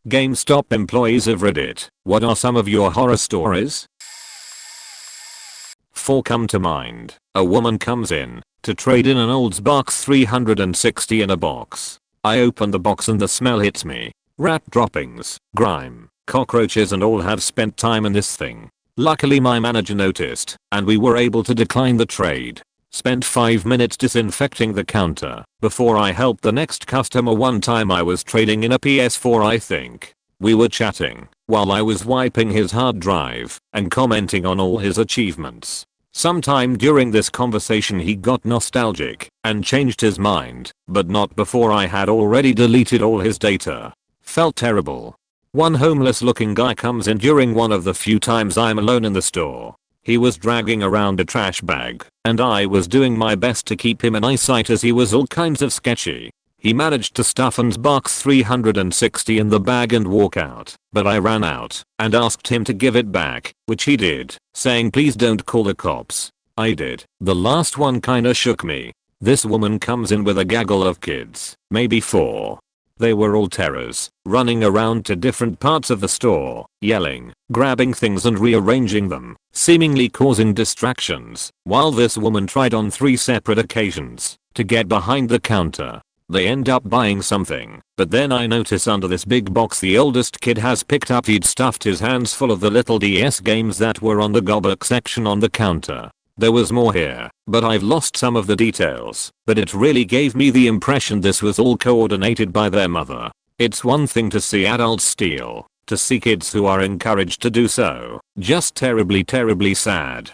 GameStop employees of Reddit, what are some of your horror stories? 4 come to mind. A woman comes in to trade in an old box 360 in a box. I open the box and the smell hits me. Rat droppings, grime, cockroaches and all have spent time in this thing. Luckily my manager noticed and we were able to decline the trade. Spent 5 minutes disinfecting the counter before I helped the next customer. One time I was trading in a PS4 I think. We were chatting while I was wiping his hard drive and commenting on all his achievements. Sometime during this conversation he got nostalgic and changed his mind, but not before I had already deleted all his data. Felt terrible. One homeless looking guy comes in during one of the few times I'm alone in the store. He was dragging around a trash bag, and I was doing my best to keep him in eyesight as he was all kinds of sketchy. He managed to stuff an box 360 in the bag and walk out, but I ran out and asked him to give it back, which he did, saying please don't call the cops. I did. The last one kinda shook me. This woman comes in with a gaggle of kids, maybe 4. They were all terrors, running around to different parts of the store, yelling, grabbing things and rearranging them, seemingly causing distractions, while this woman tried on 3 separate occasions to get behind the counter. They end up buying something, but then I notice under this big box the oldest kid has picked up. He'd stuffed his hands full of the little DS games that were on the gobbock section on the counter. There was more here, but I've lost some of the details, but it really gave me the impression this was all coordinated by their mother. It's one thing to see adults steal, to see kids who are encouraged to do so, just terribly sad.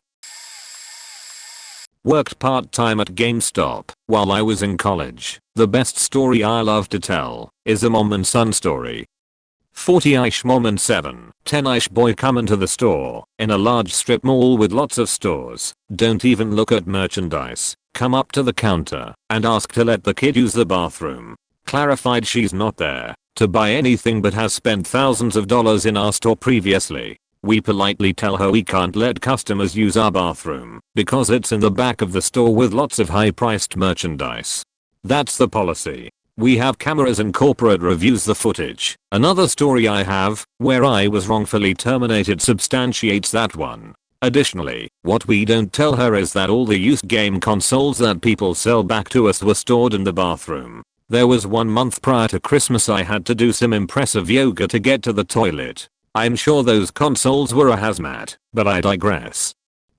Worked part-time at GameStop while I was in college. The best story I love to tell is a mom and son story. 40-ish mom and 10-ish boy come into the store in a large strip mall with lots of stores. Don't even look at merchandise. Come up to the counter and ask to let the kid use the bathroom. Clarified she's not there to buy anything but has spent thousands of dollars in our store previously. We politely tell her we can't let customers use our bathroom because it's in the back of the store with lots of high-priced merchandise. That's the policy. We have cameras and corporate reviews the footage. Another story I have, where I was wrongfully terminated, substantiates that one. Additionally, what we don't tell her is that all the used game consoles that people sell back to us were stored in the bathroom. There was 1 month prior to Christmas I had to do some impressive yoga to get to the toilet. I'm sure those consoles were a hazmat, but I digress.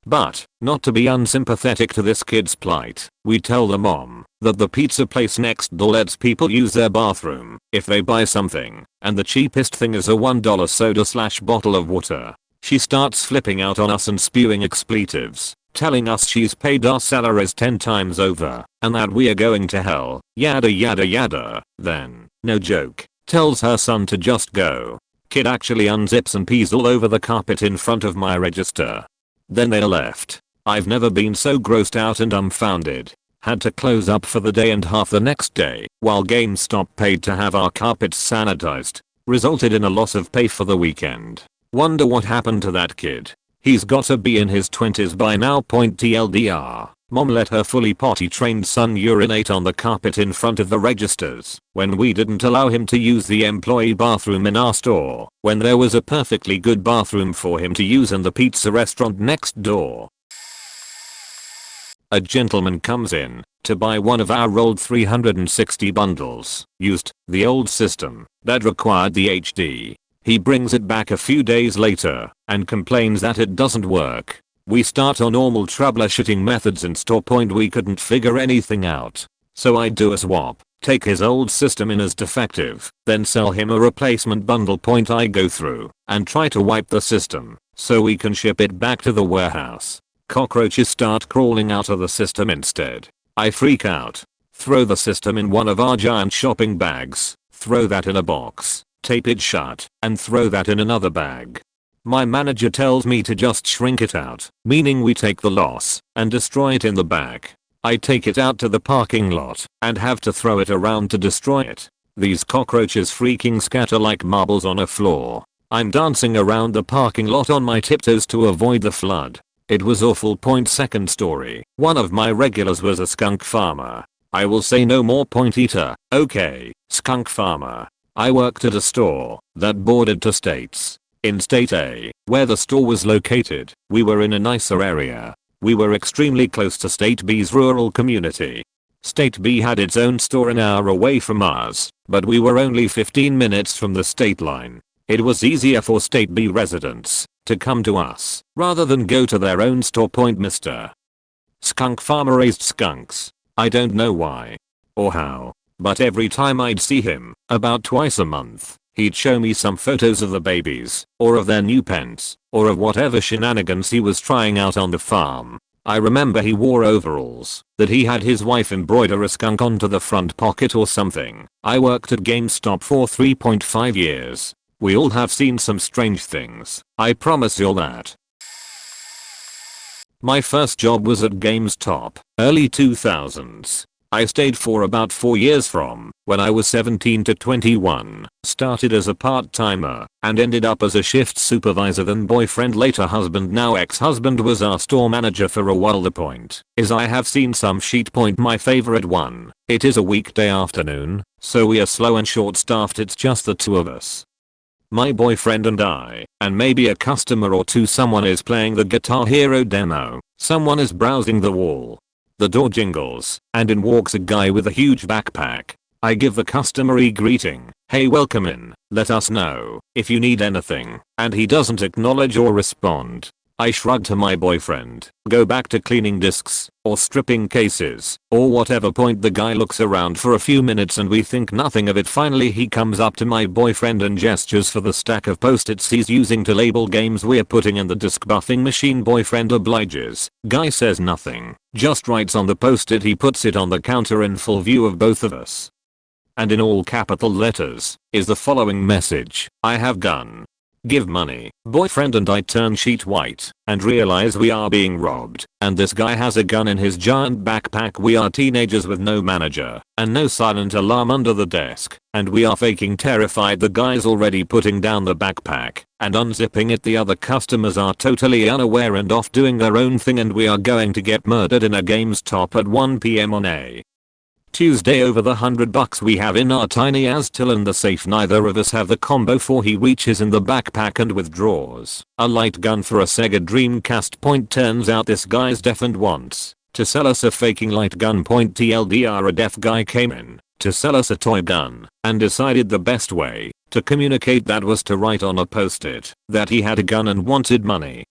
But, not to be unsympathetic to this kid's plight, we tell the mom that the pizza place next door lets people use their bathroom if they buy something, and the cheapest thing is a $1 soda/bottle of water. She starts flipping out on us and spewing expletives, telling us she's paid our salaries 10 times over, and that we are going to hell, yada yada yada. Then, no joke, tells her son to just go. Kid actually unzips and pees all over the carpet in front of my register. Then they left. I've never been so grossed out and dumbfounded. Had to close up for the day and half the next day, while GameStop paid to have our carpets sanitized. Resulted in a loss of pay for the weekend. Wonder what happened to that kid. He's gotta be in his 20s by now. TLDR. Mom let her fully potty trained son urinate on the carpet in front of the registers when we didn't allow him to use the employee bathroom in our store when there was a perfectly good bathroom for him to use in the pizza restaurant next door. A gentleman comes in to buy one of our old 360 bundles, used, the old system that required the HD. He brings it back a few days later and complains that it doesn't work. We start our normal troubleshooting methods in store. We couldn't figure anything out. So I do a swap, take his old system in as defective, then sell him a replacement bundle. I go through and try to wipe the system so we can ship it back to the warehouse. Cockroaches start crawling out of the system instead. I freak out. Throw the system in one of our giant shopping bags, throw that in a box, tape it shut, and throw that in another bag. My manager tells me to just shrink it out, meaning we take the loss and destroy it in the back. I take it out to the parking lot and have to throw it around to destroy it. These cockroaches freaking scatter like marbles on a floor. I'm dancing around the parking lot on my tiptoes to avoid the flood. It was awful. Second story. One of my regulars was a skunk farmer. I will say no more. Eater. Okay, skunk farmer. I worked at a store that bordered to states. In state A, where the store was located, we were in a nicer area. We were extremely close to state B's rural community. State B had its own store an hour away from ours, but we were only 15 minutes from the state line. It was easier for state B residents to come to us rather than go to their own store. Mr. Skunk Farmer raised skunks. I don't know why or how, but every time I'd see him, about twice a month, he'd show me some photos of the babies, or of their new pens, or of whatever shenanigans he was trying out on the farm. I remember he wore overalls that he had his wife embroider a skunk onto the front pocket or something. I worked at Gamestop for 3.5 years. We all have seen some strange things, I promise you that. My first job was at Gamestop, early 2000s. I stayed for about 4 years from when I was 17 to 21, started as a part-timer, and ended up as a shift supervisor, then boyfriend, later husband, now ex-husband, was our store manager for a while. The point is I have seen some sheet. My favorite one. It is a weekday afternoon, so we are slow and short-staffed. It's just the two of us. My boyfriend and I, and maybe a customer or two. Someone is playing the Guitar Hero demo, someone is browsing the wall. The door jingles, and in walks a guy with a huge backpack. I give the customary greeting, "Hey, welcome in, let us know if you need anything," and he doesn't acknowledge or respond. I shrug to my boyfriend, go back to cleaning discs, or stripping cases, or whatever. The guy looks around for a few minutes and we think nothing of it. Finally he comes up to my boyfriend and gestures for the stack of post-its he's using to label games we're putting in the disc buffing machine. Boyfriend obliges. Guy says nothing, just writes on the post-it. He puts it on the counter in full view of both of us. And in all capital letters is the following message: I have gun. Give money. Boyfriend and I turn sheet white and realize we are being robbed, and this guy has a gun in his giant backpack. We are teenagers with no manager and no silent alarm under the desk, and we are faking terrified. The guy's already putting down the backpack and unzipping it. The other customers are totally unaware and off doing their own thing, and we are going to get murdered in a Gamestop at 1 PM on a Tuesday over the $100 we have in our tiny ass till in the safe. Neither of us have the combo, for he reaches in the backpack and withdraws a light gun for a Sega Dreamcast. Turns out this guy's deaf and wants to sell us a faking light gun. TLDR, a deaf guy came in to sell us a toy gun and decided the best way to communicate that was to write on a post-it that he had a gun and wanted money.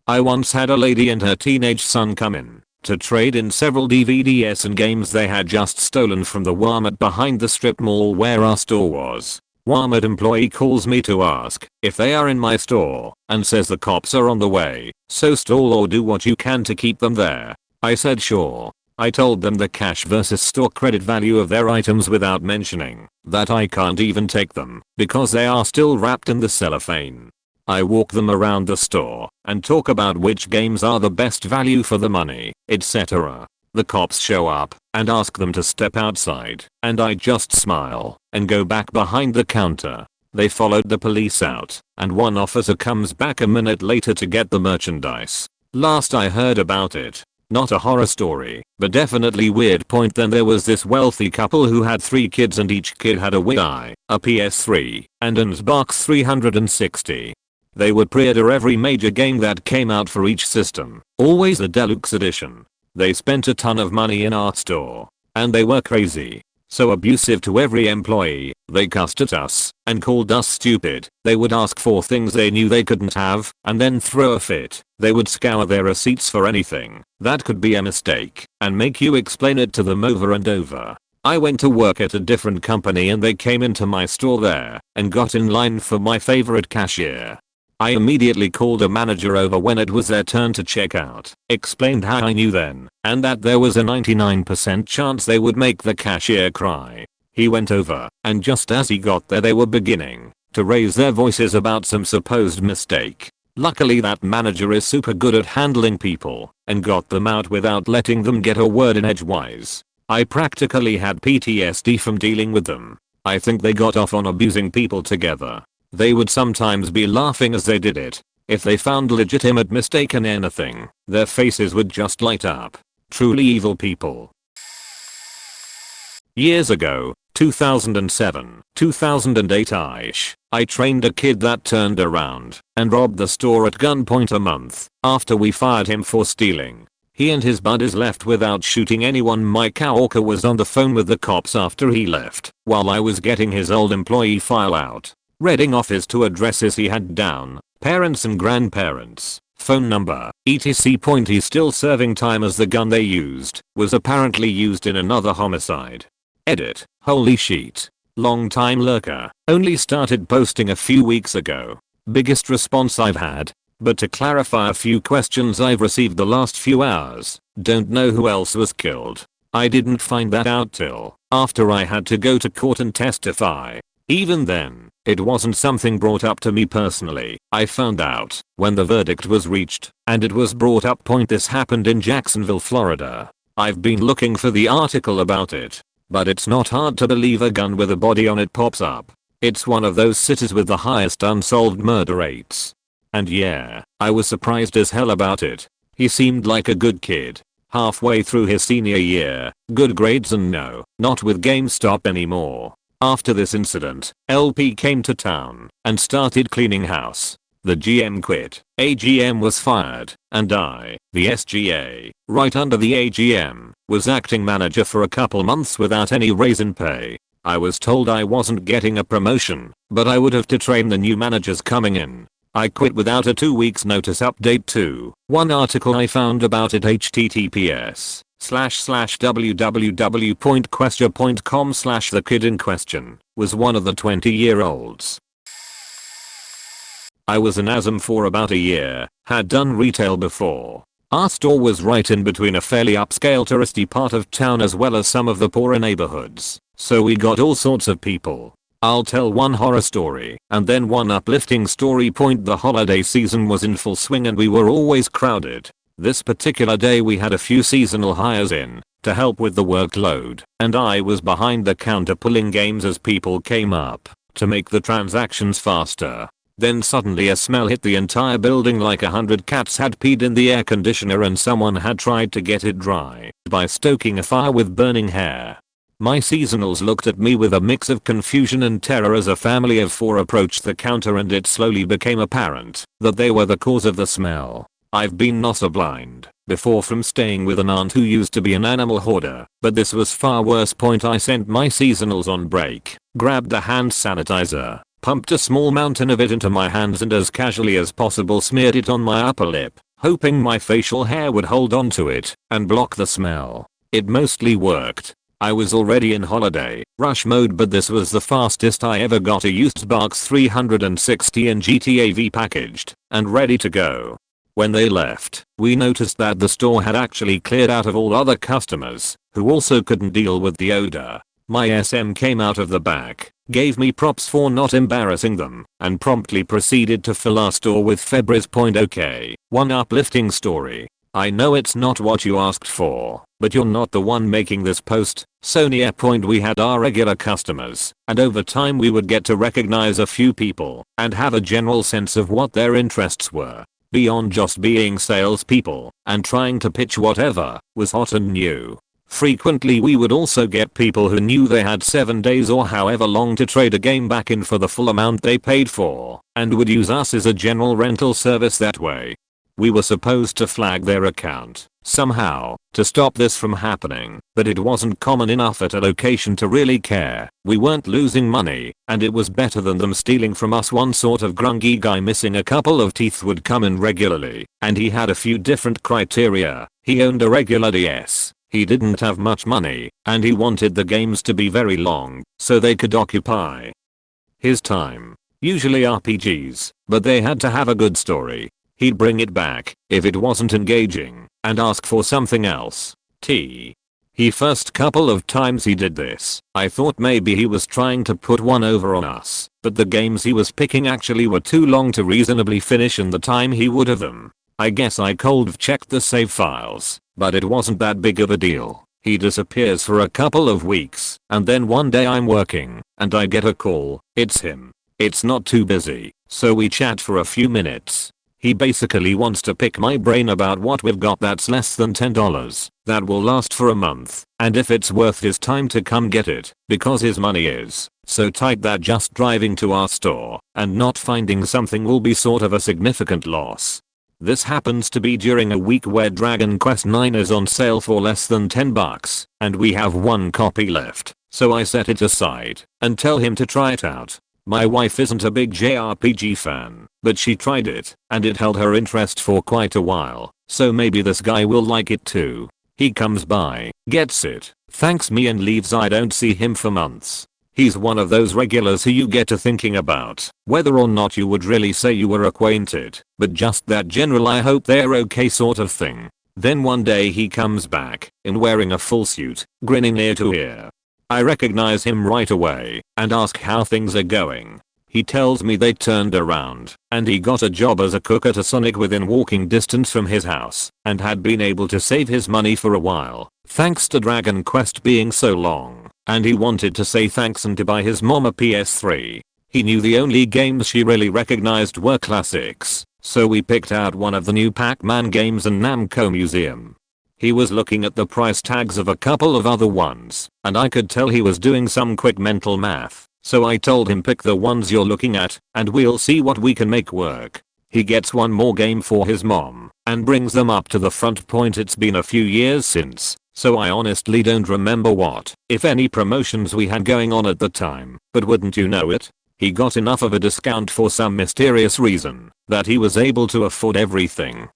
I once had a lady and her teenage son come in to trade in several DVDs and games they had just stolen from the Walmart behind the strip mall where our store was. Walmart employee calls me to ask if they are in my store and says the cops are on the way, so stall or do what you can to keep them there. I said sure. I told them the cash versus store credit value of their items without mentioning that I can't even take them because they are still wrapped in the cellophane. I walk them around the store and talk about which games are the best value for the money, etc. The cops show up and ask them to step outside, and I just smile and go back behind the counter. They followed the police out, and one officer comes back a minute later to get the merchandise. Last I heard about it, not a horror story, but definitely weird. Then there was this wealthy couple who had 3 kids, and each kid had a Wii, a PS3, and an Xbox 360. They would pre-order every major game that came out for each system, always the deluxe edition. They spent a ton of money in our store, and they were crazy. So abusive to every employee. They cussed at us and called us stupid. They would ask for things they knew they couldn't have and then throw a fit. They would scour their receipts for anything that could be a mistake and make you explain it to them over and over. I went to work at a different company and they came into my store there and got in line for my favorite cashier. I immediately called a manager over when it was their turn to check out, explained how I knew then, and that there was a 99% chance they would make the cashier cry. He went over, and just as he got there they were beginning to raise their voices about some supposed mistake. Luckily that manager is super good at handling people, and got them out without letting them get a word in edgewise. I practically had PTSD from dealing with them. I think they got off on abusing people together. They would sometimes be laughing as they did it. If they found legitimate mistake in anything, their faces would just light up. Truly evil people. Years ago, 2007, 2008-ish, I trained a kid that turned around and robbed the store at gunpoint a month after we fired him for stealing. He and his buddies left without shooting anyone. My coworker was on the phone with the cops after he left while I was getting his old employee file out, reading off his 2 addresses he had down, parents and grandparents, phone number, etc. Point, he's still serving time as the gun they used was apparently used in another homicide. Edit. Holy shit. Long time lurker. Only started posting a few weeks ago. Biggest response I've had. But to clarify a few questions I've received the last few hours. Don't know who else was killed. I didn't find that out till after I had to go to court and testify. Even then, it wasn't something brought up to me personally. I found out when the verdict was reached and it was brought up. Point, this happened in Jacksonville, Florida. I've been looking for the article about it. But it's not hard to believe a gun with a body on it pops up. It's one of those cities with the highest unsolved murder rates. And yeah, I was surprised as hell about it. He seemed like a good kid. Halfway through his senior year, good grades, and no, not with Gamestop anymore. After this incident, LP came to town and started cleaning house. The GM quit, AGM was fired, and I, the SGA, right under the AGM, was acting manager for a couple months without any raise in pay. I was told I wasn't getting a promotion, but I would have to train the new managers coming in. I quit without a 2 weeks notice. Update 2. One article I found about it, https://www.question.com/ the kid in question was one of the 20-year-olds. I was in ASM for about a year, had done retail before. Our store was right in between a fairly upscale touristy part of town as well as some of the poorer neighborhoods, so we got all sorts of people. I'll tell one horror story and then one uplifting story. Point, the holiday season was in full swing and we were always crowded. This particular day we had a few seasonal hires in to help with the workload, and I was behind the counter pulling games as people came up to make the transactions faster. Then suddenly a smell hit the entire building like 100 cats had peed in the air conditioner and someone had tried to get it dry by stoking a fire with burning hair. My seasonals looked at me with a mix of confusion and terror as a family of 4 approached the counter, and it slowly became apparent that they were the cause of the smell. I've been nosa blind before from staying with an aunt who used to be an animal hoarder, but this was far worse. Point, I sent my seasonals on break, grabbed a hand sanitizer, pumped a small mountain of it into my hands and as casually as possible smeared it on my upper lip, hoping my facial hair would hold on to it and block the smell. It mostly worked. I was already in holiday rush mode, but this was the fastest I ever got a used Xbox 360 and GTA V packaged and ready to go. When they left, we noticed that the store had actually cleared out of all other customers who also couldn't deal with the odor. My SM came out of the back, gave me props for not embarrassing them, and promptly proceeded to fill our store with Febreze. Okay, one uplifting story. I know it's not what you asked for, but you're not the one making this post, so near. We had our regular customers, and over time we would get to recognize a few people and have a general sense of what their interests were, beyond just being salespeople and trying to pitch whatever was hot and new. Frequently we would also get people who knew they had 7 days or however long to trade a game back in for the full amount they paid for, and would use us as a general rental service that way. We were supposed to flag their account somehow to stop this from happening, but it wasn't common enough at a location to really care. We weren't losing money, and it was better than them stealing from us. One sort of grungy guy missing a couple of teeth would come in regularly, and he had a few different criteria. He owned a regular DS, he didn't have much money, and he wanted the games to be very long so they could occupy his time. Usually RPGs, but they had to have a good story. He'd bring it back if it wasn't engaging and ask for something else. He first couple of times he did this, I thought maybe he was trying to put one over on us, but the games he was picking actually were too long to reasonably finish in the time he would have them. I guess I cold checked the save files, but it wasn't that big of a deal. He disappears for a couple of weeks, and then one day I'm working and I get a call. It's him. It's not too busy, so we chat for a few minutes. He basically wants to pick my brain about what we've got that's less than $10, that will last for a month, and if it's worth his time to come get it, because his money is so tight that just driving to our store and not finding something will be sort of a significant loss. This happens to be during a week where Dragon Quest IX is on sale for less than $10, and we have one copy left, so I set it aside and tell him to try it out. My wife isn't a big JRPG fan, but she tried it, and it held her interest for quite a while, so maybe this guy will like it too. He comes by, gets it, thanks me and leaves. I don't see him for months. He's one of those regulars who you get to thinking about whether or not you would really say you were acquainted, but just that general I hope they're okay sort of thing. Then one day he comes back, in wearing a full suit, grinning ear to ear. I recognize him right away and ask how things are going. He tells me they turned around and he got a job as a cook at a Sonic within walking distance from his house and had been able to save his money for a while thanks to Dragon Quest being so long, and he wanted to say thanks and to buy his mom a PS3. He knew the only games she really recognized were classics, so we picked out one of the new Pac-Man games and Namco Museum. He was looking at the price tags of a couple of other ones, and I could tell he was doing some quick mental math, so I told him pick the ones you're looking at, and we'll see what we can make work. He gets one more game for his mom, and brings them up to the front. Point, it's been a few years since, so I honestly don't remember what, if any, promotions we had going on at the time, but wouldn't you know it, he got enough of a discount for some mysterious reason, that he was able to afford everything.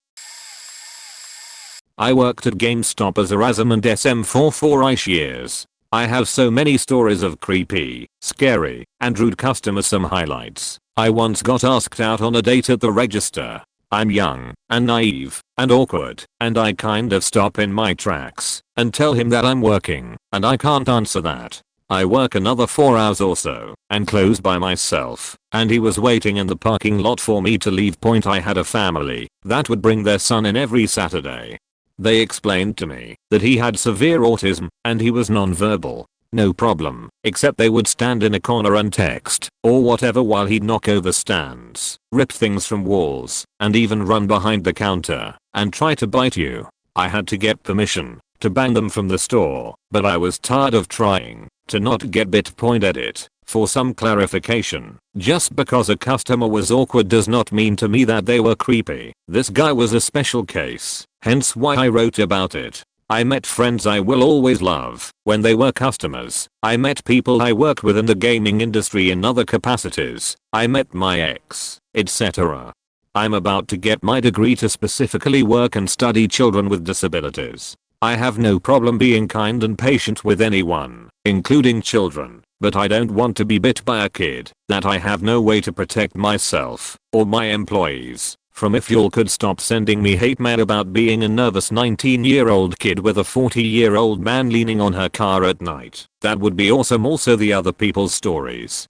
I worked at Gamestop as a RASM and SM for 4ish years. I have so many stories of creepy, scary, and rude customers. Some highlights. I once got asked out on a date at the register. I'm young, and naive, and awkward, and I kind of stop in my tracks and tell him that I'm working, and I can't answer that. I work another 4 hours or so, and close by myself, and he was waiting in the parking lot for me to leave. Point, I had a family that would bring their son in every Saturday. They explained to me that he had severe autism and he was nonverbal. No problem, except they would stand in a corner and text or whatever while he'd knock over stands, rip things from walls, and even run behind the counter and try to bite you. I had to get permission to ban them from the store, but I was tired of trying to not get bit. Point, edit. For some clarification, just because a customer was awkward does not mean to me that they were creepy. This guy was a special case, hence why I wrote about it. I met friends I will always love when they were customers. I met people I worked with in the gaming industry in other capacities. I met my ex, etc. I'm about to get my degree to specifically work and study children with disabilities. I have no problem being kind and patient with anyone, including children, but I don't want to be bit by a kid that I have no way to protect myself or my employees from. If y'all could stop sending me hate mail about being a nervous 19-year-old kid with a 40-year-old man leaning on her car at night, that would be awesome. Also, the other people's stories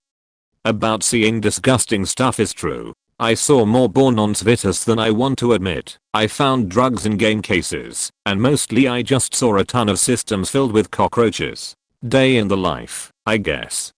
about seeing disgusting stuff is true. I saw more Bornons Vitus than I want to admit. I found drugs in game cases, and mostly I just saw a ton of systems filled with cockroaches. Day in the life, I guess.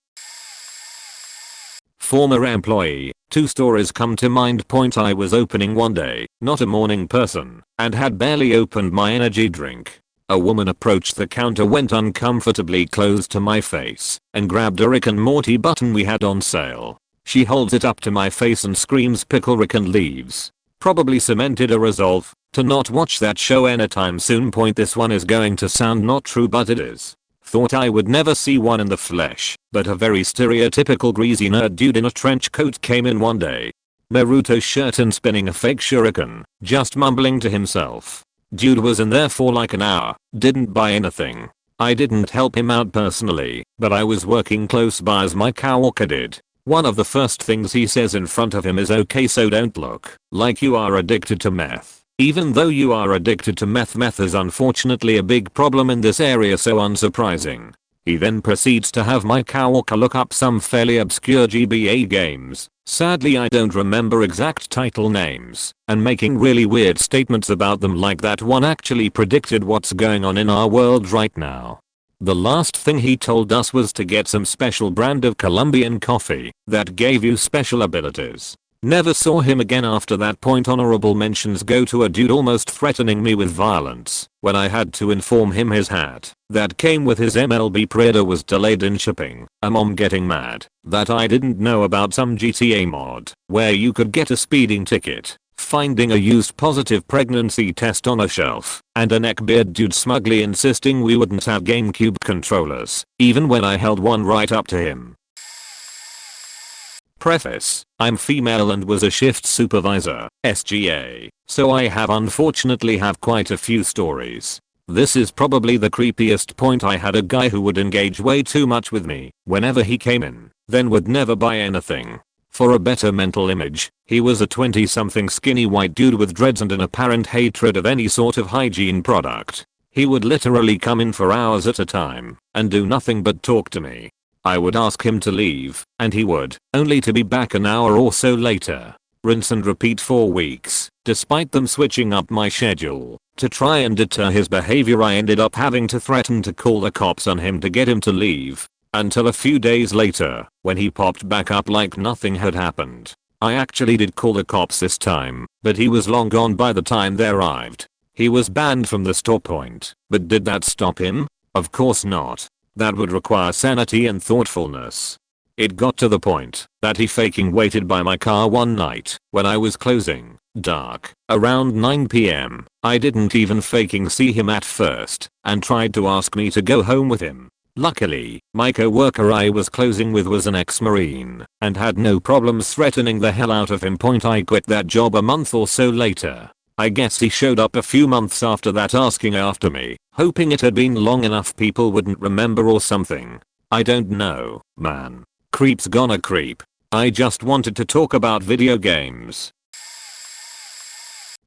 Former employee. 2 stories come to mind. Point, I was opening one day, not a morning person, and had barely opened my energy drink. A woman approached the counter, went uncomfortably close to my face, and grabbed a Rick and Morty button we had on sale. She holds it up to my face and screams pickle Rick and leaves. Probably cemented a resolve to not watch that show anytime soon. Point, this one is going to sound not true, but it is. Thought I would never see one in the flesh, but a very stereotypical greasy nerd dude in a trench coat came in one day. Naruto shirt and spinning a fake shuriken, just mumbling to himself. Dude was in there for like an hour, didn't buy anything. I didn't help him out personally, but I was working close by as my coworker did. One of the first things he says in front of him is, okay, so don't look like you are addicted to meth. Even though you are addicted to meth, meth is unfortunately a big problem in this area, so unsurprising. He then proceeds to have my coworker look up some fairly obscure GBA games, sadly I don't remember exact title names, and making really weird statements about them like that one actually predicted what's going on in our world right now. The last thing he told us was to get some special brand of Colombian coffee that gave you special abilities. Never saw him again after that point. Honorable mentions go to a dude almost threatening me with violence when I had to inform him his hat that came with his MLB Predator was delayed in shipping. A mom getting mad that I didn't know about some GTA mod where you could get a speeding ticket. Finding a used positive pregnancy test on a shelf, and a neckbeard dude smugly insisting we wouldn't have GameCube controllers, even when I held one right up to him. Preface: I'm female and was a shift supervisor, SGA, so I unfortunately have quite a few stories. This is probably the creepiest point. I had a guy who would engage way too much with me whenever he came in, then would never buy anything. For a better mental image, he was a 20-something skinny white dude with dreads and an apparent hatred of any sort of hygiene product. He would literally come in for hours at a time and do nothing but talk to me. I would ask him to leave, and he would, only to be back an hour or so later. Rinse and repeat for weeks. Despite them switching up my schedule to try and deter his behavior, I ended up having to threaten to call the cops on him to get him to leave. Until a few days later, when he popped back up like nothing had happened. I actually did call the cops this time, but he was long gone by the time they arrived. He was banned from the store point, but did that stop him? Of course not. That would require sanity and thoughtfulness. It got to the point that he faking waited by my car one night when I was closing, dark, around 9 PM. I didn't even faking see him at first and tried to ask me to go home with him. Luckily, my co-worker I was closing with was an ex-marine and had no problems threatening the hell out of him. I quit that job a month or so later. I guess he showed up a few months after that asking after me, hoping it had been long enough people wouldn't remember or something. I don't know, man. Creep's gonna creep. I just wanted to talk about video games.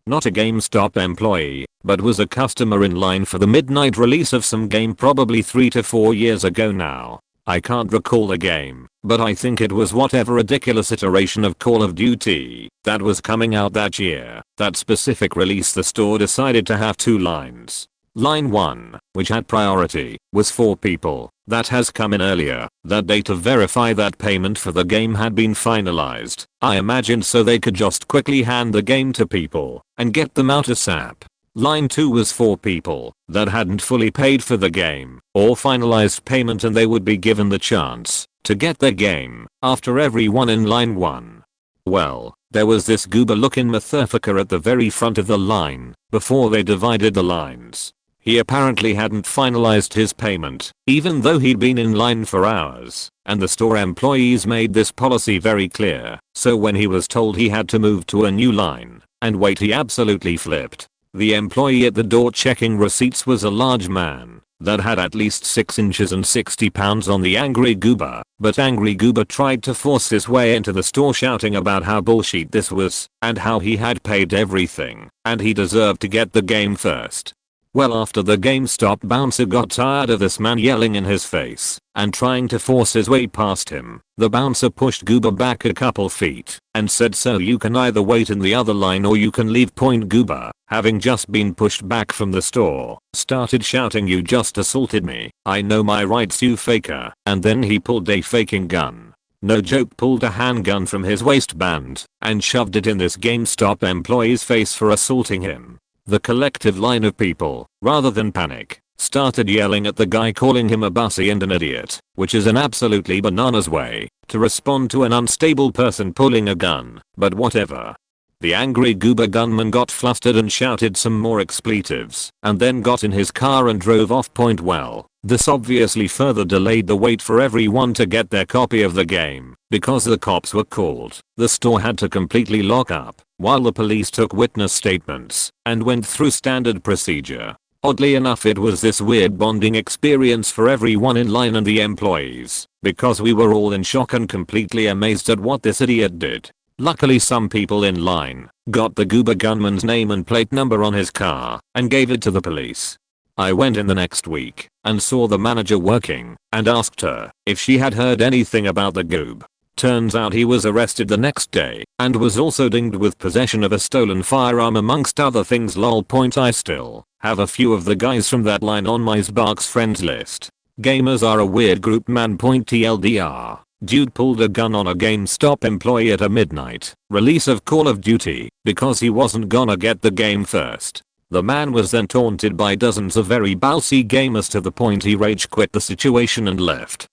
Not a GameStop employee, but was a customer in line for the midnight release of some game probably 3 to 4 years ago now. I can't recall the game, but I think it was whatever ridiculous iteration of Call of Duty that was coming out that year. That specific release, the store decided to have 2 lines. Line 1, which had priority, was for people that has come in earlier that day to verify that payment for the game had been finalized. I imagined so they could just quickly hand the game to people and get them out ASAP. Line 2 was for people that hadn't fully paid for the game or finalized payment, and they would be given the chance to get their game after everyone in line 1. Well, there was this goober looking motherfucker at the very front of the line before they divided the lines. He apparently hadn't finalized his payment, even though he'd been in line for hours, and the store employees made this policy very clear. So when he was told he had to move to a new line and wait, he absolutely flipped. The employee at the door checking receipts was a large man that had at least 6 inches and 60 pounds on the angry goober, but angry goober tried to force his way into the store shouting about how bullshit this was and how he had paid everything and he deserved to get the game first. Well, after the GameStop bouncer got tired of this man yelling in his face and trying to force his way past him, the bouncer pushed Goober back a couple feet and said, "So you can either wait in the other line or you can leave." Goober, having just been pushed back from the store, started shouting, "You just assaulted me. I know my rights, you faker." And then he pulled a faking gun. No joke, pulled a handgun from his waistband and shoved it in this GameStop employee's face for assaulting him. The collective line of people, rather than panic, started yelling at the guy, calling him a bussy and an idiot, which is an absolutely bananas way to respond to an unstable person pulling a gun, but whatever. The angry goober gunman got flustered and shouted some more expletives and then got in his car and drove off. Well, this obviously further delayed the wait for everyone to get their copy of the game. Because the cops were called, the store had to completely lock up while the police took witness statements and went through standard procedure. Oddly enough, it was this weird bonding experience for everyone in line and the employees, because we were all in shock and completely amazed at what this idiot did. Luckily, some people in line got the goober gunman's name and plate number on his car and gave it to the police. I went in the next week and saw the manager working and asked her if she had heard anything about the goob. Turns out he was arrested the next day and was also dinged with possession of a stolen firearm amongst other things. Lol. I still have a few of the guys from that line on my Xbox friends list. Gamers are a weird group, man. TLDR. Dude pulled a gun on a GameStop employee at a midnight release of Call of Duty because he wasn't gonna get the game first. The man was then taunted by dozens of very bouncy gamers to the point he rage quit the situation and left.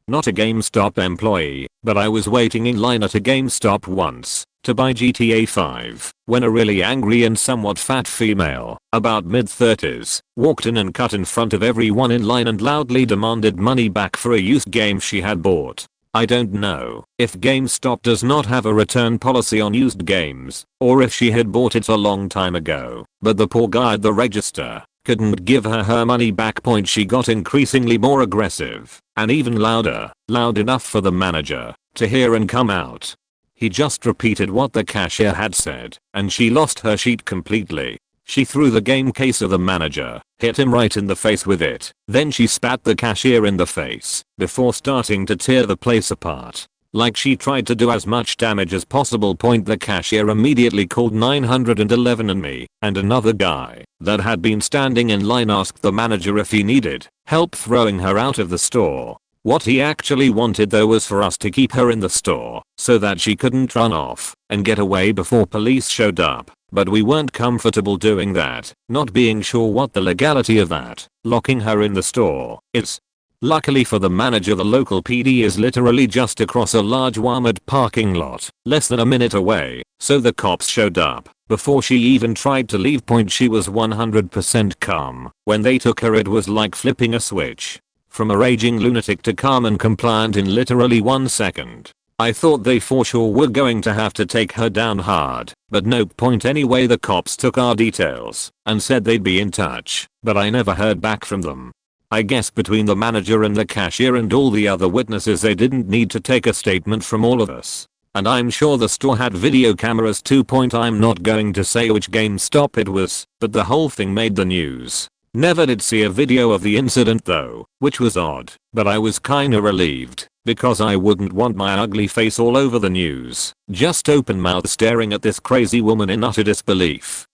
Not a GameStop employee, but I was waiting in line at a GameStop once to buy GTA 5 when a really angry and somewhat fat female, about mid-30s, walked in and cut in front of everyone in line and loudly demanded money back for a used game she had bought. I don't know if GameStop does not have a return policy on used games, or if she had bought it a long time ago, but the poor guy at the register couldn't give her her money back. She got increasingly more aggressive, and even louder, loud enough for the manager to hear and come out. He just repeated what the cashier had said, and she lost her shit completely. She threw the game case at the manager, hit him right in the face with it, then she spat the cashier in the face, before starting to tear the place apart. Like she tried to do as much damage as possible. The cashier immediately called 911 and me and another guy that had been standing in line asked the manager if he needed help throwing her out of the store. What he actually wanted though was for us to keep her in the store so that she couldn't run off and get away before police showed up. But we weren't comfortable doing that, not being sure what the legality of that, locking her in the store, is. Luckily for the manager, the local PD is literally just across a large Walmart parking lot, less than a minute away, so the cops showed up. Before she even tried to leave. She was 100% calm. When they took her, it was like flipping a switch. From a raging lunatic to calm and compliant in literally 1 second. I thought they for sure were going to have to take her down hard, but nope. Anyway, the cops took our details and said they'd be in touch, but I never heard back from them. I guess between the manager and the cashier and all the other witnesses, they didn't need to take a statement from all of us. And I'm sure the store had video cameras too. I'm not going to say which GameStop it was, but the whole thing made the news. Never did see a video of the incident though, which was odd, but I was kinda relieved, because I wouldn't want my ugly face all over the news, just open mouth staring at this crazy woman in utter disbelief.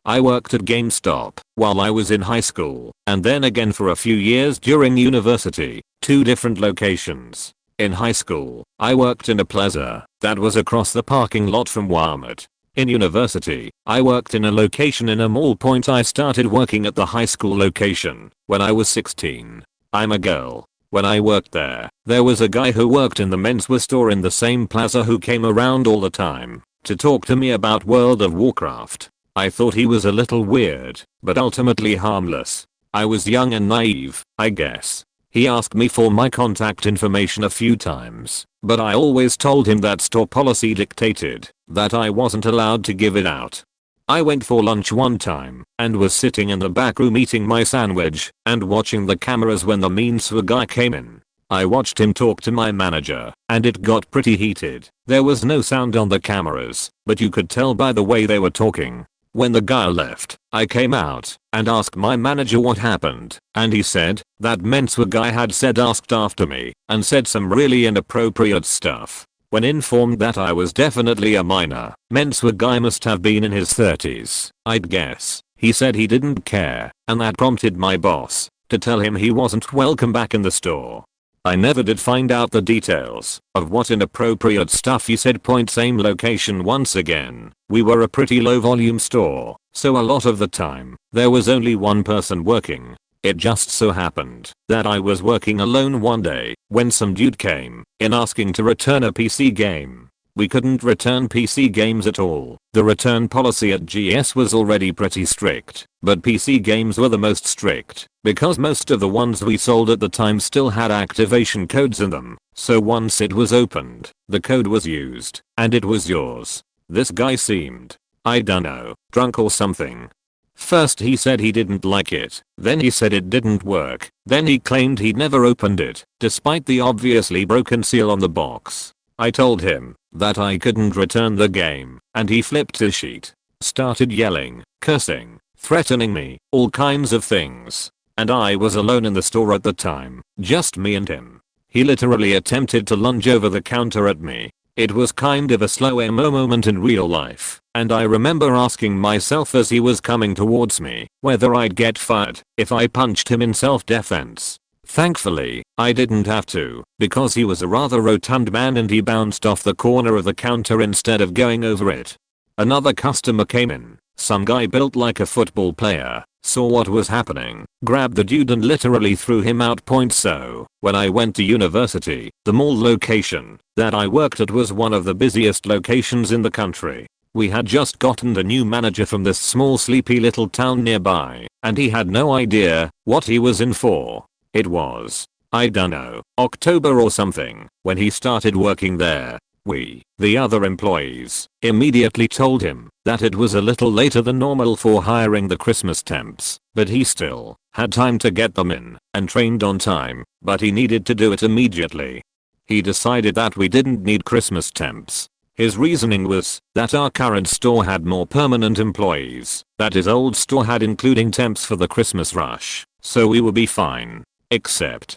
I worked at GameStop while I was in high school, and then again for a few years during university, 2 different locations. In high school, I worked in a plaza that was across the parking lot from Walmart. In university, I worked in a location in a mall. I started working at the high school location when I was 16. I'm a girl. When I worked there was a guy who worked in the menswear store in the same plaza who came around all the time to talk to me about World of Warcraft. I thought he was a little weird, but ultimately harmless. I was young and naive, I guess. He asked me for my contact information a few times, but I always told him that store policy dictated that I wasn't allowed to give it out. I went for lunch one time and was sitting in the back room eating my sandwich and watching the cameras when the menswear guy came in. I watched him talk to my manager, and it got pretty heated. There was no sound on the cameras, but you could tell by the way they were talking. When the guy left, I came out and asked my manager what happened, and he said that menswear guy had asked after me and said some really inappropriate stuff. When informed that I was definitely a minor, menswear guy must have been in his 30s, I'd guess. He said he didn't care, and that prompted my boss to tell him he wasn't welcome back in the store. I never did find out the details of what inappropriate stuff he said. Same location once again. We were a pretty low volume store, so a lot of the time there was only one person working. It just so happened that I was working alone one day when some dude came in asking to return a PC game. We couldn't return PC games at all. The return policy at GS was already pretty strict, but PC games were the most strict because most of the ones we sold at the time still had activation codes in them. So once it was opened, the code was used, and it was yours. This guy seemed, I dunno, drunk or something. First he said he didn't like it, then he said it didn't work, then he claimed he'd never opened it, despite the obviously broken seal on the box. I told him that I couldn't return the game, and he flipped his sheet, started yelling, cursing, threatening me, all kinds of things. And I was alone in the store at the time, just me and him. He literally attempted to lunge over the counter at me. It was kind of a slow emo moment in real life, and I remember asking myself as he was coming towards me whether I'd get fired if I punched him in self-defense. Thankfully, I didn't have to, because he was a rather rotund man and he bounced off the corner of the counter instead of going over it. Another customer came in, some guy built like a football player, saw what was happening, grabbed the dude and literally threw him out. So, when I went to university, the mall location that I worked at was one of the busiest locations in the country. We had just gotten the new manager from this small sleepy little town nearby, and he had no idea what he was in for. It was, I dunno, October or something, when he started working there. We, the other employees, immediately told him that it was a little later than normal for hiring the Christmas temps, but he still had time to get them in and trained on time, but he needed to do it immediately. He decided that we didn't need Christmas temps. His reasoning was that our current store had more permanent employees that his old store had, including temps for the Christmas rush, so we would be fine. Except,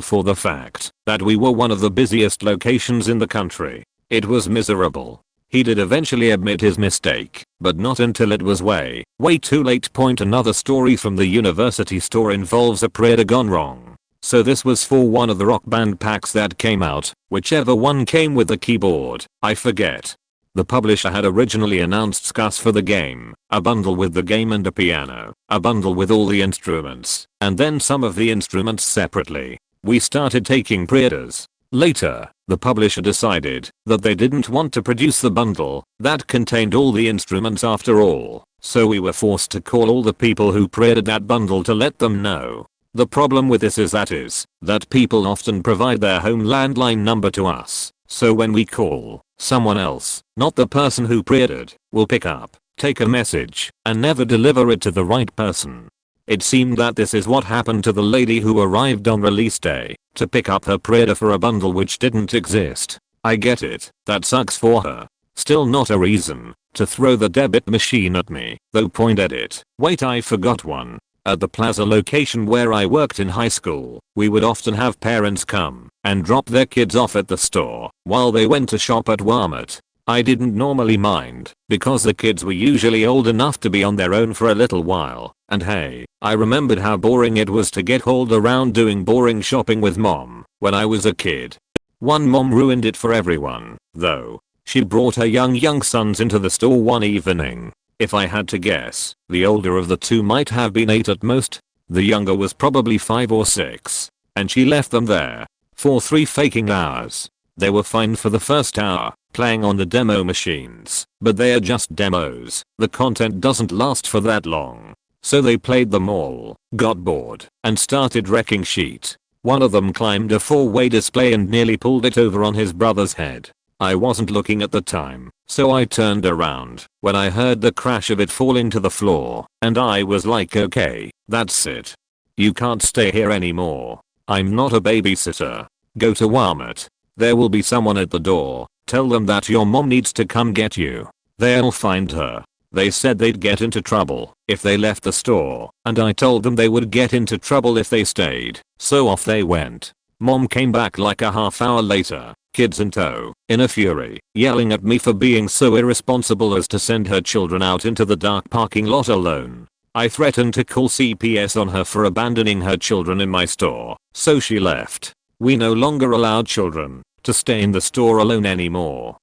for the fact that we were one of the busiest locations in the country. It was miserable. He did eventually admit his mistake, but not until it was way too late. Another story from the university store involves a prayer gone wrong. So this was for one of the Rock Band packs that came out, whichever one came with the keyboard, I forget. The publisher had originally announced SCUS for the game, a bundle with the game and a piano, a bundle with all the instruments, and then some of the instruments separately. We started taking pre-orders. Later, the publisher decided that they didn't want to produce the bundle that contained all the instruments after all, so we were forced to call all the people who pre-ordered that bundle to let them know. The problem with this is that people often provide their home landline number to us, so when we call, someone else, not the person who pre-ordered, will pick up, take a message, and never deliver it to the right person. It seemed that this is what happened to the lady who arrived on release day to pick up her pre-order for a bundle which didn't exist. I get it, that sucks for her. Still not a reason to throw the debit machine at me, though. Edit. Wait, I forgot one. At the Plaza location where I worked in high school, we would often have parents come and drop their kids off at the store while they went to shop at Walmart. I didn't normally mind because the kids were usually old enough to be on their own for a little while, and hey, I remembered how boring it was to get hauled around doing boring shopping with mom when I was a kid. One mom ruined it for everyone, though. She brought her young sons into the store one evening. If I had to guess, the older of the two might have been 8 at most. The younger was probably 5 or 6. And she left them there for 3 faking hours. They were fine for the first hour, playing on the demo machines, but they are just demos. The content doesn't last for that long. So they played them all, got bored, and started wrecking shit. One of them climbed a 4-way display and nearly pulled it over on his brother's head. I wasn't looking at the time, so I turned around when I heard the crash of it falling to the floor, and I was like, okay, that's it. You can't stay here anymore. I'm not a babysitter. Go to Walmart. There will be someone at the door. Tell them that your mom needs to come get you. They'll find her. They said they'd get into trouble if they left the store, and I told them they would get into trouble if they stayed, so off they went. Mom came back like a half hour later, kids in tow, in a fury, yelling at me for being so irresponsible as to send her children out into the dark parking lot alone. I threatened to call CPS on her for abandoning her children in my store, so she left. We no longer allowed children to stay in the store alone anymore.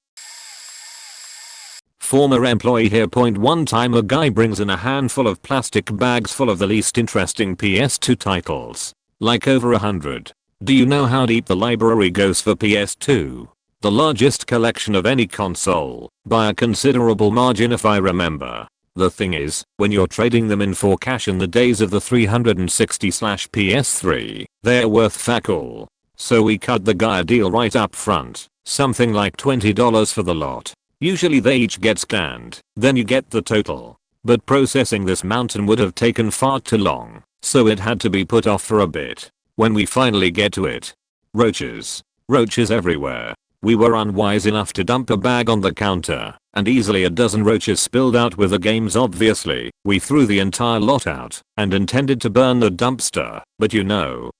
Former employee here. One time a guy brings in a handful of plastic bags full of the least interesting PS2 titles. Like over 100. Do you know how deep the library goes for PS2? The largest collection of any console, by a considerable margin if I remember. The thing is, when you're trading them in for cash in the days of the 360/PS3, they're worth fuck all. So we cut the guy a deal right up front, something like $20 for the lot. Usually they each get scanned, then you get the total. But processing this mountain would have taken far too long, so it had to be put off for a bit. When we finally get to it, roaches. Roaches everywhere. We were unwise enough to dump a bag on the counter, and easily a dozen roaches spilled out with the games. Obviously, we threw the entire lot out and intended to burn the dumpster, but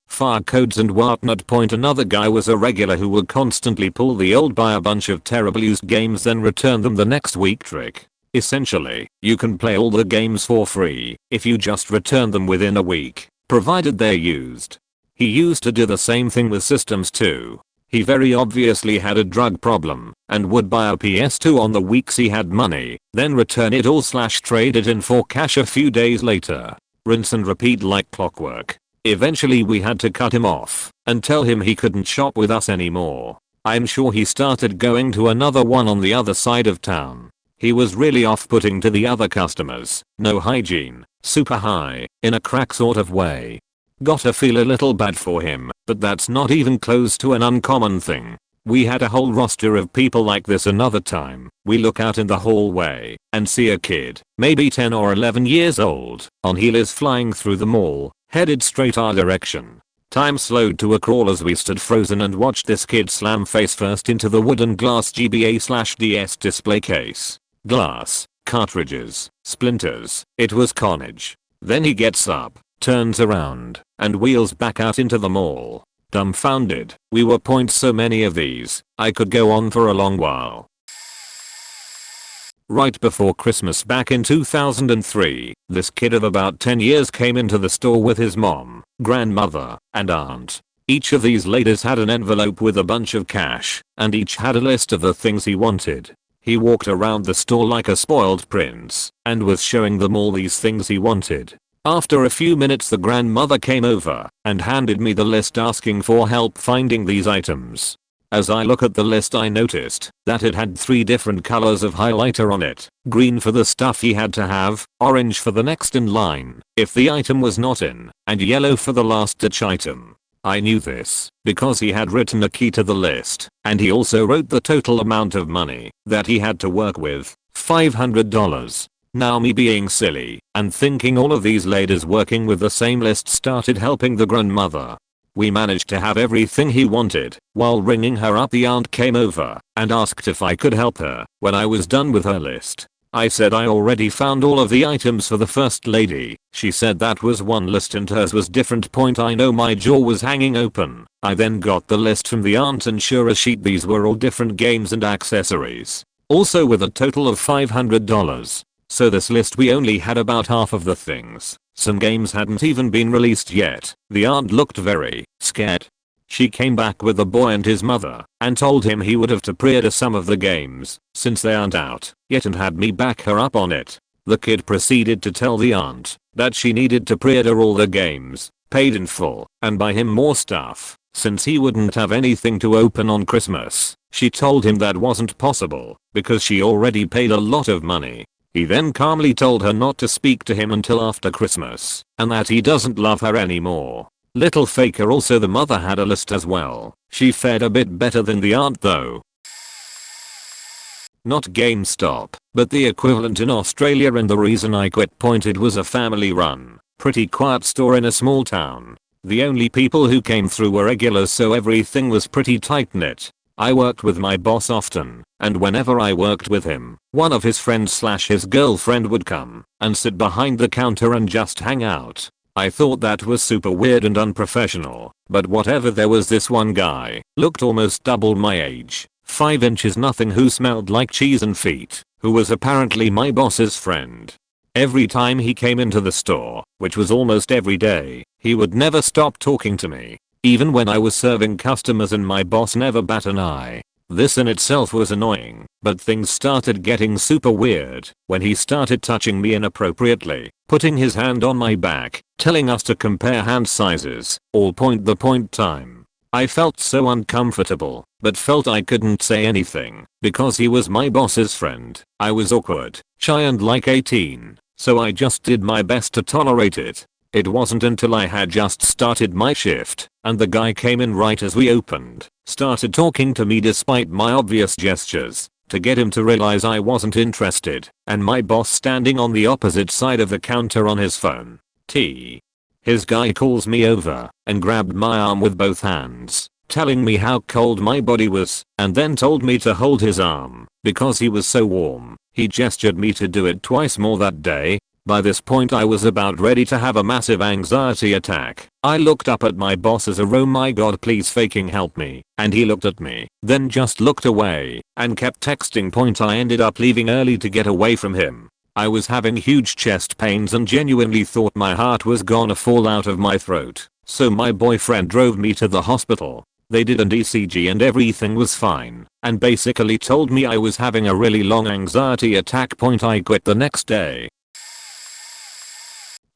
fire codes and whatnot. Another guy was a regular who would constantly pull the old buy a bunch of terrible used games then return them the next week trick. Essentially, you can play all the games for free if you just return them within a week, provided they're used. He used to do the same thing with systems too. He very obviously had a drug problem and would buy a PS2 on the weeks he had money, then return it all / trade it in for cash a few days later. Rinse and repeat like clockwork. Eventually we had to cut him off and tell him he couldn't shop with us anymore. I'm sure he started going to another one on the other side of town. He was really off-putting to the other customers, no hygiene, super high, in a crack sort of way. Gotta feel a little bad for him, but that's not even close to an uncommon thing. We had a whole roster of people like this. Another time, we look out in the hallway and see a kid, maybe 10 or 11 years old, on heelers flying through the mall, headed straight our direction. Time slowed to a crawl as we stood frozen and watched this kid slam face first into the wooden glass GBA/DS display case. Glass, cartridges, splinters, it was carnage. Then he gets up, turns around, and wheels back out into the mall. Dumbfounded, we were so many of these, I could go on for a long while. Right before Christmas back in 2003, this kid of about 10 years came into the store with his mom, grandmother, and aunt. Each of these ladies had an envelope with a bunch of cash, and each had a list of the things he wanted. He walked around the store like a spoiled prince, and was showing them all these things he wanted. After a few minutes the grandmother came over and handed me the list asking for help finding these items. As I look at the list I noticed that it had 3 different colors of highlighter on it, green for the stuff he had to have, orange for the next in line if the item was not in, and yellow for the last ditch item. I knew this because he had written a key to the list, and he also wrote the total amount of money that he had to work with, $500. Now me being silly and thinking all of these ladies working with the same list started helping the grandmother. We managed to have everything he wanted. While ringing her up the aunt came over and asked if I could help her. When I was done with her list, I said I already found all of the items for the first lady. She said that was one list and hers was different. I know my jaw was hanging open. I then got the list from the aunt and sure as shit these were all different games and accessories. Also with a total of $500. So this list we only had about half of the things. Some games hadn't even been released yet. The aunt looked very scared. She came back with the boy and his mother and told him he would have to pre-order some of the games since they aren't out yet and had me back her up on it. The kid proceeded to tell the aunt that she needed to pre-order all the games, paid in full, and buy him more stuff since he wouldn't have anything to open on Christmas. She told him that wasn't possible because she already paid a lot of money. He then calmly told her not to speak to him until after Christmas and that he doesn't love her anymore. Little faker. Also the mother had a list as well. She fared a bit better than the aunt though. Not Gamestop, but the equivalent in Australia, and the reason I quit. It was a family run, pretty quiet store in a small town. The only people who came through were regulars so everything was pretty tight knit. I worked with my boss often, and whenever I worked with him, one of his friends / his girlfriend would come and sit behind the counter and just hang out. I thought that was super weird and unprofessional, but whatever. There was this one guy, looked almost double my age, 5 inches nothing, who smelled like cheese and feet, who was apparently my boss's friend. Every time he came into the store, which was almost every day, he would never stop talking to me. Even when I was serving customers and my boss never bat an eye. This in itself was annoying, but things started getting super weird when he started touching me inappropriately, putting his hand on my back, telling us to compare hand sizes, all point time. I felt so uncomfortable, but felt I couldn't say anything because he was my boss's friend. I was awkward, shy and like 18, so I just did my best to tolerate it. It wasn't until I had just started my shift and the guy came in right as we opened, started talking to me despite my obvious gestures to get him to realize I wasn't interested, and my boss standing on the opposite side of the counter on his phone. His guy calls me over and grabbed my arm with both hands, telling me how cold my body was, and then told me to hold his arm because he was so warm. He gestured me to do it twice more that day. By this point I was about ready to have a massive anxiety attack. I looked up at my boss as a "Oh my god, please faking help me," and he looked at me, then just looked away and kept texting. I ended up leaving early to get away from him. I was having huge chest pains and genuinely thought my heart was gonna fall out of my throat. So my boyfriend drove me to the hospital. They did an ECG and everything was fine, and basically told me I was having a really long anxiety attack. I quit the next day.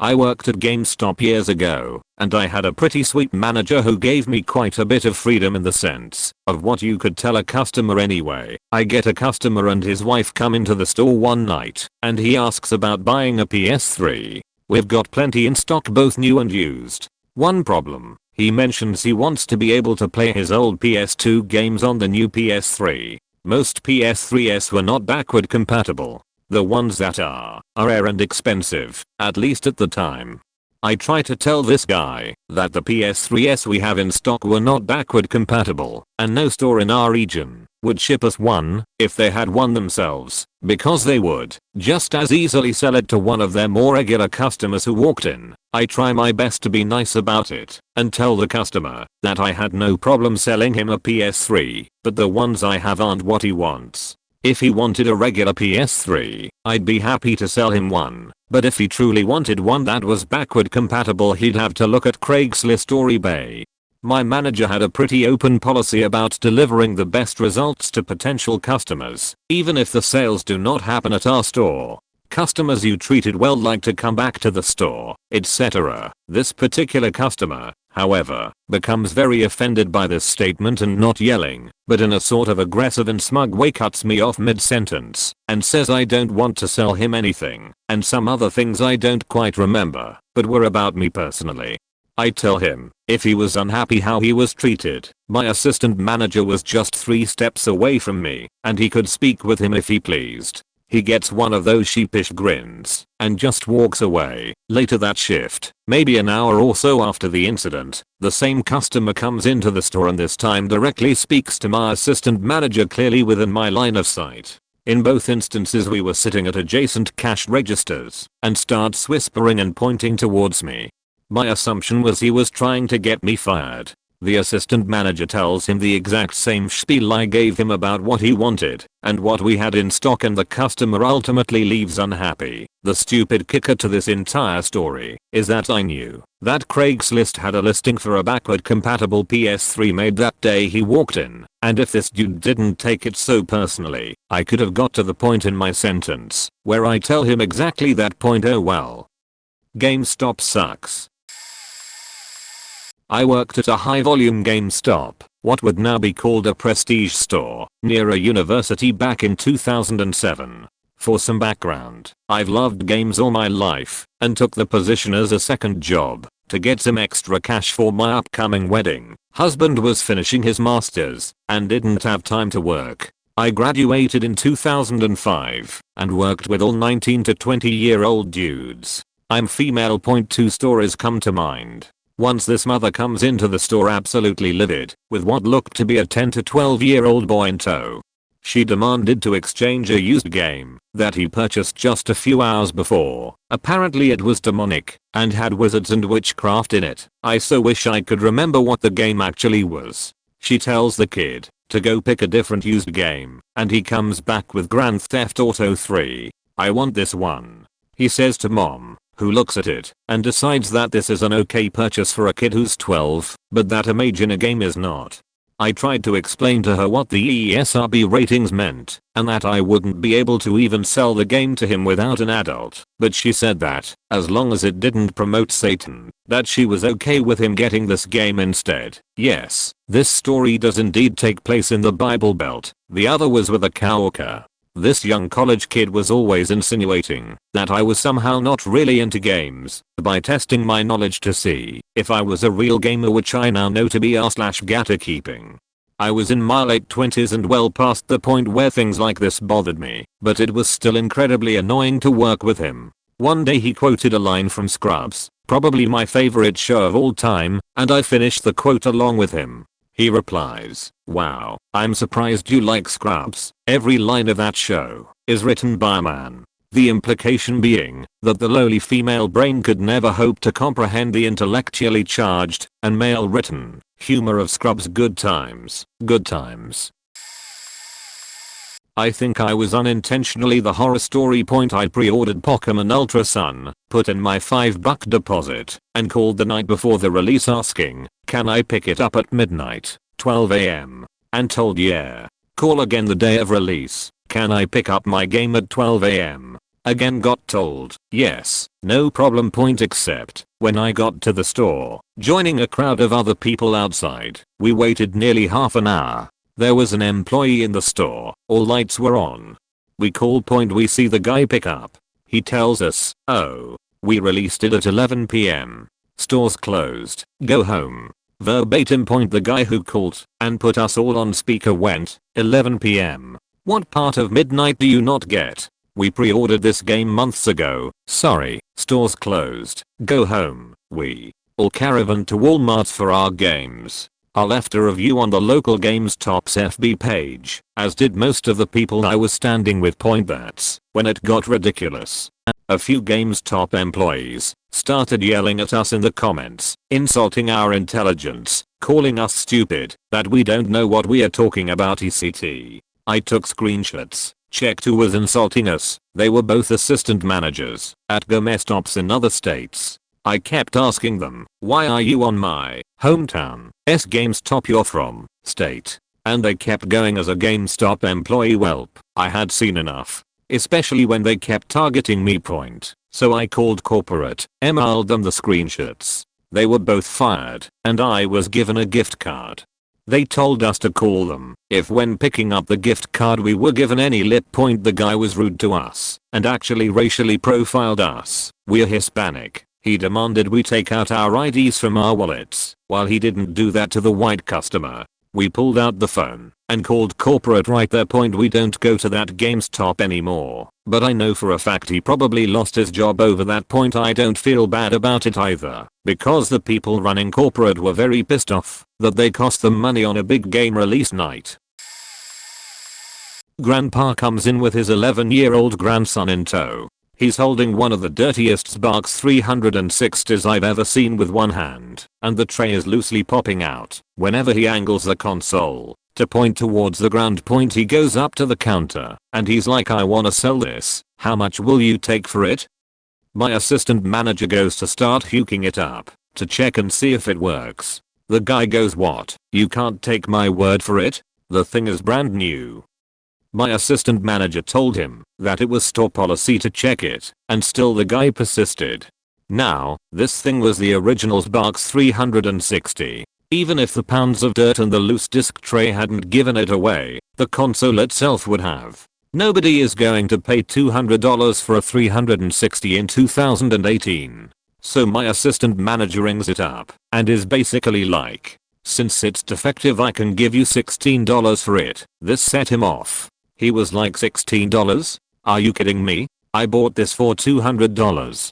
I worked at Gamestop years ago, and I had a pretty sweet manager who gave me quite a bit of freedom in the sense of what you could tell a customer anyway. I get a customer and his wife come into the store one night, and he asks about buying a PS3. We've got plenty in stock, both new and used. One problem, he mentions he wants to be able to play his old PS2 games on the new PS3. Most PS3s were not backward compatible. The ones that are rare and expensive, at least at the time. I try to tell this guy that the PS3s we have in stock were not backward compatible, and no store in our region would ship us one if they had one themselves, because they would just as easily sell it to one of their more regular customers who walked in. I try my best to be nice about it and tell the customer that I had no problem selling him a PS3, but the ones I have aren't what he wants. If he wanted a regular PS3, I'd be happy to sell him one, but if he truly wanted one that was backward compatible, he'd have to look at Craigslist or eBay. My manager had a pretty open policy about delivering the best results to potential customers, even if the sales do not happen at our store. Customers you treated well like to come back to the store, etc. This particular customer, however, becomes very offended by this statement and not yelling, but in a sort of aggressive and smug way cuts me off mid-sentence and says I don't want to sell him anything, and some other things I don't quite remember, but were about me personally. I tell him, if he was unhappy how he was treated, my assistant manager was just 3 steps away from me, and he could speak with him if he pleased. He gets one of those sheepish grins and just walks away. Later that shift, maybe an hour or so after the incident, the same customer comes into the store and this time directly speaks to my assistant manager, clearly within my line of sight. In both instances we were sitting at adjacent cash registers and starts whispering and pointing towards me. My assumption was he was trying to get me fired. The assistant manager tells him the exact same spiel I gave him about what he wanted and what we had in stock, and the customer ultimately leaves unhappy. The stupid kicker to this entire story is that I knew that Craigslist had a listing for a backward compatible PS3 made that day he walked in, and if this dude didn't take it so personally, I could have got to the point in my sentence where I tell him exactly that point. Oh well. GameStop sucks. I worked at a high-volume GameStop, what would now be called a prestige store, near a university back in 2007. For some background, I've loved games all my life, and took the position as a second job, to get some extra cash for my upcoming wedding. Husband was finishing his masters, and didn't have time to work. I graduated in 2005, and worked with all 19 to 20-year-old dudes. I'm female. 2 stories come to mind. Once this mother comes into the store absolutely livid, with what looked to be a 10 to 12-year-old boy in tow. She demanded to exchange a used game that he purchased just a few hours before. Apparently it was demonic and had wizards and witchcraft in it. I so wish I could remember what the game actually was. She tells the kid to go pick a different used game, and he comes back with Grand Theft Auto 3. I want this one, he says to mom, who looks at it and decides that this is an okay purchase for a kid who's 12, but that a mage in a game is not. I tried to explain to her what the ESRB ratings meant, and that I wouldn't be able to even sell the game to him without an adult, but she said that, as long as it didn't promote Satan, that she was okay with him getting this game instead. Yes, this story does indeed take place in the Bible Belt. The other was with a coworker. This young college kid was always insinuating that I was somehow not really into games by testing my knowledge to see if I was a real gamer, which I now know to be r/gatter keeping. I was in my late 20s and well past the point where things like this bothered me, but it was still incredibly annoying to work with him. One day he quoted a line from Scrubs, probably my favorite show of all time, and I finished the quote along with him. He replies, "Wow, I'm surprised you like Scrubs. Every line of that show is written by a man." The implication being that the lowly female brain could never hope to comprehend the intellectually charged and male-written humor of Scrubs. Good times, good times. I think I was unintentionally the horror story point. I pre-ordered Pokemon Ultra Sun, put in my $5 deposit, and called the night before the release asking, can I pick it up at midnight, 12 AM? And told yeah. Call again the day of release, can I pick up my game at 12 AM? Again got told, yes, no problem point, except when I got to the store, joining a crowd of other people outside, we waited nearly half an hour. There was an employee in the store, all lights were on. We call point, we see the guy pick up. He tells us, oh, we released it at 11 PM. Store's closed, go home. Verbatim point, the guy who called and put us all on speaker went, 11 PM. What part of midnight do you not get? We pre-ordered this game months ago, sorry, store's closed, go home. We all caravan to Walmart for our games. I left a review on the local Gamestop's FB page, as did most of the people I was standing with. Point, that's when it got ridiculous. A few Gamestop employees started yelling at us in the comments, insulting our intelligence, calling us stupid, that we don't know what we are talking about etc. I took screenshots, checked who was insulting us. They were both assistant managers at Gamestops in other states. I kept asking them, why are you on my hometown Gamestop you're from, state? And they kept going as a Gamestop employee. Welp, I had seen enough. Especially when they kept targeting me. Point. So I called corporate, emailed them the screenshots. They were both fired, and I was given a gift card. They told us to call them if when picking up the gift card we were given any lip. Point, the guy was rude to us and actually racially profiled us. We're Hispanic. He demanded we take out our IDs from our wallets. While he didn't do that to the white customer, we pulled out the phone and called corporate right there. Point, we don't go to that GameStop anymore, but I know for a fact he probably lost his job over that. Point, I don't feel bad about it either, because the people running corporate were very pissed off that they cost them money on a big game release night. Grandpa comes in with his 11-year-old grandson in tow. He's holding one of the dirtiest Xbox 360s I've ever seen with one hand, and the tray is loosely popping out whenever he angles the console to point towards the ground. Point, he goes up to the counter and he's like, I wanna sell this, how much will you take for it? My assistant manager goes to start hooking it up to check and see if it works. The guy goes, what, you can't take my word for it? The thing is brand new. My assistant manager told him that it was store policy to check it, and still the guy persisted. Now, this thing was the original Xbox 360. Even if the pounds of dirt and the loose disc tray hadn't given it away, the console itself would have. Nobody is going to pay $200 for a 360 in 2018. So my assistant manager rings it up and is basically like, since it's defective I can give you $16 for it. This set him off. He was like, $16? Are you kidding me? I bought this for $200.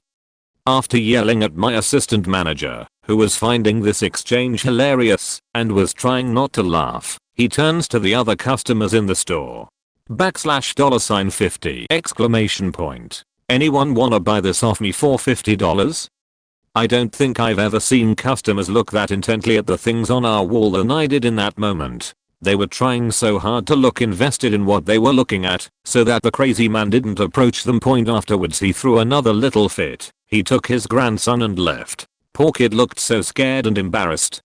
After yelling at my assistant manager, who was finding this exchange hilarious and was trying not to laugh, he turns to the other customers in the store. $50! Exclamation point. Anyone wanna buy this off me for $50? I don't think I've ever seen customers look that intently at the things on our wall than I did in that moment. They were trying so hard to look invested in what they were looking at, so that the crazy man didn't approach them. Point, afterwards he threw another little fit. He took his grandson and left. Poor kid looked so scared and embarrassed.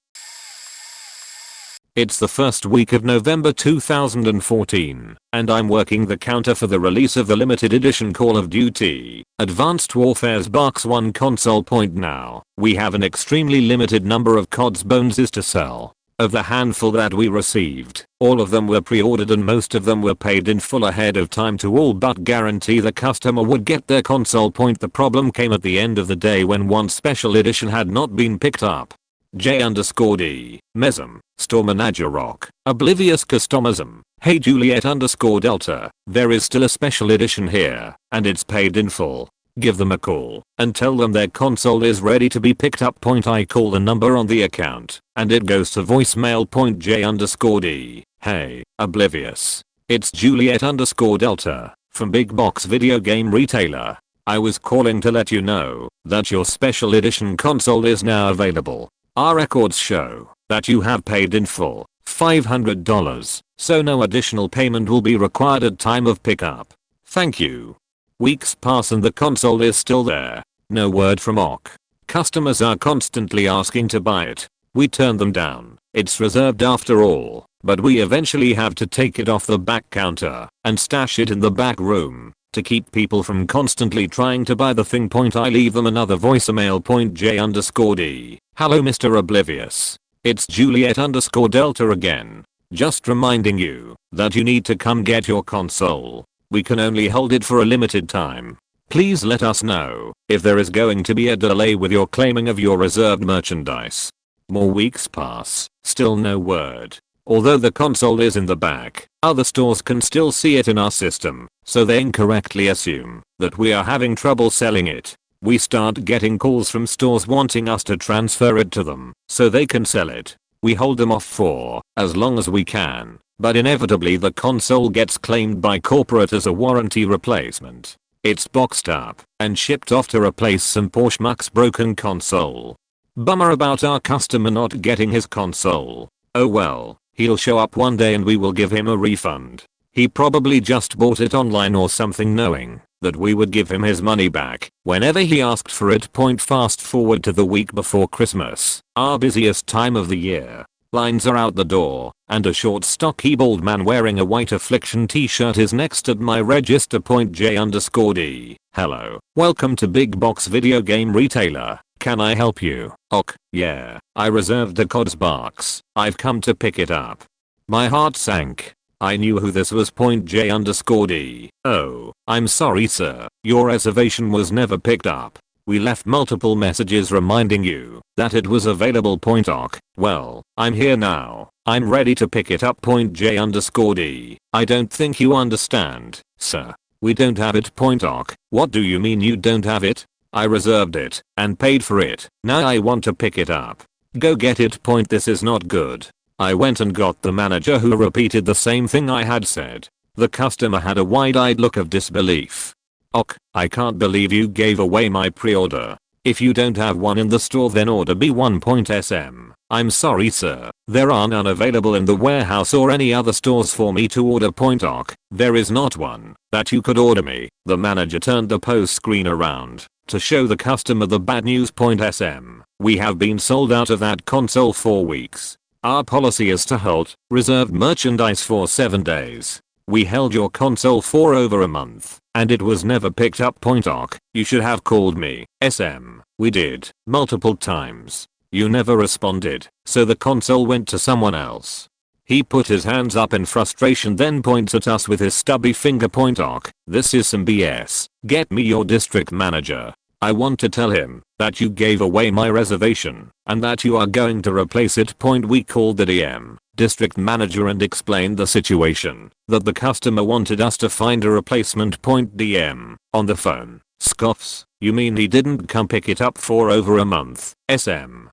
It's the first week of November 2014, and I'm working the counter for the release of the limited edition Call of Duty Advanced Warfare's Box 1 console. Point, now, we have an extremely limited number of COD's bonuses to sell. Of the handful that we received, all of them were pre-ordered and most of them were paid in full ahead of time to all but guarantee the customer would get their console. Point, the problem came at the end of the day when one special edition had not been picked up. J_D, Mesm, Store Manager Rock, Oblivious Customism, Hey Juliet_Delta, there is still a special edition here, and it's paid in full. Give them a call and tell them their console is ready to be picked up. Point, I call the number on the account and it goes to voicemail. Point, J_D, hey, Oblivious. It's Juliet_Delta from Big Box Video Game Retailer. I was calling to let you know that your special edition console is now available. Our records show that you have paid in full $500, so no additional payment will be required at time of pickup. Thank you. Weeks pass and the console is still there. No word from OK. Customers are constantly asking to buy it. We turn them down. It's reserved after all, but we eventually have to take it off the back counter and stash it in the back room to keep people from constantly trying to buy the thing. I leave them another voicemail. J_D. Hello Mr. Oblivious. It's Juliet_Delta again. Just reminding you that you need to come get your console. We can only hold it for a limited time. Please let us know if there is going to be a delay with your claiming of your reserved merchandise. More weeks pass, still no word. Although the console is in the back, other stores can still see it in our system, so they incorrectly assume that we are having trouble selling it. We start getting calls from stores wanting us to transfer it to them so they can sell it. We hold them off for as long as we can, but inevitably the console gets claimed by corporate as a warranty replacement. It's boxed up and shipped off to replace some poor schmuck's broken console. Bummer about our customer not getting his console. Oh well, he'll show up one day and we will give him a refund. He probably just bought it online or something, knowing that we would give him his money back whenever he asked for it. Fast forward to the week before Christmas, our busiest time of the year. Lines are out the door, and a short stocky bald man wearing a white Affliction t-shirt is next at my register. J_D. Hello, welcome to Big Box Video Game Retailer. Can I help you? Ok, yeah, I reserved a CODS box. I've come to pick it up. My heart sank. I knew who this was. J_D. Oh, I'm sorry sir, your reservation was never picked up. We left multiple messages reminding you that it was available. Ok, well, I'm here now. I'm ready to pick it up. J_D. I don't think you understand, sir. We don't have it. Ok, what do you mean you don't have it? I reserved it and paid for it. Now I want to pick it up. Go get it. This is not good. I went and got the manager, who repeated the same thing I had said. The customer had a wide-eyed look of disbelief. Ok, I can't believe you gave away my pre-order. If you don't have one in the store then order B1.SM. I'm sorry sir, there are none available in the warehouse or any other stores for me to order. Ok, there is not one that you could order me. The manager turned the post screen around to show the customer the bad news. SM. We have been sold out of that console for weeks. Our policy is to hold reserved merchandise for 7 days. We held your console for over a month and it was never picked up. Ok, you should have called me. SM. We did, multiple times. You never responded, so the console went to someone else. He put his hands up in frustration, then points at us with his stubby finger. Ok, this is some BS. Get me your district manager. I want to tell him that you gave away my reservation and that you are going to replace it. We called the DM, district manager, and explained the situation, that the customer wanted us to find a replacement. DM, on the phone, scoffs. You mean he didn't come pick it up for over a month? SM.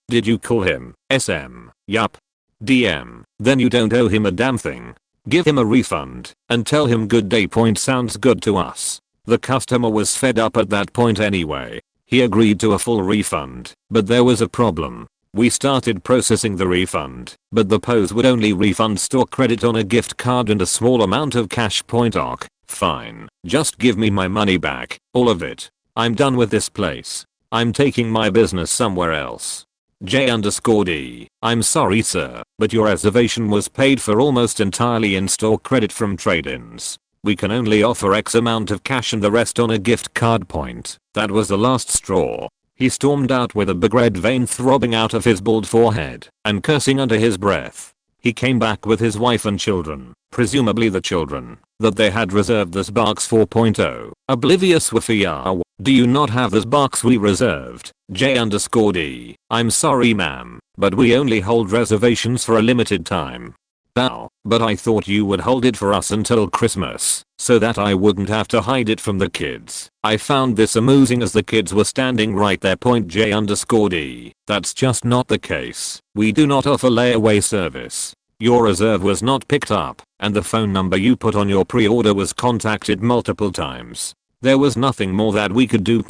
Did you call him? SM. Yup. DM. Then you don't owe him a damn thing. Give him a refund and tell him good day. Sounds good to us. The customer was fed up at that point anyway. He agreed to a full refund, but there was a problem. We started processing the refund, but the POS would only refund store credit on a gift card and a small amount of cash. Ok, fine. Just give me my money back, all of it. I'm done with this place. I'm taking my business somewhere else. J_D. I'm sorry sir, but your reservation was paid for almost entirely in store credit from trade-ins. We can only offer X amount of cash and the rest on a gift card. That was the last straw. He stormed out with a big red vein throbbing out of his bald forehead and cursing under his breath. He came back with his wife and children, presumably the children that they had reserved this box for. Oblivious Wafia. Do you not have this box we reserved? J_D. I'm sorry ma'am, but we only hold reservations for a limited time. Ow, but I thought you would hold it for us until Christmas, so that I wouldn't have to hide it from the kids. I found this amusing as the kids were standing right there. J_D. That's just not the case. We do not offer layaway service. Your reserve was not picked up, and the phone number you put on your pre-order was contacted multiple times. There was nothing more that we could do.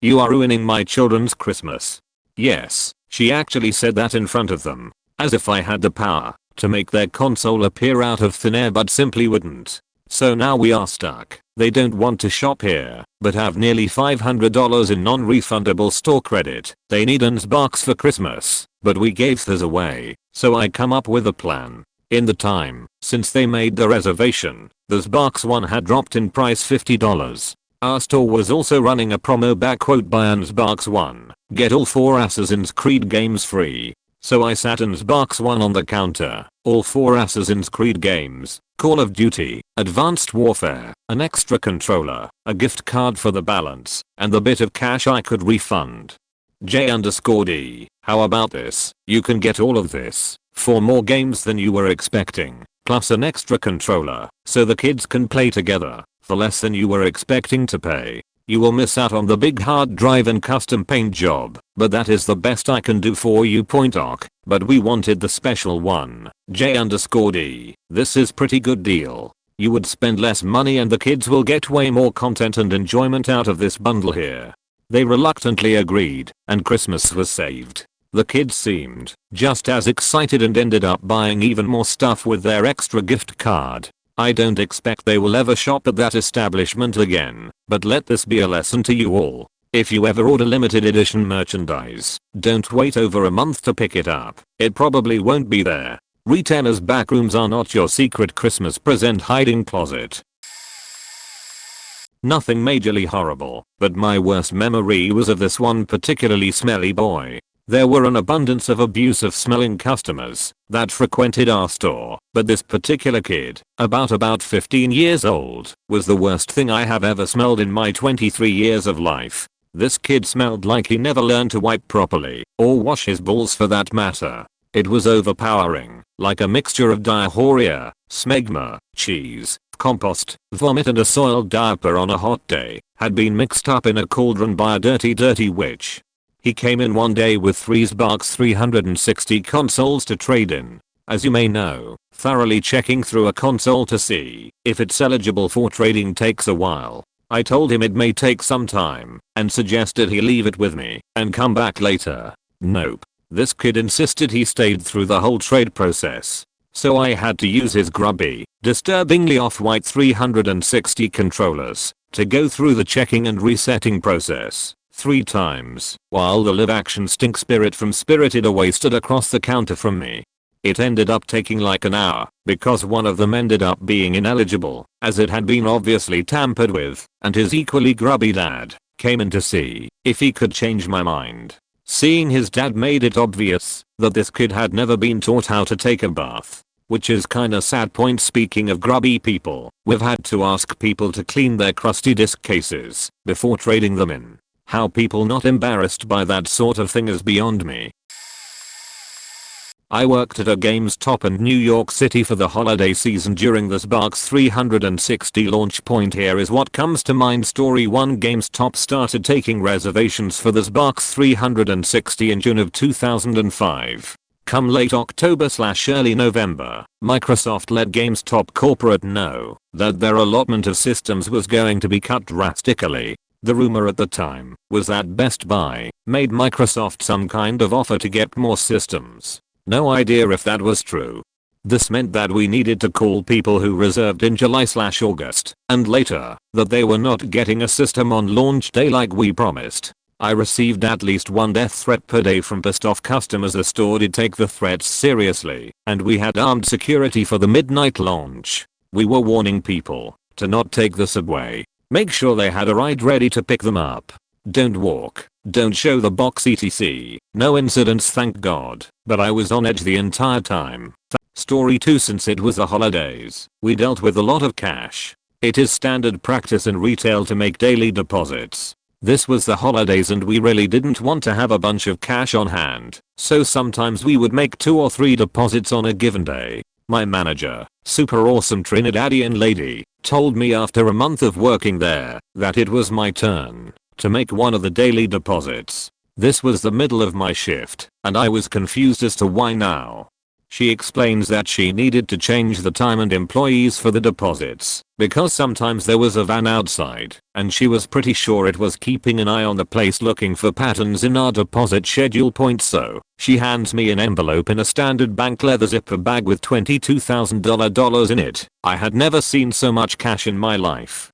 You are ruining my children's Christmas. Yes, she actually said that in front of them. As if I had the power to make their console appear out of thin air, but simply wouldn't. So now we are stuck. They don't want to shop here, but have nearly $500 in non-refundable store credit. They need an Xbox for Christmas, but we gave theirs away, so I come up with a plan. In the time since they made the reservation, the Xbox One had dropped in price $50. Our store was also running a promo buy an Xbox One, get all 4 Assassin's Creed games free. So I sat an Xbox One on the counter, all 4 Assassin's Creed games, Call of Duty, Advanced Warfare, an extra controller, a gift card for the balance, and the bit of cash I could refund. J_D, how about this? You can get all of this, 4 more games than you were expecting, plus an extra controller, so the kids can play together, for less than you were expecting to pay. You will miss out on the big hard drive and custom paint job, but that is the best I can do for you. Oc, but we wanted the special one. J_D, this is pretty good deal. You would spend less money and the kids will get way more content and enjoyment out of this bundle here. They reluctantly agreed, and Christmas was saved. The kids seemed just as excited and ended up buying even more stuff with their extra gift card. I don't expect they will ever shop at that establishment again, but let this be a lesson to you all. If you ever order limited edition merchandise, don't wait over a month to pick it up. It probably won't be there. Retailers' backrooms are not your secret Christmas present hiding closet. Nothing majorly horrible, but my worst memory was of this one particularly smelly boy. There were an abundance of abusive smelling customers that frequented our store, but this particular kid, about 15 years old, was the worst thing I have ever smelled in my 23 years of life. This kid smelled like he never learned to wipe properly, or wash his balls for that matter. It was overpowering, like a mixture of diarrhea, smegma, cheese, compost, vomit and a soiled diaper on a hot day, had been mixed up in a cauldron by a dirty witch. He came in one day with 3 Xbox 360 consoles to trade in. As you may know, thoroughly checking through a console to see if it's eligible for trading takes a while. I told him it may take some time and suggested he leave it with me and come back later. Nope. This kid insisted he stayed through the whole trade process. So I had to use his grubby, disturbingly off-white 360 controllers to go through the checking and resetting process 3 times, while the live-action stink spirit from Spirited Away stood across the counter from me. It ended up taking like an hour, because one of them ended up being ineligible, as it had been obviously tampered with, and his equally grubby dad came in to see if he could change my mind. Seeing his dad made it obvious that this kid had never been taught how to take a bath. Which is kinda sad. Point. Speaking of grubby people, we've had to ask people to clean their crusty disc cases before trading them in. How people not embarrassed by that sort of thing is beyond me. I worked at a Gamestop in New York City for the holiday season during the Xbox 360 launch. Point here is what comes to mind. Story 1. Gamestop started taking reservations for the Xbox 360 in June of 2005. Come late October/early November, Microsoft let GameStop Corporate know that their allotment of systems was going to be cut drastically. The rumor at the time was that Best Buy made Microsoft some kind of offer to get more systems. No idea if that was true. This meant that we needed to call people who reserved in July/August and later that they were not getting a system on launch day like we promised. I received at least 1 death threat per day from pissed off customers. The store did take the threats seriously, and we had armed security for the midnight launch. We were warning people to not take the subway. Make sure they had a ride ready to pick them up. Don't walk. Don't show the box etc. No incidents, thank God, but I was on edge the entire time. Story 2. Since it was the holidays, we dealt with a lot of cash. It is standard practice in retail to make daily deposits. This was the holidays and we really didn't want to have a bunch of cash on hand, so sometimes we would make 2 or 3 deposits on a given day. My manager, super awesome Trinidadian lady, told me after a month of working there that it was my turn to make one of the daily deposits. This was the middle of my shift, and I was confused as to why now. She explains that she needed to change the time and employees for the deposits because sometimes there was a van outside and she was pretty sure it was keeping an eye on the place looking for patterns in our deposit schedule. So she hands me an envelope in a standard bank leather zipper bag with $22,000 in it. I had never seen so much cash in my life.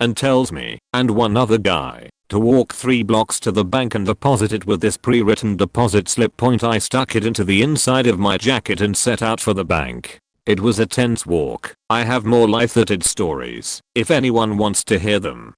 And tells me and one other guy to walk 3 blocks to the bank and deposit it with this pre-written deposit slip. I stuck it into the inside of my jacket and set out for the bank. It was a tense walk. I have more life-that stories if anyone wants to hear them.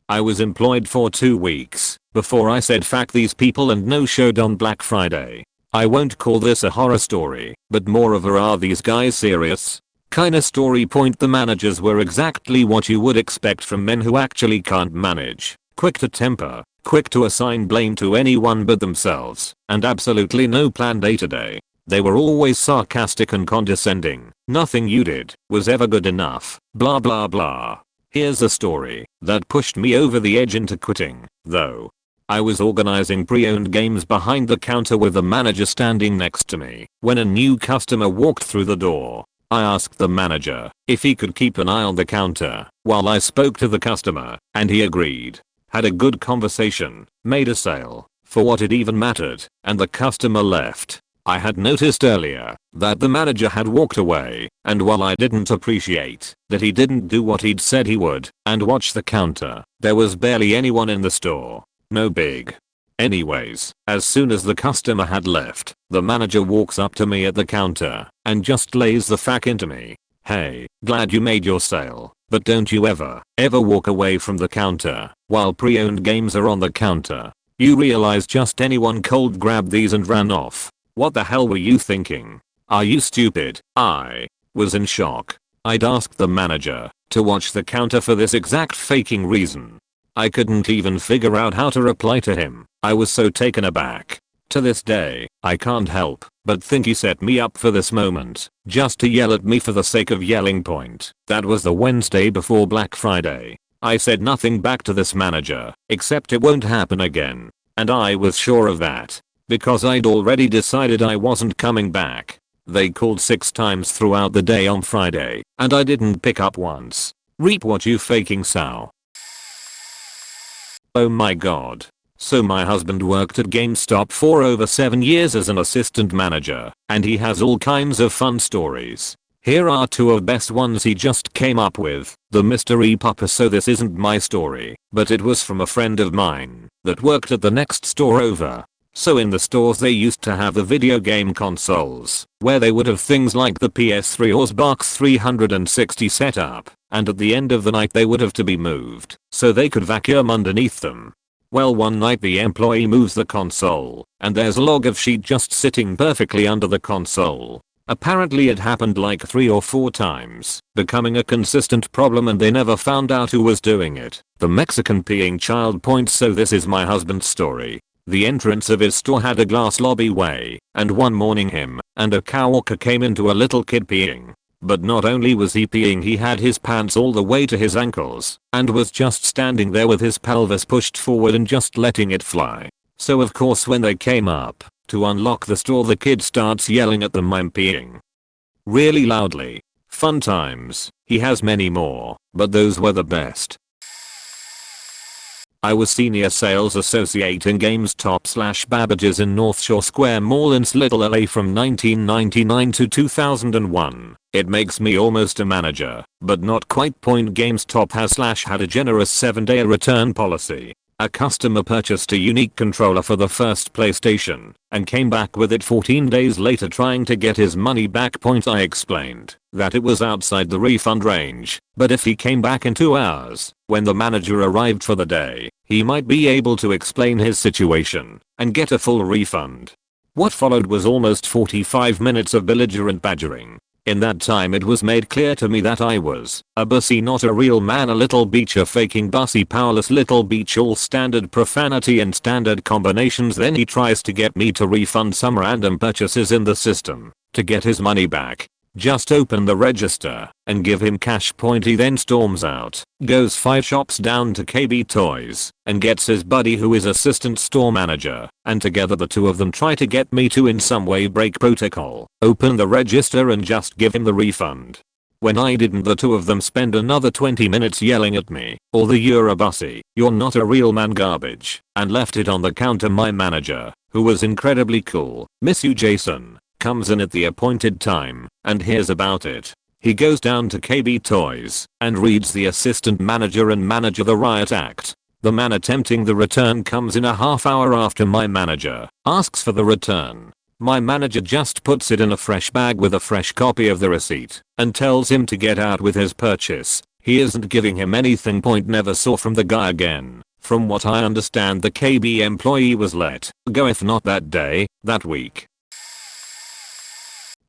I was employed for 2 weeks before I said fuck these people and no-showed on Black Friday. I won't call this a horror story, but more of a are these guys serious kinda story. The managers were exactly what you would expect from men who actually can't manage. Quick to temper, quick to assign blame to anyone but themselves, and absolutely no plan day to day. They were always sarcastic and condescending. Nothing you did was ever good enough. Blah blah blah. Here's a story that pushed me over the edge into quitting, though. I was organizing pre-owned games behind the counter with the manager standing next to me when a new customer walked through the door. I asked the manager if he could keep an eye on the counter while I spoke to the customer, and he agreed. Had a good conversation, made a sale, for what it even mattered, and the customer left. I had noticed earlier that the manager had walked away, and while I didn't appreciate that he didn't do what he'd said he would and watch the counter, there was barely anyone in the store. No big. Anyways, as soon as the customer had left, the manager walks up to me at the counter and just lays the fact into me. Hey, glad you made your sale, but don't you ever walk away from the counter while pre-owned games are on the counter. You realize just anyone cold grabbed these and ran off. What the hell were you thinking? Are you stupid? I was in shock. I'd asked the manager to watch the counter for this exact faking reason. I couldn't even figure out how to reply to him. I was so taken aback. To this day, I can't help but think he set me up for this moment, just to yell at me for the sake of yelling. That was the Wednesday before Black Friday. I said nothing back to this manager, except it won't happen again. And I was sure of that, because I'd already decided I wasn't coming back. They called 6 times throughout the day on Friday, and I didn't pick up once. Reap what you faking sow. Oh my god. So my husband worked at Gamestop for over 7 years as an assistant manager, and he has all kinds of fun stories. Here are 2 of the best ones he just came up with. The mystery pupper. So this isn't my story, but it was from a friend of mine that worked at the next store over. So in the stores they used to have the video game consoles, where they would have things like the PS3 or Xbox 360 set up, and at the end of the night they would have to be moved so they could vacuum underneath them. Well, one night the employee moves the console, and there's a log of sheet just sitting perfectly under the console. Apparently it happened like 3 or 4 times, becoming a consistent problem, and they never found out who was doing it. The Mexican peeing child. So this is my husband's story. The entrance of his store had a glass lobbyway, and one morning him and a coworker came into a little kid peeing. But not only was he peeing, he had his pants all the way to his ankles and was just standing there with his pelvis pushed forward and just letting it fly. So of course when they came up to unlock the store, the kid starts yelling at them, "I'm peeing," really loudly. Fun times. He has many more, but those were the best. I was senior sales associate in Gamestop/Babbage's in North Shore Square Mall in Little LA from 1999 to 2001. It makes me almost a manager, but not quite. GameStop had a generous 7-day return policy. A customer purchased a unique controller for the first PlayStation and came back with it 14 days later trying to get his money back. I explained that it was outside the refund range, but if he came back in 2 hours, when the manager arrived for the day, he might be able to explain his situation and get a full refund. What followed was almost 45 minutes of belligerent badgering. In that time it was made clear to me that I was a bussy, not a real man, a little beach, a faking bussy, powerless little beach, all standard profanity and standard combinations. Then he tries to get me to refund some random purchases in the system to get his money back. Just open the register and give him cash point. He then storms out, goes 5 shops down to KB Toys and gets his buddy who is assistant store manager, and together the two of them try to get me to in some way break protocol, open the register and just give him the refund. When I didn't, the two of them spend another 20 minutes yelling at me, "All the you're a bussy, you're not a real man" garbage, and left it on the counter. My manager, who was incredibly cool, "Miss you Jason," comes in at the appointed time and hears about it. He goes down to KB Toys and reads the assistant manager and manager the riot act. The man attempting the return comes in a half hour after my manager asks for the return. My manager just puts it in a fresh bag with a fresh copy of the receipt and tells him to get out with his purchase. He isn't giving him anything. Point never saw from the guy again. From what I understand, the KB employee was let go, if not that day, that week.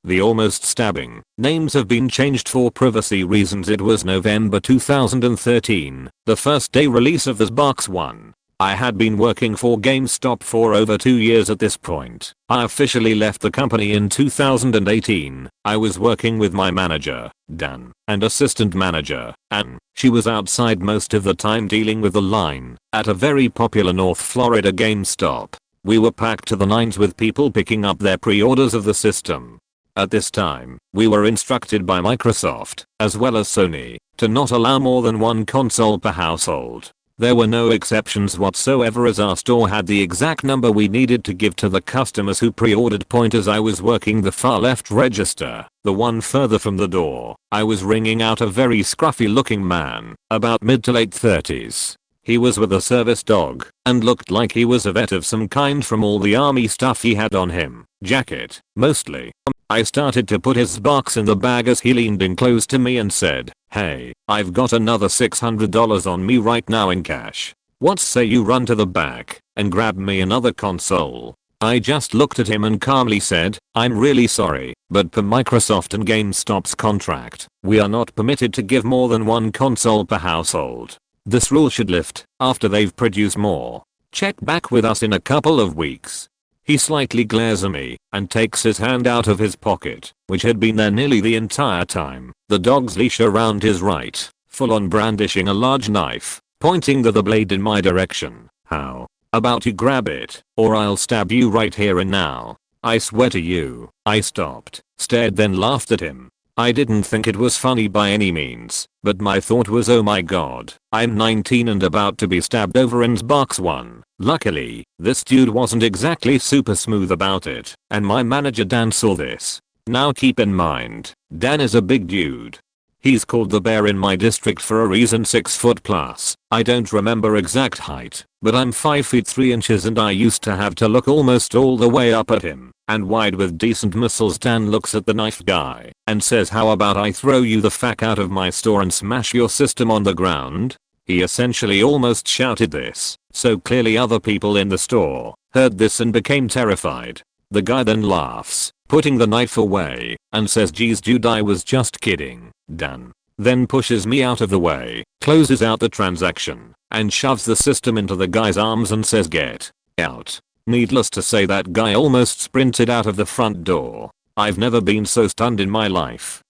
The almost stabbing. Names have been changed for privacy reasons. It was November 2013, the first day release of this box 1. I had been working for Gamestop for over 2 years at this point. I officially left the company in 2018. I was working with my manager, Dan, and assistant manager, Ann. She was outside most of the time dealing with the line at a very popular North Florida GameStop. We were packed to the nines with people picking up their pre-orders of the system. At this time, we were instructed by Microsoft, as well as Sony, to not allow more than 1 console per household. There were no exceptions whatsoever, as our store had the exact number we needed to give to the customers who pre-ordered. Point as I was working the far left register, the one further from the door, I was ringing out a very scruffy looking man, about mid to late 30s. He was with a service dog and looked like he was a vet of some kind from all the army stuff he had on him, jacket, mostly. I started to put his box in the bag as he leaned in close to me and said, "Hey, I've got another $600 on me right now in cash. What say you run to the back and grab me another console?" I just looked at him and calmly said, "I'm really sorry, but per Microsoft and GameStop's contract, we are not permitted to give more than 1 console per household. This rule should lift after they've produced more. Check back with us in a couple of weeks." He slightly glares at me and takes his hand out of his pocket, which had been there nearly the entire time, the dog's leash around his right, full on brandishing a large knife, pointing the blade in my direction. "How about you grab it, or I'll stab you right here and now. I swear to you." I stopped, stared, then laughed at him. I didn't think it was funny by any means, but my thought was, oh my god, I'm 19 and about to be stabbed over in box 1. Luckily, this dude wasn't exactly super smooth about it, and my manager Dan saw this. Now keep in mind, Dan is a big dude. He's called the bear in my district for a reason, 6 foot plus. I don't remember exact height, but I'm 5 feet 3 inches and I used to have to look almost all the way up at him, and wide with decent muscles. Dan looks at the knife guy and says, "How about I throw you the fuck out of my store and smash your system on the ground?" He essentially almost shouted this, so clearly other people in the store heard this and became terrified. The guy then laughs, putting the knife away, and says, "Geez dude, I was just kidding." Dan then pushes me out of the way, closes out the transaction, and shoves the system into the guy's arms and says, "Get out." Needless to say, that guy almost sprinted out of the front door. I've never been so stunned in my life.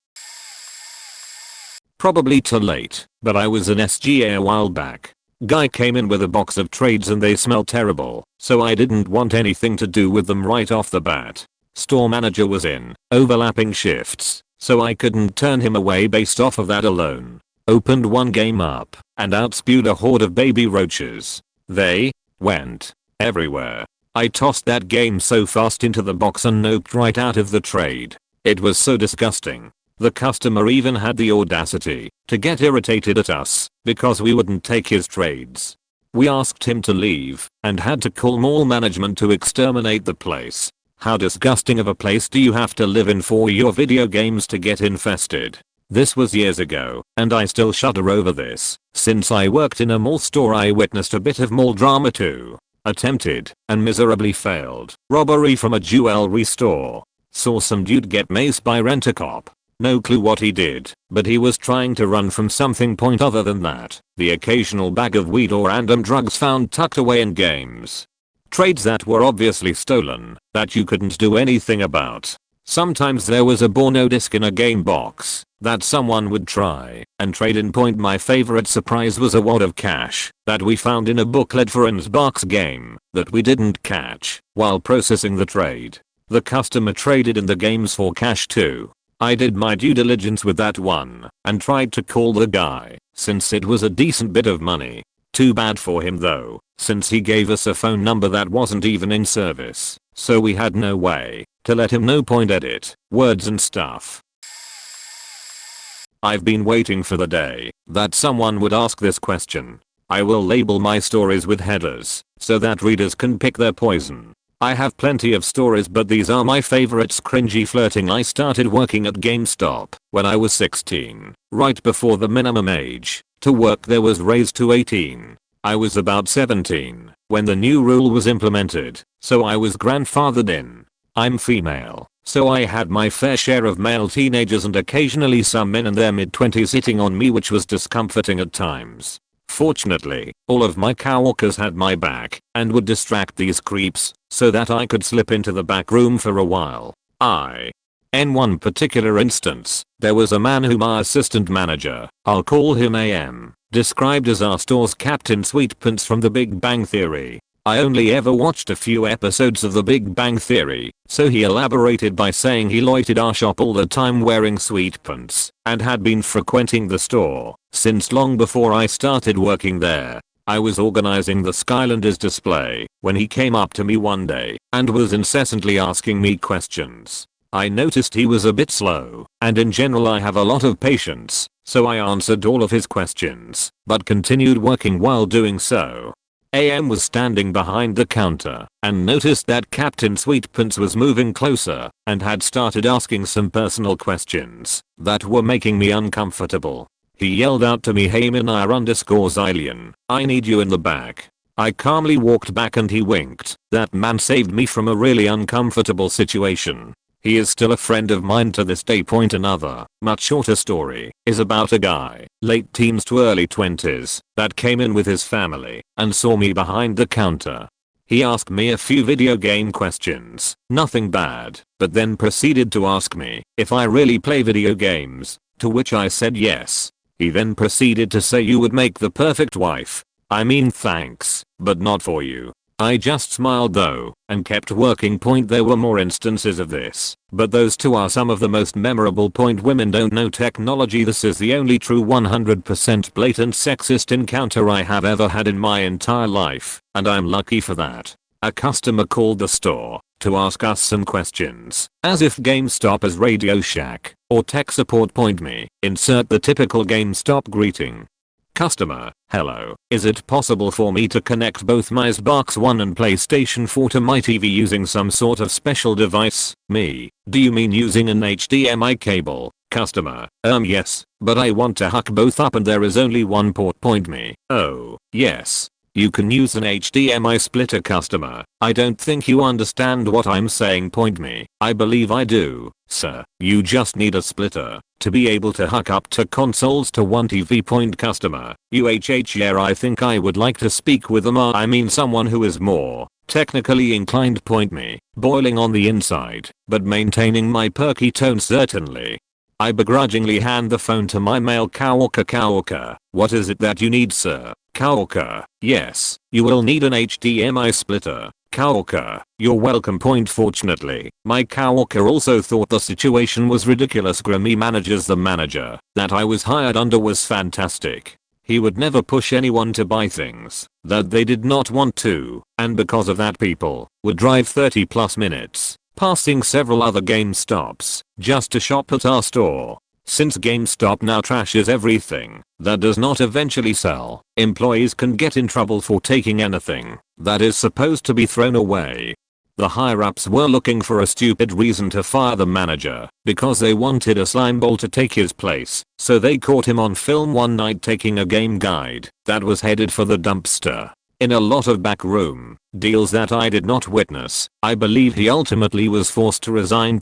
Probably too late, but I was in SGA a while back. Guy came in with a box of trades and they smelled terrible, so I didn't want anything to do with them right off the bat. Store manager was in overlapping shifts, so I couldn't turn him away based off of that alone. Opened one game up and out spewed a horde of baby roaches. They went everywhere. I tossed that game so fast into the box and noped right out of the trade. It was so disgusting. The customer even had the audacity to get irritated at us because we wouldn't take his trades. We asked him to leave and had to call mall management to exterminate the place. How disgusting of a place do you have to live in for your video games to get infested? This was years ago, and I still shudder over this. Since I worked in a mall store, I witnessed a bit of mall drama too. Attempted, and miserably failed, robbery from a jewelry store. Saw some dude get maced by rent-a-cop. No clue what he did, but he was trying to run from something. Point other than that, the occasional bag of weed or random drugs found tucked away in games. Trades that were obviously stolen, that you couldn't do anything about. Sometimes there was a Borno disc in a game box that someone would try and trade in. My favorite surprise was a wad of cash that we found in a booklet for an Xbox game that we didn't catch while processing the trade. The customer traded in the games for cash too. I did my due diligence with that one and tried to call the guy since it was a decent bit of money. Too bad for him though, since he gave us a phone number that wasn't even in service, so we had no way to let him know. Edit, words and stuff. I've been waiting for the day that someone would ask this question. I will label my stories with headers so that readers can pick their poison. I have plenty of stories, but these are my favorites. Cringy flirting. I started working at Gamestop when I was 16, right before the minimum age to work there was raised to 18. I was about 17 when the new rule was implemented, so I was grandfathered in. I'm female, so I had my fair share of male teenagers and occasionally some men in their mid-20s hitting on me, which was discomforting at times. Fortunately, all of my coworkers had my back and would distract these creeps so that I could slip into the back room for a while. In one particular instance, there was a man whom our assistant manager, I'll call him AM, described as our store's Captain Sweetpants from The Big Bang Theory. I only ever watched a few episodes of The Big Bang Theory, so he elaborated by saying he loitered our shop all the time wearing sweatpants and had been frequenting the store since long before I started working there. I was organizing the Skylanders display when he came up to me one day and was incessantly asking me questions. I noticed he was a bit slow, and in general I have a lot of patience, so I answered all of his questions, but continued working while doing so. AM was standing behind the counter and noticed that Captain Sweetpants was moving closer and had started asking some personal questions that were making me uncomfortable. He yelled out to me, "Hey Minir_Xylian, I need you in the back." I calmly walked back and he winked. That man saved me from a really uncomfortable situation. He is still a friend of mine to this day. Another, much shorter story is about a guy, late teens to early 20s, that came in with his family and saw me behind the counter. He asked me a few video game questions, nothing bad, but then proceeded to ask me if I really play video games, to which I said yes. He then proceeded to say, "You would make the perfect wife. I mean, thanks, but not for you." I just smiled though and kept working. There were more instances of this, but those two are some of the most memorable. Women don't know technology. This is the only true 100% blatant sexist encounter I have ever had in my entire life, and I'm lucky for that. A customer called the store to ask us some questions, as if GameStop is Radio Shack or tech support. Me, insert the typical GameStop greeting. Customer, hello, is it possible for me to connect both my Xbox One and PlayStation 4 to my TV using some sort of special device? Me, do you mean using an HDMI cable? Customer, yes, but I want to hook both up and there is only one port. Me, oh, yes. You can use an HDMI splitter. Customer, I don't think you understand what I'm saying. Me, I believe I do, sir. You just need a splitter to be able to hook up to consoles to one TV. Customer, yeah, I think I would like to speak with them. I mean someone who is more technically inclined. Me, boiling on the inside, but maintaining my perky tone. Certainly. I begrudgingly hand the phone to my male coworker. What is it that you need, sir? Coworker, yes, you will need an HDMI splitter. Coworker, you're welcome. Fortunately, my coworker also thought the situation was ridiculous. Grammy managers. The manager that I was hired under was fantastic. He would never push anyone to buy things that they did not want to, and because of that people would drive 30+ minutes, passing several other GameStops just to shop at our store. Since GameStop now trashes everything that does not eventually sell, employees can get in trouble for taking anything that is supposed to be thrown away. The higher-ups were looking for a stupid reason to fire the manager because they wanted a slimeball to take his place, so they caught him on film one night taking a game guide that was headed for the dumpster. In a lot of backroom deals that I did not witness, I believe he ultimately was forced to resign.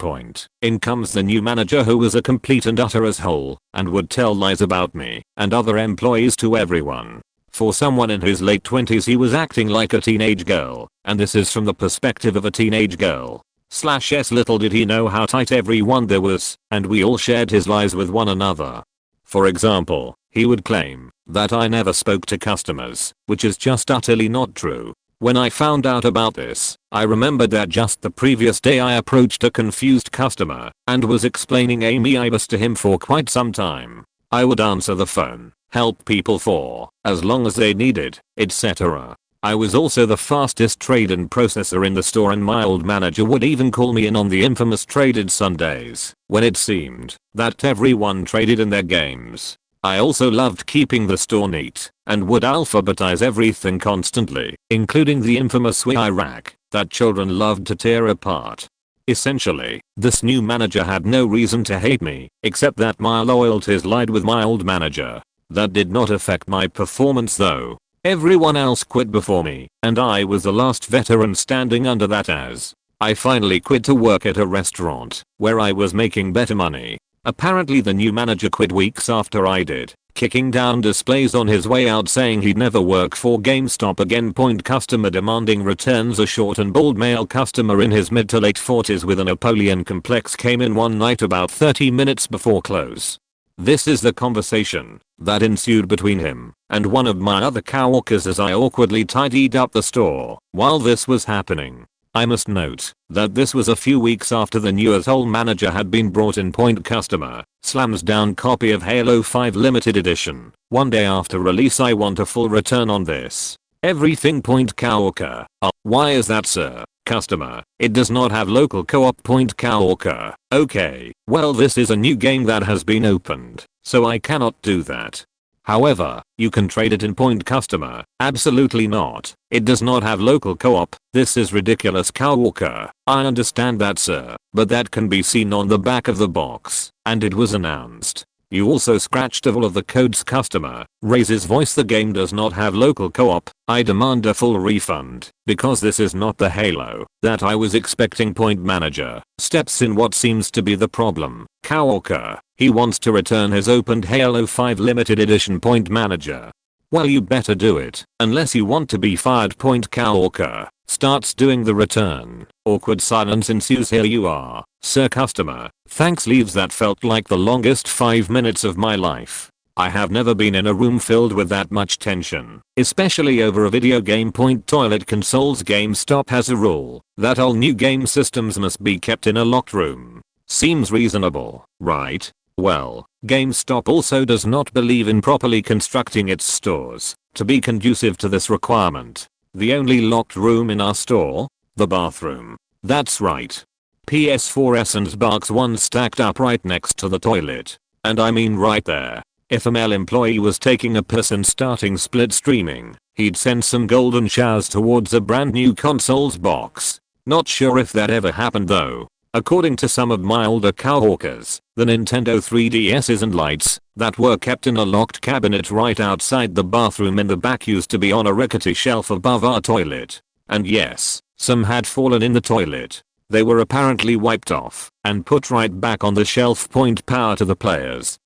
In comes the new manager, who was a complete and utter asshole and would tell lies about me and other employees to everyone. For someone in his late 20s, he was acting like a teenage girl, and this is from the perspective of a teenage girl. /s little did he know how tight everyone there was, and we all shared his lies with one another. For example, he would claim that I never spoke to customers, which is just utterly not true. When I found out about this, I remembered that just the previous day I approached a confused customer and was explaining Amy Ibis to him for quite some time. I would answer the phone, help people for as long as they needed, etc. I was also the fastest trade-in processor in the store, and my old manager would even call me in on the infamous traded Sundays when it seemed that everyone traded in their games. I also loved keeping the store neat and would alphabetize everything constantly, including the infamous Wi-Fi rack that children loved to tear apart. Essentially, this new manager had no reason to hate me, except that my loyalties lied with my old manager. That did not affect my performance though. Everyone else quit before me, and I was the last veteran standing under that as I finally quit to work at a restaurant where I was making better money. Apparently the new manager quit weeks after I did, kicking down displays on his way out saying he'd never work for GameStop again. Customer demanding returns. A short and bald male customer in his mid to late 40s with a Napoleon complex came in one night about 30 minutes before close. This is the conversation that ensued between him and one of my other coworkers as I awkwardly tidied up the store while this was happening. I must note that this was a few weeks after the new asshole manager had been brought in. Customer slams down copy of Halo 5 limited edition. One day after release. I want a full return on this. Everything. Coworker: why is that, sir? Customer: it does not have local co-op. Coworker: okay, well this is a new game that has been opened, so I cannot do that. However, you can trade it in. Customer: absolutely not. It does not have local co-op. This is ridiculous. Coworker: I understand that, sir, but that can be seen on the back of the box, and it was announced. You also scratched all of the codes. Customer raises voice: the game does not have local co-op. I demand a full refund because this is not the Halo that I was expecting. Manager steps in. What seems to be the problem? Coworker: he wants to return his opened Halo 5 limited edition. Manager: well, you better do it unless you want to be fired. Coworker starts doing the return. Awkward silence ensues. Here you are, sir. Customer thanks leaves. That felt like the longest 5 minutes of my life. I have never been in a room filled with that much tension, especially over a video game. Toilet consoles. GameStop has a rule that all new game systems must be kept in a locked room. Seems reasonable, right? Well, GameStop also does not believe in properly constructing its stores to be conducive to this requirement. The only locked room in our store? The bathroom. That's right. PS4 Essence Box 1 stacked up right next to the toilet. And I mean right there. If a male employee was taking a piss and starting split streaming, he'd send some golden showers towards a brand new consoles box. Not sure if that ever happened though. According to some of my older coworkers, the Nintendo 3DS's and lights that were kept in a locked cabinet right outside the bathroom in the back used to be on a rickety shelf above our toilet. And yes, some had fallen in the toilet. They were apparently wiped off and put right back on the shelf. Power to the players.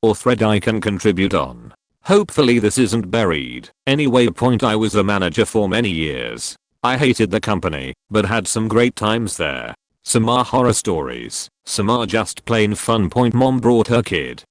Or thread I can contribute on. Hopefully this isn't buried. Anyway, I was a manager for many years. I hated the company, but had some great times there. Some are horror stories, some are just plain fun. Mom brought her kid,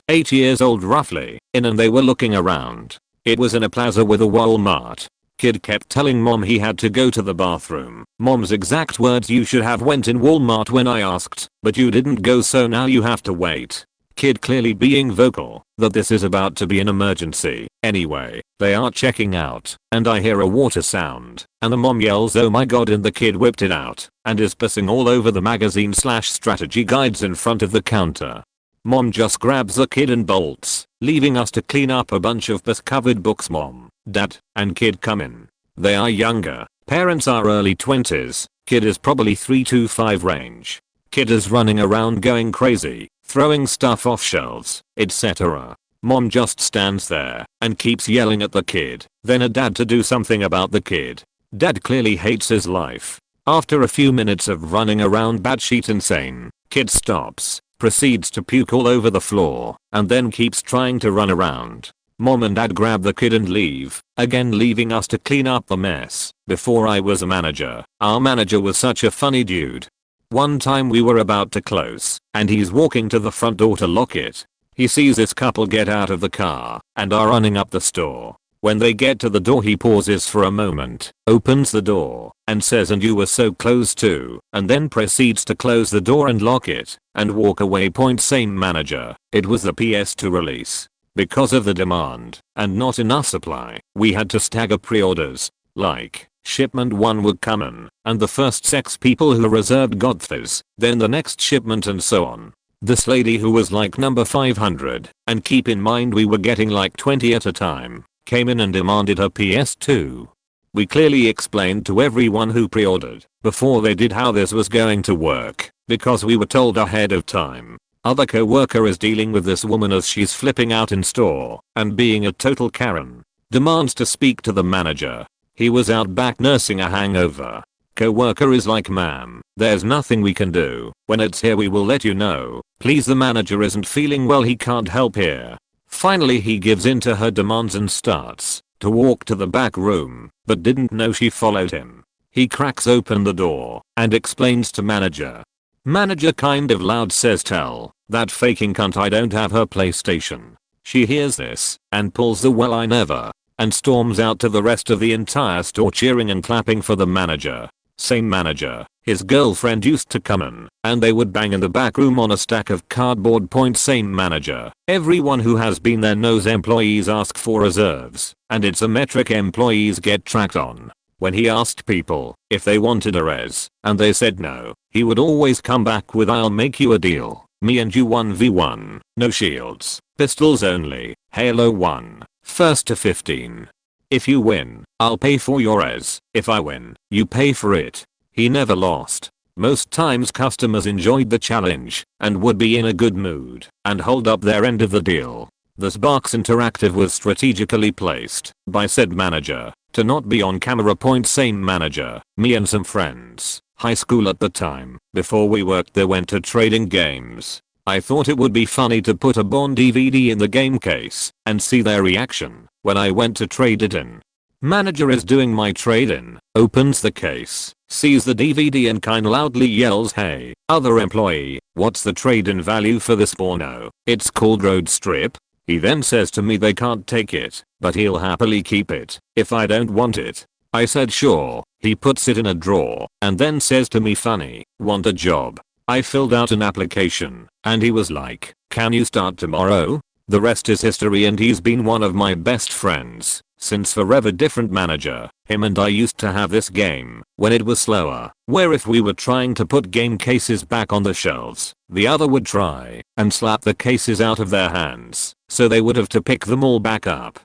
8 years old roughly, in and they were looking around. It was in a plaza with a Walmart. Kid kept telling mom he had to go to the bathroom. Mom's exact words: you should have went in Walmart when I asked, but you didn't go, so now you have to wait. Kid clearly being vocal that this is about to be an emergency. Anyway, they are checking out, and I hear a water sound, and the mom yells, oh my god, and the kid whipped it out, and is pissing all over the magazine/strategy guides in front of the counter. Mom just grabs the kid and bolts, leaving us to clean up a bunch of piss-covered books. Mom, dad, and kid come in. They are younger, parents are early 20s, kid is probably 3 to 5 range. Kid is running around going crazy, throwing stuff off shelves, etc. Mom just stands there and keeps yelling at the kid, then at dad to do something about the kid. Dad clearly hates his life. After a few minutes of running around batshit insane, kid stops, proceeds to puke all over the floor, and then keeps trying to run around. Mom and dad grab the kid and leave. again leaving us to clean up the mess. Before I was a manager, our manager was such a funny dude. One time we were about to close, and he's walking to the front door to lock it. He sees this couple get out of the car and are running up the store. When they get to the door he pauses for a moment, opens the door, and says, "And you were so close too," and then proceeds to close the door and lock it, and walk away. Same manager. It was the PS2 release. Because of the demand, and not enough supply, we had to stagger pre-orders. Like, shipment 1 would come in, and the first 6 people who reserved got theirs, then the next shipment and so on. This lady who was like number 500, and keep in mind we were getting like 20 at a time, came in and demanded her PS2. We clearly explained to everyone who pre-ordered, before they did, how this was going to work, because we were told ahead of time. Other co-worker is dealing with this woman as she's flipping out in store, and being a total Karen. Demands to speak to the manager. He was out back nursing a hangover. Co-worker is like, "Ma'am, there's nothing we can do. When it's here we will let you know. Please, the manager isn't feeling well, he can't help here." Finally he gives in to her demands and starts to walk to the back room, but didn't know she followed him. He cracks open the door and explains to manager. Manager kind of loud says, "Tell that faking cunt I don't have her PlayStation." She hears this and pulls the "well I never," and storms out to the rest of the entire store cheering and clapping for the manager. Same manager. His girlfriend used to come in, and they would bang in the back room on a stack of cardboard. Same manager. Everyone who has been there knows employees ask for reserves, and it's a metric employees get tracked on. When he asked people if they wanted a res, and they said no, he would always come back with, "I'll make you a deal. Me and you 1v1, no shields, pistols only, Halo 1, first to 15. If you win, I'll pay for your res. If I win, you pay for it." He never lost. Most times customers enjoyed the challenge and would be in a good mood and hold up their end of the deal. This box interactive was strategically placed by said manager to not be on camera. Same manager. Me and some friends, high school at the time, before we worked there, went to trading games. I thought it would be funny to put a Bond DVD in the game case and see their reaction when I went to trade it in. Manager is doing my trade-in, opens the case, sees the DVD and kinda loudly yells, "Hey, other employee, what's the trade-in value for this porno?" "It's called Road Strip." He then says to me they can't take it, but he'll happily keep it if I don't want it. I said sure. He puts it in a drawer and then says to me, "Funny, want a job?" I filled out an application and he was like, "Can you start tomorrow?" The rest is history, and he's been one of my best friends since forever. Different manager. Him and I used to have this game when it was slower, where if we were trying to put game cases back on the shelves, the other would try and slap the cases out of their hands, so they would have to pick them all back up.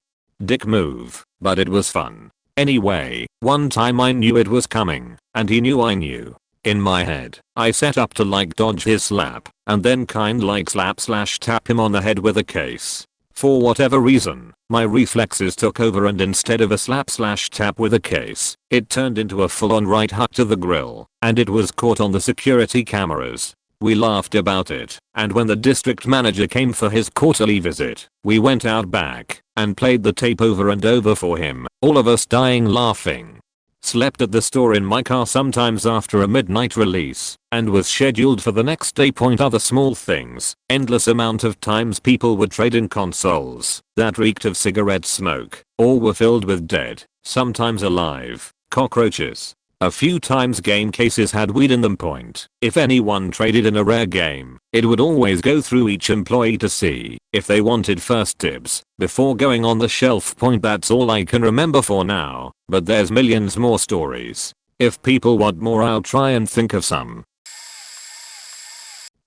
Dick move, but it was fun. Anyway, one time I knew it was coming, and he knew I knew. In my head, I set up to like dodge his slap, and then kind like slap/tap him on the head with a case. For whatever reason, my reflexes took over, and instead of a slap/tap with a case, it turned into a full-on right hook to the grill, and it was caught on the security cameras. We laughed about it, and when the district manager came for his quarterly visit, we went out back and played the tape over and over for him, all of us dying laughing. Slept at the store in my car sometimes after a midnight release, and was scheduled for the next day. Other small things. Endless amount of times people would trade in consoles that reeked of cigarette smoke, or were filled with dead, sometimes alive, cockroaches. A few times game cases had weed in them. If anyone traded in a rare game, it would always go through each employee to see if they wanted first dibs before going on the shelf. That's all I can remember for now, but there's millions more stories. If people want more, I'll try and think of some.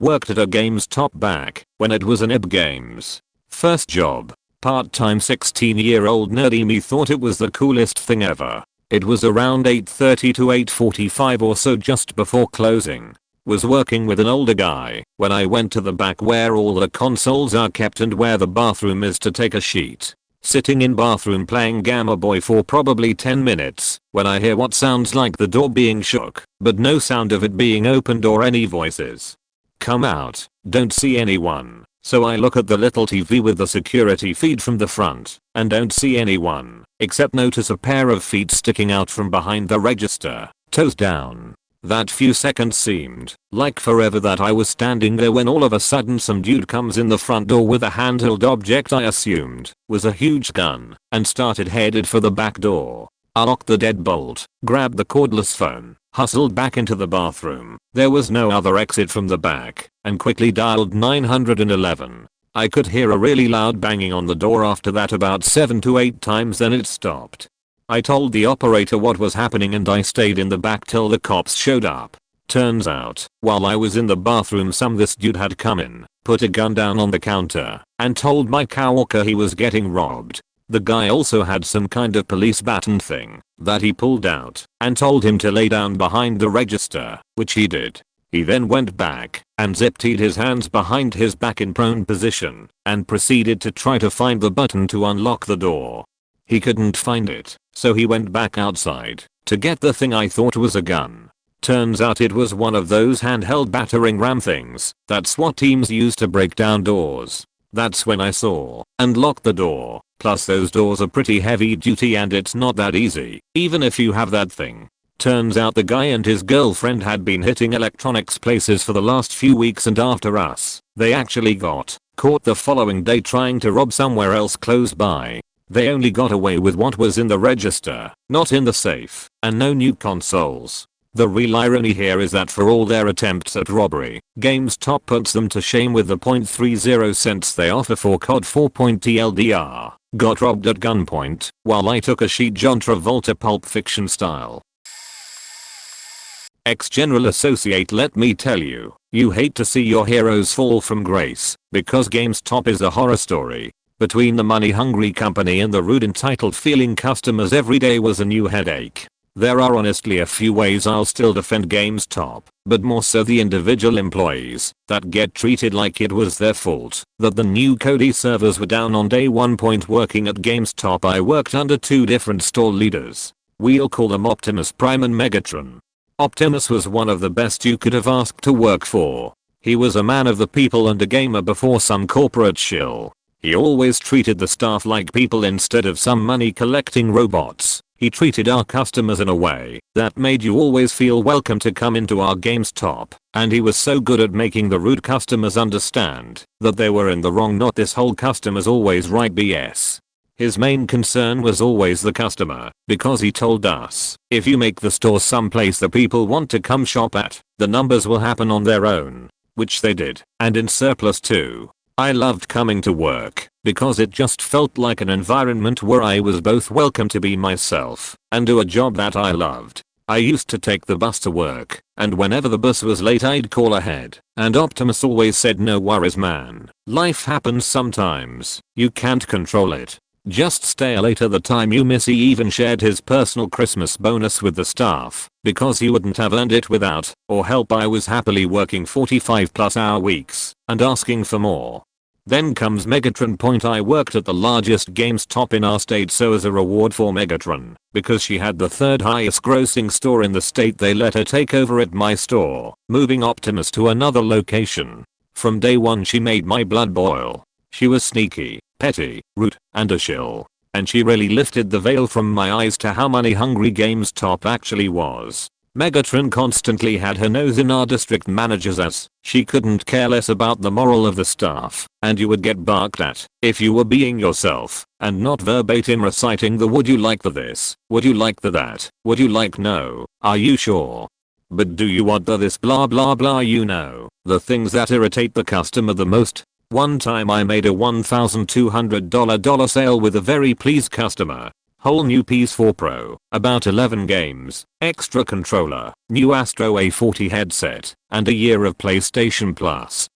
Worked at a Gamestop back when it was an IB Games. First job. Part-time 16-year-old nerdy me thought it was the coolest thing ever. It was around 8:30 to 8:45 or so, just before closing. Was working with an older guy when I went to the back where all the consoles are kept and where the bathroom is to take a sheet. Sitting in bathroom playing Gamma Boy for probably 10 minutes when I hear what sounds like the door being shook, but no sound of it being opened or any voices. Come out, don't see anyone. So I look at the little TV with the security feed from the front and don't see anyone, except notice a pair of feet sticking out from behind the register, toes down. That few seconds seemed like forever that I was standing there when all of a sudden some dude comes in the front door with a handheld object I assumed was a huge gun and started headed for the back door. I locked the deadbolt, grabbed the cordless phone, hustled back into the bathroom. There was no other exit from the back, and quickly dialed 911. I could hear a really loud banging on the door after that about 7 to 8 times, then it stopped. I told the operator what was happening and I stayed in the back till the cops showed up. Turns out, while I was in the bathroom this dude had come in, put a gun down on the counter, and told my coworker he was getting robbed. The guy also had some kind of police baton thing that he pulled out and told him to lay down behind the register, which he did. He then went back and zip-tied his hands behind his back in prone position and proceeded to try to find the button to unlock the door. He couldn't find it, so he went back outside to get the thing I thought was a gun. Turns out it was one of those handheld battering ram things that SWAT teams use to break down doors. That's when I saw and locked the door. Plus those doors are pretty heavy duty and it's not that easy, even if you have that thing. Turns out the guy and his girlfriend had been hitting electronics places for the last few weeks, and after us, they actually got caught the following day trying to rob somewhere else close by. They only got away with what was in the register, not in the safe, and no new consoles. The real irony here is that for all their attempts at robbery, Gamestop puts them to shame with the 0.30 cents they offer for COD 4. TLDR, got robbed at gunpoint while I took a sheet John Travolta Pulp Fiction style. Ex-General Associate, let me tell you, you hate to see your heroes fall from grace, because Gamestop is a horror story. Between the money-hungry company and the rude entitled feeling customers, every day was a new headache. There are honestly a few ways I'll still defend Gamestop, but more so the individual employees that get treated like it was their fault that the new Kodi servers were down on day one. Working at Gamestop, I worked under two different store leaders. We'll call them Optimus Prime and Megatron. Optimus was one of the best you could have asked to work for. He was a man of the people and a gamer before some corporate shill. He always treated the staff like people instead of some money collecting robots. He treated our customers in a way that made you always feel welcome to come into our Gamestop, and he was so good at making the rude customers understand that they were in the wrong, not this whole customers always right BS. His main concern was always the customer, because he told us, if you make the store someplace the people want to come shop at, the numbers will happen on their own. Which they did, and in surplus too. I loved coming to work because it just felt like an environment where I was both welcome to be myself and do a job that I loved. I used to take the bus to work, and whenever the bus was late I'd call ahead, and Optimus always said, no worries man, life happens sometimes, you can't control it. Just stay later the time you miss. He even shared his personal Christmas bonus with the staff because he wouldn't have earned it without or help. I was happily working 45+ hour weeks and asking for more. Then comes Megatron. I worked at the largest Gamestop in our state, so as a reward for Megatron, because she had the third highest grossing store in the state, they let her take over at my store, moving Optimus to another location. From day one she made my blood boil. She was sneaky, petty, rude, and a shill. And she really lifted the veil from my eyes to how money-hungry Gamestop actually was. Megatron constantly had her nose in our district manager's ass. She couldn't care less about the moral of the staff, and you would get barked at if you were being yourself and not verbatim reciting the would you like the this, would you like the that, would you like no, are you sure? But do you want the this blah blah blah, you know, the things that irritate the customer the most. One time I made a $1,200 sale with a very pleased customer. Whole new PS4 Pro, about 11 games, extra controller, new Astro A40 headset, and a year of PlayStation Plus.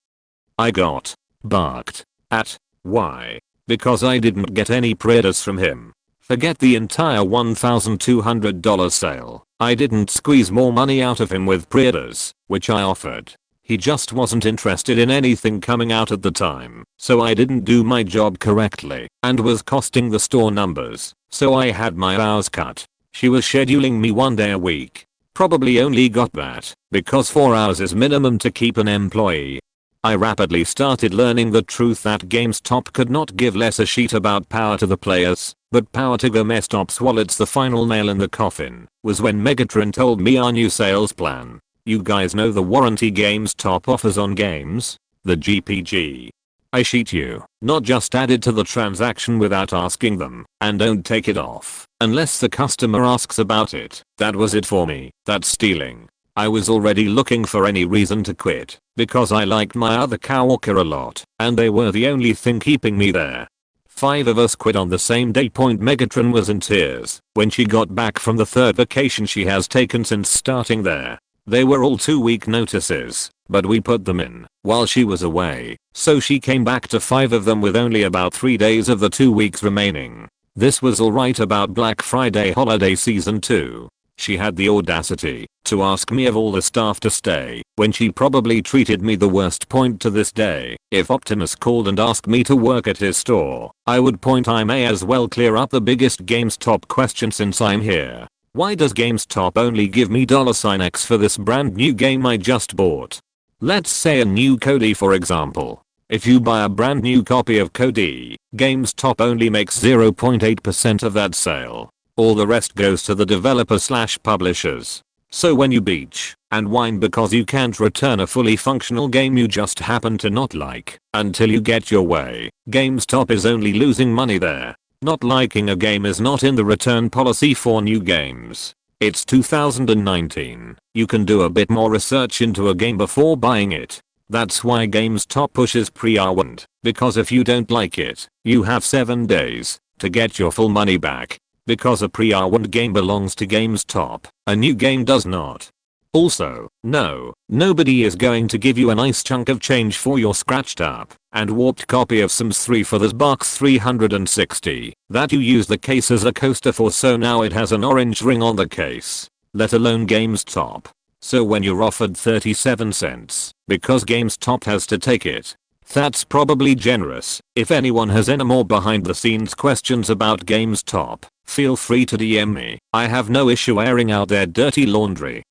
I got barked at. Why? Because I didn't get any pre-orders from him. Forget the entire $1,200 sale. I didn't squeeze more money out of him with pre-orders, which I offered. He just wasn't interested in anything coming out at the time, so I didn't do my job correctly and was costing the store numbers, so I had my hours cut. She was scheduling me 1 day a week. Probably only got that because 4 hours is minimum to keep an employee. I rapidly started learning the truth that GameStop could not give less a shit about power to the players, but power to Gamestop's wallets. The final nail in the coffin was when Megatron told me our new sales plan. You guys know the warranty GameStop offers on games? The GPG. I sheet you, not just add it to the transaction without asking them, and don't take it off unless the customer asks about it. That was it for me. That's stealing. I was already looking for any reason to quit, because I liked my other coworker a lot, and they were the only thing keeping me there. 5 of us quit on the same day. Megatron was in tears when she got back from the 3rd vacation she has taken since starting there. They were all 2-week notices, but we put them in while she was away, so she came back to 5 of them with only about 3 days of the 2 weeks remaining. This was alright about Black Friday holiday season 2. She had the audacity to ask me of all the staff to stay when she probably treated me the worst. To this day, if Optimus called and asked me to work at his store, I would I may as well clear up the biggest GameStop question since I'm here. Why does GameStop only give me $X for this brand new game I just bought? Let's say a new Cody for example. If you buy a brand new copy of Cody, GameStop only makes 0.8% of that sale. All the rest goes to the developer/publishers. So when you bitch and whine because you can't return a fully functional game you just happen to not like until you get your way, GameStop is only losing money there. Not liking a game is not in the return policy for new games. It's 2019. You can do a bit more research into a game before buying it. That's why GameStop pushes pre-owned, because if you don't like it, you have 7 days to get your full money back. Because a pre-owned game belongs to GameStop, a new game does not. Also, no, nobody is going to give you a nice chunk of change for your scratched up and warped copy of Sims 3 for this box 360 that you use the case as a coaster for, so now it has an orange ring on the case, let alone GameStop. So when you're offered 37 cents because GameStop has to take it, that's probably generous. If anyone has any more behind the scenes questions about GameStop, feel free to DM me. I have no issue airing out their dirty laundry.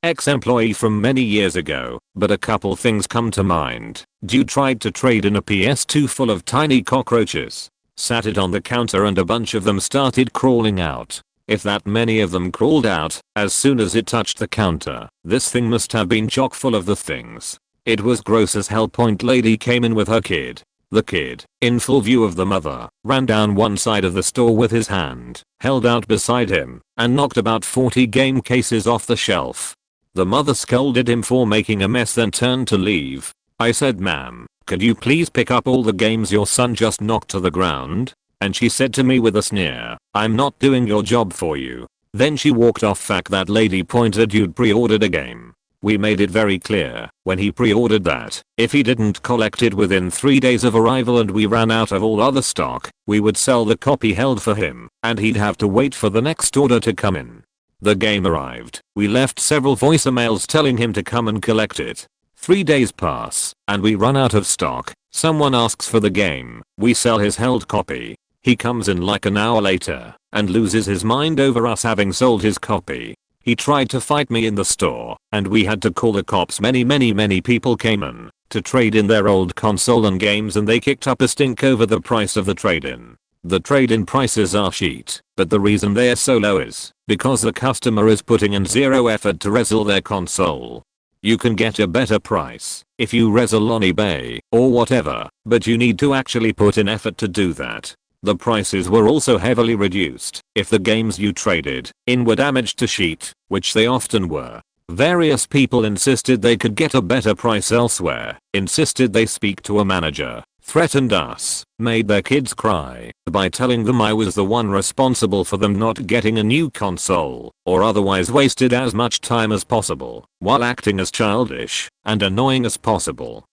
Ex-employee from many years ago, but a couple things come to mind. Dude tried to trade in a PS2 full of tiny cockroaches. Sat it on the counter and a bunch of them started crawling out. If that many of them crawled out as soon as it touched the counter, this thing must have been chock full of the things. It was gross as hell. Lady came in with her kid. The kid, in full view of the mother, ran down one side of the store with his hand held out beside him and knocked about 40 game cases off the shelf. The mother scolded him for making a mess, then turned to leave. I said, "Ma'am, could you please pick up all the games your son just knocked to the ground?" And she said to me with a sneer, "I'm not doing your job for you." Then she walked off. Fact that lady pointed, "You'd pre-ordered a game. We made it very clear when he pre-ordered that if he didn't collect it within 3 days of arrival and we ran out of all other stock, we would sell the copy held for him and he'd have to wait for the next order to come in." The game arrived. We left several voicemails telling him to come and collect it. 3 days pass and we run out of stock. Someone asks for the game. We sell his held copy. He comes in like an hour later and loses his mind over us having sold his copy. He tried to fight me in the store and we had to call the cops. Many people came in to trade in their old console and games and they kicked up a stink over the price of the trade-in. The trade-in prices are shit, but the reason they're so low is because the customer is putting in zero effort to resell their console. You can get a better price if you resell on eBay or whatever, but you need to actually put in effort to do that. The prices were also heavily reduced if the games you traded in were damaged to shit, which they often were. Various people insisted they could get a better price elsewhere, insisted they speak to a manager, threatened us, made their kids cry by telling them I was the one responsible for them not getting a new console, or otherwise wasted as much time as possible, while acting as childish and annoying as possible.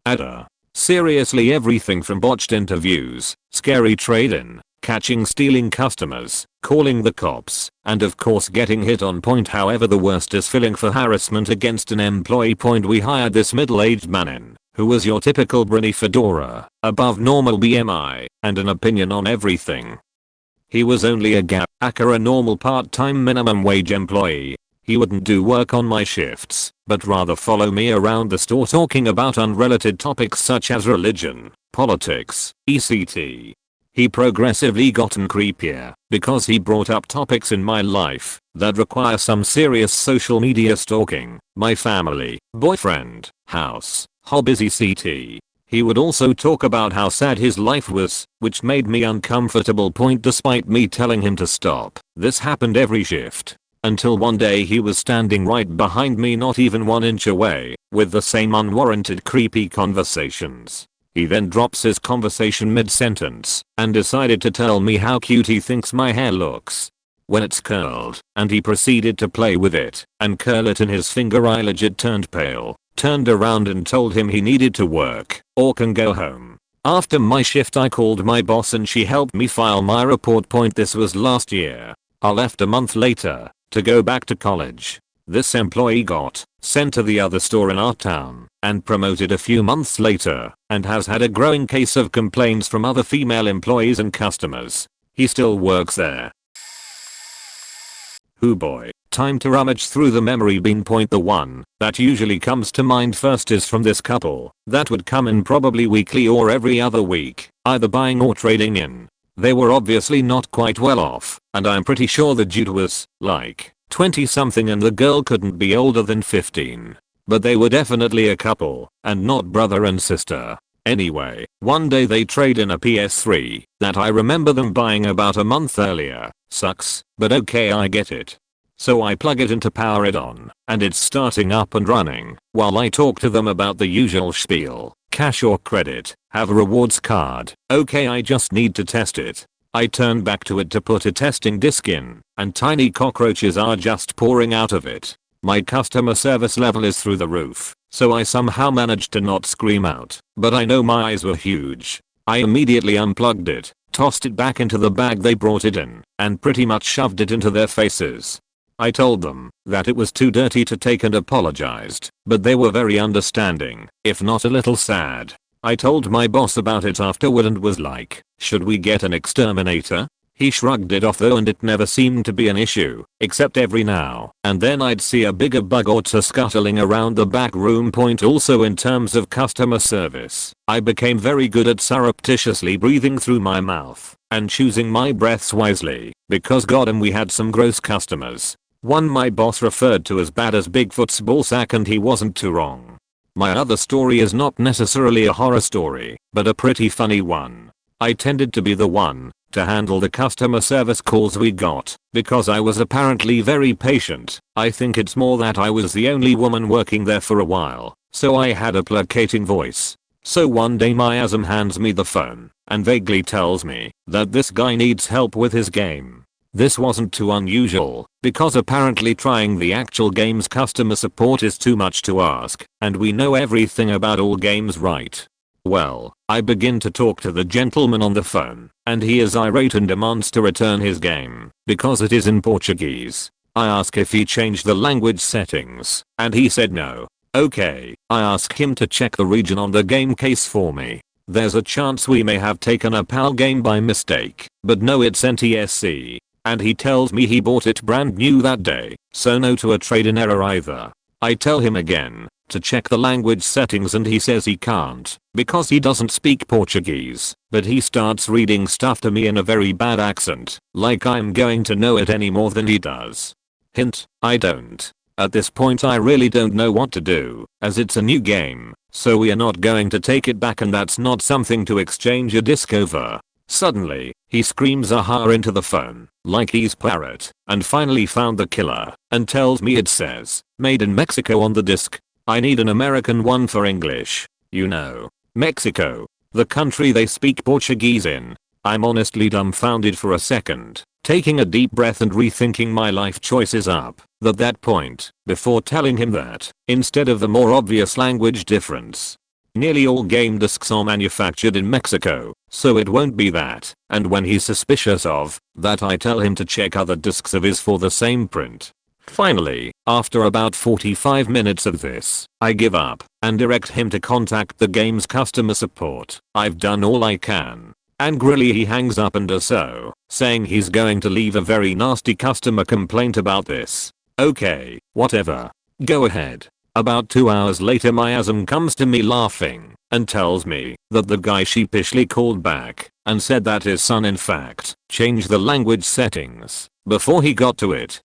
Ada. Seriously, everything from botched interviews, scary trade-in, catching stealing customers, calling the cops, and of course getting hit on. However, the worst is filing for harassment against an employee. We hired this middle-aged man in, who was your typical Brinny fedora, above normal BMI, and an opinion on everything. He was only a gap hacker, a normal part-time minimum wage employee. He wouldn't do work on my shifts, but rather follow me around the store talking about unrelated topics such as religion, politics, etc. He progressively gotten creepier because he brought up topics in my life that require some serious social media stalking, my family, boyfriend, house, hobbies etc. He would also talk about how sad his life was, which made me uncomfortable despite me telling him to stop. This happened every shift. Until one day he was standing right behind me not even 1 inch away, with the same unwarranted creepy conversations. He then drops his conversation mid-sentence and decided to tell me how cute he thinks my hair looks when it's curled, and he proceeded to play with it and curl it in his finger. I legit turned pale, turned around and told him he needed to work or can go home. After my shift I called my boss and she helped me file my report. This was last year. I left a month later to go back to college. This employee got sent to the other store in our town and promoted a few months later and has had a growing case of complaints from other female employees and customers. He still works there. Hoo boy, time to rummage through the memory bean. The one that usually comes to mind first is from this couple that would come in probably weekly or every other week, either buying or trading in. They were obviously not quite well off, and I'm pretty sure the dude was, like, 20 something and the girl couldn't be older than 15. But they were definitely a couple, and not brother and sister. Anyway, one day they trade in a PS3 that I remember them buying about a month earlier. Sucks, but okay, I get it. So I plug it in to power it on, and it's starting up and running while I talk to them about the usual spiel. Cash or credit, have a rewards card. Okay, I just need to test it. I turn back to it to put a testing disk in, and tiny cockroaches are just pouring out of it. My customer service level is through the roof, so I somehow managed to not scream out, but I know my eyes were huge. I immediately unplugged it, tossed it back into the bag they brought it in, and pretty much shoved it into their faces. I told them that it was too dirty to take and apologized, but they were very understanding, if not a little sad. I told my boss about it afterward and was like, should we get an exterminator? He shrugged it off though, and it never seemed to be an issue, except every now and then I'd see a bigger bug or two scuttling around the back room. Also, in terms of customer service, I became very good at surreptitiously breathing through my mouth and choosing my breaths wisely, because goddamn we had some gross customers. One my boss referred to as bad as Bigfoot's ballsack, and he wasn't too wrong. My other story is not necessarily a horror story, but a pretty funny one. I tended to be the one to handle the customer service calls we got because I was apparently very patient. I think it's more that I was the only woman working there for a while, so I had a placating voice. So one day my ASM hands me the phone and vaguely tells me that this guy needs help with his game. This wasn't too unusual, because apparently trying the actual game's customer support is too much to ask, and we know everything about all games, right? Well, I begin to talk to the gentleman on the phone, and he is irate and demands to return his game, because it is in Portuguese. I ask if he changed the language settings, and he said no. Okay, I ask him to check the region on the game case for me. There's a chance we may have taken a PAL game by mistake, but no, it's NTSC. And he tells me he bought it brand new that day, so no to a trade-in error either. I tell him again to check the language settings and he says he can't because he doesn't speak Portuguese, but he starts reading stuff to me in a very bad accent, like I'm going to know it any more than he does. Hint, I don't. At this point I really don't know what to do, as it's a new game, so we are not going to take it back, and that's not something to exchange a disc over. Suddenly, he screams aha into the phone, like he's Parrot, and finally found the killer, and tells me it says, made in Mexico on the disc. I need an American one for English. You know, Mexico, the country they speak Portuguese in. I'm honestly dumbfounded for a second, taking a deep breath and rethinking my life choices up at that point, before telling him that, instead of the more obvious language difference, nearly all game discs are manufactured in Mexico, so it won't be that, and when he's suspicious of that I tell him to check other discs of his for the same print. Finally, after about 45 minutes of this, I give up and direct him to contact the game's customer support. I've done all I can. Angrily he hangs up and does so, saying he's going to leave a very nasty customer complaint about this. Okay, whatever. Go ahead. About 2 hours later my Asm comes to me laughing and tells me that the guy sheepishly called back and said that his son in fact changed the language settings before he got to it.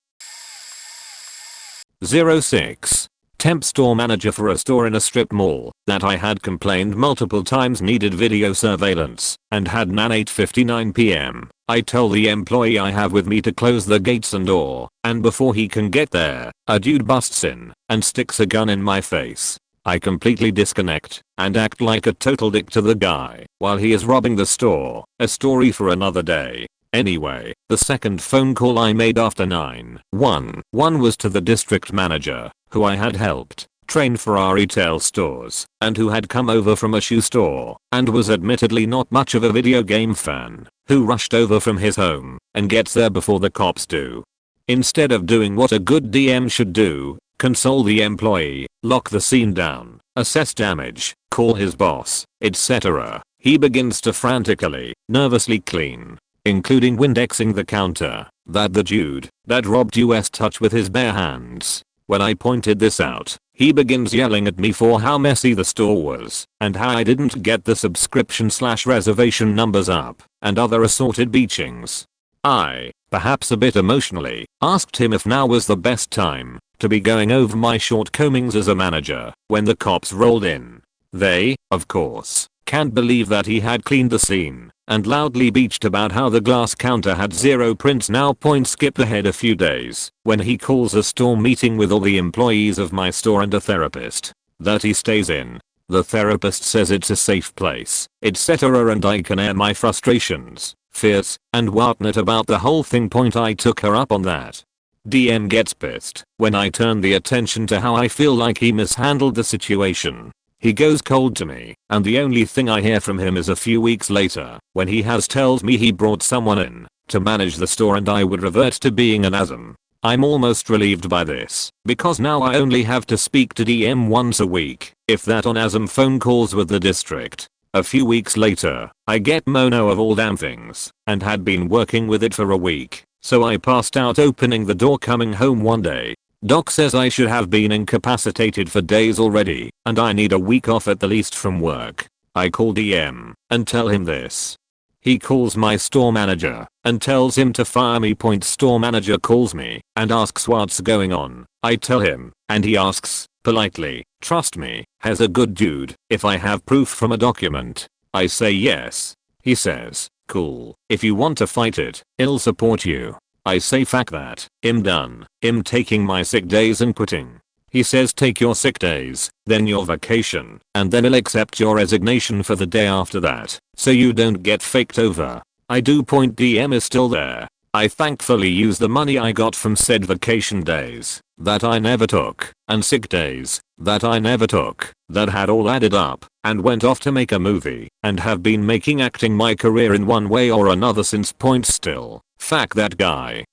06. Temp store manager for a store in a strip mall that I had complained multiple times needed video surveillance and had an 8:59 p.m. I tell the employee I have with me to close the gates and door, and before he can get there, a dude busts in and sticks a gun in my face. I completely disconnect and act like a total dick to the guy while he is robbing the store. A story for another day. Anyway, the second phone call I made after 911 was to the district manager, who I had helped train for our retail stores and who had come over from a shoe store and was admittedly not much of a video game fan, who rushed over from his home and gets there before the cops do. Instead of doing what a good DM should do, console the employee, lock the scene down, assess damage, call his boss, etc., he begins to frantically, nervously clean, including Windexing the counter that the dude that robbed us touched with his bare hands. When I pointed this out, he begins yelling at me for how messy the store was and how I didn't get the subscription/reservation numbers up and other assorted beachings. I, perhaps a bit emotionally, asked him if now was the best time to be going over my shortcomings as a manager when the cops rolled in. They, of course, can't believe that he had cleaned the scene and loudly beached about how the glass counter had 0 prints now. Skip ahead a few days when he calls a store meeting with all the employees of my store and a therapist that he stays in. The therapist says it's a safe place, etc., and I can air my frustrations, fears, and whatnot about the whole thing. I took her up on that. DM gets pissed when I turn the attention to how I feel like he mishandled the situation. He goes cold to me, and the only thing I hear from him is a few weeks later when he tells me he brought someone in to manage the store and I would revert to being an Asm. I'm almost relieved by this because now I only have to speak to DM once a week, if that, on Asm phone calls with the district. A few weeks later, I get mono of all damn things and had been working with it for a week, so I passed out opening the door coming home one day. Doc says I should have been incapacitated for days already and I need a week off at the least from work. I call DM and tell him this. He calls my store manager and tells him to fire me. Store manager calls me and asks what's going on. I tell him and he asks, politely, trust me, has a good dude, if I have proof from a document. I say yes. He says, cool, if you want to fight it, I'll support you. I say fuck that, I'm done, I'm taking my sick days and quitting. He says take your sick days, then your vacation, and then I'll accept your resignation for the day after that, so you don't get faked over. I do. DM is still there. I thankfully use the money I got from said vacation days that I never took and sick days that I never took that had all added up and went off to make a movie and have been making acting my career in one way or another since. Still, fuck that guy.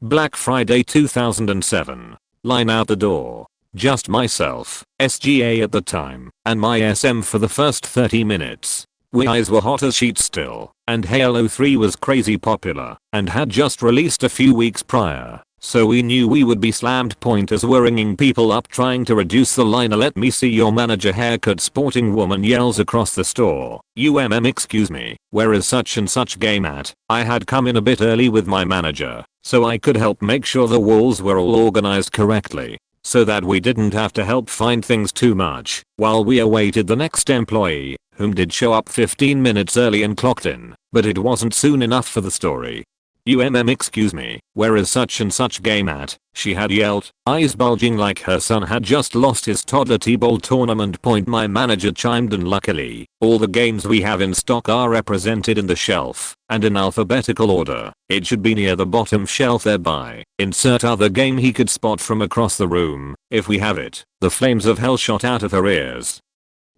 Black Friday 2007. Line out the door. Just myself, SGA at the time, and my SM for the first 30 minutes. We eyes were hot as sheets still, and Halo 3 was crazy popular and had just released a few weeks prior, so we knew we would be slammed. As we're ringing people up trying to reduce the line. A let me see your manager haircut sporting woman yells across the store, excuse me, where is such and such game at? I had come in a bit early with my manager, so I could help make sure the walls were all organized correctly, so that we didn't have to help find things too much while we awaited the next employee, whom did show up 15 minutes early and clocked in, but it wasn't soon enough for the story. excuse me, where is such and such game at? She had yelled, eyes bulging like her son had just lost his toddler t-ball tournament. My manager chimed in. Luckily, all the games we have in stock are represented in the shelf and in alphabetical order. It should be near the bottom shelf, thereby insert other game he could spot from across the room if we have it. The flames of hell shot out of her ears.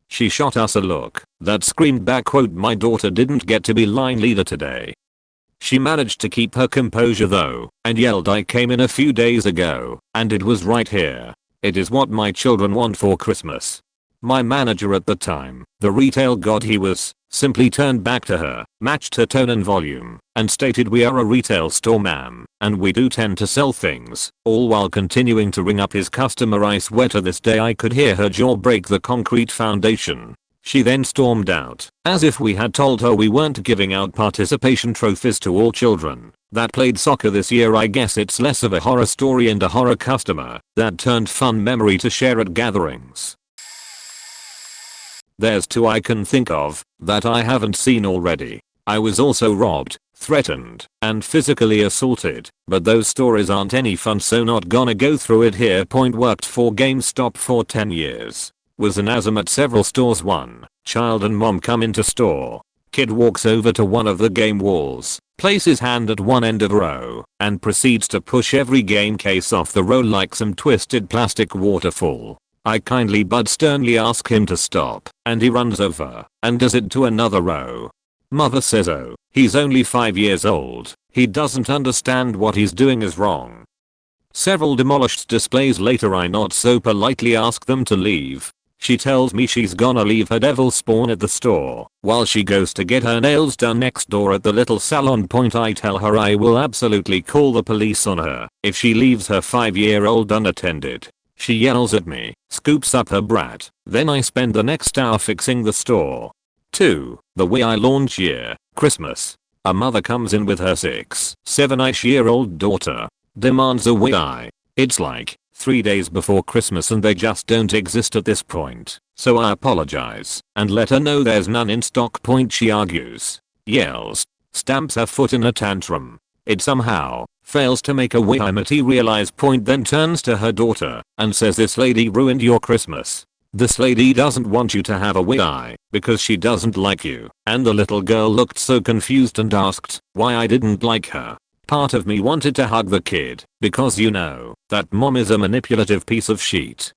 She shot us a look that screamed back, my daughter didn't get to be line leader today. She managed to keep her composure though and yelled, I came in a few days ago and it was right here. It is what my children want for Christmas. My manager at the time, the retail god he was, simply turned back to her, matched her tone and volume, and stated, "We are a retail store, ma'am, and we do tend to sell things," all while continuing to ring up his customer. I swear to this day I could hear her jaw break the concrete foundation. She then stormed out, as if we had told her we weren't giving out participation trophies to all children that played soccer this year. I guess it's less of a horror story and a horror customer that turned fun memory to share at gatherings. There's two I can think of that I haven't seen already. I was also robbed, threatened, and physically assaulted, but those stories aren't any fun, so not gonna go through it here. Worked for Gamestop for 10 years. Was an ASM at several stores. One child and mom come into store. Kid walks over to one of the game walls, places hand at one end of row, and proceeds to push every game case off the row like some twisted plastic waterfall. I kindly but sternly ask him to stop, and he runs over and does it to another row. Mother says, "Oh, he's only 5 years old. He doesn't understand what he's doing is wrong." Several demolished displays later, I not so politely ask them to leave. She tells me she's gonna leave her devil spawn at the store while she goes to get her nails done next door at the little salon. I tell her I will absolutely call the police on her if she leaves her 5-year-old unattended. She yells at me, scoops up her brat, then I spend the next hour fixing the store. 2. The Wi launch year, Christmas. A mother comes in with her 6-7-ish-year-old daughter, demands a Wi. It's like 3 days before Christmas and they just don't exist at this point, so I apologize and let her know there's none in stock. She argues, yells, stamps her foot in a tantrum. It somehow fails to make a Wi materialize. Then turns to her daughter and says, "This lady ruined your Christmas. This lady doesn't want you to have a Wi because she doesn't like you." And the little girl looked so confused and asked why I didn't like her. Part of me wanted to hug the kid because you know that mom is a manipulative piece of shit.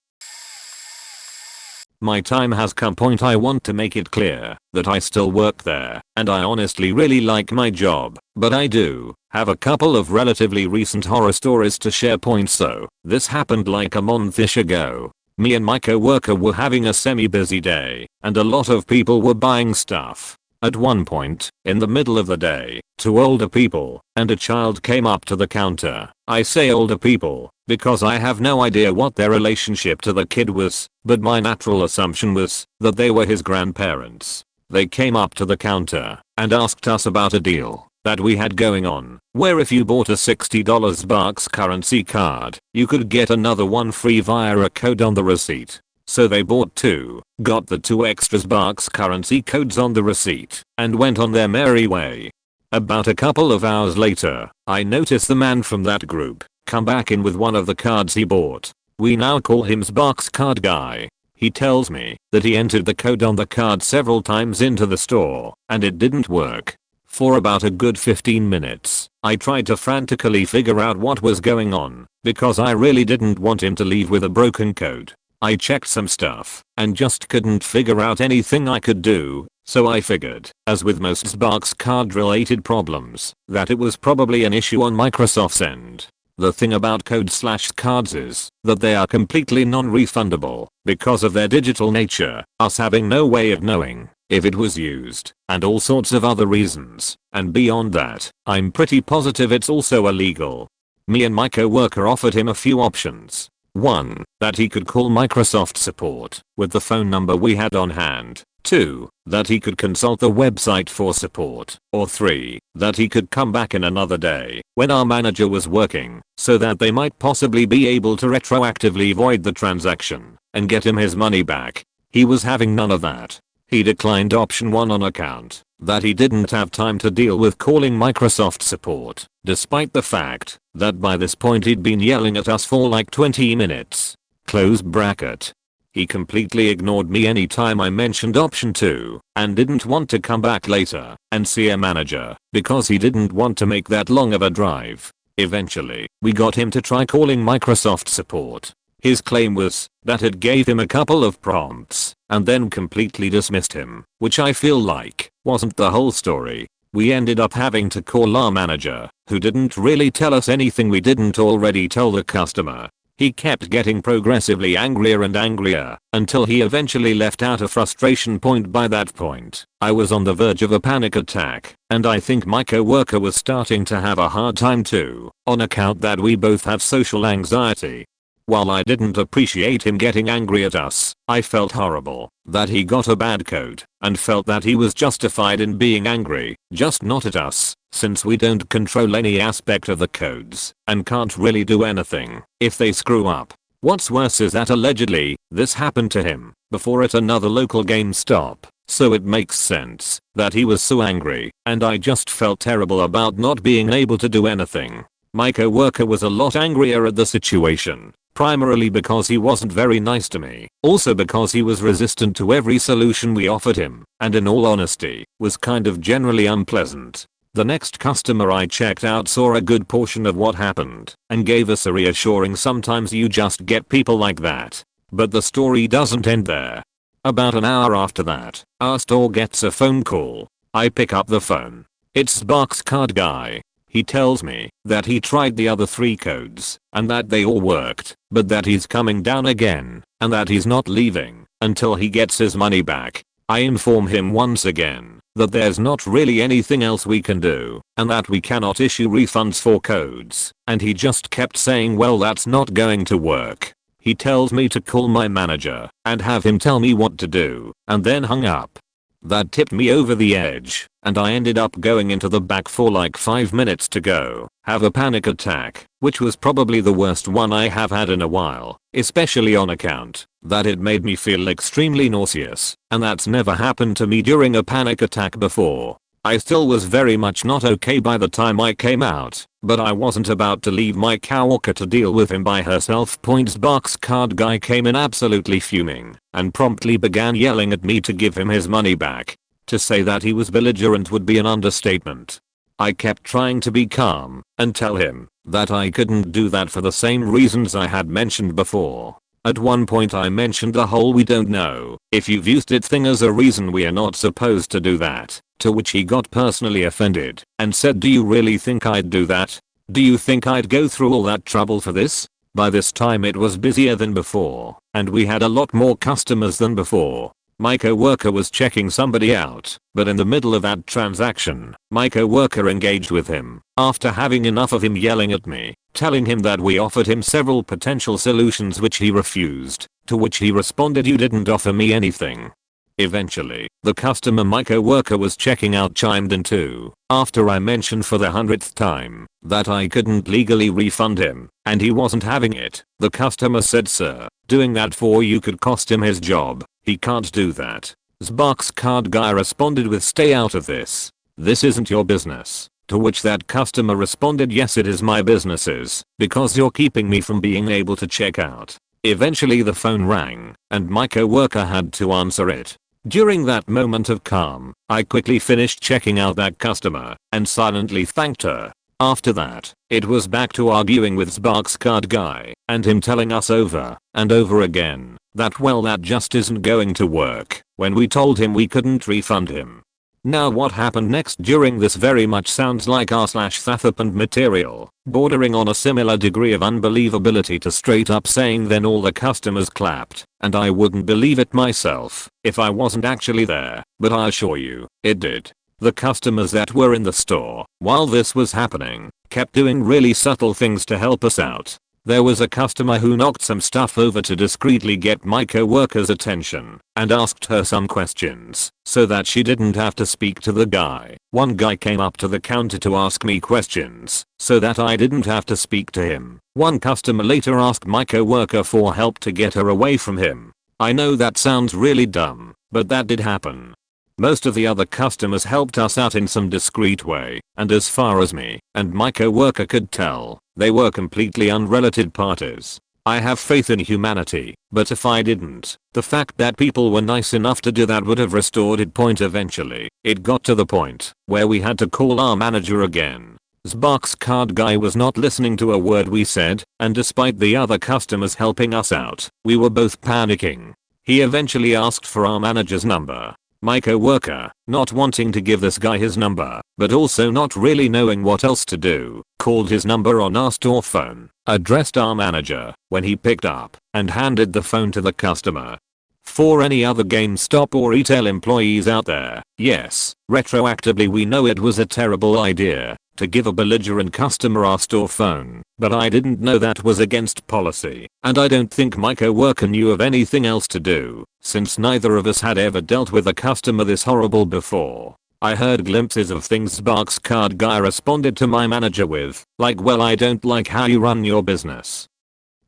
My time has come. I want to make it clear that I still work there and I honestly really like my job, but I do have a couple of relatively recent horror stories to share. So this happened like a month-ish ago. Me and my co-worker were having a semi-busy day and a lot of people were buying stuff. At one point, in the middle of the day, 2 older people and a child came up to the counter. I say older people because I have no idea what their relationship to the kid was, but my natural assumption was that they were his grandparents. They came up to the counter and asked us about a deal that we had going on, where if you bought a $60 Bucks currency card, you could get another one free via a code on the receipt. So they bought 2, got the 2 extras Bucks currency codes on the receipt, and went on their merry way. About a couple of hours later, I notice the man from that group come back in with one of the cards he bought. We now call him Bucks card guy. He tells me that he entered the code on the card several times into the store, and it didn't work. For about a good 15 minutes, I tried to frantically figure out what was going on, because I really didn't want him to leave with a broken code. I checked some stuff and just couldn't figure out anything I could do, so I figured, as with most Sparks card related problems, that it was probably an issue on Microsoft's end. The thing about code/cards is that they are completely non-refundable because of their digital nature, us having no way of knowing if it was used, and all sorts of other reasons, and beyond that, I'm pretty positive it's also illegal. Me and my co-worker offered him a few options. 1. That he could call Microsoft support with the phone number we had on hand. 2. That he could consult the website for support. Or 3. That he could come back in another day when our manager was working so that they might possibly be able to retroactively void the transaction and get him his money back. He was having none of that. He declined option 1 on account that he didn't have time to deal with calling Microsoft support, despite the fact that by this point he'd been yelling at us for like 20 minutes. Close bracket. He completely ignored me anytime I mentioned option 2 and didn't want to come back later and see a manager because he didn't want to make that long of a drive. Eventually, we got him to try calling Microsoft support. His claim was that it gave him a couple of prompts and then completely dismissed him, which I feel like wasn't the whole story. We ended up having to call our manager, who didn't really tell us anything we didn't already tell the customer. He kept getting progressively angrier and angrier until he eventually left out a frustration point. By that point, I was on the verge of a panic attack, and I think my coworker was starting to have a hard time too, on account that we both have social anxiety. While I didn't appreciate him getting angry at us, I felt horrible that he got a bad code and felt that he was justified in being angry, just not at us, since we don't control any aspect of the codes and can't really do anything if they screw up. What's worse is that allegedly, this happened to him before at another local Gamestop, so it makes sense that he was so angry, and I just felt terrible about not being able to do anything. My coworker was a lot angrier at the situation, primarily because he wasn't very nice to me, also because he was resistant to every solution we offered him, and in all honesty, was kind of generally unpleasant. The next customer I checked out saw a good portion of what happened and gave us a reassuring sometimes you just get people like that. But the story doesn't end there. About an hour after that, our store gets a phone call. I pick up the phone. It's Sparks Card Guy. He tells me that he tried the other 3 codes and that they all worked, but that he's coming down again and that he's not leaving until he gets his money back. I inform him once again that there's not really anything else we can do and that we cannot issue refunds for codes, and he just kept saying, well, that's not going to work. He tells me to call my manager and have him tell me what to do, and then hung up. That tipped me over the edge, and I ended up going into the back for like 5 minutes to go have a panic attack, which was probably the worst one I have had in a while, especially on account that it made me feel extremely nauseous, and that's never happened to me during a panic attack before. I still was very much not okay by the time I came out, but I wasn't about to leave my coworker to deal with him by herself. Sparks Card Guy came in absolutely fuming and promptly began yelling at me to give him his money back. To say that he was belligerent would be an understatement. I kept trying to be calm and tell him that I couldn't do that for the same reasons I had mentioned before. At one point I mentioned the whole "we don't know if you've used it" thing as a reason we are not supposed to do that, to which he got personally offended and said, "Do you really think I'd do that? Do you think I'd go through all that trouble for this?" By this time it was busier than before, and we had a lot more customers than before. My coworker was checking somebody out, but in the middle of that transaction, my coworker engaged with him after having enough of him yelling at me, telling him that we offered him several potential solutions which he refused, to which he responded, "You didn't offer me anything." Eventually, the customer my coworker was checking out chimed in too, after I mentioned for the 100th time that I couldn't legally refund him, and he wasn't having it. The customer said, "Sir, doing that for you could cost him his job. He can't do that." Sparks Card Guy responded with, "Stay out of this. This isn't your business." To which that customer responded, "Yes, it is my business's, because you're keeping me from being able to check out." Eventually the phone rang, and my coworker had to answer it. During that moment of calm, I quickly finished checking out that customer and silently thanked her. After that, it was back to arguing with Sparks Card Guy and him telling us over and over again that, well, that just isn't going to work, when we told him we couldn't refund him. Now what happened next during this very much sounds like r/Thathapand material, bordering on a similar degree of unbelievability to straight up saying then all the customers clapped, and I wouldn't believe it myself if I wasn't actually there, but I assure you, it did. The customers that were in the store while this was happening kept doing really subtle things to help us out. There was a customer who knocked some stuff over to discreetly get my coworker's attention and asked her some questions so that she didn't have to speak to the guy. One guy came up to the counter to ask me questions so that I didn't have to speak to him. One customer later asked my coworker for help to get her away from him. I know that sounds really dumb, but that did happen. Most of the other customers helped us out in some discreet way, and as far as me and my coworker could tell, they were completely unrelated parties. I have faith in humanity, but if I didn't, the fact that people were nice enough to do that would have restored it. Eventually, it got to the point where we had to call our manager again. Sparks Card Guy was not listening to a word we said, and despite the other customers helping us out, we were both panicking. He eventually asked for our manager's number. My coworker, not wanting to give this guy his number, but also not really knowing what else to do, called his number on our store phone, addressed our manager, when he picked up, and handed the phone to the customer. For any other GameStop or retail employees out there, yes, retroactively we know it was a terrible idea to give a belligerent customer our store phone, but I didn't know that was against policy, and I don't think my coworker knew of anything else to do, since neither of us had ever dealt with a customer this horrible before. I heard glimpses of things Box Card Guy responded to my manager with, like, well, I don't like how you run your business,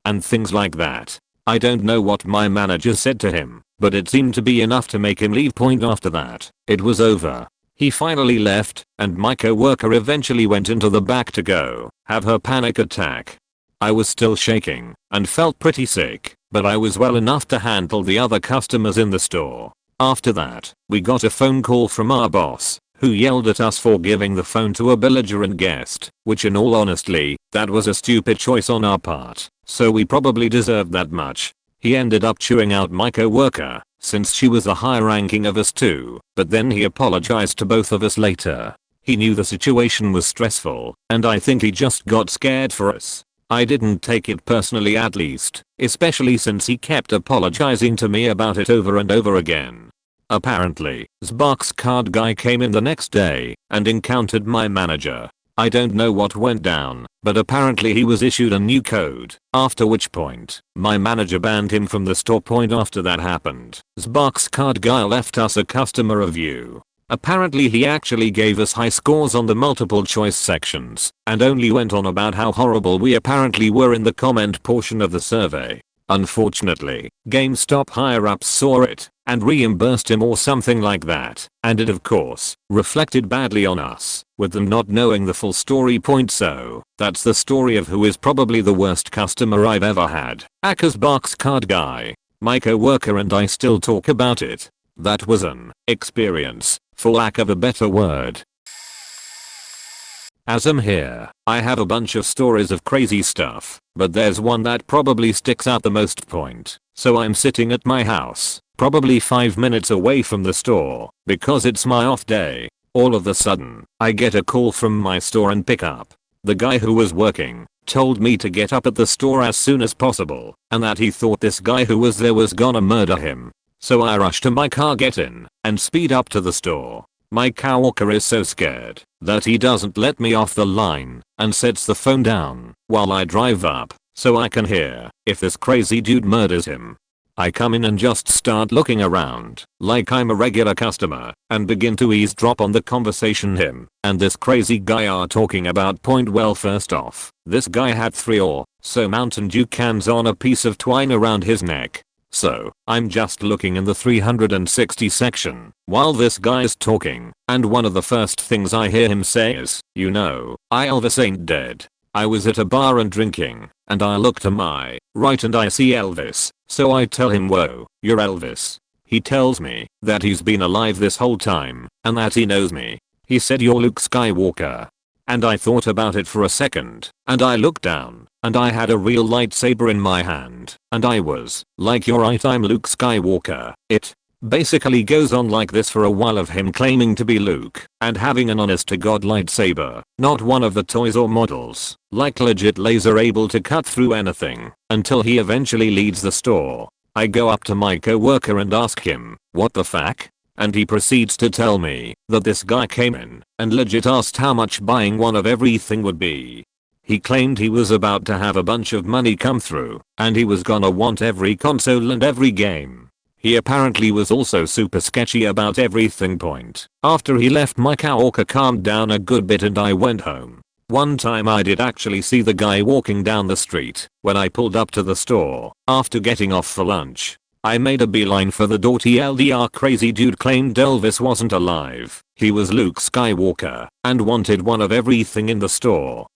and things like that. I don't know what my manager said to him, but it seemed to be enough to make him leave. After that, it was over. He finally left, and my coworker eventually went into the back to go have her panic attack. I was still shaking and felt pretty sick, but I was well enough to handle the other customers in the store. After that, we got a phone call from our boss, who yelled at us for giving the phone to a belligerent guest, which in all honesty, that was a stupid choice on our part, so we probably deserved that much. He ended up chewing out my coworker, since she was the higher ranking of us too, but then he apologized to both of us later. He knew the situation was stressful, and I think he just got scared for us. I didn't take it personally, at least, especially since he kept apologizing to me about it over and over again. Apparently, Box Card Guy came in the next day and encountered my manager. I don't know what went down, but apparently he was issued a new code, after which point, my manager banned him from the store. After that happened, Box Card Guy left us a customer review. Apparently he actually gave us high scores on the multiple choice sections, and only went on about how horrible we apparently were in the comment portion of the survey. Unfortunately, GameStop higher ups saw it and reimbursed him or something like that, and it of course reflected badly on us, with them not knowing the full story. So that's the story of who is probably the worst customer I've ever had. Aka's Box Card Guy. My coworker and I still talk about it. That was an experience, for lack of a better word. As I'm here, I have a bunch of stories of crazy stuff, but there's one that probably sticks out the most. So I'm sitting at my house, probably 5 minutes away from the store, because it's my off day. All of a sudden, I get a call from my store and pick up. The guy who was working told me to get up at the store as soon as possible, and that he thought this guy who was there was gonna murder him. So I rush to my car, get in, and speed up to the store. My coworker is so scared that he doesn't let me off the line and sets the phone down while I drive up so I can hear if this crazy dude murders him. I come in and just start looking around like I'm a regular customer and begin to eavesdrop on the conversation him and this crazy guy are talking about. Well, first off, this guy had 3 or so Mountain Dew cans on a piece of twine around his neck. So, I'm just looking in the 360 section while this guy's talking, and one of the first things I hear him say is, "You know, Elvis ain't dead." I was at a bar and drinking, and I look to my right and I see Elvis, so I tell him, "Whoa, you're Elvis." He tells me that he's been alive this whole time, and that he knows me. He said, "You're Luke Skywalker." And I thought about it for a second, and I looked down, and I had a real lightsaber in my hand, and I was like, "You're right, I'm Luke Skywalker." It basically goes on like this for a while of him claiming to be Luke and having an honest to god lightsaber, not one of the toys or models, like legit laser able to cut through anything, until he eventually leaves the store. I go up to my coworker and ask him, "What the fuck?" And he proceeds to tell me that this guy came in and legit asked how much buying one of everything would be. He claimed he was about to have a bunch of money come through and he was gonna want every console and every game. He apparently was also super sketchy about everything. After he left, my coworker calmed down a good bit and I went home. One time I did actually see the guy walking down the street when I pulled up to the store after getting off for lunch. I made a beeline for the door. TLDR, crazy dude claimed Elvis wasn't alive. He was Luke Skywalker and wanted one of everything in the store.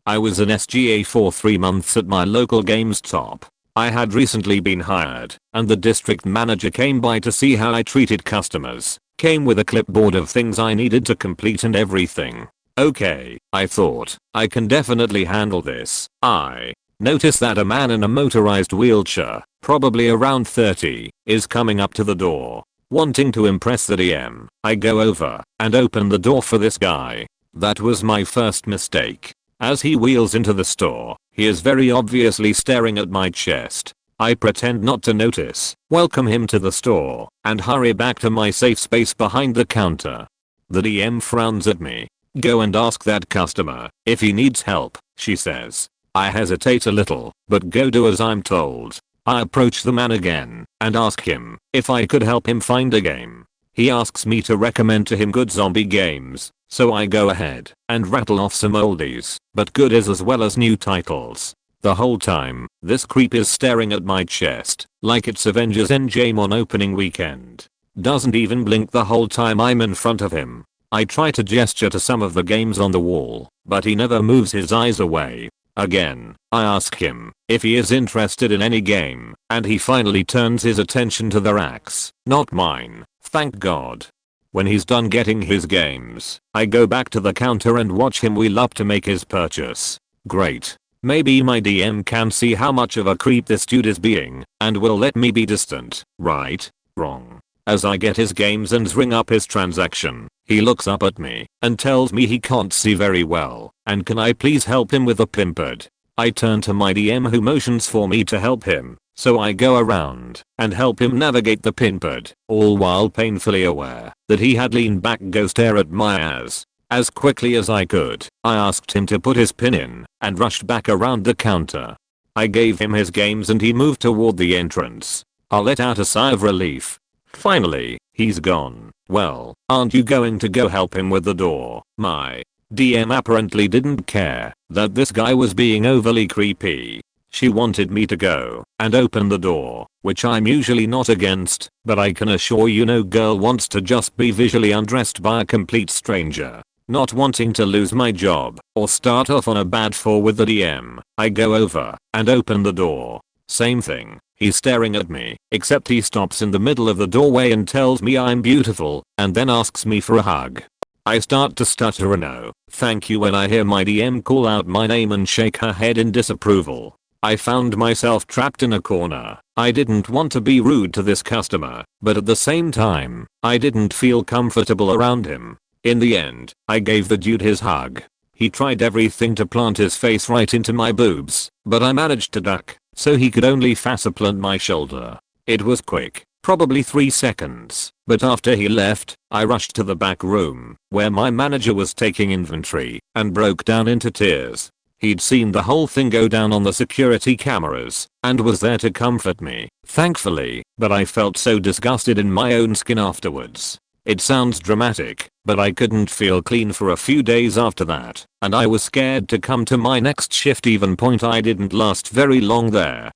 I was an SGA for 3 months at my local Gamestop. I had recently been hired, and the district manager came by to see how I treated customers. Came with a clipboard of things I needed to complete and everything. Okay, I thought, I can definitely handle this. I noticed that a man in a motorized wheelchair probably around 30, is coming up to the door. Wanting to impress the DM, I go over and open the door for this guy. That was my first mistake. As he wheels into the store, he is very obviously staring at my chest. I pretend not to notice, welcome him to the store, and hurry back to my safe space behind the counter. The DM frowns at me. Go and ask that customer if he needs help, she says. I hesitate a little, but go do as I'm told. I approach the man again and ask him if I could help him find a game. He asks me to recommend to him good zombie games, so I go ahead and rattle off some oldies, but goodies as well as new titles. The whole time, this creep is staring at my chest like it's Avengers Endgame on opening weekend. Doesn't even blink the whole time I'm in front of him. I try to gesture to some of the games on the wall, but he never moves his eyes away. Again, I ask him if he is interested in any game, and he finally turns his attention to the racks, not mine, thank God. When he's done getting his games, I go back to the counter and watch him wheel up to make his purchase. Great. Maybe my DM can see how much of a creep this dude is being, and will let me be distant, right? Wrong. As I get his games and ring up his transaction, he looks up at me and tells me he can't see very well, and can I please help him with a pimpad. I turn to my DM who motions for me to help him, so I go around and help him navigate the pimpad, all while painfully aware that he had leaned back go stare at my ass. As quickly as I could, I asked him to put his pin in and rushed back around the counter. I gave him his games and he moved toward the entrance. I let out a sigh of relief. Finally, he's gone. Well, aren't you going to go help him with the door? My DM apparently didn't care that this guy was being overly creepy. She wanted me to go and open the door, which I'm usually not against, but I can assure you no girl wants to just be visually undressed by a complete stranger. Not wanting to lose my job or start off on a bad fall with the DM, I go over and open the door. Same thing. He's staring at me, except he stops in the middle of the doorway and tells me I'm beautiful, and then asks me for a hug. I start to stutter a no, thank you when I hear my DM call out my name and shake her head in disapproval. I found myself trapped in a corner. I didn't want to be rude to this customer, but at the same time, I didn't feel comfortable around him. In the end, I gave the dude his hug. He tried everything to plant his face right into my boobs, but I managed to duck, so he could only faceplant my shoulder. It was quick, probably 3 seconds, but after he left, I rushed to the back room, where my manager was taking inventory, and broke down into tears. He'd seen the whole thing go down on the security cameras, and was there to comfort me, thankfully, but I felt so disgusted in my own skin afterwards. It sounds dramatic, but I couldn't feel clean for a few days after that, and I was scared to come to my next shift even point I didn't last very long there.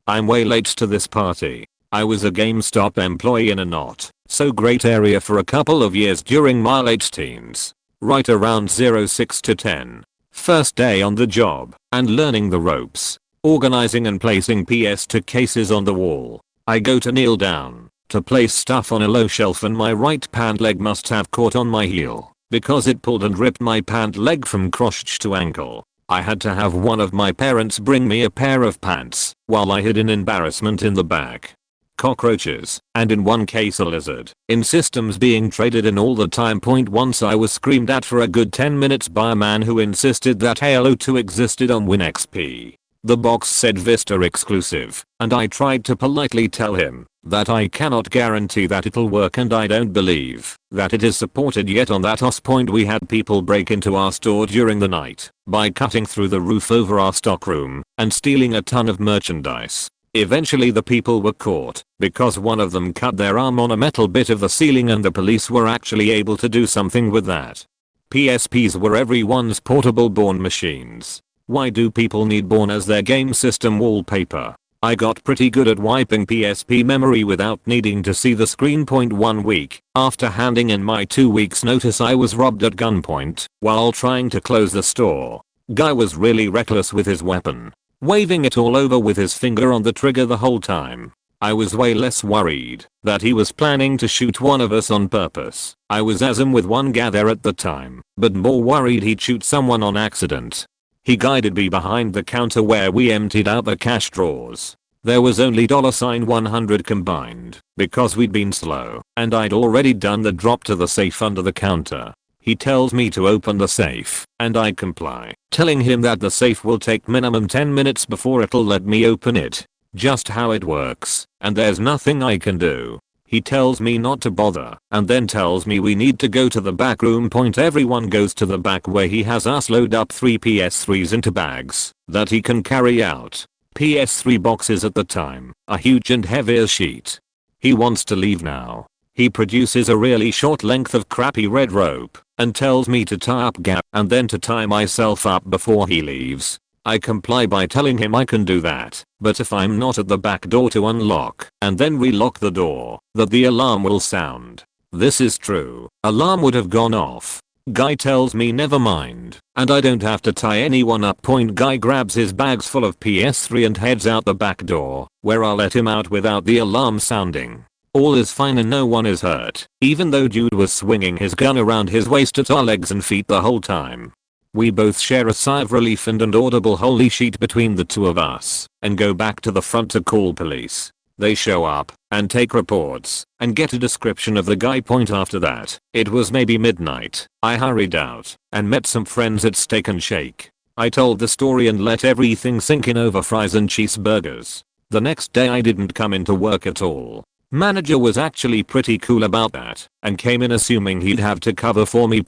I'm way late to this party. I was a GameStop employee in a not so great area for a couple of years during my late teens. Right around 06 to 10. First day on the job, and learning the ropes. Organizing and placing PS2 cases on the wall. I go to kneel down to place stuff on a low shelf and my right pant leg must have caught on my heel, because it pulled and ripped my pant leg from crotch to ankle. I had to have one of my parents bring me a pair of pants, while I hid in embarrassment in the back. Cockroaches, and in one case a lizard, in systems being traded in all the time. Once I was screamed at for a good 10 minutes by a man who insisted that Halo 2 existed on WinXP. The box said Vista exclusive, and I tried to politely tell him that I cannot guarantee that it'll work and I don't believe that it is supported yet. On that point we had people break into our store during the night by cutting through the roof over our stockroom and stealing a ton of merchandise. Eventually the people were caught because one of them cut their arm on a metal bit of the ceiling and the police were actually able to do something with that. PSPs were everyone's portable Bourne machines. Why do people need Bourne as their game system wallpaper? I got pretty good at wiping PSP memory without needing to see the screen. 1 week after handing in my 2 weeks notice I was robbed at gunpoint while trying to close the store. Guy was really reckless with his weapon, waving it all over with his finger on the trigger the whole time. I was way less worried that he was planning to shoot one of us on purpose. I was as him with one guy there at the time, but more worried he'd shoot someone on accident. He guided me behind the counter where we emptied out the cash drawers. There was only $100 combined because we'd been slow and I'd already done the drop to the safe under the counter. He tells me to open the safe and I comply, telling him that the safe will take minimum 10 minutes before it'll let me open it. Just how it works, and there's nothing I can do. He tells me not to bother and then tells me we need to go to the back room. Everyone goes to the back where he has us load up 3 PS3s into bags that he can carry out. PS3 boxes at the time, a huge and heavy sheet. He wants to leave now. He produces a really short length of crappy red rope and tells me to tie up Gap and then to tie myself up before he leaves. I comply by telling him I can do that, but if I'm not at the back door to unlock and then relock the door, that the alarm will sound. This is true. Alarm would have gone off. Guy tells me never mind, and I don't have to tie anyone up. Guy grabs his bags full of PS3 and heads out the back door, where I'll let him out without the alarm sounding. All is fine and no one is hurt, even though dude was swinging his gun around his waist at our legs and feet the whole time. We both share a sigh of relief and an audible holy shit between the two of us, and go back to the front to call police. They show up and take reports and get a description of the guy. After that, it was maybe midnight. I hurried out and met some friends at Steak and Shake. I told the story and let everything sink in over fries and cheeseburgers. The next day I didn't come into work at all. Manager was actually pretty cool about that and came in assuming he'd have to cover for me.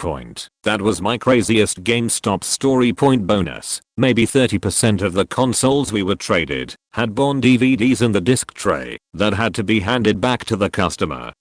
That was my craziest GameStop story. Bonus, maybe 30% of the consoles we were traded had Bond DVDs in the disc tray that had to be handed back to the customer.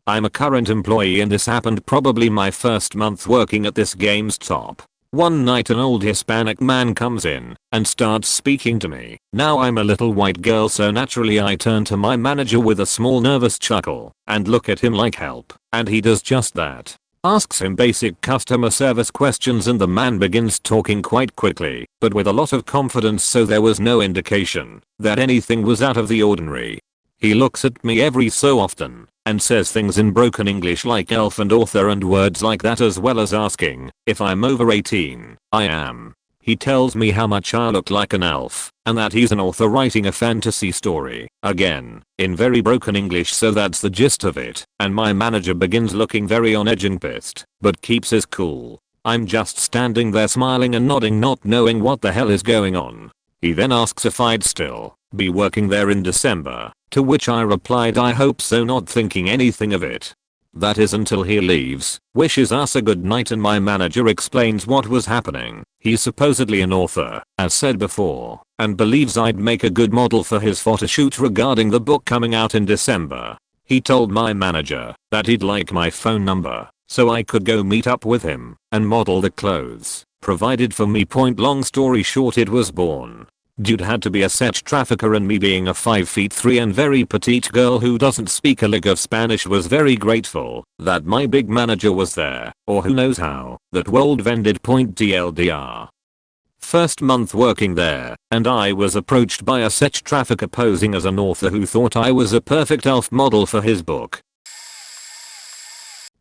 I'm a current employee and this happened probably my first month working at this GameStop. One night an old Hispanic man comes in and starts speaking to me. Now I'm a little white girl, so naturally I turn to my manager with a small nervous chuckle and look at him like help, and he does just that. Asks him basic customer service questions and the man begins talking quite quickly but with a lot of confidence, so there was no indication that anything was out of the ordinary. He looks at me every so often and says things in broken English like elf and author and words like that, as well as asking if I'm over 18. I am. He tells me how much I look like an elf and that he's an author writing a fantasy story, again, in very broken English, so that's the gist of it, and my manager begins looking very on edge and pissed, but keeps his cool. I'm just standing there smiling and nodding, not knowing what the hell is going on. He then asks if I'd still be working there in December, to which I replied I hope so, not thinking anything of it. That is until he leaves, wishes us a good night, and my manager explains what was happening. He's supposedly an author, as said before, and believes I'd make a good model for his photo shoot regarding the book coming out in December. He told my manager that he'd like my phone number so I could go meet up with him and model the clothes provided for me. Long story short, it was born. Dude had to be a sex trafficker, and me being a 5'3" and very petite girl who doesn't speak a lick of Spanish was very grateful that my big manager was there, or who knows how, that world vended. TLDR. First month working there, and I was approached by a sex trafficker posing as an author who thought I was a perfect elf model for his book.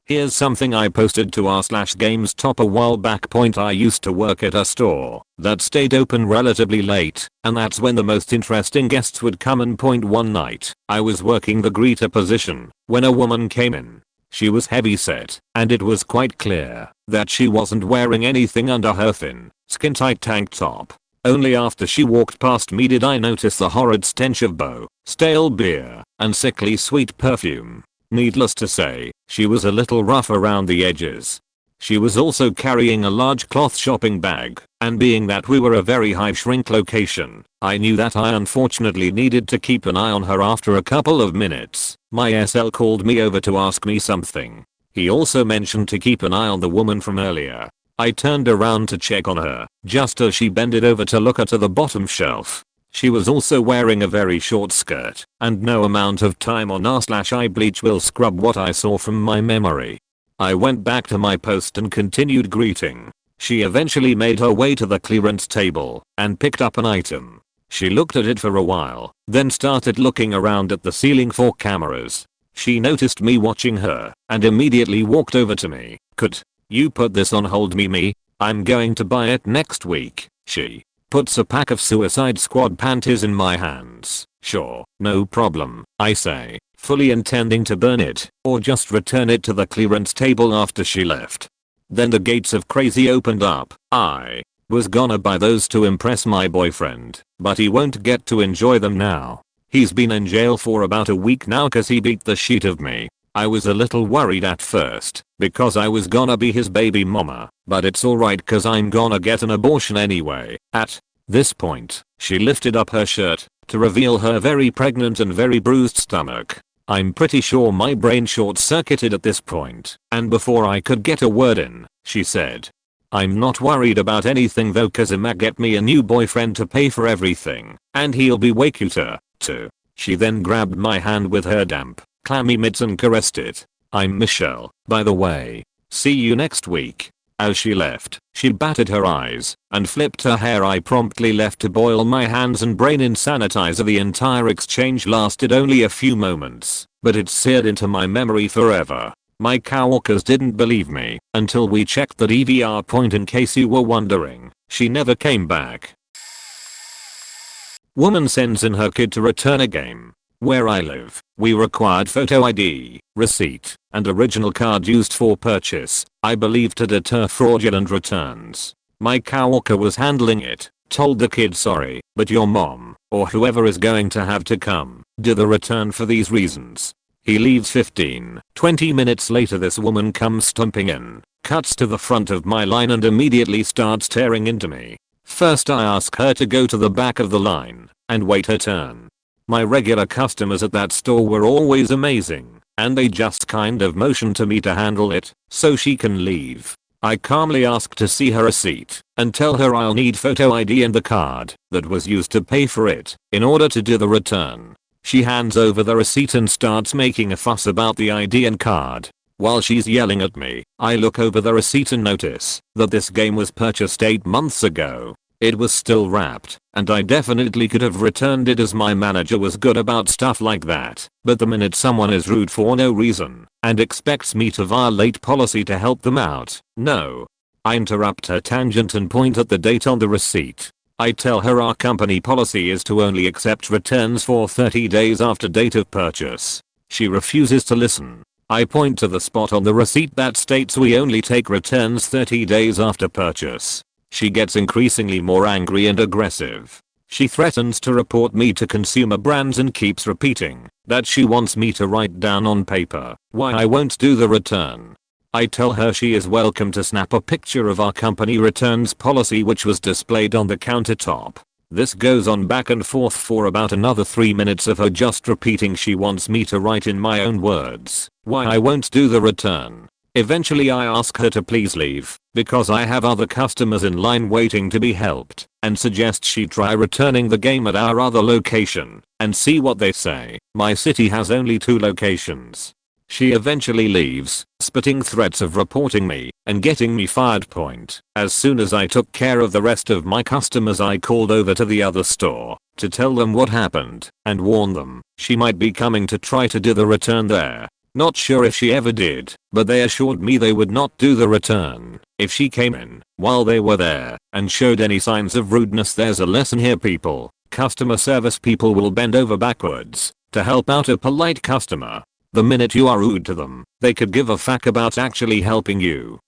Here's something I posted to r/GameStop a while back. I used to work at a store that stayed open relatively late, and that's when the most interesting guests would come in. One night, I was working the greeter position when a woman came in. She was heavy-set, and it was quite clear that she wasn't wearing anything under her thin, skin-tight tank top. Only after she walked past me did I notice the horrid stench of stale beer, and sickly sweet perfume. Needless to say, she was a little rough around the edges. She was also carrying a large cloth shopping bag, and being that we were a very high shrink location, I knew that I unfortunately needed to keep an eye on her. After a couple of minutes, my SL called me over to ask me something. He also mentioned to keep an eye on the woman from earlier. I turned around to check on her, just as she bended over to look at the bottom shelf. She was also wearing a very short skirt, and no amount of time on r/eye bleach will scrub what I saw from my memory. I went back to my post and continued greeting. She eventually made her way to the clearance table and picked up an item. She looked at it for a while, then started looking around at the ceiling for cameras. She noticed me watching her and immediately walked over to me. "Could you put this on hold, Mimi?" I'm going to buy it next week. She puts a pack of Suicide Squad panties in my hands. Sure, no problem, I say, fully intending to burn it or just return it to the clearance table after she left. Then the gates of crazy opened up. I was gonna buy those to impress my boyfriend, but he won't get to enjoy them now. He's been in jail for about a week now cause he beat the shit of me. I was a little worried at first because I was gonna be his baby mama, but it's alright cause I'm gonna get an abortion anyway. At this point, she lifted up her shirt to reveal her very pregnant and very bruised stomach. I'm pretty sure my brain short-circuited at this point, and before I could get a word in, she said, "I'm not worried about anything though cause I'ma get me a new boyfriend to pay for everything, and he'll be way cuter, too." She then grabbed my hand with her damp, clammy mitts and caressed it. "I'm Michelle, by the way. See you next week." As she left, she batted her eyes and flipped her hair. I promptly left to boil my hands and brain in sanitizer. The entire exchange lasted only a few moments, but it seared into my memory forever. My coworkers didn't believe me until we checked the DVR point. In case you were wondering, she never came back. Woman sends in her kid to return a game. Where I live, we required photo ID, receipt, and original card used for purchase, I believe to deter fraudulent returns. My coworker was handling it, told the kid sorry, but your mom, or whoever is going to have to come, do the return for these reasons. He leaves 15-20 minutes later. This woman comes stomping in, cuts to the front of my line and immediately starts staring into me. First I ask her to go to the back of the line and wait her turn. My regular customers at that store were always amazing, and they just kind of motioned to me to handle it so she can leave. I calmly ask to see her receipt and tell her I'll need photo ID and the card that was used to pay for it in order to do the return. She hands over the receipt and starts making a fuss about the ID and card. While she's yelling at me, I look over the receipt and notice that this game was purchased 8 months ago. It was still wrapped, and I definitely could have returned it as my manager was good about stuff like that. But the minute someone is rude for no reason and expects me to violate policy to help them out, no. I interrupt her tangent and point at the date on the receipt. I tell her our company policy is to only accept returns for 30 days after date of purchase. She refuses to listen. I point to the spot on the receipt that states we only take returns 30 days after purchase. She gets increasingly more angry and aggressive. She threatens to report me to Consumer Brands and keeps repeating that she wants me to write down on paper why I won't do the return. I tell her she is welcome to snap a picture of our company returns policy, which was displayed on the countertop. This goes on back and forth for about another 3 minutes of her just repeating she wants me to write in my own words why I won't do the return. Eventually I ask her to please leave because I have other customers in line waiting to be helped, and suggest she try returning the game at our other location and see what they say. My city has only 2 locations. She eventually leaves, spitting threats of reporting me and getting me fired. As soon as I took care of the rest of my customers, I called over to the other store to tell them what happened and warn them she might be coming to try to do the return there. Not sure if she ever did, but they assured me they would not do the return if she came in while they were there and showed any signs of rudeness. There's a lesson here, people. Customer service people will bend over backwards to help out a polite customer. The minute you are rude to them, they could give a fuck about actually helping you.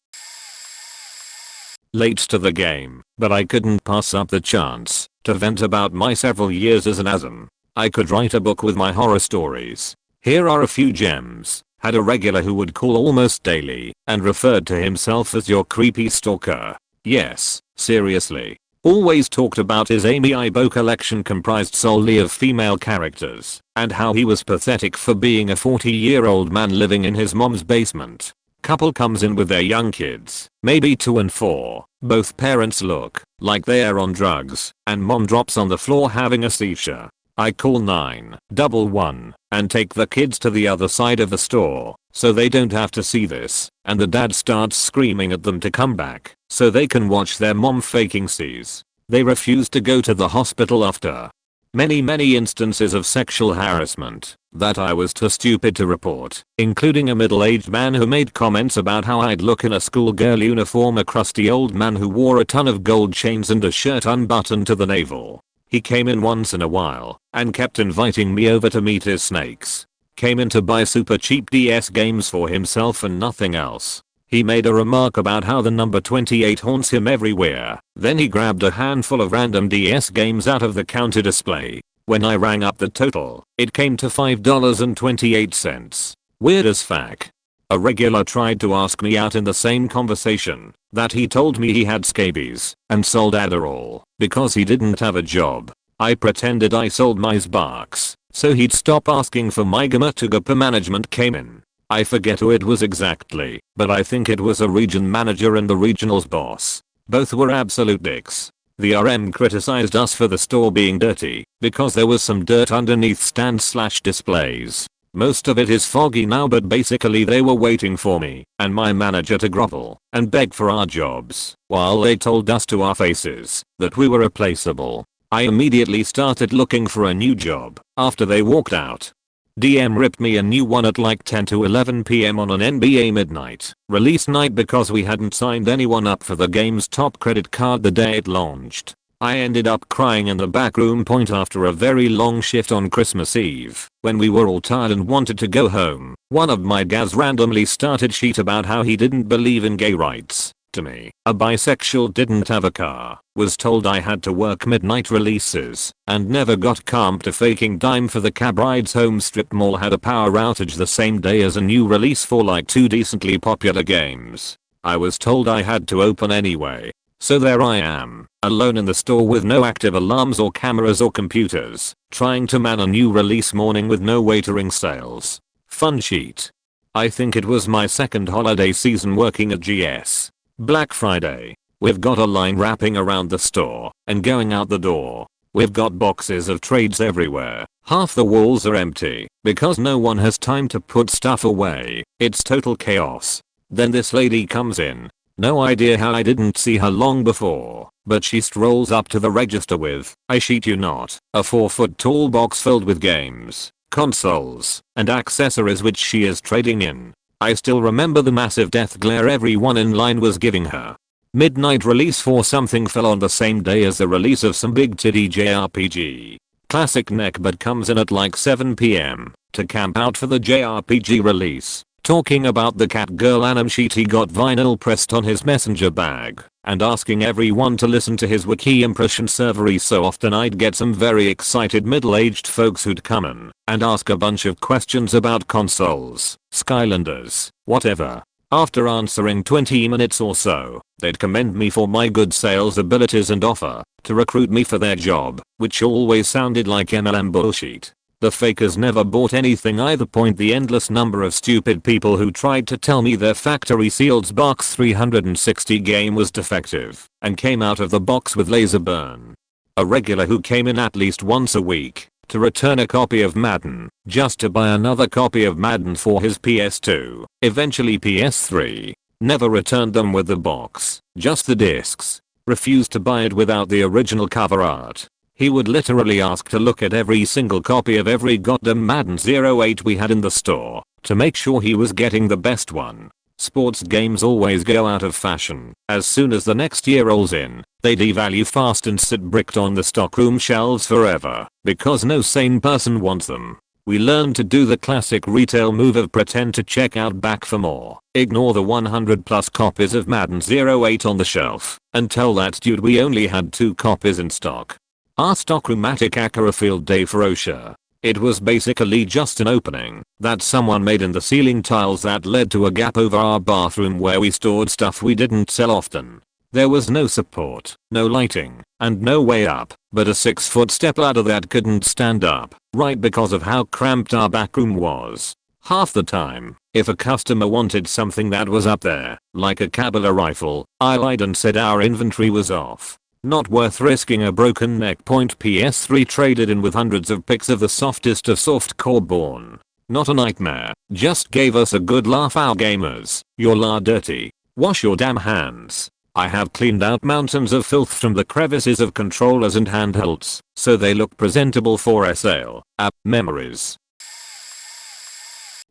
Late to the game, but I couldn't pass up the chance to vent about my several years as an ASM. I could write a book with my horror stories. Here are a few gems. Had a regular who would call almost daily and referred to himself as your creepy stalker. Yes, seriously. Always talked about his Amiibo collection comprised solely of female characters and how he was pathetic for being a 40-year-old man living in his mom's basement. Couple comes in with their young kids, maybe 2 and 4. Both parents look like they are on drugs and mom drops on the floor having a seizure. I call 911 and take the kids to the other side of the store so they don't have to see this, and the dad starts screaming at them to come back so they can watch their mom faking seize. They refuse to go to the hospital after Many instances of sexual harassment that I was too stupid to report, including a middle-aged man who made comments about how I'd look in a schoolgirl uniform, a crusty old man who wore a ton of gold chains and a shirt unbuttoned to the navel. He came in once in a while and kept inviting me over to meet his snakes. Came in to buy super cheap DS games for himself and nothing else. He made a remark about how the number 28 haunts him everywhere. Then he grabbed a handful of random DS games out of the counter display. When I rang up the total, it came to $5.28. Weird as fuck. A regular tried to ask me out in the same conversation that he told me he had scabies and sold Adderall because he didn't have a job. I pretended I sold my sparks so he'd stop asking for my Gamestop. Management came in. I forget who it was exactly, but I think it was a region manager and the regional's boss. Both were absolute dicks. The RM criticized us for the store being dirty because there was some dirt underneath stands/displays. Most of it is foggy now, but basically they were waiting for me and my manager to grovel and beg for our jobs while they told us to our faces that we were replaceable. I immediately started looking for a new job after they walked out. DM ripped me a new one at like 10 to 11 PM on an NBA midnight release night because we hadn't signed anyone up for the Gamestop credit card the day it launched. I ended up crying in the back room point after a very long shift on Christmas Eve. When we were all tired and wanted to go home, one of my guys randomly started shit about how he didn't believe in gay rights. To me, a bisexual didn't have a car, was told I had to work midnight releases, and never got comped to faking dime for the cab rides home. Strip mall had a power outage the same day as a new release for like 2 decently popular games. I was told I had to open anyway. So there I am, alone in the store with no active alarms or cameras or computers, trying to man a new release morning with no waitering sales. Fun sheet. I think it was my second holiday season working at GS. Black Friday. We've got a line wrapping around the store and going out the door. We've got boxes of trades everywhere. Half the walls are empty because no one has time to put stuff away. It's total chaos. Then this lady comes in. No idea how I didn't see her long before, but she strolls up to the register with, I shit you not, a 4-foot tall box filled with games, consoles, and accessories which she is trading in. I still remember the massive death glare everyone in line was giving her. Midnight release for something fell on the same day as the release of some big titty JRPG. Classic neck, but comes in at like 7 PM to camp out for the JRPG release. Talking about the cat girl anime sheet he got vinyl pressed on his messenger bag and asking everyone to listen to his wiki impression server so often I'd get some very excited middle-aged folks who'd come in and ask a bunch of questions about consoles, Skylanders, whatever. After answering 20 minutes or so, they'd commend me for my good sales abilities and offer to recruit me for their job, which always sounded like MLM bullshit. The fakers never bought anything either. Point the endless number of stupid people who tried to tell me their factory sealed box 360 game was defective and came out of the box with laser burn. A regular who came in at least once a week to return a copy of Madden just to buy another copy of Madden for his PS2, eventually PS3, never returned them with the box, just the discs. Refused to buy it without the original cover art. He would literally ask to look at every single copy of every goddamn Madden 08 we had in the store to make sure he was getting the best one. Sports games always go out of fashion. As soon as the next year rolls in, they devalue fast and sit bricked on the stockroom shelves forever because no sane person wants them. We learned to do the classic retail move of pretend to check out back for more, ignore the 100 plus copies of Madden 08 on the shelf, and tell that dude we only had 2 copies in stock. Our stockroom-matic Acura field day for OSHA. It was basically just an opening that someone made in the ceiling tiles that led to a gap over our bathroom where we stored stuff we didn't sell often. There was no support, no lighting, and no way up, but a 6-foot stepladder that couldn't stand up, right because of how cramped our backroom was. Half the time, if a customer wanted something that was up there, like a Kabbalah rifle, I lied and said our inventory was off. Not worth risking a broken neck. PS3 traded in with hundreds of pics of the softest of softcore born. Not a nightmare, just gave us a good laugh. Our gamers, you're la dirty. Wash your damn hands. I have cleaned out mountains of filth from the crevices of controllers and handhelds, so they look presentable for sale. Memories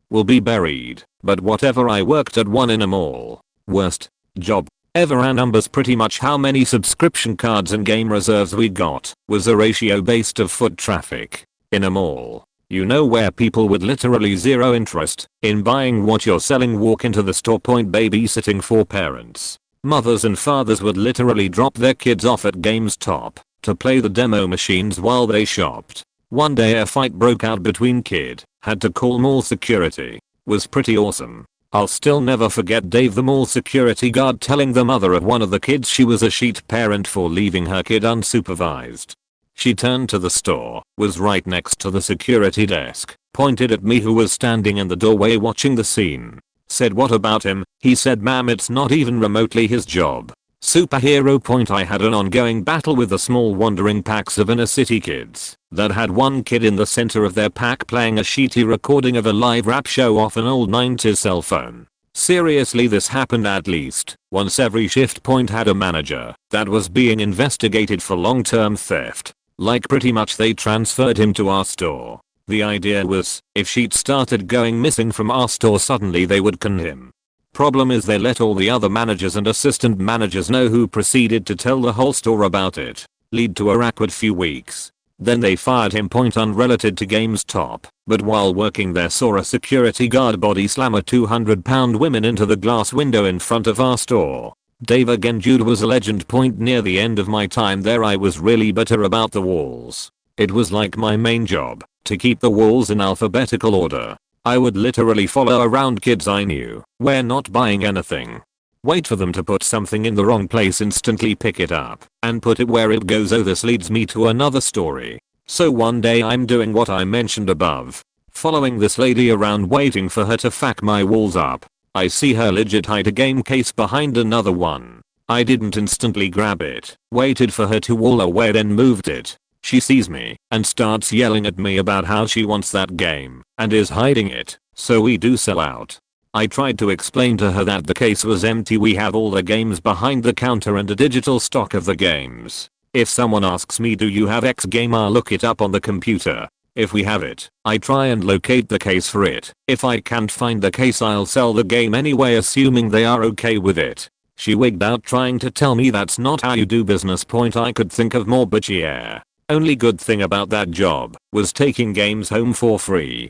will be buried, but whatever. I worked at one in a mall. Worst job ever. Our numbers, pretty much how many subscription cards and game reserves we got, was a ratio based of foot traffic. In a mall, you know, where people with literally zero interest in buying what you're selling walk into the store. Point babysitting for parents. Mothers and fathers would literally drop their kids off at Gamestop to play the demo machines while they shopped. One day a fight broke out between kid, had to call mall security. Was pretty awesome. I'll still never forget Dave, the mall security guard, telling the mother of one of the kids she was a shit parent for leaving her kid unsupervised. She turned to the store, was right next to the security desk, pointed at me who was standing in the doorway watching the scene. Said, "What about him?" He said, "Ma'am, it's not even remotely his job." Superhero. Point. I had an ongoing battle with the small wandering packs of inner city kids that had one kid in the center of their pack playing a shitty recording of a live rap show off an old 90s cell phone. Seriously, this happened at least once every shift. Point. Had a manager that was being investigated for long-term theft. Like, pretty much they transferred him to our store. The idea was, if sheet started going missing from our store, suddenly they would con him. Problem is, they let all the other managers and assistant managers know, who proceeded to tell the whole store about it. Lead to a awkward few weeks. Then they fired him. Point. Unrelated to Gamestop, but while working there saw a security guard body slam a 200-pound woman into the glass window in front of our store. Dave again. Dude was a legend. Point. Near the end of my time there I was really bitter about the walls. It was like my main job to keep the walls in alphabetical order. I would literally follow around kids I knew were not buying anything. Wait for them to put something in the wrong place, instantly pick it up and put it where it goes. Oh, this leads me to another story. So one day I'm doing what I mentioned above, following this lady around waiting for her to fuck my walls up. I see her legit hide a game case behind another one. I didn't instantly grab it, waited for her to wall away, then moved it. She sees me and starts yelling at me about how she wants that game and is hiding it, so we do sell out. I tried to explain to her that the case was empty. We have all the games behind the counter and a digital stock of the games. If someone asks me, "Do you have X game?" I'll look it up on the computer. If we have it, I try and locate the case for it. If I can't find the case, I'll sell the game anyway, assuming they are okay with it. She wigged out, trying to tell me that's not how you do business. Point. I could think of more, but yeah. Only good thing about that job was taking games home for free.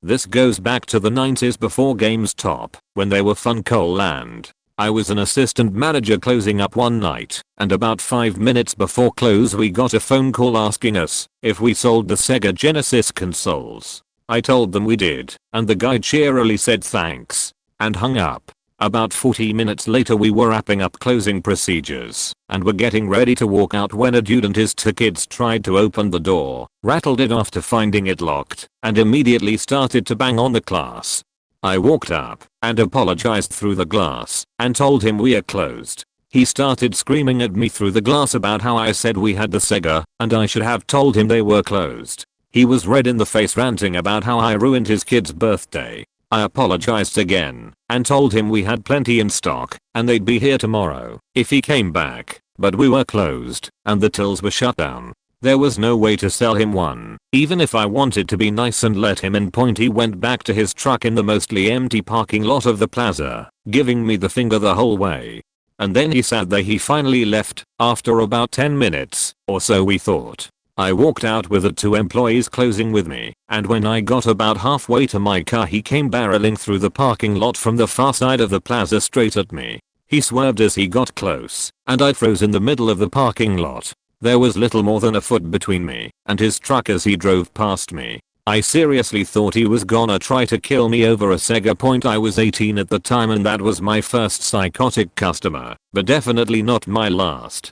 This goes back to the 90s, before Gamestop, when they were fun. Land. I was an assistant manager closing up one night, and about 5 minutes before close we got a phone call asking us if we sold the Sega Genesis consoles. I told them we did, and the guy cheerily said thanks and hung up. About 40 minutes later we were wrapping up closing procedures and were getting ready to walk out when a dude and his two kids tried to open the door, rattled it after finding it locked, and immediately started to bang on the glass. I walked up and apologized through the glass and told him we are closed. He started screaming at me through the glass about how I said we had the Sega and I should have told him they were closed. He was red in the face, ranting about how I ruined his kid's birthday. I apologized again and told him we had plenty in stock and they'd be here tomorrow if he came back, but we were closed and the tills were shut down. There was no way to sell him one, even if I wanted to be nice and let him in. Point. He went back to his truck in the mostly empty parking lot of the plaza, giving me the finger the whole way. And then he sat there. He finally left after about 10 minutes or so, we thought. I walked out with the two employees closing with me, and when I got about halfway to my car he came barreling through the parking lot from the far side of the plaza straight at me. He swerved as he got close, and I froze in the middle of the parking lot. There was little more than a foot between me and his truck as he drove past me. I seriously thought he was gonna try to kill me over a Sega. Point. I was 18 at the time and that was my first psychotic customer, but definitely not my last.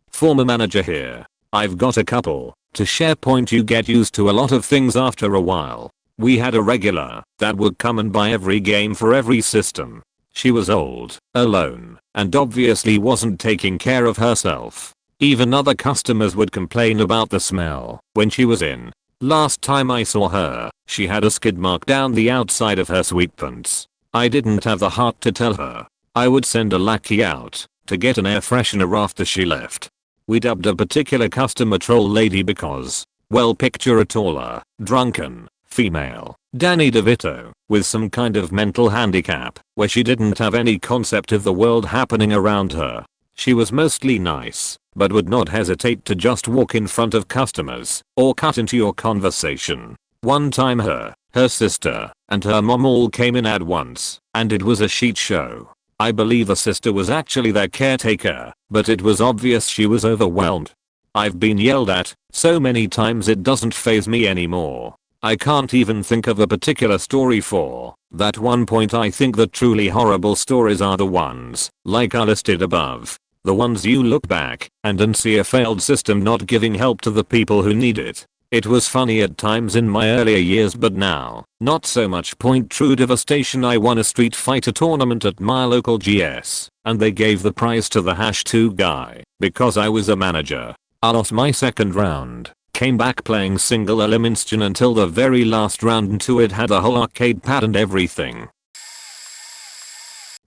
Former manager here. I've got a couple to share. Point. You get used to a lot of things after a while. We had a regular that would come and buy every game for every system. She was old, alone, and obviously wasn't taking care of herself. Even other customers would complain about the smell when she was in. Last time I saw her, she had a skid mark down the outside of her sweatpants. I didn't have the heart to tell her. I would send a lackey out to get an air freshener after she left. We dubbed a particular customer troll lady because, well, picture a taller, drunken, female, Danny DeVito, with some kind of mental handicap, where she didn't have any concept of the world happening around her. She was mostly nice, but would not hesitate to just walk in front of customers, or cut into your conversation. One time her sister, and her mom all came in at once, and it was a shit show. I believe the sister was actually their caretaker, but it was obvious she was overwhelmed. I've been yelled at so many times it doesn't faze me anymore. I can't even think of a particular story for that one point. I think the truly horrible stories are the ones, like I listed above. The ones you look back and see a failed system not giving help to the people who need it. It was funny at times in my earlier years, but now, not so much. Point true devastation. I won a Street Fighter tournament at my local GS, and they gave the prize to the #2 guy, because I was a manager. I lost my second round. Came back playing single elimination until the very last round, and it had a whole arcade pad and everything.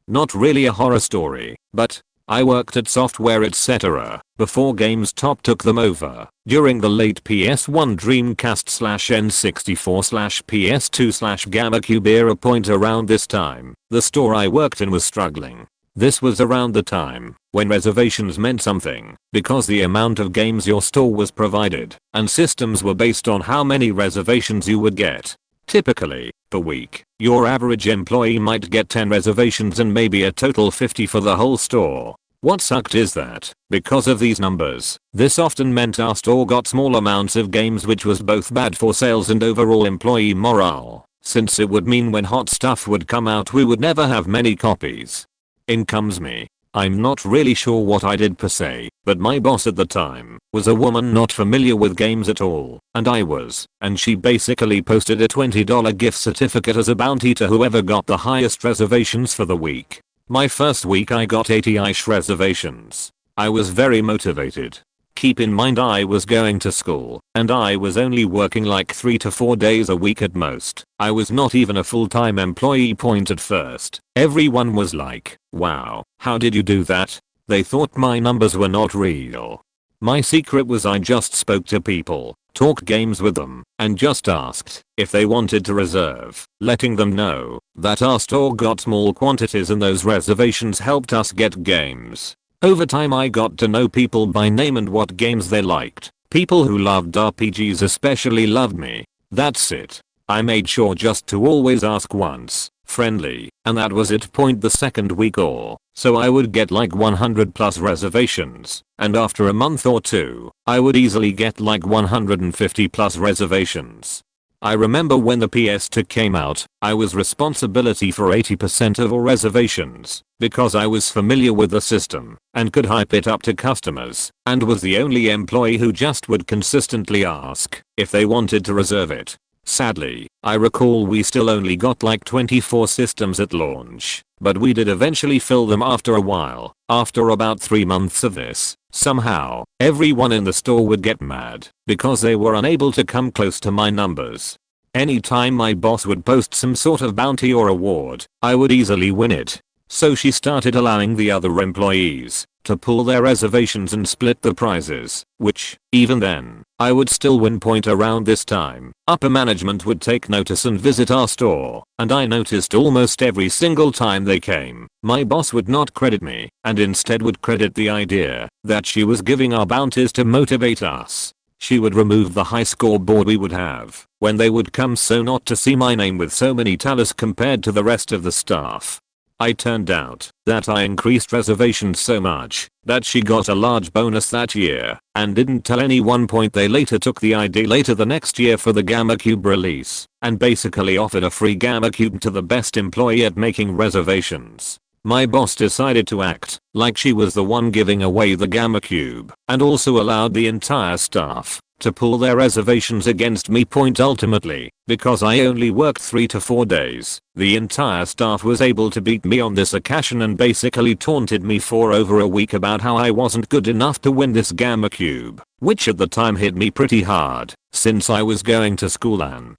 Not really a horror story, but I worked at Software Etc. before Gamestop took them over, during the late PS1 Dreamcast/N64/PS2/GamerCube era. Point around this time, the store I worked in was struggling. This was around the time when reservations meant something, because the amount of games your store was provided and systems were based on how many reservations you would get. Typically, per week, your average employee might get 10 reservations and maybe a total 50 for the whole store. What sucked is that, because of these numbers, this often meant our store got small amounts of games, which was both bad for sales and overall employee morale, since it would mean when hot stuff would come out we would never have many copies. In comes me. I'm not really sure what I did per se, but my boss at the time was a woman not familiar with games at all, and I was, and she basically posted a $20 gift certificate as a bounty to whoever got the highest reservations for the week. My first week I got 80-ish reservations. I was very motivated. Keep in mind I was going to school, and I was only working like 3 to 4 days a week at most. I was not even a full-time employee. Point at first, everyone was like, wow, how did you do that? They thought my numbers were not real. My secret was I just spoke to people, talked games with them, and just asked if they wanted to reserve, letting them know that our store got small quantities and those reservations helped us get games. Over time I got to know people by name and what games they liked. People who loved RPGs especially loved me. That's it. I made sure just to always ask once, friendly, and that was it. Point the second week or so I would get like 100 plus reservations, and after a month or two, I would easily get like 150 plus reservations. I remember when the PS2 came out, I was responsibility for 80% of all reservations, because I was familiar with the system, and could hype it up to customers, and was the only employee who just would consistently ask if they wanted to reserve it. Sadly, I recall we still only got like 24 systems at launch, but we did eventually fill them after a while. After about 3 months of this, somehow, everyone in the store would get mad because they were unable to come close to my numbers. Anytime my boss would post some sort of bounty or award, I would easily win it. So she started allowing the other employees to pool their reservations and split the prizes, which, even then, I would still win. Point around this time, upper management would take notice and visit our store, and I noticed almost every single time they came, my boss would not credit me, and instead would credit the idea that she was giving our bounties to motivate us. She would remove the high scoreboard we would have when they would come, so not to see my name with so many tallies compared to the rest of the staff. It turned out that I increased reservations so much that she got a large bonus that year and didn't tell anyone. Point they later took the idea later the next year for the GamerCube release and basically offered a free GamerCube to the best employee at making reservations. My boss decided to act like she was the one giving away the GamerCube and also allowed the entire staff to pool their reservations against me. Point ultimately, because I only worked 3 to 4 days, the entire staff was able to beat me on this occasion and basically taunted me for over a week about how I wasn't good enough to win this GamerCube, which at the time hit me pretty hard, since I was going to school and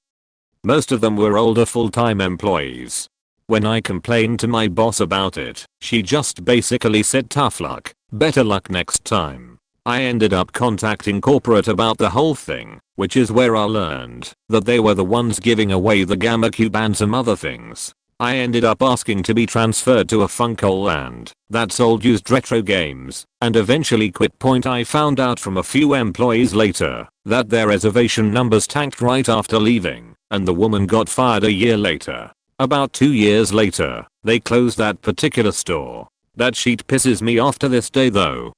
most of them were older full-time employees. When I complained to my boss about it, she just basically said tough luck, better luck next time. I ended up contacting corporate about the whole thing, which is where I learned that they were the ones giving away the Gamma Cube and some other things. I ended up asking to be transferred to a Funko Land that sold used retro games, and eventually quit. I found out from a few employees later that their reservation numbers tanked right after leaving, and the woman got fired a year later. About 2 years later, they closed that particular store. That shit pisses me off to this day though.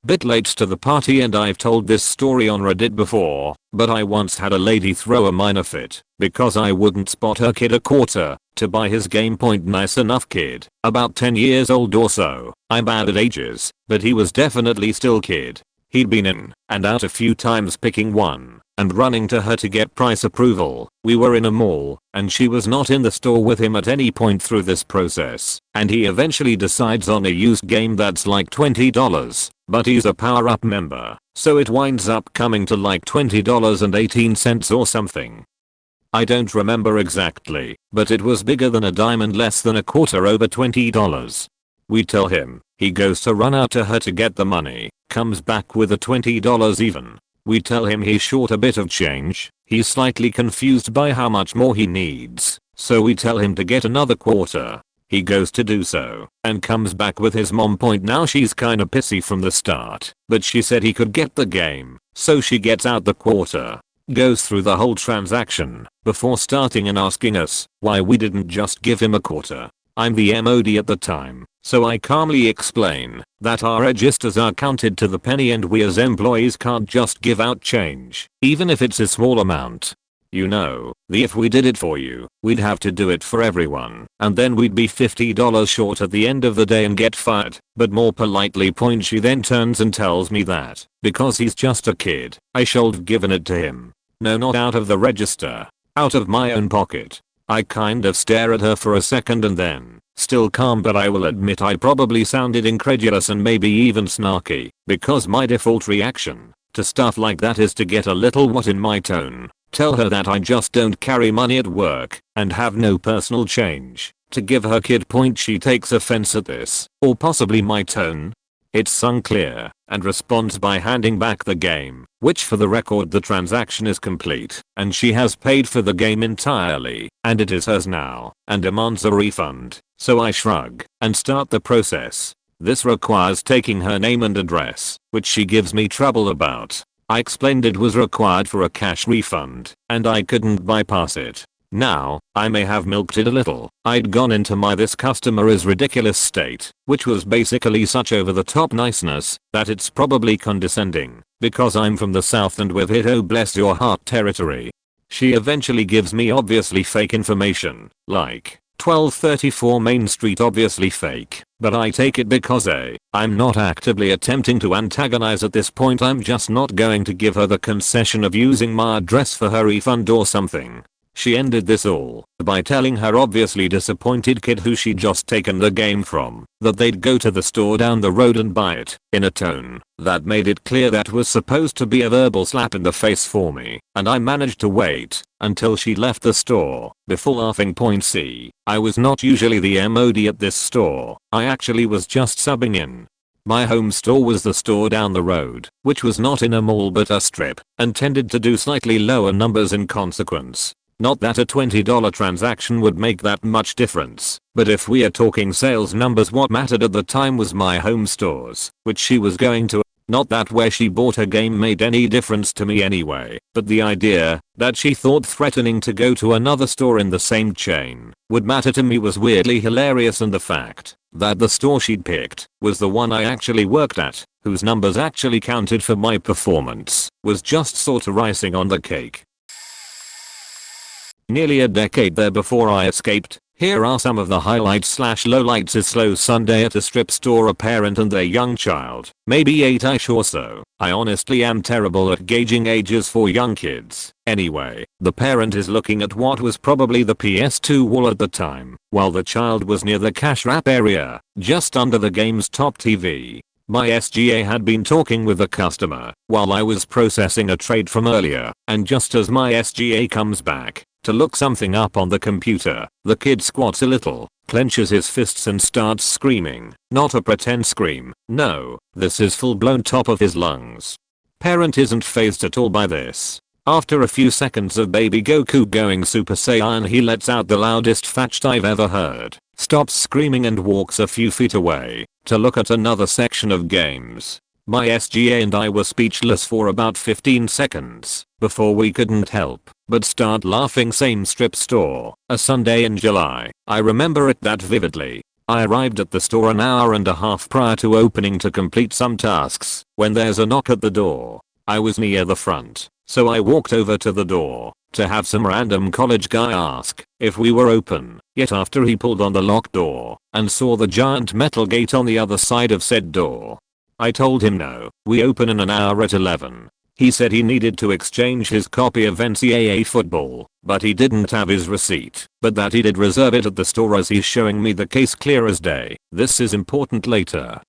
Bit late to the party and I've told this story on Reddit before, but I once had a lady throw a minor fit because I wouldn't spot her kid a quarter to buy his Game Point. Nice enough kid, about 10 years old or so. I'm bad at ages, but he was definitely still kid. He'd been in and out a few times picking one and running to her to get price approval. We were in a mall and she was not in the store with him at any point through this process, and he eventually decides on a used game that's like $20, but he's a Power Up member, so it winds up coming to like $20.18 or something. I don't remember exactly, but it was bigger than a dime and less than a quarter over $20. We tell him, he goes to run out to her to get the money, comes back with a $20 even. We tell him he's short a bit of change, he's slightly confused by how much more he needs, so we tell him to get another quarter. He goes to do so, and comes back with his mom. Now she's kinda pissy from the start, but she said he could get the game, so she gets out the quarter. Goes through the whole transaction, before starting and asking us why we didn't just give him a quarter. I'm the MOD at the time, so I calmly explain that our registers are counted to the penny and we as employees can't just give out change, even if it's a small amount. You know, if we did it for you, we'd have to do it for everyone, and then we'd be $50 short at the end of the day and get fired. But more politely, she then turns and tells me that, because he's just a kid, I should've given it to him. No, not out of the register, out of my own pocket. I kind of stare at her for a second and then, still calm, but I will admit I probably sounded incredulous and maybe even snarky, because my default reaction to stuff like that is to get a little what in my tone, tell her that I just don't carry money at work and have no personal change to give her kid. She takes offense at this, or possibly my tone. It's unclear, and responds by handing back the game, which for the record the transaction is complete, and she has paid for the game entirely, and it is hers now, and demands a refund. So I shrug and start the process. This requires taking her name and address, which she gives me trouble about. I explained it was required for a cash refund, and I couldn't bypass it. Now, I may have milked it a little. I'd gone into my "this customer is ridiculous" state, which was basically such over the top niceness that it's probably condescending, because I'm from the south and we've hit "oh bless your heart" territory. She eventually gives me obviously fake information, like 1234 Main Street, obviously fake, but I take it because I'm not actively attempting to antagonize at this point. I'm just not going to give her the concession of using my address for her refund or something. She ended this all by telling her obviously disappointed kid who she'd just taken the game from that they'd go to the store down the road and buy it, in a tone that made it clear that was supposed to be a verbal slap in the face for me, and I managed to wait until she left the store before laughing. See, I was not usually the MOD at this store, I actually was just subbing in. My home store was the store down the road, which was not in a mall but a strip, and tended to do slightly lower numbers in consequence. Not that a $20 transaction would make that much difference, but if we are talking sales numbers, what mattered at the time was my home stores, which she was going to. Not that where she bought her game made any difference to me anyway, but the idea that she thought threatening to go to another store in the same chain would matter to me was weirdly hilarious, and the fact that the store she'd picked was the one I actually worked at, whose numbers actually counted for my performance, was just sorta icing on the cake. Nearly a decade there before I escaped. Here are some of the highlights/lowlights. A slow Sunday at a strip store. A parent and their young child, maybe 8ish or so. I honestly am terrible at gauging ages for young kids. Anyway, the parent is looking at what was probably the PS2 wall at the time, while the child was near the cash wrap area, just under the Gamestop TV. My SGA had been talking with the customer while I was processing a trade from earlier, and just as my SGA comes back to look something up on the computer. The kid squats a little, clenches his fists and starts screaming. Not a pretend scream, no, this is full blown top of his lungs. Parent isn't fazed at all by this. After a few seconds of baby Goku going Super Saiyan, he lets out the loudest fetch I've ever heard, stops screaming and walks a few feet away to look at another section of games. My SGA and I were speechless for about 15 seconds before we couldn't help but start laughing. Same strip store, a Sunday in July. I remember it that vividly. I arrived at the store an hour and a half prior to opening to complete some tasks when there's a knock at the door. I was near the front, so I walked over to the door to have some random college guy ask if we were open. Yet after he pulled on the locked door and saw the giant metal gate on the other side of said door, I told him no, we open in an hour at 11. He said he needed to exchange his copy of NCAA football, but he didn't have his receipt, but that he did reserve it at the store as he's showing me the case clear as day. This is important later.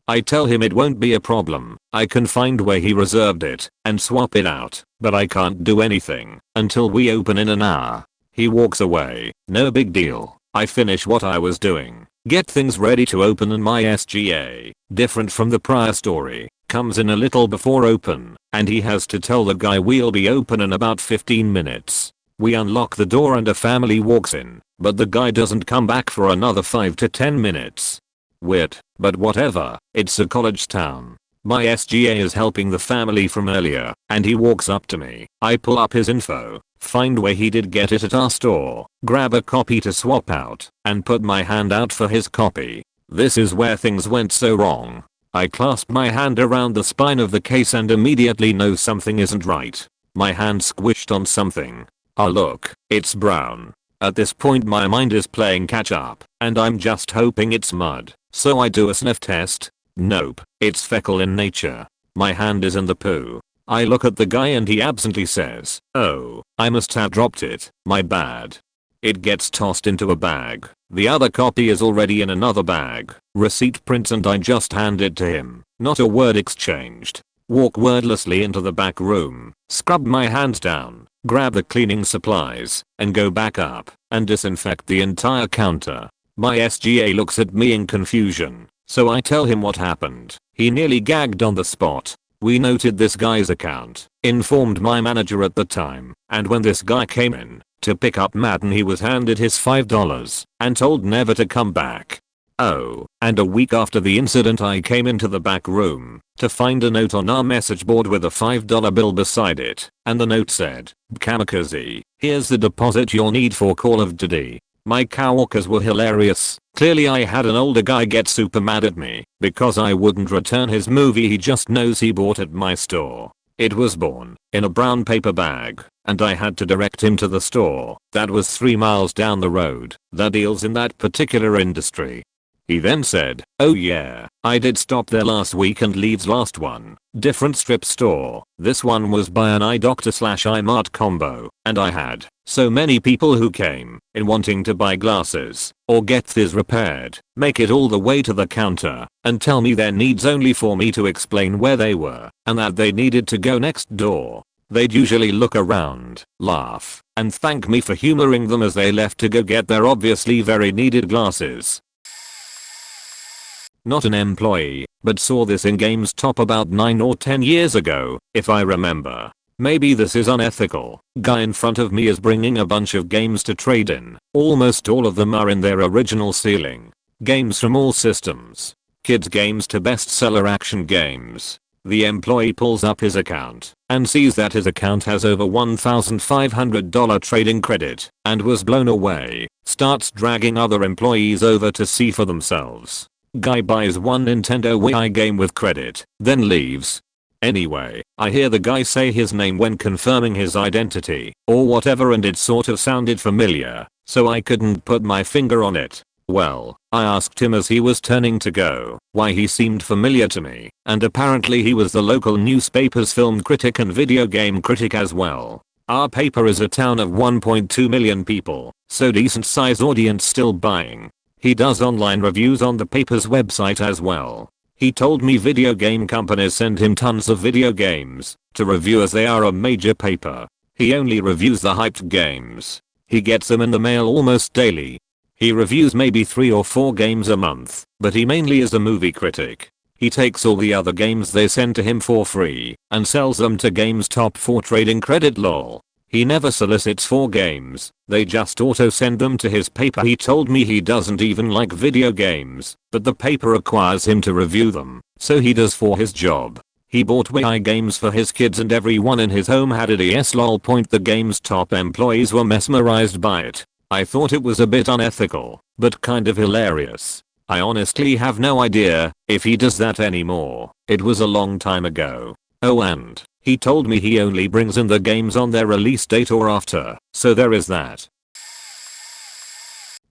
I tell him it won't be a problem, I can find where he reserved it and swap it out, but I can't do anything until we open in an hour. He walks away, no big deal. I finish what I was doing, get things ready to open, and my SGA, different from the prior story, comes in a little before open, and he has to tell the guy we'll be open in about 15 minutes. We unlock the door and a family walks in, but the guy doesn't come back for another 5 to 10 minutes. Weird, but whatever, it's a college town. My SGA is helping the family from earlier, and he walks up to me. I pull up his info, find where he did get it at our store, grab a copy to swap out, and put my hand out for his copy. This is where things went so wrong. I clasp my hand around the spine of the case and immediately know something isn't right. My hand squished on something. Ah, look, it's brown. At this point my mind is playing catch up, and I'm just hoping it's mud. So I do a sniff test. Nope, it's fecal in nature. My hand is in the poo. I look at the guy and he absently says, "Oh, I must have dropped it, my bad." It gets tossed into a bag. The other copy is already in another bag. Receipt prints and I just hand it to him. Not a word exchanged. Walk wordlessly into the back room, scrub my hands down, grab the cleaning supplies, and go back up and disinfect the entire counter. My SGA looks at me in confusion, so I tell him what happened. He nearly gagged on the spot. We noted this guy's account, informed my manager at the time, and when this guy came in to pick up Madden he was handed his $5 and told never to come back. Oh, and a week after the incident I came into the back room to find a note on our message board with a $5 bill beside it, and the note said, "Kamikaze, here's the deposit you'll need for Call of Duty." My coworkers were hilarious. Clearly I had an older guy get super mad at me because I wouldn't return his movie he just knows he bought at my store. It was born in a brown paper bag, and I had to direct him to the store that was 3 miles down the road that deals in that particular industry. He then said, "Oh yeah, I did stop there last week," and leaves last one. Different strip store. This one was by an eye doctor / eye mart combo, and I had so many people who came in wanting to buy glasses or get theirs repaired, make it all the way to the counter and tell me their needs only for me to explain where they were and that they needed to go next door. They'd usually look around, laugh, and thank me for humoring them as they left to go get their obviously very needed glasses. Not an employee, but saw this in Gamestop about 9 or 10 years ago, if I remember. Maybe this is unethical. Guy in front of me is bringing a bunch of games to trade in. Almost all of them are in their original ceiling. Games from all systems. Kids games to bestseller action games. The employee pulls up his account and sees that his account has over $1,500 trading credit and was blown away. Starts dragging other employees over to see for themselves. Guy buys one Nintendo Wii game with credit, then leaves. Anyway, I hear the guy say his name when confirming his identity, or whatever, and it sort of sounded familiar, so I couldn't put my finger on it. Well, I asked him as he was turning to go why he seemed familiar to me, and apparently he was the local newspaper's film critic and video game critic as well. Our paper is a town of 1.2 million people, so decent size audience still buying. He does online reviews on the paper's website as well. He told me video game companies send him tons of video games to review as they are a major paper. He only reviews the hyped games. He gets them in the mail almost daily. He reviews maybe 3 or 4 games a month, but he mainly is a movie critic. He takes all the other games they send to him for free and sells them to Gamestop for trading credit lol. He never solicits for games, they just auto send them to his paper. He told me he doesn't even like video games, but the paper requires him to review them, so he does for his job. He bought Wii games for his kids and everyone in his home had a DS lol. The Gamestop employees were mesmerized by it. I thought it was a bit unethical, but kind of hilarious. I honestly have no idea if he does that anymore. It was a long time ago. Oh, and he told me he only brings in the games on their release date or after, so there is that.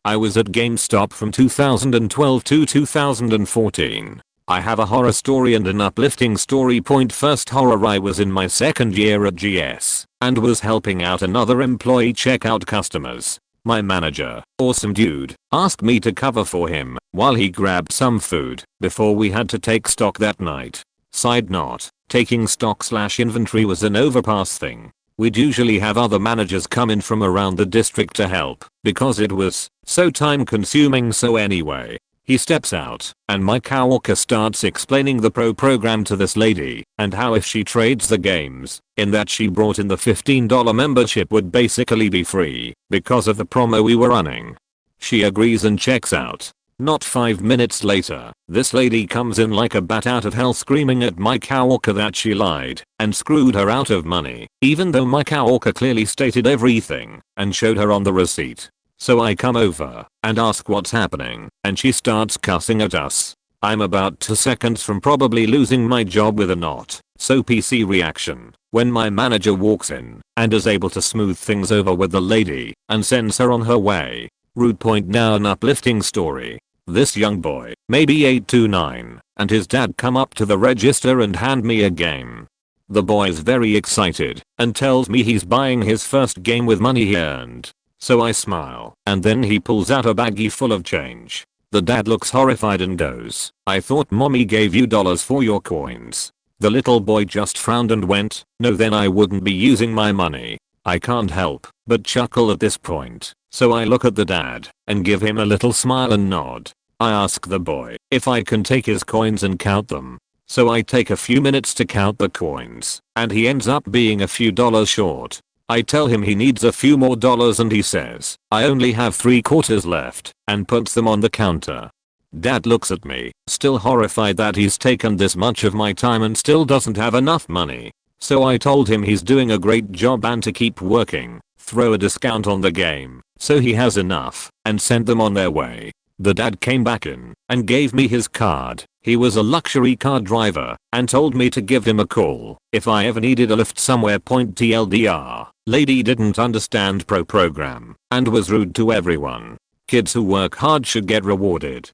I was at GameStop from 2012 to 2014. I have a horror story and an uplifting story. First horror, I was in my second year at GS and was helping out another employee check out customers. My manager, awesome dude, asked me to cover for him while he grabbed some food before we had to take stock that night. Side note, taking stock/inventory was an overpass thing. We'd usually have other managers come in from around the district to help because it was so time consuming. So anyway, he steps out and my coworker starts explaining the program to this lady and how if she trades the games in that she brought in, the $15 membership would basically be free because of the promo we were running. She agrees and checks out. Not 5 minutes later, this lady comes in like a bat out of hell screaming at my coworker that she lied and screwed her out of money, even though my coworker clearly stated everything and showed her on the receipt. So I come over and ask what's happening and she starts cussing at us. I'm about 2 seconds from probably losing my job with a not so PC reaction when my manager walks in and is able to smooth things over with the lady and sends her on her way. Rude. Now an uplifting story. This young boy, maybe 8 to 9, and his dad come up to the register and hand me a game. The boy is very excited and tells me he's buying his first game with money he earned. So I smile and then he pulls out a baggie full of change. The dad looks horrified and goes, "I thought mommy gave you dollars for your coins." The little boy just frowned and went, "No, then I wouldn't be using my money." I can't help but chuckle at this point, so I look at the dad and give him a little smile and nod. I ask the boy if I can take his coins and count them. So I take a few minutes to count the coins and he ends up being a few dollars short. I tell him he needs a few more dollars and he says, "I only have 3/4 left," and puts them on the counter. Dad looks at me, still horrified that he's taken this much of my time and still doesn't have enough money. So I told him he's doing a great job and to keep working, throw a discount on the game so he has enough, and send them on their way. The dad came back in and gave me his card. He was a luxury car driver and told me to give him a call if I ever needed a lift somewhere. TLDR, lady didn't understand program and was rude to everyone. Kids who work hard should get rewarded.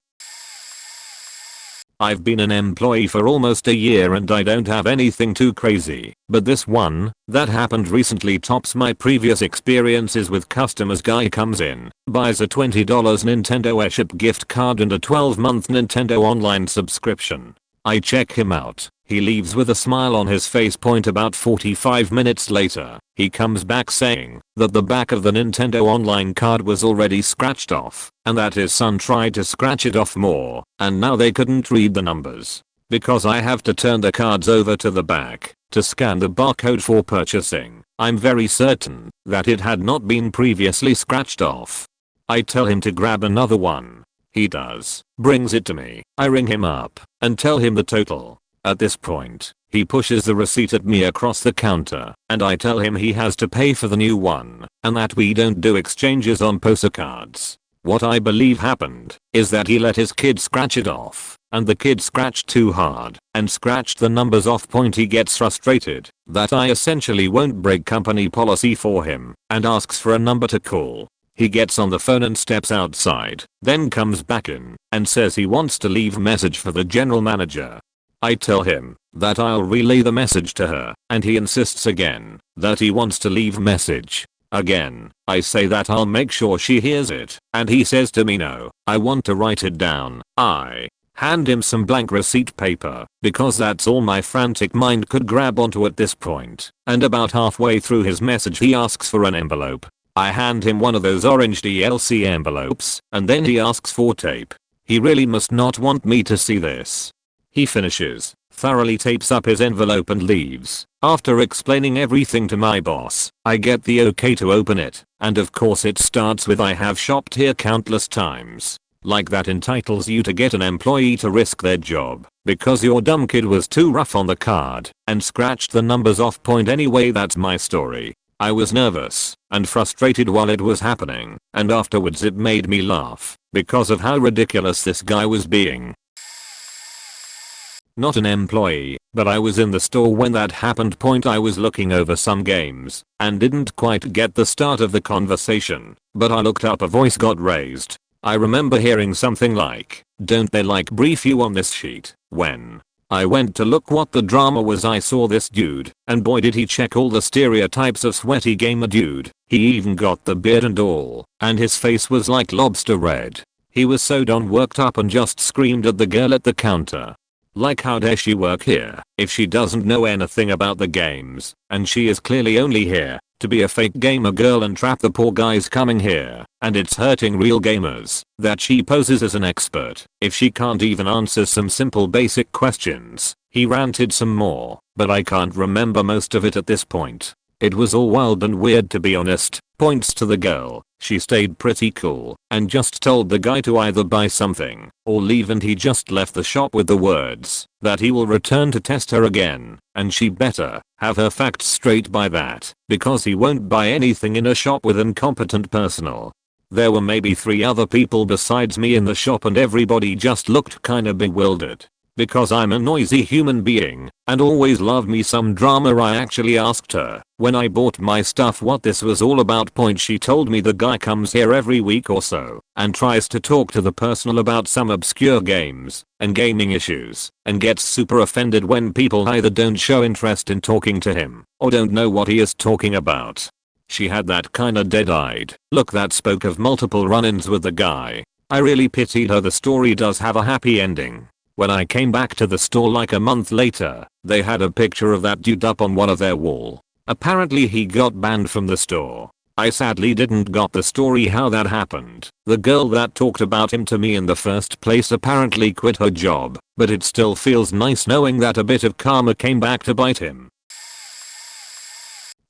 I've been an employee for almost a year and I don't have anything too crazy, but this one that happened recently tops my previous experiences with customers. Guy comes in, buys a $20 Nintendo eShop gift card and a 12-month Nintendo online subscription. I check him out. He leaves with a smile on his face. About 45 minutes later, he comes back saying that the back of the Nintendo Online card was already scratched off and that his son tried to scratch it off more and now they couldn't read the numbers. Because I have to turn the cards over to the back to scan the barcode for purchasing, I'm very certain that it had not been previously scratched off. I tell him to grab another one. He does, brings it to me. I ring him up and tell him the total. At this point, he pushes the receipt at me across the counter and I tell him he has to pay for the new one and that we don't do exchanges on poster cards. What I believe happened is that he let his kid scratch it off and the kid scratched too hard and scratched the numbers off. He gets frustrated that I essentially won't break company policy for him and asks for a number to call. He gets on the phone and steps outside, then comes back in and says he wants to leave a message for the general manager. I tell him that I'll relay the message to her and he insists again that he wants to leave a message. Again, I say that I'll make sure she hears it and he says to me, "No, I want to write it down." I hand him some blank receipt paper, because that's all my frantic mind could grab onto at this point, and about halfway through his message he asks for an envelope. I hand him one of those orange DLC envelopes, and then he asks for tape. He really must not want me to see this. He finishes, thoroughly tapes up his envelope and leaves. After explaining everything to my boss, I get the okay to open it, and of course it starts with "I have shopped here countless times." Like that entitles you to get an employee to risk their job, because your dumb kid was too rough on the card, and scratched the numbers off point anyway. That's my story. I was nervous and frustrated while it was happening, and afterwards it made me laugh, because of how ridiculous this guy was being. Not an employee, but I was in the store when that happened. I was looking over some games, and didn't quite get the start of the conversation, but I looked up, a voice got raised. I remember hearing something like, "Don't they like brief you on this sheet?" When I went to look what the drama was, I saw this dude, and boy did he check all the stereotypes of sweaty gamer dude. He even got the beard and all, and his face was like lobster red. He was so done worked up and just screamed at the girl at the counter. Like, how dare she work here if she doesn't know anything about the games, and she is clearly only here to be a fake gamer girl and trap the poor guys coming here, and it's hurting real gamers that she poses as an expert if she can't even answer some simple basic questions. He ranted some more, but I can't remember most of it at this point. It was all wild and weird, to be honest. Points to the girl. She stayed pretty cool and just told the guy to either buy something or leave, and he just left the shop with the words that he will return to test her again, and she better have her facts straight by that, because he won't buy anything in a shop with incompetent personnel. There were maybe 3 other people besides me in the shop, and everybody just looked kinda bewildered. Because I'm a noisy human being and always loved me some drama, I actually asked her when I bought my stuff what this was all about. She told me the guy comes here every week or so and tries to talk to the personnel about some obscure games and gaming issues, and gets super offended when people either don't show interest in talking to him or don't know what he is talking about. She had that kinda dead-eyed look that spoke of multiple run-ins with the guy. I really pitied her. The story does have a happy ending. When I came back to the store like a month later, they had a picture of that dude up on one of their wall. Apparently he got banned from the store. I sadly didn't got the story how that happened. The girl that talked about him to me in the first place apparently quit her job, but it still feels nice knowing that a bit of karma came back to bite him.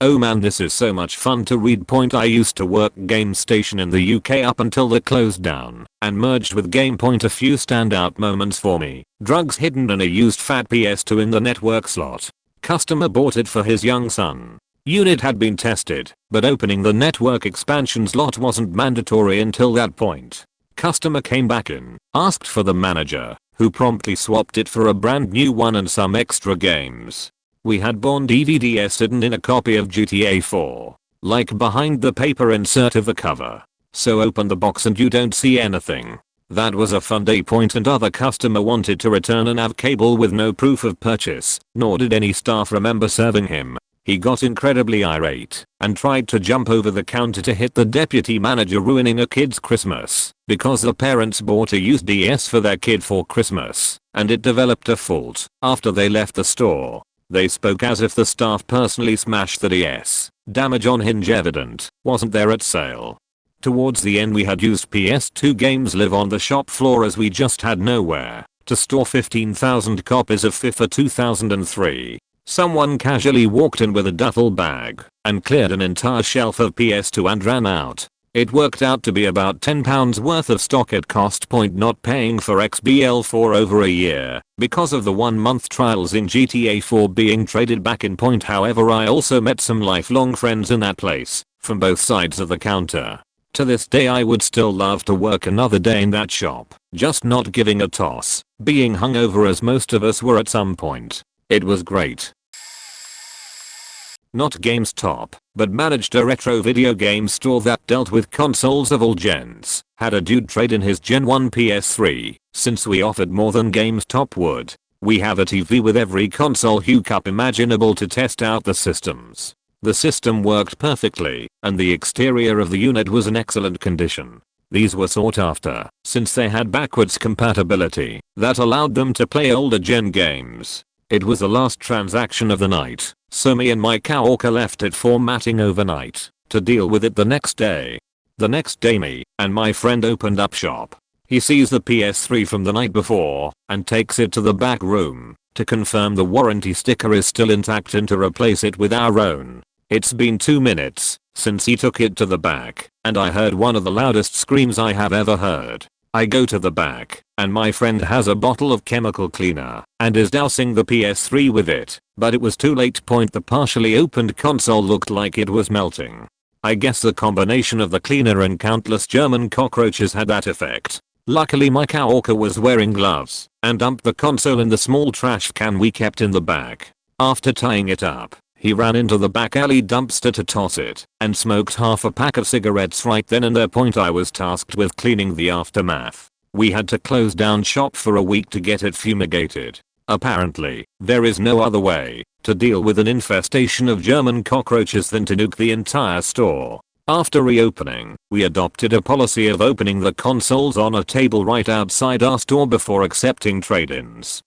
Oh man, this is so much fun to read. I used to work GameStation in the UK up until they closed down and merged with GamePoint. A few standout moments for me: drugs hidden in a used fat PS2 in the network slot. Customer bought it for his young son. Unit had been tested, but opening the network expansion slot wasn't mandatory until that point. Customer came back in, asked for the manager, who promptly swapped it for a brand new one and some extra games. We had Bond DVDs hidden in a copy of GTA 4, like behind the paper insert of the cover. So open the box and you don't see anything. That was a fun day. And other customer wanted to return an AV cable with no proof of purchase, nor did any staff remember serving him. He got incredibly irate and tried to jump over the counter to hit the deputy manager, ruining a kid's Christmas because the parents bought a used DS for their kid for Christmas and it developed a fault after they left the store. They spoke as if the staff personally smashed the DS. Damage on hinge evident, wasn't there at sale. Towards the end we had used PS2 games live on the shop floor as we just had nowhere to store 15,000 copies of FIFA 2003. Someone casually walked in with a duffel bag and cleared an entire shelf of PS2 and ran out. It worked out to be about £10 worth of stock at cost. Not paying for XBL for over a year because of the 1-month trials in GTA 4 being traded back in. However, I also met some lifelong friends in that place from both sides of the counter. To this day I would still love to work another day in that shop, just not giving a toss, being hungover as most of us were at some point. It was great. Not Gamestop, but managed a retro video game store that dealt with consoles of all gens. Had a dude trade in his Gen 1 PS3, since we offered more than Gamestop would. We have a TV with every console hookup imaginable to test out the systems. The system worked perfectly, and the exterior of the unit was in excellent condition. These were sought after since they had backwards compatibility that allowed them to play older gen games. It was the last transaction of the night, so me and my coworker left it formatting overnight to deal with it the next day. The next day me and my friend opened up shop. He sees the PS3 from the night before and takes it to the back room to confirm the warranty sticker is still intact and to replace it with our own. It's been 2 minutes since he took it to the back and I heard one of the loudest screams I have ever heard. I go to the back and my friend has a bottle of chemical cleaner and is dousing the PS3 with it, but it was too late. The partially opened console looked like it was melting. I guess the combination of the cleaner and countless German cockroaches had that effect. Luckily my coworker was wearing gloves and dumped the console in the small trash can we kept in the back. After tying it up, he ran into the back alley dumpster to toss it and smoked half a pack of cigarettes right then and there. I was tasked with cleaning the aftermath. We had to close down shop for a week to get it fumigated. Apparently, there is no other way to deal with an infestation of German cockroaches than to nuke the entire store. After reopening, we adopted a policy of opening the consoles on a table right outside our store before accepting trade-ins.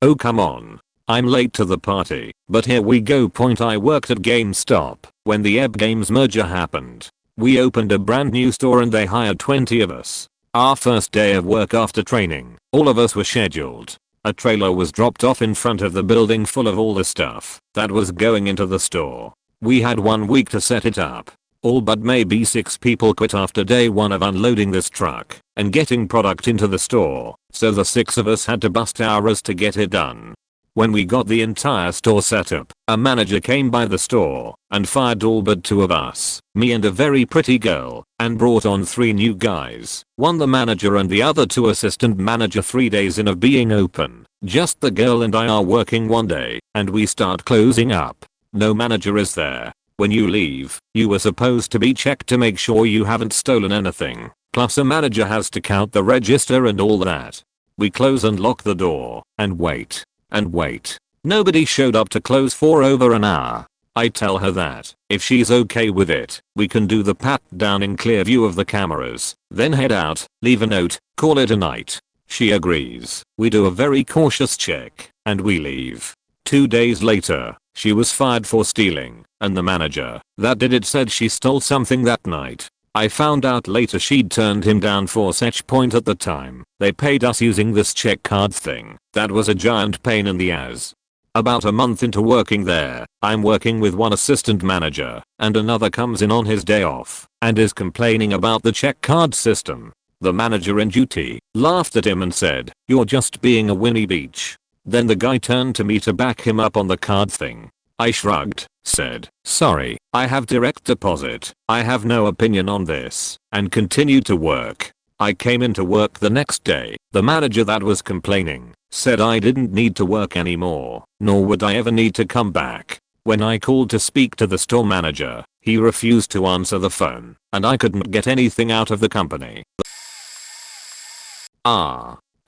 Oh come on. I'm late to the party, but here we go. I worked at Gamestop when the Ebb Games merger happened. We opened a brand new store and they hired 20 of us. Our first day of work after training, all of us were scheduled. A trailer was dropped off in front of the building full of all the stuff that was going into the store. We had 1 week to set it up. All but maybe 6 people quit after day 1 of unloading this truck and getting product into the store, so the 6 of us had to bust our ass to get it done. When we got the entire store set up, a manager came by the store and fired all but 2 of us, me and a very pretty girl, and brought on 3 new guys, one the manager and the other 2 assistant manager. 3 days in of being open, just the girl and I are working one day, and we start closing up. No manager is there. When you leave, you were supposed to be checked to make sure you haven't stolen anything, plus a manager has to count the register and all that. We close and lock the door, and wait. And wait. Nobody showed up to close for over an hour. I tell her that, if she's okay with it, we can do the pat down in clear view of the cameras, then head out, leave a note, call it a night. She agrees. We do a very cautious check, and we leave. 2 days later, she was fired for stealing, and the manager that did it said she stole something that night. I found out later she'd turned him down for such point at the time. They paid us using this check card thing. That was a giant pain in the ass. About a month into working there, I'm working with one assistant manager, and another comes in on his day off and is complaining about the check card system. The manager in duty laughed at him and said, "You're just being a Winnie Beach." Then the guy turned to me to back him up on the card thing. I shrugged, said, "Sorry, I have direct deposit. I have no opinion on this," and continued to work. I came into work the next day. The manager that was complaining said I didn't need to work anymore, nor would I ever need to come back. When I called to speak to the store manager, he refused to answer the phone, and I couldn't get anything out of the company.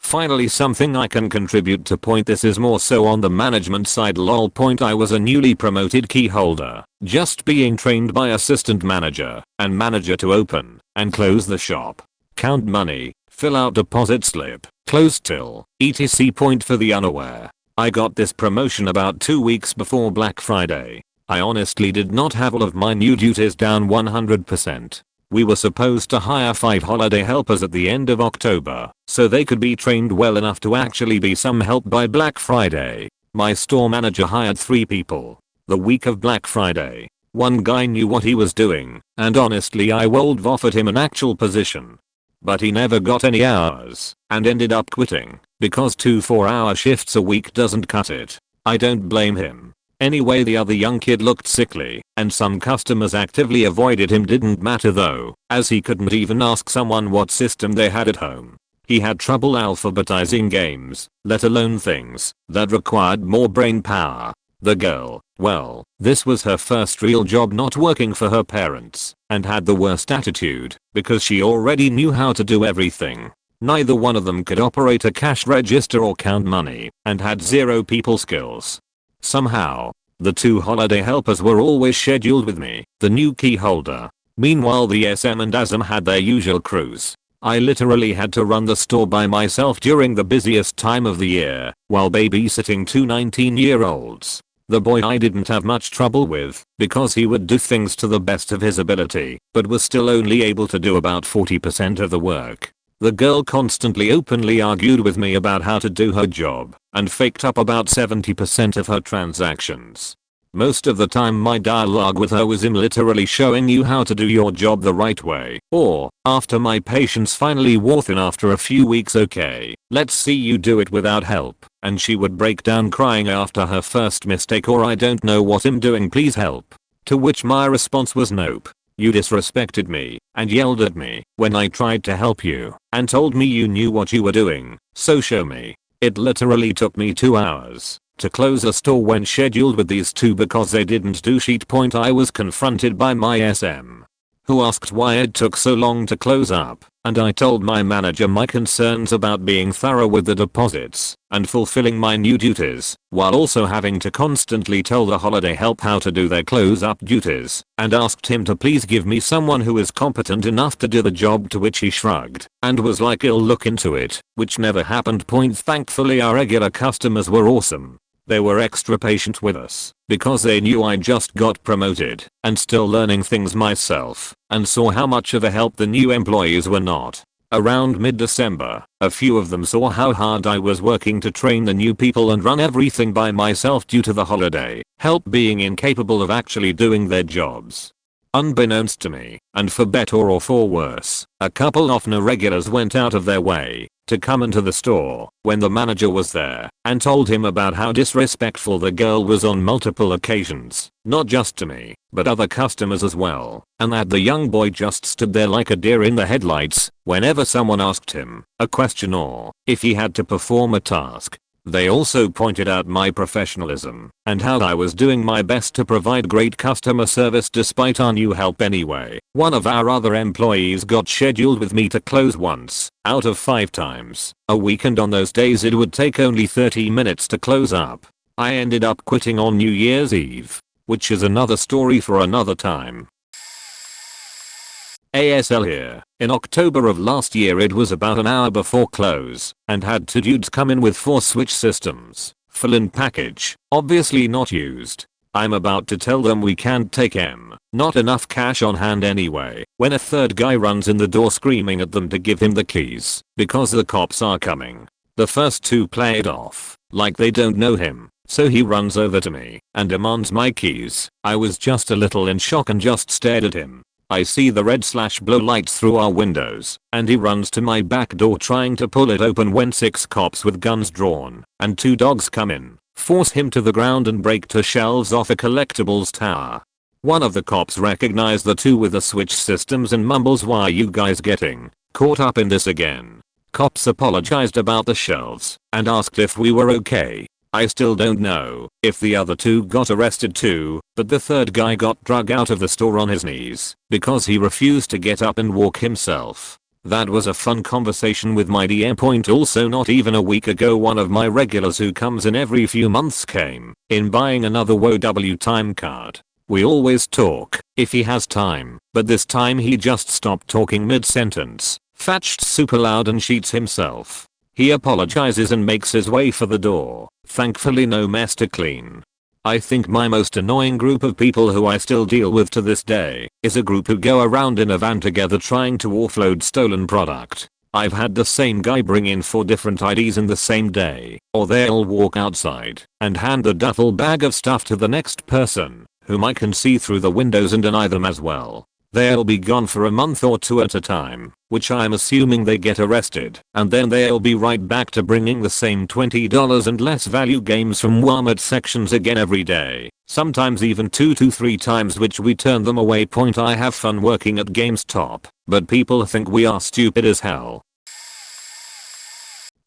Finally something I can contribute to. This is more so on the management side. Lol. I was a newly promoted key holder, just being trained by assistant manager and manager to open and close the shop, count money, fill out deposit slip, close till, etc. For the unaware, I got this promotion about 2 weeks before Black Friday. I honestly did not have all of my new duties down 100%. We were supposed to hire 5 holiday helpers at the end of October, so they could be trained well enough to actually be some help by Black Friday. My store manager hired 3 people. The week of Black Friday, one guy knew what he was doing, and honestly I would have offered him an actual position. But he never got any hours, and ended up quitting, because 2 4-hour shifts a week doesn't cut it. I don't blame him. Anyway, the other young kid looked sickly, and some customers actively avoided him. Didn't matter though, as he couldn't even ask someone what system they had at home. He had trouble alphabetizing games, let alone things that required more brain power. The girl, well, this was her first real job not working for her parents, and had the worst attitude, because she already knew how to do everything. Neither one of them could operate a cash register or count money, and had 0 people skills. Somehow, the 2 holiday helpers were always scheduled with me, the new key holder. Meanwhile the SM and ASM had their usual crews. I literally had to run the store by myself during the busiest time of the year, while babysitting two 19-year-olds. The boy I didn't have much trouble with, because he would do things to the best of his ability, but was still only able to do about 40% of the work. The girl constantly openly argued with me about how to do her job, and faked up about 70% of her transactions. Most of the time my dialogue with her was him literally showing you how to do your job the right way, or, after my patience finally wore thin after a few weeks, okay, let's see you do it without help, and she would break down crying after her first mistake or I don't know what I'm doing, please help. To which my response was nope. You disrespected me, and yelled at me, when I tried to help you, and told me you knew what you were doing, so show me. It literally took me 2 hours to close a store when scheduled with these two because they didn't do sheet point. I was confronted by my SM, who asked why it took so long to close up, and I told my manager my concerns about being thorough with the deposits and fulfilling my new duties, while also having to constantly tell the holiday help how to do their close up duties, and asked him to please give me someone who is competent enough to do the job, to which he shrugged and was like, he'll look into it, which never happened. Thankfully our regular customers were awesome. They were extra patient with us because they knew I just got promoted and still learning things myself, and saw how much of a help the new employees were not. Around mid-December, a few of them saw how hard I was working to train the new people and run everything by myself due to the holiday help being incapable of actually doing their jobs. Unbeknownst to me, and for better or for worse, a couple of regulars went out of their way to come into the store when the manager was there and told him about how disrespectful the girl was on multiple occasions, not just to me, but other customers as well, and that the young boy just stood there like a deer in the headlights whenever someone asked him a question or if he had to perform a task. They also pointed out my professionalism and how I was doing my best to provide great customer service despite our new help anyway. One of our other employees got scheduled with me to close once out of 5 times a week, and on those days it would take only 30 minutes to close up. I ended up quitting on New Year's Eve, which is another story for another time. ASL here. In October of last year, it was about an hour before close and had 2 dudes come in with 4 switch systems, full in package, obviously not used. I'm about to tell them we can't take not enough cash on hand anyway, when a 3rd guy runs in the door screaming at them to give him the keys because the cops are coming. The first 2 play it off like they don't know him, so he runs over to me and demands my keys. I was just a little in shock and just stared at him. I see the red/blow lights through our windows, and he runs to my back door trying to pull it open when 6 cops with guns drawn and 2 dogs come in, force him to the ground and break 2 shelves off a collectibles tower. One of the cops recognized the 2 with the switch systems and mumbles, "Why are you guys getting caught up in this again?" Cops apologized about the shelves and asked if we were okay. I still don't know if the other 2 got arrested too, but the 3rd guy got dragged out of the store on his knees because he refused to get up and walk himself. That was a fun conversation with my DM. Also, not even a week ago, one of my regulars who comes in every few months came in buying another WoW time card. We always talk if he has time, but this time he just stopped talking mid-sentence, fetched super loud and cheats himself. He apologizes and makes his way for the door. Thankfully no mess to clean. I think my most annoying group of people who I still deal with to this day is a group who go around in a van together trying to offload stolen product. I've had the same guy bring in 4 different IDs in the same day, or they'll walk outside and hand the duffel bag of stuff to the next person, whom I can see through the windows, and deny them as well. They'll be gone for a month or 2 at a time, which I'm assuming they get arrested, and then they'll be right back to bringing the same $20 and less value games from Walmart sections again every day, sometimes even 2 to 3 times, which we turn them away. I have fun working at Gamestop, but people think we are stupid as hell.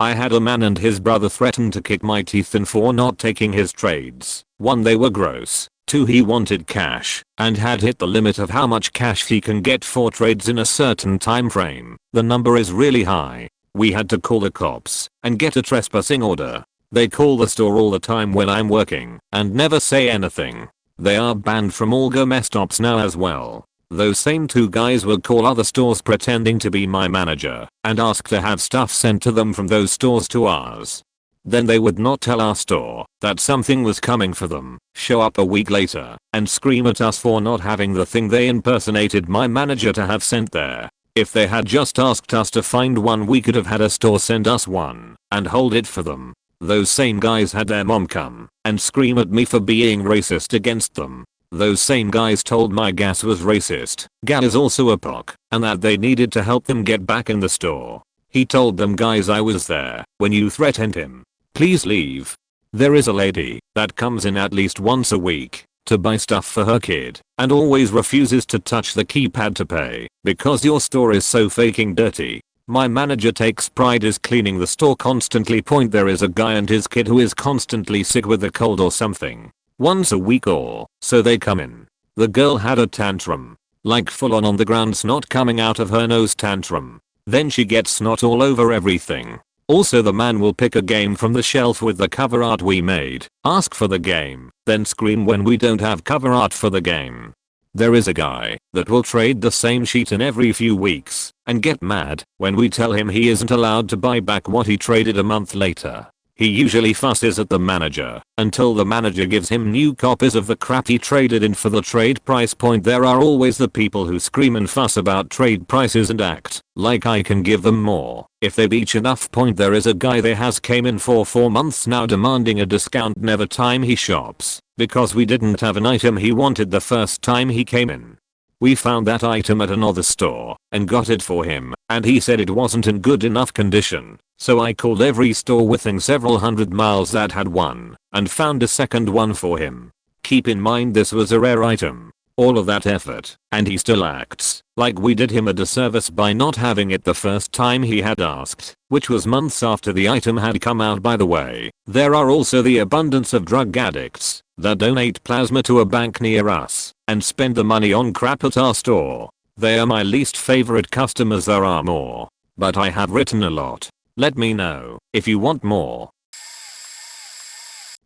I had a man and his brother threaten to kick my teeth in for not taking his trades. 1, they were gross. 2, he wanted cash and had hit the limit of how much cash he can get for trades in a certain time frame. The number is really high. We had to call the cops and get a trespassing order. They call the store all the time when I'm working and never say anything. They are banned from all Gamestops now as well. Those same two guys would call other stores pretending to be my manager and ask to have stuff sent to them from those stores to ours. Then they would not tell our store that something was coming for them, show up a week later, and scream at us for not having the thing they impersonated my manager to have sent there. If they had just asked us to find one, we could have had a store send us one and hold it for them. Those same guys had their mom come and scream at me for being racist against them. Those same guys told my gas was racist, gal is also a POC, and that they needed to help them get back in the store. He told them guys I was there when you threatened him. Please leave. There is a lady that comes in at least once a week to buy stuff for her kid and always refuses to touch the keypad to pay because your store is so fucking dirty. My manager takes pride is cleaning the store constantly. There is a guy and his kid who is constantly sick with a cold or something. Once a week or so they come in. The girl had a tantrum. Like full on the ground, snot coming out of her nose tantrum. Then she gets snot all over everything. Also the man will pick a game from the shelf with the cover art we made, ask for the game, then scream when we don't have cover art for the game. There is a guy that will trade the same sheet in every few weeks and get mad when we tell him he isn't allowed to buy back what he traded a month later. He usually fusses at the manager until the manager gives him new copies of the crap he traded in for the trade price. There are always the people who scream and fuss about trade prices and act like I can give them more if they beach enough. There is a guy that has came in for 4 months now demanding a discount never time he shops because we didn't have an item he wanted the first time he came in. We found that item at another store and got it for him, and he said it wasn't in good enough condition. So I called every store within several hundred miles that had one and found a second one for him. Keep in mind this was a rare item. All of that effort, and he still acts like we did him a disservice by not having it the first time he had asked, which was months after the item had come out. By the way, there are also the abundance of drug addicts that donate plasma to a bank near us and spend the money on crap at our store. They are my least favorite customers. There are more, but I have written a lot. Let me know if you want more.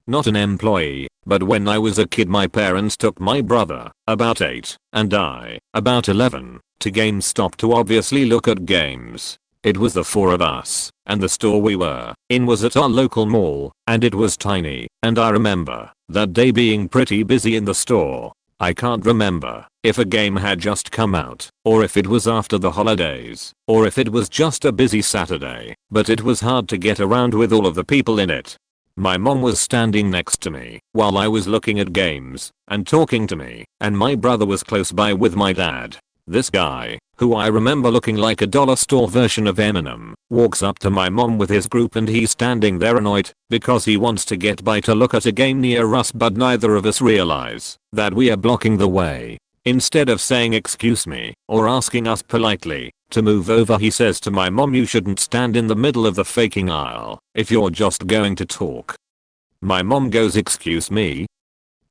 Not an employee, but when I was a kid my parents took my brother, about 8, and I, about 11, to Gamestop to obviously look at games. It was the 4 of us, and the store we were in was at our local mall, and it was tiny, and I remember that day being pretty busy in the store. I can't remember if a game had just come out, or if it was after the holidays, or if it was just a busy Saturday, but it was hard to get around with all of the people in it. My mom was standing next to me while I was looking at games and talking to me, and my brother was close by with my dad. This guy, who I remember looking like a dollar store version of Eminem, walks up to my mom with his group, and he's standing there annoyed because he wants to get by to look at a game near us, but neither of us realize that we are blocking the way. Instead of saying excuse me or asking us politely to move over, he says to my mom, you shouldn't stand in the middle of the faking aisle if you're just going to talk. My mom goes, excuse me,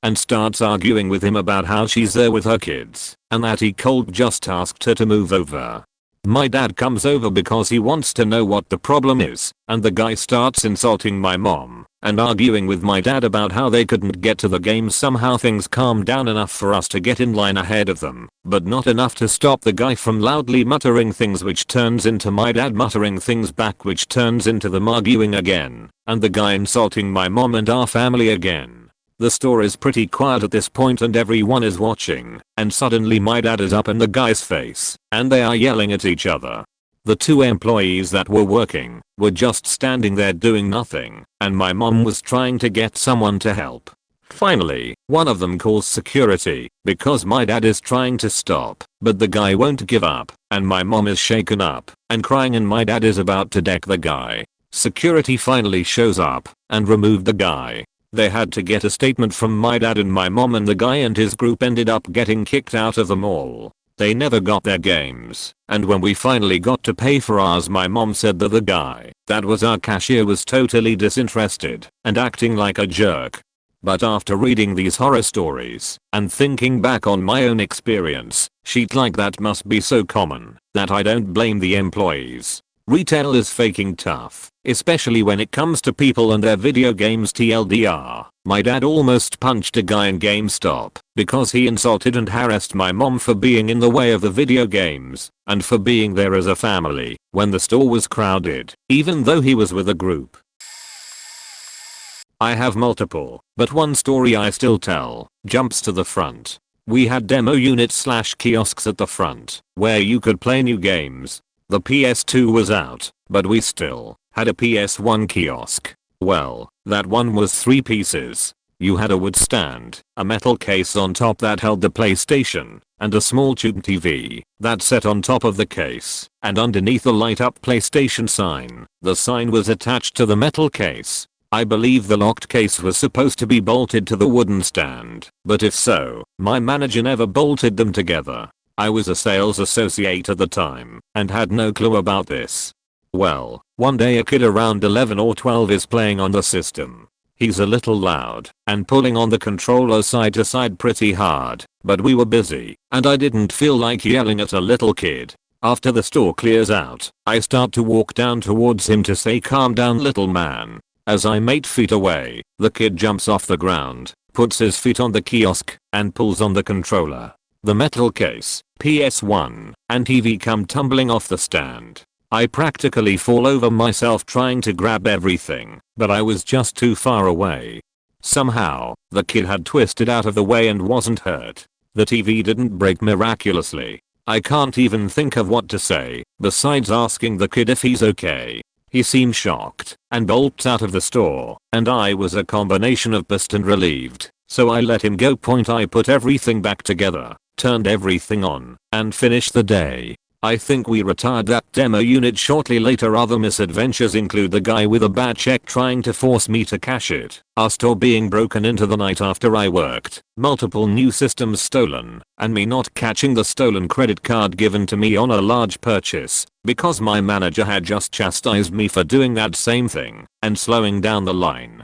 and starts arguing with him about how she's there with her kids and that he cold just asked her to move over. My dad comes over because he wants to know what the problem is, and the guy starts insulting my mom and arguing with my dad about how they couldn't get to the game. Somehow things calmed down enough for us to get in line ahead of them, but not enough to stop the guy from loudly muttering things, which turns into my dad muttering things back, which turns into them arguing again, and the guy insulting my mom and our family again. The store is pretty quiet at this point and everyone is watching, and suddenly my dad is up in the guy's face and they are yelling at each other. The 2 employees that were working were just standing there doing nothing, and my mom was trying to get someone to help. Finally, one of them calls security because my dad is trying to stop, but the guy won't give up, and my mom is shaken up and crying, and my dad is about to deck the guy. Security finally shows up and removed the guy. They had to get a statement from my dad and my mom, and the guy and his group ended up getting kicked out of the mall. They never got their games, and when we finally got to pay for ours, my mom said that the guy that was our cashier was totally disinterested and acting like a jerk. But after reading these horror stories and thinking back on my own experience, shit like that must be so common that I don't blame the employees. Retail is faking tough, especially when it comes to people and their video games. TLDR, my dad almost punched a guy in GameStop because he insulted and harassed my mom for being in the way of the video games and for being there as a family when the store was crowded, even though he was with a group. I have multiple, but one story I still tell jumps to the front. We had demo units / kiosks at the front where you could play new games. The PS2 was out, but we still had a PS1 kiosk. Well, that one was 3 pieces. You had a wood stand, a metal case on top that held the PlayStation, and a small tube TV that sat on top of the case, and underneath the light up PlayStation sign. The sign was attached to the metal case. I believe the locked case was supposed to be bolted to the wooden stand, but if so, my manager never bolted them together. I was a sales associate at the time and had no clue about this. Well, one day a kid around 11 or 12 is playing on the system. He's a little loud and pulling on the controller side to side pretty hard, but we were busy and I didn't feel like yelling at a little kid. After the store clears out, I start to walk down towards him to say, "Calm down, little man." As I'm 8 feet away, the kid jumps off the ground, puts his feet on the kiosk, and pulls on the controller. The metal case, PS1, and TV come tumbling off the stand. I practically fall over myself trying to grab everything, but I was just too far away. Somehow, the kid had twisted out of the way and wasn't hurt. The TV didn't break miraculously. I can't even think of what to say, besides asking the kid if he's okay. He seemed shocked and bolts out of the store, and I was a combination of pissed and relieved, so I let him go. I put everything back together, turned everything on, and finished the day. I think we retired that demo unit shortly later. Other misadventures include the guy with a bad check trying to force me to cash it, our store being broken into the night after I worked, multiple new systems stolen, and me not catching the stolen credit card given to me on a large purchase because my manager had just chastised me for doing that same thing and slowing down the line.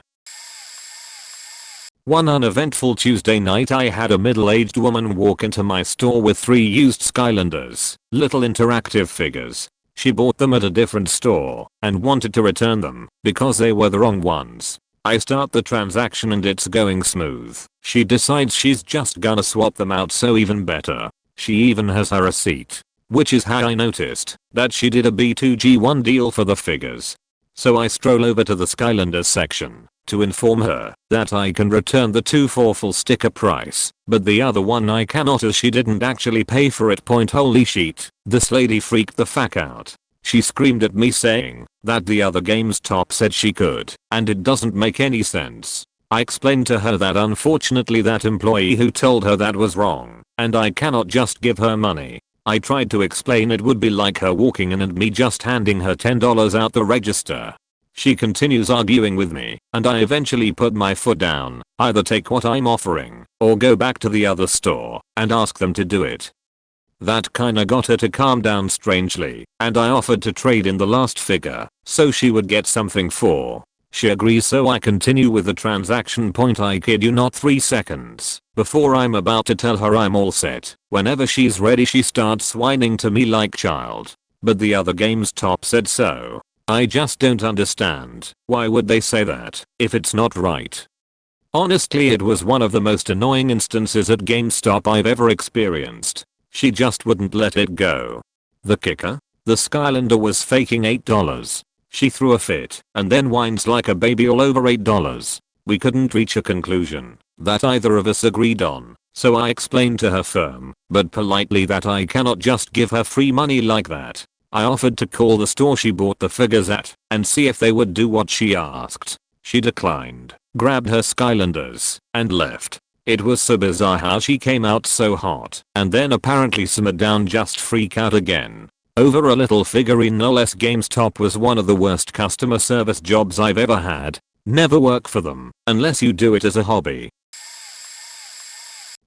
One uneventful Tuesday night, I had a middle-aged woman walk into my store with 3 used Skylanders, little interactive figures. She bought them at a different store and wanted to return them because they were the wrong ones. I start the transaction and it's going smooth. She decides she's just gonna swap them out, so even better. She even has her receipt, which is how I noticed that she did a B2G1 deal for the figures. So I stroll over to the Skylanders section to inform her that I can return the 2 for full sticker price, but the other one I cannot as she didn't actually pay for it. Holy shit, this lady freaked the fuck out. She screamed at me saying that the other Gamestop said she could, and it doesn't make any sense. I explained to her that unfortunately that employee who told her that was wrong, and I cannot just give her money. I tried to explain it would be like her walking in and me just handing her $10 out the register. She continues arguing with me, and I eventually put my foot down, either take what I'm offering, or go back to the other store and ask them to do it. That kinda got her to calm down strangely, and I offered to trade in the last figure, so she would get something for. She agrees, so I continue with the transaction. I kid you not, 3 seconds before I'm about to tell her I'm all set, whenever she's ready she starts whining to me like child. But the other Gamestop said so. I just don't understand. Why would they say that if it's not right? Honestly, it was one of the most annoying instances at GameStop I've ever experienced. She just wouldn't let it go. The kicker? The Skylander was faking $8. She threw a fit and then whines like a baby all over $8. We couldn't reach a conclusion that either of us agreed on, so I explained to her firm, but politely, that I cannot just give her free money like that. I offered to call the store she bought the figures at and see if they would do what she asked. She declined, grabbed her Skylanders, and left. It was so bizarre how she came out so hot and then apparently simmered down, just freak out again over a little figurine, no less. GameStop was one of the worst customer service jobs I've ever had. Never work for them unless you do it as a hobby.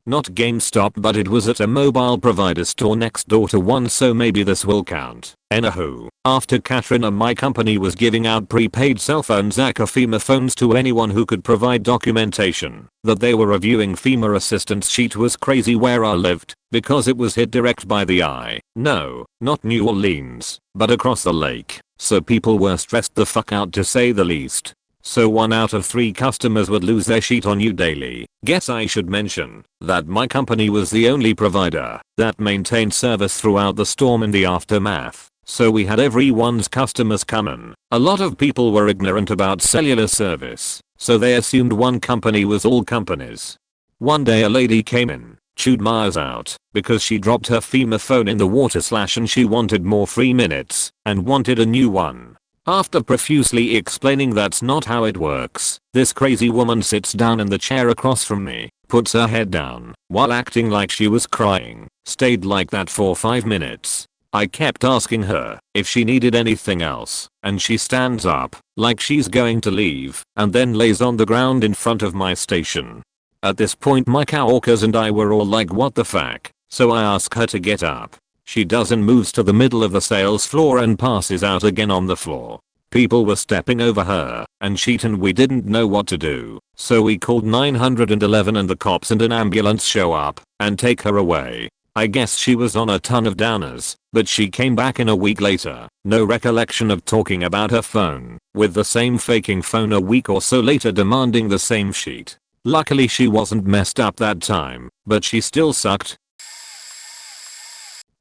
Not GameStop, but it was at a mobile provider store next door to one, so maybe this will count. Anywho, after Katrina, my company was giving out prepaid cell phones, aka FEMA phones, to anyone who could provide documentation that they were reviewing FEMA assistance sheet. Was crazy where I lived because it was hit direct by the eye. No, not New Orleans, but across the lake, so people were stressed the fuck out, to say the least. so 1 out of 3 customers would lose their sheet on you daily. Guess I should mention that my company was the only provider that maintained service throughout the storm in the aftermath. So we had everyone's customers come in. A lot of people were ignorant about cellular service, so they assumed one company was all companies. One day a lady came in, chewed my eyes out, because she dropped her FEMA phone in the water and she wanted more free minutes, and wanted a new one. After profusely explaining that's not how it works, this crazy woman sits down in the chair across from me, puts her head down, while acting like she was crying, stayed like that for 5 minutes. I kept asking her if she needed anything else, and she stands up, like she's going to leave, and then lays on the ground in front of my station. At this point my coworkers and I were all like what the fuck, so I ask her to get up. She does and moves to the middle of the sales floor and passes out again on the floor. People were stepping over her and we didn't know what to do, so we called 911 and the cops and an ambulance show up and take her away. I guess she was on a ton of downers, but she came back in a week later, no recollection of talking about her phone, with the same faking phone a week or so later demanding the same sheet. Luckily she wasn't messed up that time, but she still sucked.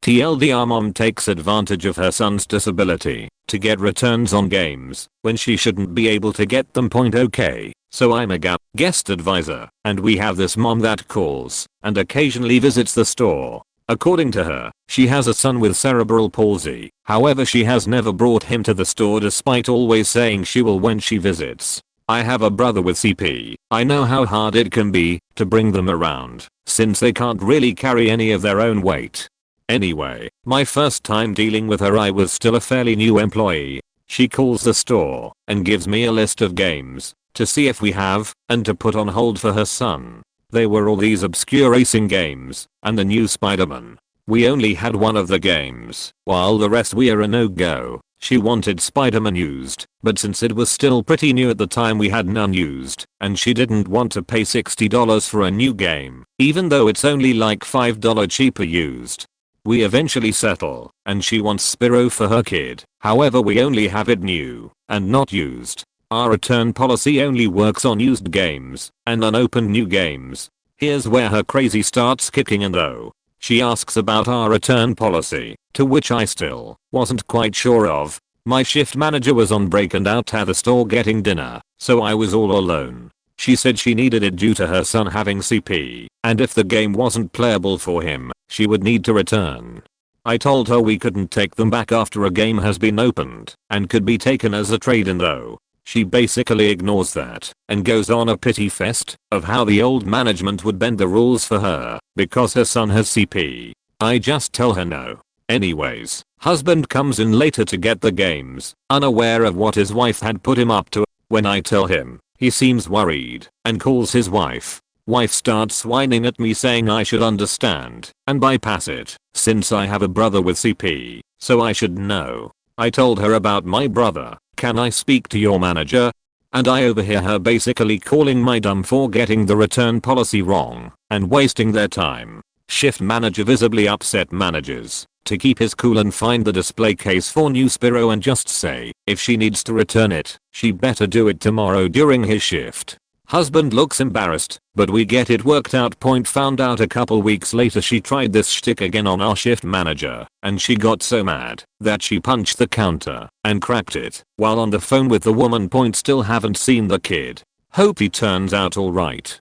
TLDR mom takes advantage of her son's disability to get returns on games when she shouldn't be able to get them. Okay, so I'm a guest advisor, and we have this mom that calls and occasionally visits the store. According to her, she has a son with cerebral palsy, however she has never brought him to the store despite always saying she will when she visits. I have a brother with CP. I know how hard it can be to bring them around, since they can't really carry any of their own weight. Anyway, my first time dealing with her I was still a fairly new employee. She calls the store and gives me a list of games to see if we have and to put on hold for her son. They were all these obscure racing games and the new Spider-Man. We only had one of the games, while the rest were a no-go. She wanted Spider-Man used, but since it was still pretty new at the time we had none used, and she didn't want to pay $60 for a new game, even though it's only like $5 cheaper used. We eventually settle, and she wants Spyro for her kid, however we only have it new, and not used. Our return policy only works on used games, and unopened new games. Here's where her crazy starts kicking in though. She asks about our return policy, to which I still wasn't quite sure of. My shift manager was on break and out at the store getting dinner, so I was all alone. She said she needed it due to her son having CP, and if the game wasn't playable for him, she would need to return. I told her we couldn't take them back after a game has been opened, and could be taken as a trade-in though. She basically ignores that, and goes on a pity fest of how the old management would bend the rules for her, because her son has CP. I just tell her no. Anyways, husband comes in later to get the games, unaware of what his wife had put him up to. When I tell him, he seems worried and calls his wife. Wife starts whining at me saying I should understand and bypass it since I have a brother with CP, so I should know. I told her about my brother. Can I speak to your manager? And I overhear her basically calling my dumb for getting the return policy wrong and wasting their time. Shift manager visibly upset manages to keep his cool and find the display case for new Spyro and just say if she needs to return it, she better do it tomorrow during his shift. Husband looks embarrassed, but we get it worked out. Found out a couple weeks later she tried this shtick again on our shift manager, and she got so mad that she punched the counter and cracked it while on the phone with the woman. Still haven't seen the kid. Hope he turns out alright.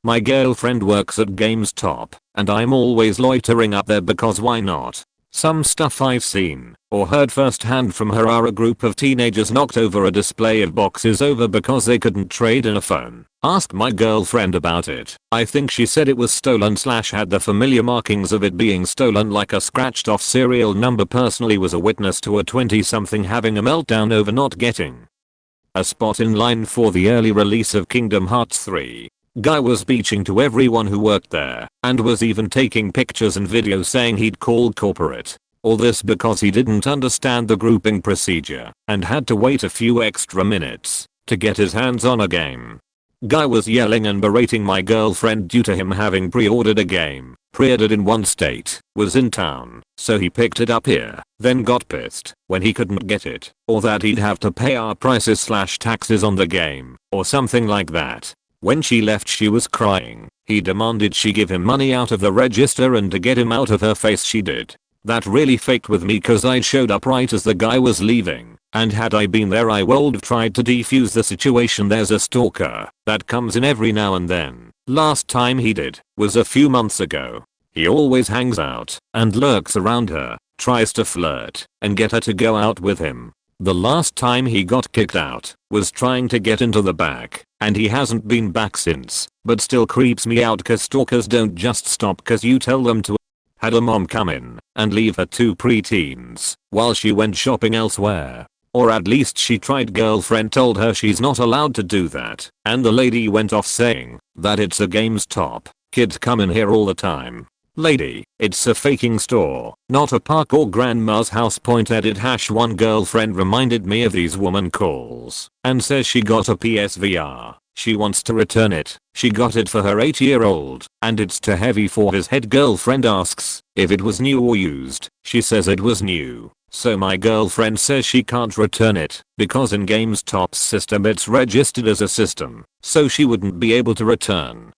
My girlfriend works at Gamestop, and I'm always loitering up there because why not? Some stuff I've seen or heard firsthand from her are a group of teenagers knocked over a display of boxes over because they couldn't trade in a phone. Asked my girlfriend about it. I think she said it was stolen / had the familiar markings of it being stolen, like a scratched off serial number. Personally was a witness to a 20-something having a meltdown over not getting a spot in line for the early release of Kingdom Hearts 3. Guy was bitching to everyone who worked there and was even taking pictures and videos saying he'd called corporate. All this because he didn't understand the grouping procedure and had to wait a few extra minutes to get his hands on a game. Guy was yelling and berating my girlfriend due to him having pre-ordered a game, pre-ordered in one state, was in town, so he picked it up here, then got pissed when he couldn't get it, or that he'd have to pay our prices/taxes on the game, or something like that. When she left she was crying. He demanded she give him money out of the register, and to get him out of her face she did. That really faked with me cause I showed up right as the guy was leaving, and had I been there I would've tried to defuse the situation. There's a stalker that comes in every now and then. Last time he did was a few months ago. He always hangs out and lurks around her, tries to flirt and get her to go out with him. The last time he got kicked out was trying to get into the back, and he hasn't been back since, but still creeps me out cause stalkers don't just stop cause you tell them to. Had a mom come in and leave her 2 preteens while she went shopping elsewhere. Or at least she tried. Girlfriend told her she's not allowed to do that, and the lady went off saying that it's a Gamestop. Kids come in here all the time. Lady, it's a faking store, not a park or grandma's house. Edit #1 girlfriend reminded me of these woman calls and says she got a PSVR. She wants to return it. She got it for her 8-year-old and it's too heavy for his head. Girlfriend asks if it was new or used. She says it was new. So my girlfriend says she can't return it because in Gamestop's system it's registered as a system, so she wouldn't be able to return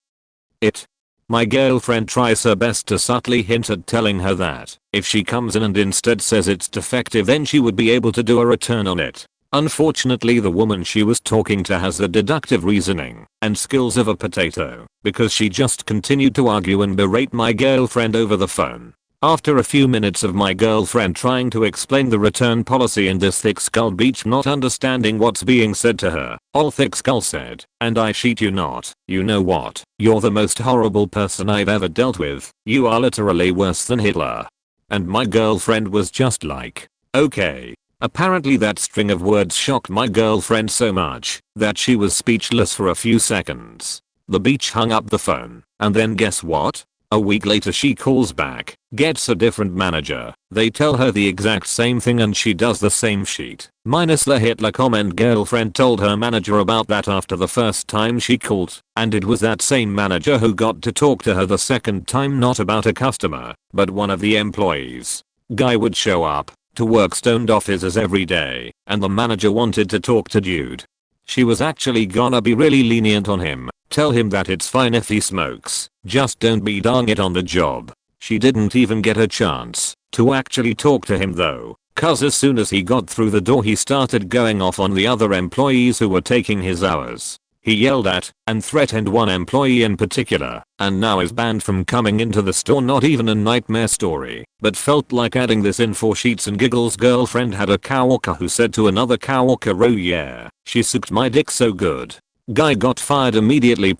it. My girlfriend tries her best to subtly hint at telling her that if she comes in and instead says it's defective then she would be able to do a return on it. Unfortunately the woman she was talking to has the deductive reasoning and skills of a potato because she just continued to argue and berate my girlfriend over the phone. After a few minutes of my girlfriend trying to explain the return policy and this thick skull beach not understanding what's being said to her, all thick skull said, "And I sheet you not, you know what, you're the most horrible person I've ever dealt with, you are literally worse than Hitler." And my girlfriend was just like, okay. Apparently that string of words shocked my girlfriend so much that she was speechless for a few seconds. The beach hung up the phone, and then guess what? A week later she calls back, gets a different manager. They tell her the exact same thing and she does the same sheet, minus the Hitler comment. Girlfriend told her manager about that after the first time she called, and it was that same manager who got to talk to her the second time, not about a customer, but one of the employees. Guy would show up to work stoned off his ass every day, and the manager wanted to talk to dude. She was actually gonna be really lenient on him, tell him that it's fine if he smokes, just don't be doing it on the job. She didn't even get a chance to actually talk to him though, cause as soon as he got through the door he started going off on the other employees who were taking his hours. He yelled at and threatened one employee in particular, and now is banned from coming into the store. Not even a nightmare story, but felt like adding this in for sheets and giggles. Girlfriend had a coworker who said to another coworker, "Oh yeah, she sucked my dick so good." Guy got fired immediately.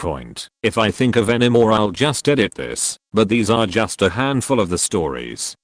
If I think of any more I'll just edit this, but these are just a handful of the stories.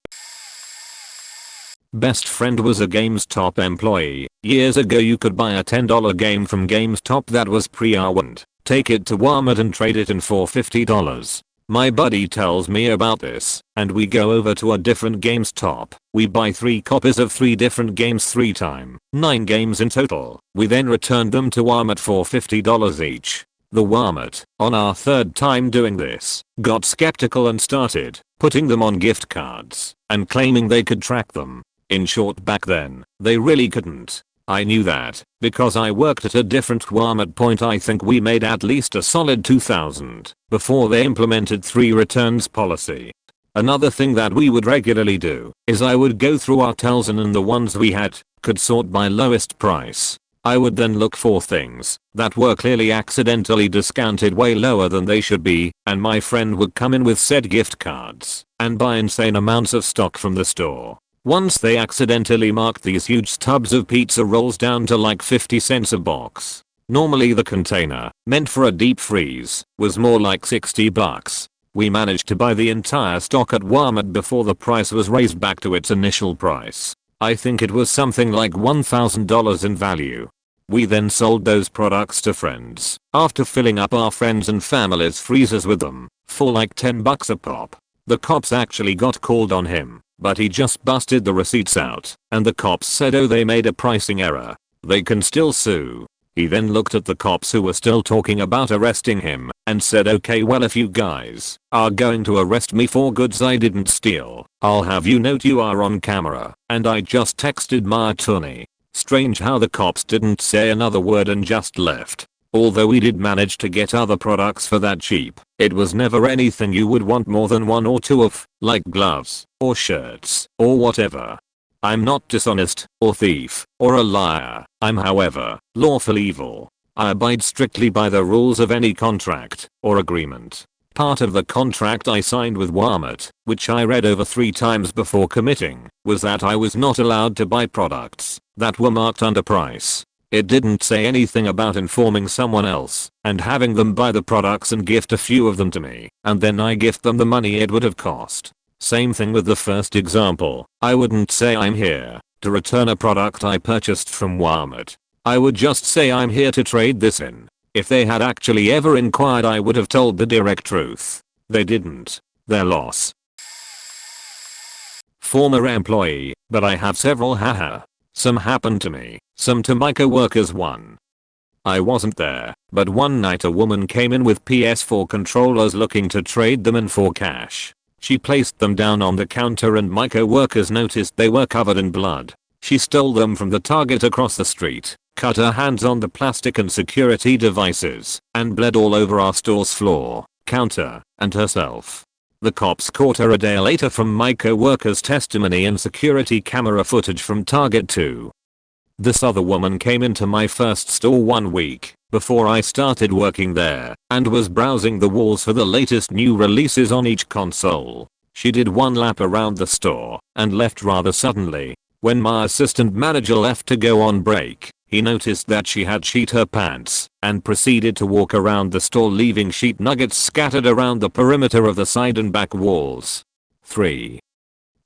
Best friend was a Gamestop employee. Years ago you could buy a $10 game from Gamestop that was pre-owned, take it to Walmart and trade it in for $50. My buddy tells me about this, and we go over to a different Gamestop. We buy 3 copies of 3 different games, 3 times 9 games in total. We then returned them to Walmart for $50 each. The Walmart, on our 3rd time doing this, got skeptical and started putting them on gift cards and claiming they could track them. In short, back then, they really couldn't. I knew that because I worked at a different Walmart. I think we made at least a solid $2,000 before they implemented 3 returns policy. Another thing that we would regularly do is I would go through our tells and the ones we had could sort by lowest price. I would then look for things that were clearly accidentally discounted way lower than they should be, and my friend would come in with said gift cards and buy insane amounts of stock from the store. Once they accidentally marked these huge tubs of pizza rolls down to like 50 cents a box. Normally the container, meant for a deep freeze, was more like 60 bucks. We managed to buy the entire stock at Walmart before the price was raised back to its initial price. I think it was something like $1,000 in value. We then sold those products to friends after filling up our friends and family's freezers with them for like 10 bucks a pop. The cops actually got called on him, but he just busted the receipts out, and the cops said, oh, they made a pricing error. They can still sue. He then looked at the cops who were still talking about arresting him and said, okay, well, if you guys are going to arrest me for goods I didn't steal, I'll have you note you are on camera and I just texted my attorney. Strange how the cops didn't say another word and just left. Although we did manage to get other products for that cheap, it was never anything you would want more than one or two of, like gloves, or shirts, or whatever. I'm not dishonest, or thief, or a liar. I'm, however, lawful evil. I abide strictly by the rules of any contract or agreement. Part of the contract I signed with Walmart, which I read over 3 times before committing, was that I was not allowed to buy products that were marked underprice. It didn't say anything about informing someone else and having them buy the products and gift a few of them to me, and then I gift them the money it would have cost. Same thing with the first example. I wouldn't say I'm here to return a product I purchased from Walmart. I would just say I'm here to trade this in. If they had actually ever inquired, I would have told the direct truth. They didn't. Their loss. Former employee, but I have several, haha. Some happened to me, some to my coworkers. One. I wasn't there, but one night a woman came in with PS4 controllers looking to trade them in for cash. She placed them down on the counter and my coworkers noticed they were covered in blood. She stole them from the Target across the street, cut her hands on the plastic and security devices, and bled all over our store's floor, counter, and herself. The cops caught her a day later from my coworker's testimony and security camera footage from Target too. This other woman came into my first store 1 week before I started working there and was browsing the walls for the latest new releases on each console. She did one lap around the store and left rather suddenly. When my assistant manager left to go on break, he noticed that she had shit her pants and proceeded to walk around the store, leaving sheet nuggets scattered around the perimeter of the side and back walls. 3.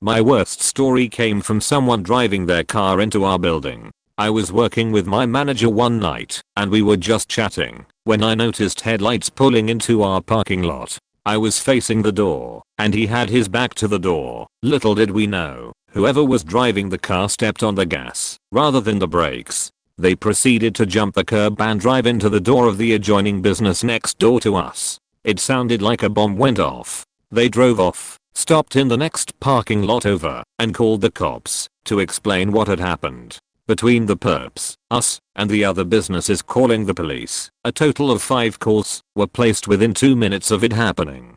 My worst story came from someone driving their car into our building. I was working with my manager one night and we were just chatting when I noticed headlights pulling into our parking lot. I was facing the door and he had his back to the door. Little did we know, whoever was driving the car stepped on the gas rather than the brakes. They proceeded to jump the curb and drive into the door of the adjoining business next door to us. It sounded like a bomb went off. They drove off, stopped in the next parking lot over, and called the cops to explain what had happened. Between the perps, us, and the other businesses calling the police, a total of 5 calls were placed within 2 minutes of it happening.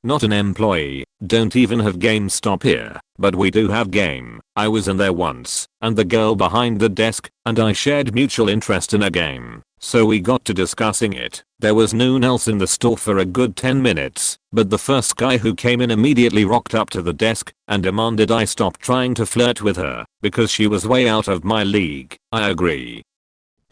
Not an employee, don't even have Gamestop here, but we do have game. I was in there once, and the girl behind the desk and I shared mutual interest in a game, so we got to discussing it. There was no one else in the store for a good 10 minutes, but the first guy who came in immediately rocked up to the desk and demanded I stop trying to flirt with her because she was way out of my league. I agree.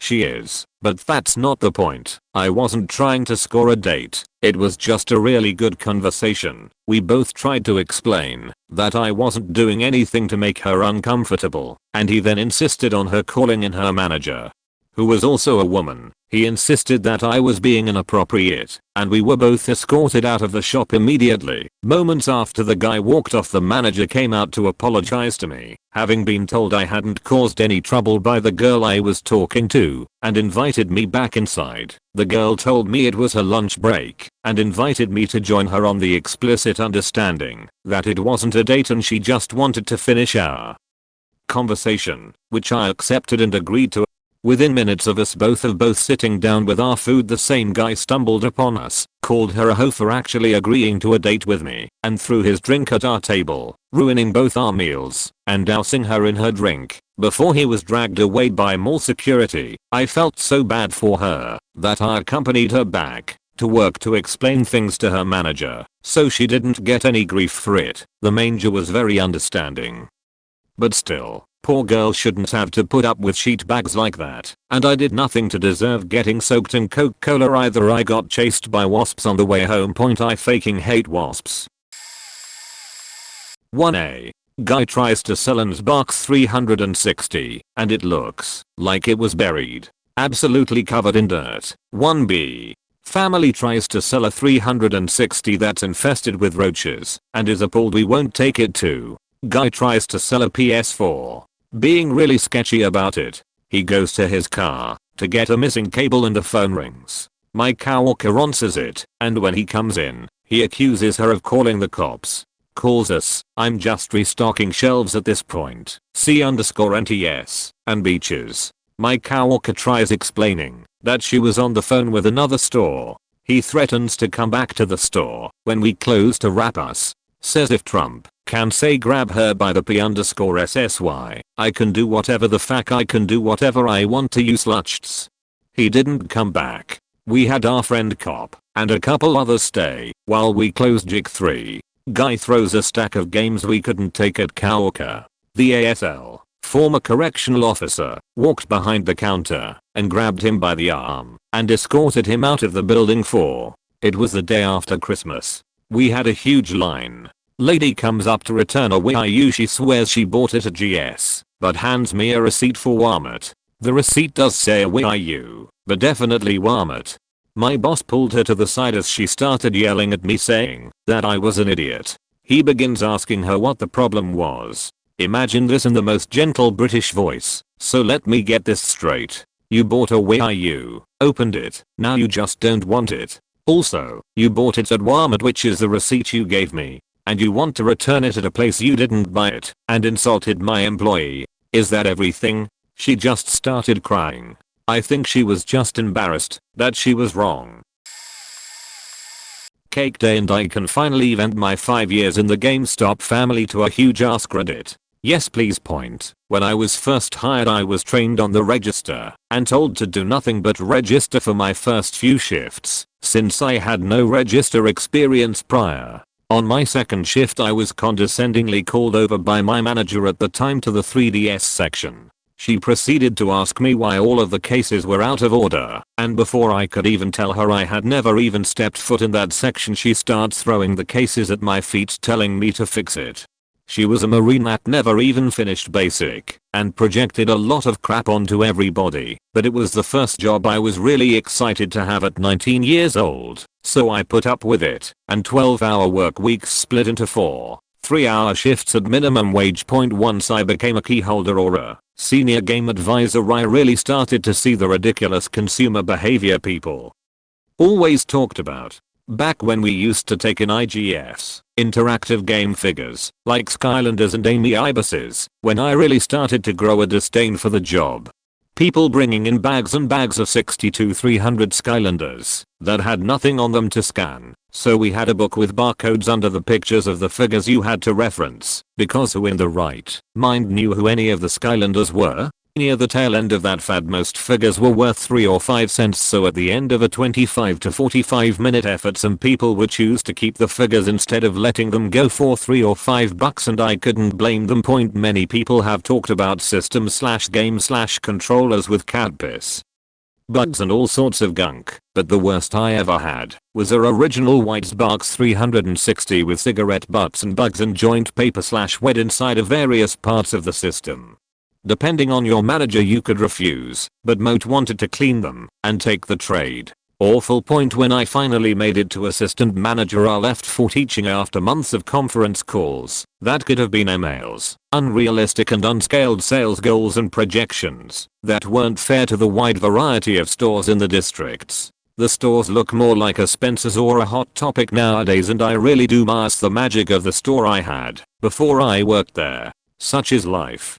She is, but that's not the point. I wasn't trying to score a date. It was just a really good conversation. We both tried to explain that I wasn't doing anything to make her uncomfortable, and he then insisted on her calling in her manager, who was also a woman. He insisted that I was being inappropriate, and we were both escorted out of the shop immediately. Moments after the guy walked off, the manager came out to apologize to me, having been told I hadn't caused any trouble by the girl I was talking to, and invited me back inside. The girl told me it was her lunch break, and invited me to join her on the explicit understanding that it wasn't a date and she just wanted to finish our conversation, which I accepted and agreed to. Within minutes of us both sitting down with our food, the same guy stumbled upon us, called her a hoe for actually agreeing to a date with me, and threw his drink at our table, ruining both our meals, and dousing her in her drink, before he was dragged away by mall security. I felt so bad for her that I accompanied her back to work to explain things to her manager, so she didn't get any grief for it. The manager was very understanding. But still, poor girl shouldn't have to put up with sheet bags like that, and I did nothing to deserve getting soaked in Coca-Cola either. I got chased by wasps on the way home. I faking hate wasps. 1A. Guy tries to sell an Xbox 360, and it looks like it was buried, absolutely covered in dirt. 1B. Family tries to sell a 360 that's infested with roaches, and is appalled we won't take it too. Guy tries to sell a PS4, being really sketchy about it. He goes to his car to get a missing cable and the phone rings. My coworker answers it, and when he comes in, he accuses her of calling the cops. Calls us. I'm just restocking shelves at this point. C_NTS and beaches. My coworker tries explaining that she was on the phone with another store. He threatens to come back to the store when we close to wrap us. Says if Trump can say grab her by the P_SSY, I can do whatever the fuck I can do whatever I want to, you sluts. He didn't come back. We had our friend cop and a couple others stay while we closed Jig 3. Guy throws a stack of games we couldn't take at coworker. The ASL, former correctional officer, walked behind the counter and grabbed him by the arm and escorted him out of the building for. It was the day after Christmas. We had a huge line. Lady comes up to return a Wii U. She swears she bought it at GS, but hands me a receipt for Walmart. The receipt does say a Wii U, but definitely Walmart. My boss pulled her to the side as she started yelling at me saying that I was an idiot. He begins asking her what the problem was. Imagine this in the most gentle British voice. So let me get this straight. You bought a Wii U, opened it, now you just don't want it. Also, you bought it at Walmart, which is the receipt you gave me, and you want to return it at a place you didn't buy it, and insulted my employee. Is that everything? She just started crying. I think she was just embarrassed that she was wrong. Cake day, and I can finally vent my 5 years in the Gamestop family to a huge ass credit. Yes please point. When I was first hired I was trained on the register and told to do nothing but register for my first few shifts, since I had no register experience prior. On my second shift I was condescendingly called over by my manager at the time to the 3DS section. She proceeded to ask me why all of the cases were out of order, and before I could even tell her I had never even stepped foot in that section, she starts throwing the cases at my feet telling me to fix it. She was a marine that never even finished basic and projected a lot of crap onto everybody, but it was the first job I was really excited to have at 19 years old, so I put up with it, and 12-hour work weeks split into 4 3-hour shifts at minimum wage. Once I became a key holder or a senior game advisor, I really started to see the ridiculous consumer behavior people always talked about. Back when we used to take in IGFs, interactive game figures, like Skylanders and Amy Ibises, when I really started to grow a disdain for the job. People bringing in bags and bags of 62-300 Skylanders that had nothing on them to scan, so we had a book with barcodes under the pictures of the figures you had to reference, because who in the right mind knew who any of the Skylanders were? Near the tail end of that fad most figures were worth 3 or 5 cents, so at the end of a 25 to 45 minute effort some people would choose to keep the figures instead of letting them go for 3 or 5 bucks, and I couldn't blame them. Many people have talked about system/game/controllers with cat piss, bugs and all sorts of gunk, but the worst I ever had was our original white Sparks 360 with cigarette butts and bugs and joint paper/wet inside of various parts of the system. Depending on your manager you could refuse, but Moat wanted to clean them and take the trade. Awful. When I finally made it to assistant manager I left for teaching after months of conference calls that could have been emails, unrealistic and unscaled sales goals and projections that weren't fair to the wide variety of stores in the districts. The stores look more like a Spencer's or a Hot Topic nowadays, and I really do miss the magic of the store I had before I worked there. Such is life.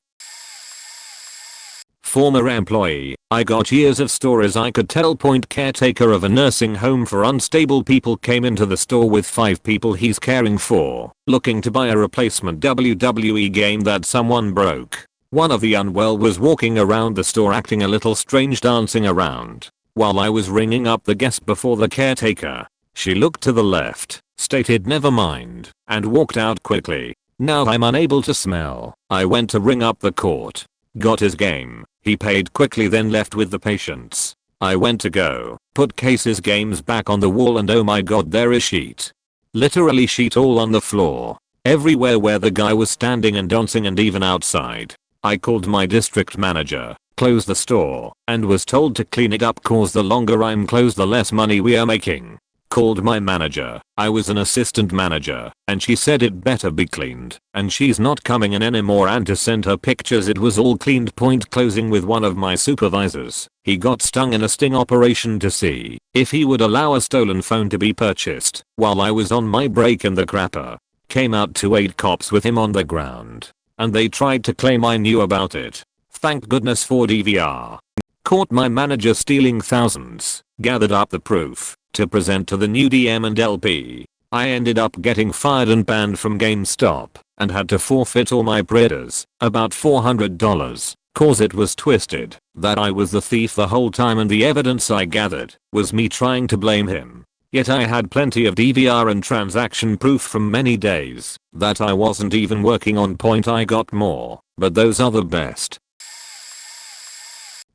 Former employee, I got years of stories I could tell. Caretaker of a nursing home for unstable people came into the store with 5 people he's caring for, looking to buy a replacement WWE game that someone broke. One of the unwell was walking around the store acting a little strange, dancing around while I was ringing up the guest before the caretaker. She looked to the left, stated never mind, and walked out quickly. Now I'm unable to smell. I went to ring up the court. Got his game. He paid quickly, then left with the patients. I went to go put Case's games back on the wall, and oh my god, there is sheet. Literally sheet all on the floor. Everywhere where the guy was standing and dancing, and even outside. I called my district manager, closed the store, and was told to clean it up cause the longer I'm closed the less money we are making. called my manager. I was an assistant manager and she said it better be cleaned and she's not coming in anymore, and to send her pictures it was all cleaned. Point closing with one of my supervisors. He got stung in a sting operation to see if he would allow a stolen phone to be purchased while I was on my break, and the crapper came out to 8 cops with him on the ground and they tried to claim I knew about it. Thank goodness for DVR. Caught my manager stealing thousands. Gathered up the proof to present to the new DM and LP. I ended up getting fired and banned from GameStop and had to forfeit all my predators, about $400, cause it was twisted that I was the thief the whole time and the evidence I gathered was me trying to blame him. Yet I had plenty of DVR and transaction proof from many days that I wasn't even working on. Point I got more, but those are the best.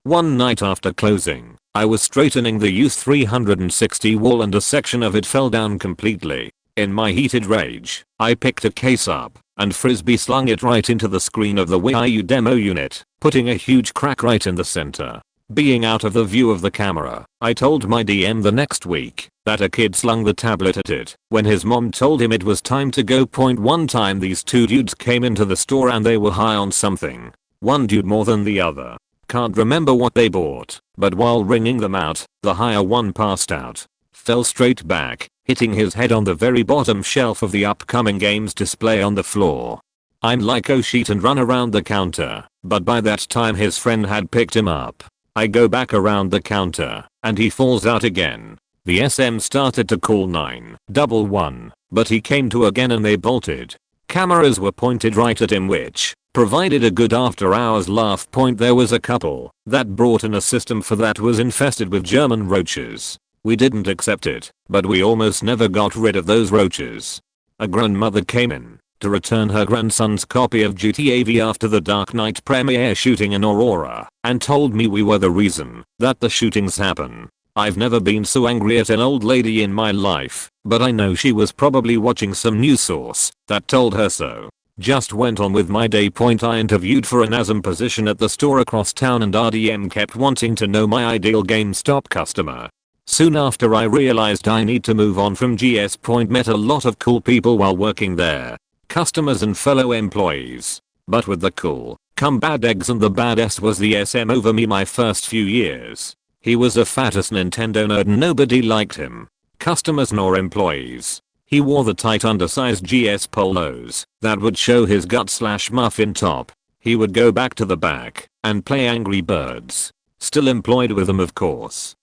One night after closing, I was straightening the youth 360 wall and a section of it fell down completely. In my heated rage, I picked a case up and frisbee slung it right into the screen of the Wii U demo unit, putting a huge crack right in the center. Being out of the view of the camera, I told my DM the next week that a kid slung the tablet at it when his mom told him it was time to go. One time these two dudes came into the store and they were high on something. One dude more than the other. Can't remember what they bought, but while wringing them out, the higher one passed out. Fell straight back, hitting his head on the very bottom shelf of the upcoming games display on the floor. I'm like oh shit and run around the counter, but by that time his friend had picked him up. I go back around the counter, and he falls out again. The SM started to call 911, but he came to again and they bolted. Cameras were pointed right at him, which provided a good after hours laugh. There was a couple that brought in a system for that was infested with German roaches. We didn't accept it, but we almost never got rid of those roaches. A grandmother came in to return her grandson's copy of GTA V after the Dark Knight premiere shooting in Aurora and told me we were the reason that the shootings happen. I've never been so angry at an old lady in my life, but I know she was probably watching some news source that told her so. Just went on with my day. I interviewed for an ASM position at the store across town and RDM kept wanting to know my ideal GameStop customer. Soon after I realized I need to move on from GS. Met a lot of cool people while working there. Customers and fellow employees. But with the cool come bad eggs, and the baddest was the SM over me my first few years. He was a fattest Nintendo nerd and nobody liked him. Customers nor employees. He wore the tight undersized GS polos that would show his gut/muffin top. He would go back to the back and play Angry Birds. Still employed with them, of course.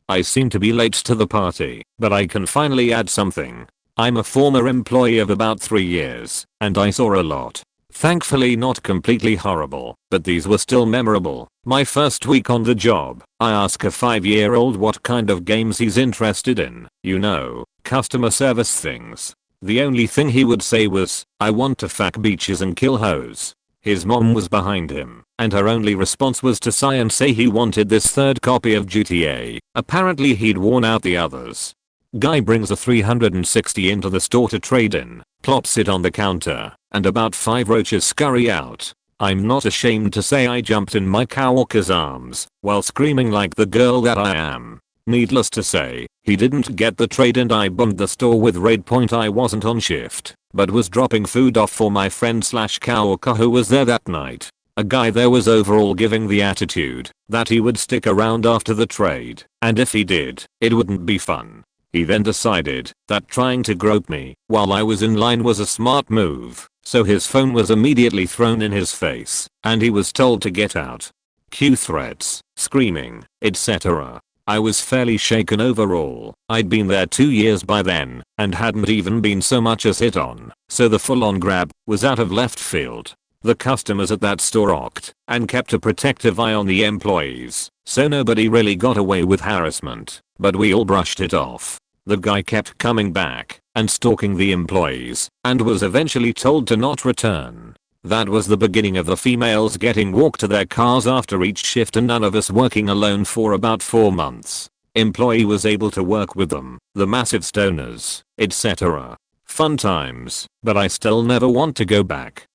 I seem to be late to the party, but I can finally add something. I'm a former employee of about 3 years, and I saw a lot. Thankfully not completely horrible, but these were still memorable. My first week on the job, I ask a 5-year-old what kind of games he's interested in. You know, customer service things. The only thing he would say was, I want to fuck beaches and kill hoes. His mom was behind him, and her only response was to sigh and say he wanted this third copy of GTA. Apparently he'd worn out the others. Guy brings a 360 into the store to trade in, plops it on the counter, and about 5 roaches scurry out. I'm not ashamed to say I jumped in my coworker's arms while screaming like the girl that I am. Needless to say, he didn't get the trade and I bombed the store with raid. I wasn't on shift, but was dropping food off for my friend/coworker who was there that night. A guy there was overall giving the attitude that he would stick around after the trade, and if he did, it wouldn't be fun. He then decided that trying to grope me while I was in line was a smart move, so his phone was immediately thrown in his face, and he was told to get out. Cue threats, screaming, etc. I was fairly shaken overall. I'd been there 2 years by then, and hadn't even been so much as hit on, so the full-on grab was out of left field. The customers at that store rocked and kept a protective eye on the employees, so nobody really got away with harassment, but we all brushed it off. The guy kept coming back and stalking the employees and was eventually told to not return. That was the beginning of the females getting walked to their cars after each shift and none of us working alone for about 4 months. Employee was able to work with them, the massive stoners, etc. Fun times, but I still never want to go back.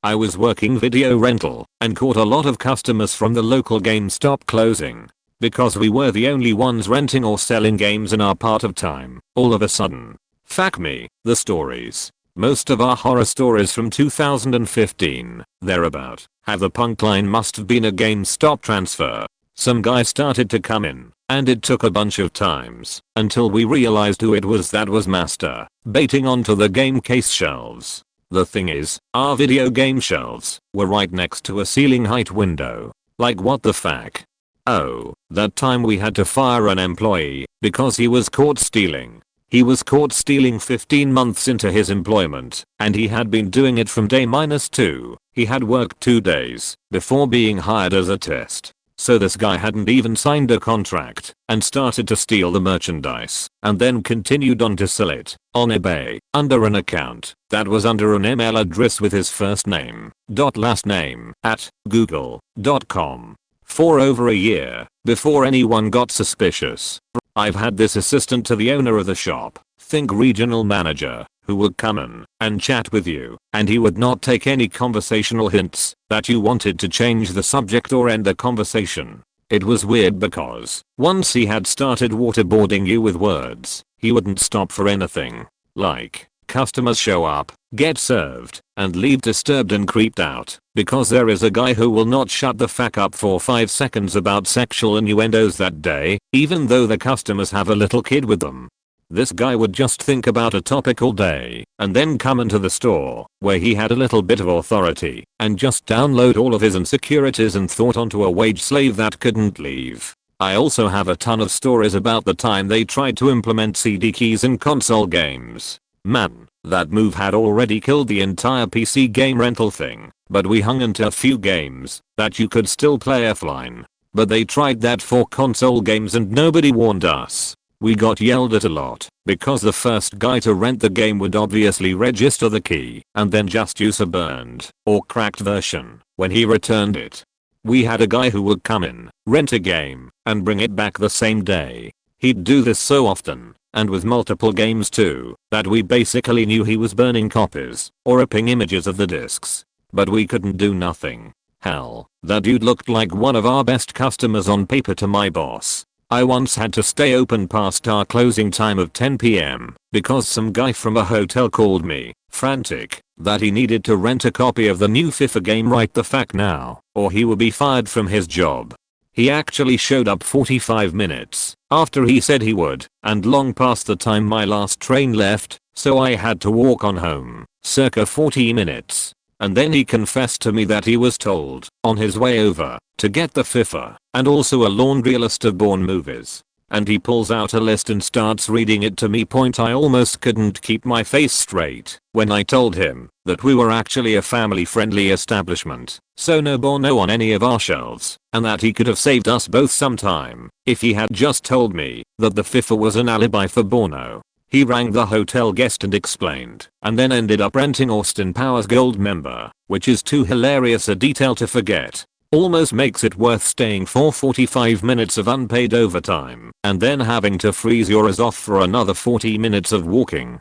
I was working video rental and caught a lot of customers from the local GameStop closing. because we were the only ones renting or selling games in our part of time. All of a sudden. Fuck me, the stories. Most of our horror stories from 2015, thereabout, have the punk line must have been a GameStop transfer. Some guy started to come in, and it took a bunch of times until we realized who it was that was master baiting onto the game case shelves. The thing is, our video game shelves were right next to a ceiling height window. Like what the fuck? Oh, that time we had to fire an employee because he was caught stealing. He was caught stealing 15 months into his employment, and he had been doing it from day -2. He had worked 2 days before being hired as a test. So this guy hadn't even signed a contract and started to steal the merchandise and then continued on to sell it on eBay under an account that was under an email address with his first name, last name at google.com for over a year before anyone got suspicious. I've had this assistant to the owner of the shop, think regional manager, who would come in and chat with you, and he would not take any conversational hints that you wanted to change the subject or end the conversation. It was weird because once he had started waterboarding you with words, he wouldn't stop for anything. Like, customers show up, get served, and leave disturbed and creeped out because there is a guy who will not shut the fuck up for 5 seconds about sexual innuendos that day, even though the customers have a little kid with them. This guy would just think about a topic all day and then come into the store where he had a little bit of authority and just download all of his insecurities and thought onto a wage slave that couldn't leave. I also have a ton of stories about the time they tried to implement CD keys in console games. Man, that move had already killed the entire PC game rental thing, but we hung into a few games that you could still play offline. But they tried that for console games and nobody warned us. We got yelled at a lot because the first guy to rent the game would obviously register the key and then just use a burned or cracked version when he returned it. We had a guy who would come in, rent a game, and bring it back the same day. He'd do this so often, and with multiple games too, that we basically knew he was burning copies or ripping images of the discs. But we couldn't do nothing. Hell, that dude looked like one of our best customers on paper to my boss. I once had to stay open past our closing time of 10 PM because some guy from a hotel called me, frantic, that he needed to rent a copy of the new FIFA game right the fuck now, or he would be fired from his job. He actually showed up 45 minutes after he said he would, and long past the time my last train left, so I had to walk on home, circa 40 minutes. And then he confessed to me that he was told, on his way over, to get the FIFA, and also a laundry list of Bourne movies. And he pulls out a list and starts reading it to me. I almost couldn't keep my face straight when I told him that we were actually a family-friendly establishment, so no Bourne on any of our shelves, and that he could have saved us both some time if he had just told me that the FIFA was an alibi for Bourne. He rang the hotel guest and explained, and then ended up renting Austin Powers Gold Member, which is too hilarious a detail to forget. Almost makes it worth staying for 45 minutes of unpaid overtime, and then having to freeze your ass off for another 40 minutes of walking.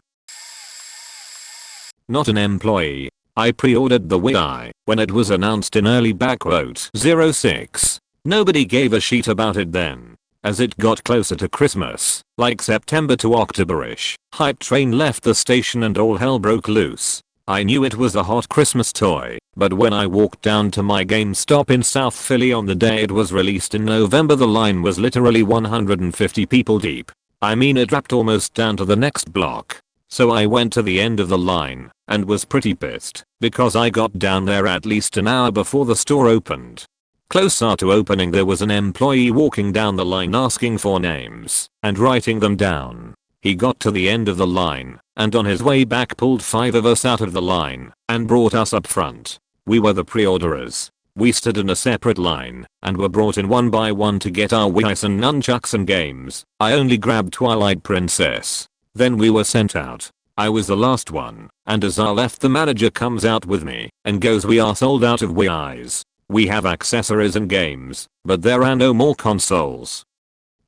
Not an employee. I pre-ordered the Wii when it was announced in early backquote 06. Nobody gave a shit about it then. As it got closer to Christmas, like September to Octoberish, hype train left the station and all hell broke loose. I knew it was a hot Christmas toy, but when I walked down to my GameStop in South Philly on the day it was released in November, the line was literally 150 people deep. I mean, it wrapped almost down to the next block. So I went to the end of the line and was pretty pissed because I got down there at least an hour before the store opened. Closer to opening, there was an employee walking down the line asking for names and writing them down. He got to the end of the line and on his way back pulled 5 of us out of the line and brought us up front. We were the pre-orderers. We stood in a separate line and were brought in one by one to get our Wii and nunchucks and games. I only grabbed Twilight Princess. Then we were sent out. I was the last one, and as I left, the manager comes out with me and goes, "We are sold out of Wii's. We have accessories and games, but there are no more consoles."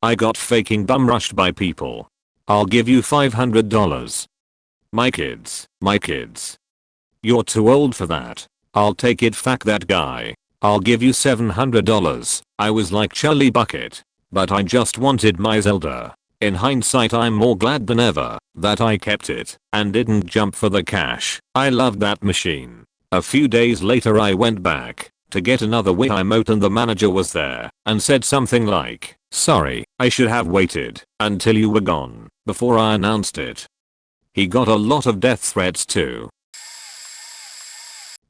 I got faking bum rushed by people. "I'll give you $500. My kids. You're too old for that." "I'll take it, fuck that guy. I'll give you $700. I was like, "Charlie Bucket. but I just wanted my Zelda. In hindsight, I'm more glad than ever that I kept it and didn't jump for the cash. I loved that machine. A few days later I went back to get another Wiimote and the manager was there and said something like, "Sorry, I should have waited until you were gone before I announced it." He got a lot of death threats too.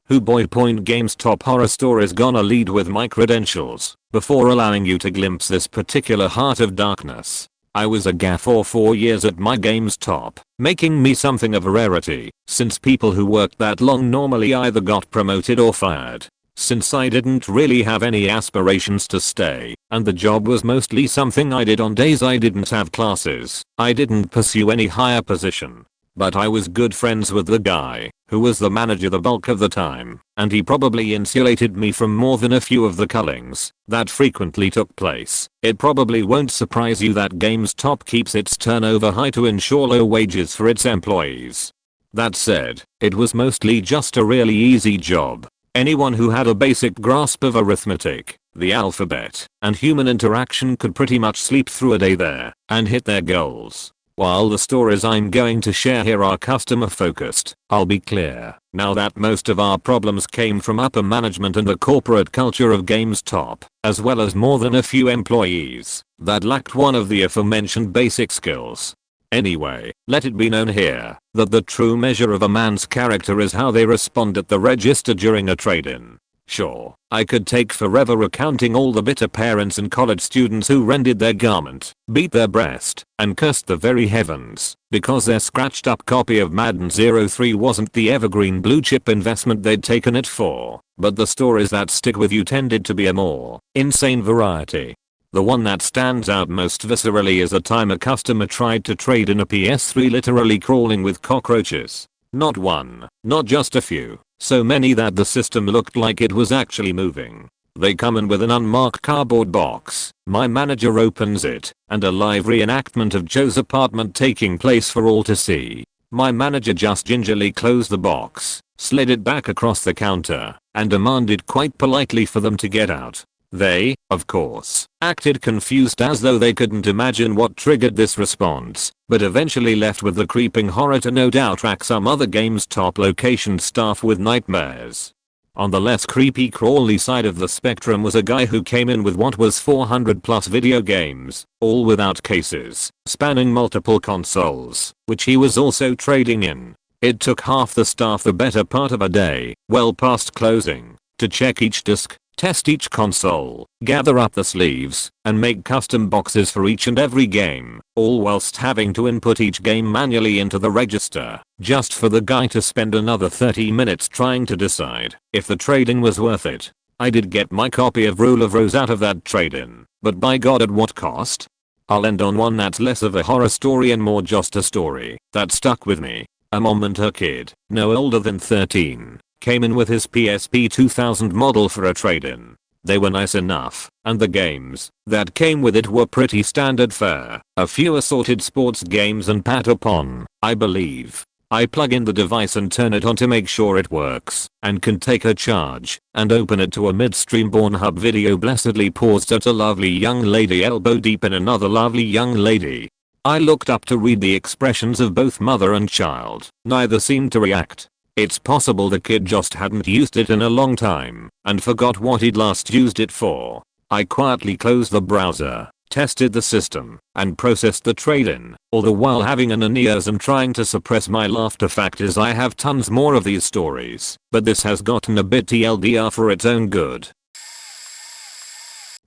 Who boy point Gamestop horror stories gonna lead with my credentials before allowing you to glimpse this particular heart of darkness. I was a gaff for 4 years at my Gamestop, making me something of a rarity since people who worked that long normally either got promoted or fired. Since I didn't really have any aspirations to stay, and the job was mostly something I did on days I didn't have classes, I didn't pursue any higher position. But I was good friends with the guy who was the manager the bulk of the time, and he probably insulated me from more than a few of the cullings that frequently took place. It probably won't surprise you that Gamestop keeps its turnover high to ensure low wages for its employees. That said, it was mostly just a really easy job. Anyone who had a basic grasp of arithmetic, the alphabet, and human interaction could pretty much sleep through a day there and hit their goals. While the stories I'm going to share here are customer focused, I'll be clear now that most of our problems came from upper management and the corporate culture of Gamestop, as well as more than a few employees that lacked one of the aforementioned basic skills. Anyway, let it be known here that the true measure of a man's character is how they respond at the register during a trade-in. Sure, I could take forever recounting all the bitter parents and college students who rented their garment, beat their breast, and cursed the very heavens because their scratched up copy of Madden 03 wasn't the evergreen blue chip investment they'd taken it for, but the stories that stick with you tended to be a more insane variety. The one that stands out most viscerally is a time a customer tried to trade in a PS3 literally crawling with cockroaches. Not one, not just a few. So many that the system looked like it was actually moving. They come in with an unmarked cardboard box. My manager opens it, and a live reenactment of Joe's apartment taking place for all to see. My manager just gingerly closed the box, slid it back across the counter, and demanded quite politely for them to get out. They, of course, acted confused as though they couldn't imagine what triggered this response, but eventually left with the creeping horror to no doubt rack some other Gamestop location staff with nightmares. On the less creepy crawly side of the spectrum was a guy who came in with what was 400 plus video games, all without cases, spanning multiple consoles, which he was also trading in. It took half the staff the better part of a day, well past closing, to check each disc, test each console, gather up the sleeves, and make custom boxes for each and every game, all whilst having to input each game manually into the register, just for the guy to spend another 30 minutes trying to decide if the trading was worth it. I did get my copy of Rule of Rose out of that trade-in, but by god at what cost? I'll end on one that's less of a horror story and more just a story that stuck with me. A mom and her kid, no older than 13. Came in with his PSP 2000 model for a trade-in. They were nice enough, and the games that came with it were pretty standard fare. A few assorted sports games and Patapon, I believe. I plug in the device and turn it on to make sure it works, and can take a charge, and open it to a midstream Pornhub video blessedly paused at a lovely young lady elbow deep in another lovely young lady. I looked up to read the expressions of both mother and child. Neither seemed to react. It's possible the kid just hadn't used it in a long time and forgot what he'd last used it for. I quietly closed the browser, tested the system, and processed the trade-in, all the while having an ears and trying to suppress my laughter. Fact is I have tons more of these stories, but this has gotten a bit TLDR for its own good.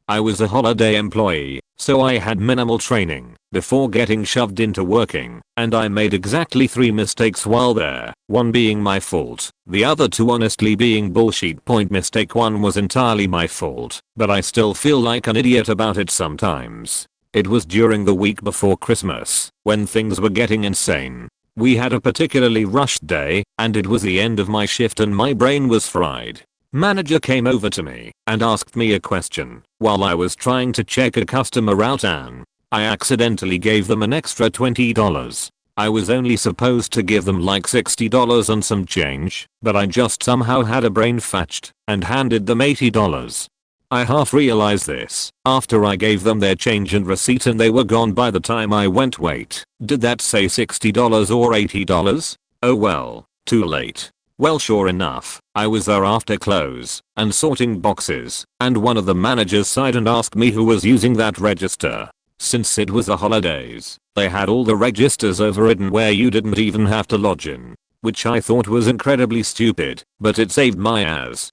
I was a holiday employee, so I had minimal training before getting shoved into working, and I made exactly 3 mistakes while there, one being my fault, the other 2 honestly being bullshit. Point mistake 1 was entirely my fault, but I still feel like an idiot about it sometimes. It was during the week before Christmas, when things were getting insane. We had a particularly rushed day, and it was the end of my shift and my brain was fried. Manager came over to me and asked me a question while I was trying to check a customer out and I accidentally gave them an extra $20. I was only supposed to give them like $60 and some change, but I just somehow had a brain fatched and handed them $80. I half realized this after I gave them their change and receipt and they were gone by the time I went. Wait, did that say $60 or $80? Oh well, too late. Well, sure enough, I was there after close and sorting boxes, and one of the managers sighed and asked me who was using that register. Since it was the holidays, they had all the registers overridden where you didn't even have to log in, which I thought was incredibly stupid, but it saved my ass.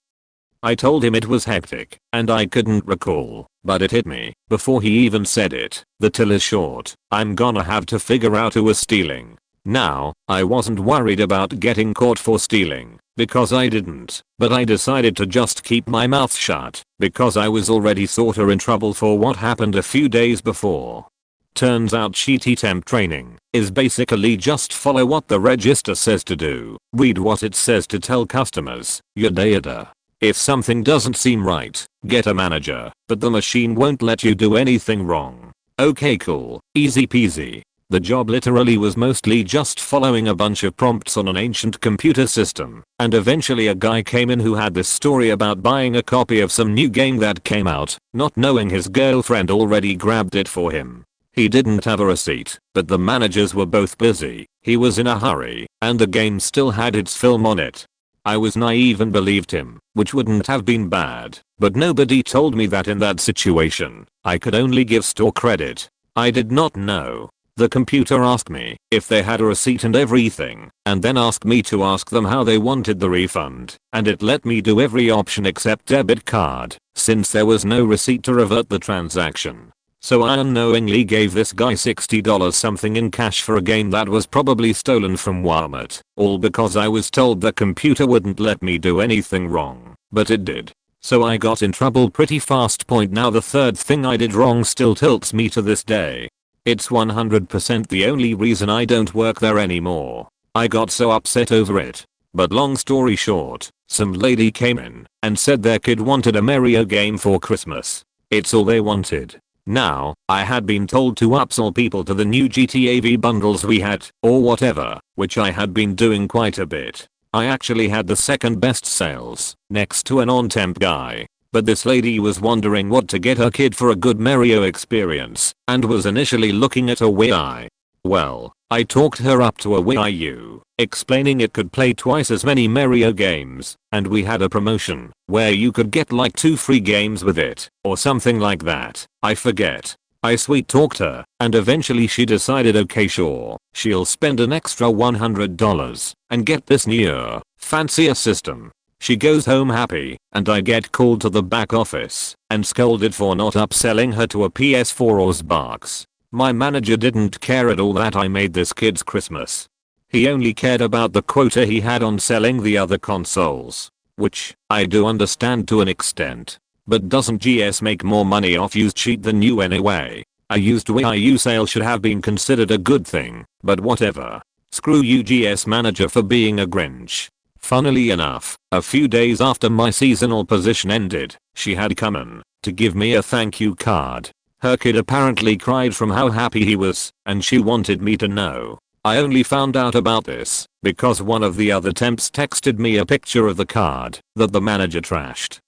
I told him it was hectic and I couldn't recall, but it hit me before he even said it. The till is short. I'm gonna have to figure out who was stealing. Now, I wasn't worried about getting caught for stealing because I didn't, but I decided to just keep my mouth shut because I was already sorta in trouble for what happened a few days before. Turns out cheaty temp training is basically just follow what the register says to do, read what it says to tell customers, yada yada. If something doesn't seem right, get a manager, but the machine won't let you do anything wrong. Okay, cool, easy peasy. The job literally was mostly just following a bunch of prompts on an ancient computer system, and eventually a guy came in who had this story about buying a copy of some new game that came out, not knowing his girlfriend already grabbed it for him. He didn't have a receipt, but the managers were both busy, he was in a hurry, and the game still had its film on it. I was naive and believed him, which wouldn't have been bad, but nobody told me that in that situation, I could only give store credit. I did not know. The computer asked me if they had a receipt and everything, and then asked me to ask them how they wanted the refund, and it let me do every option except debit card, since there was no receipt to revert the transaction. So I unknowingly gave this guy $60 something in cash for a game that was probably stolen from Walmart, all because I was told the computer wouldn't let me do anything wrong, but it did. So I got in trouble pretty fast. Now the third thing I did wrong still tilts me to this day. It's 100% the only reason I don't work there anymore. I got so upset over it. But long story short, some lady came in and said their kid wanted a Mario game for Christmas. It's all they wanted. Now, I had been told to upsell people to the new GTA V bundles we had, or whatever, which I had been doing quite a bit. I actually had the second best sales, next to an on-temp guy. But this lady was wondering what to get her kid for a good Mario experience, and was initially looking at a Wii. Well, I talked her up to a Wii U, explaining it could play twice as many Mario games, and we had a promotion where you could get like 2 free games with it, or something like that, I forget. I sweet talked her, and eventually she decided okay sure, she'll spend an extra $100 and get this newer, fancier system. She goes home happy, and I get called to the back office and scolded for not upselling her to a PS4 or Xbox. My manager didn't care at all that I made this kid's Christmas. He only cared about the quota he had on selling the other consoles. Which, I do understand to an extent. But doesn't GS make more money off used cheap than new anyway? A used Wii U sale should have been considered a good thing, but whatever. Screw you GS manager for being a Grinch. Funnily enough, a few days after my seasonal position ended, she had come in to give me a thank you card. Her kid apparently cried from how happy he was, and she wanted me to know. I only found out about this because one of the other temps texted me a picture of the card that the manager trashed.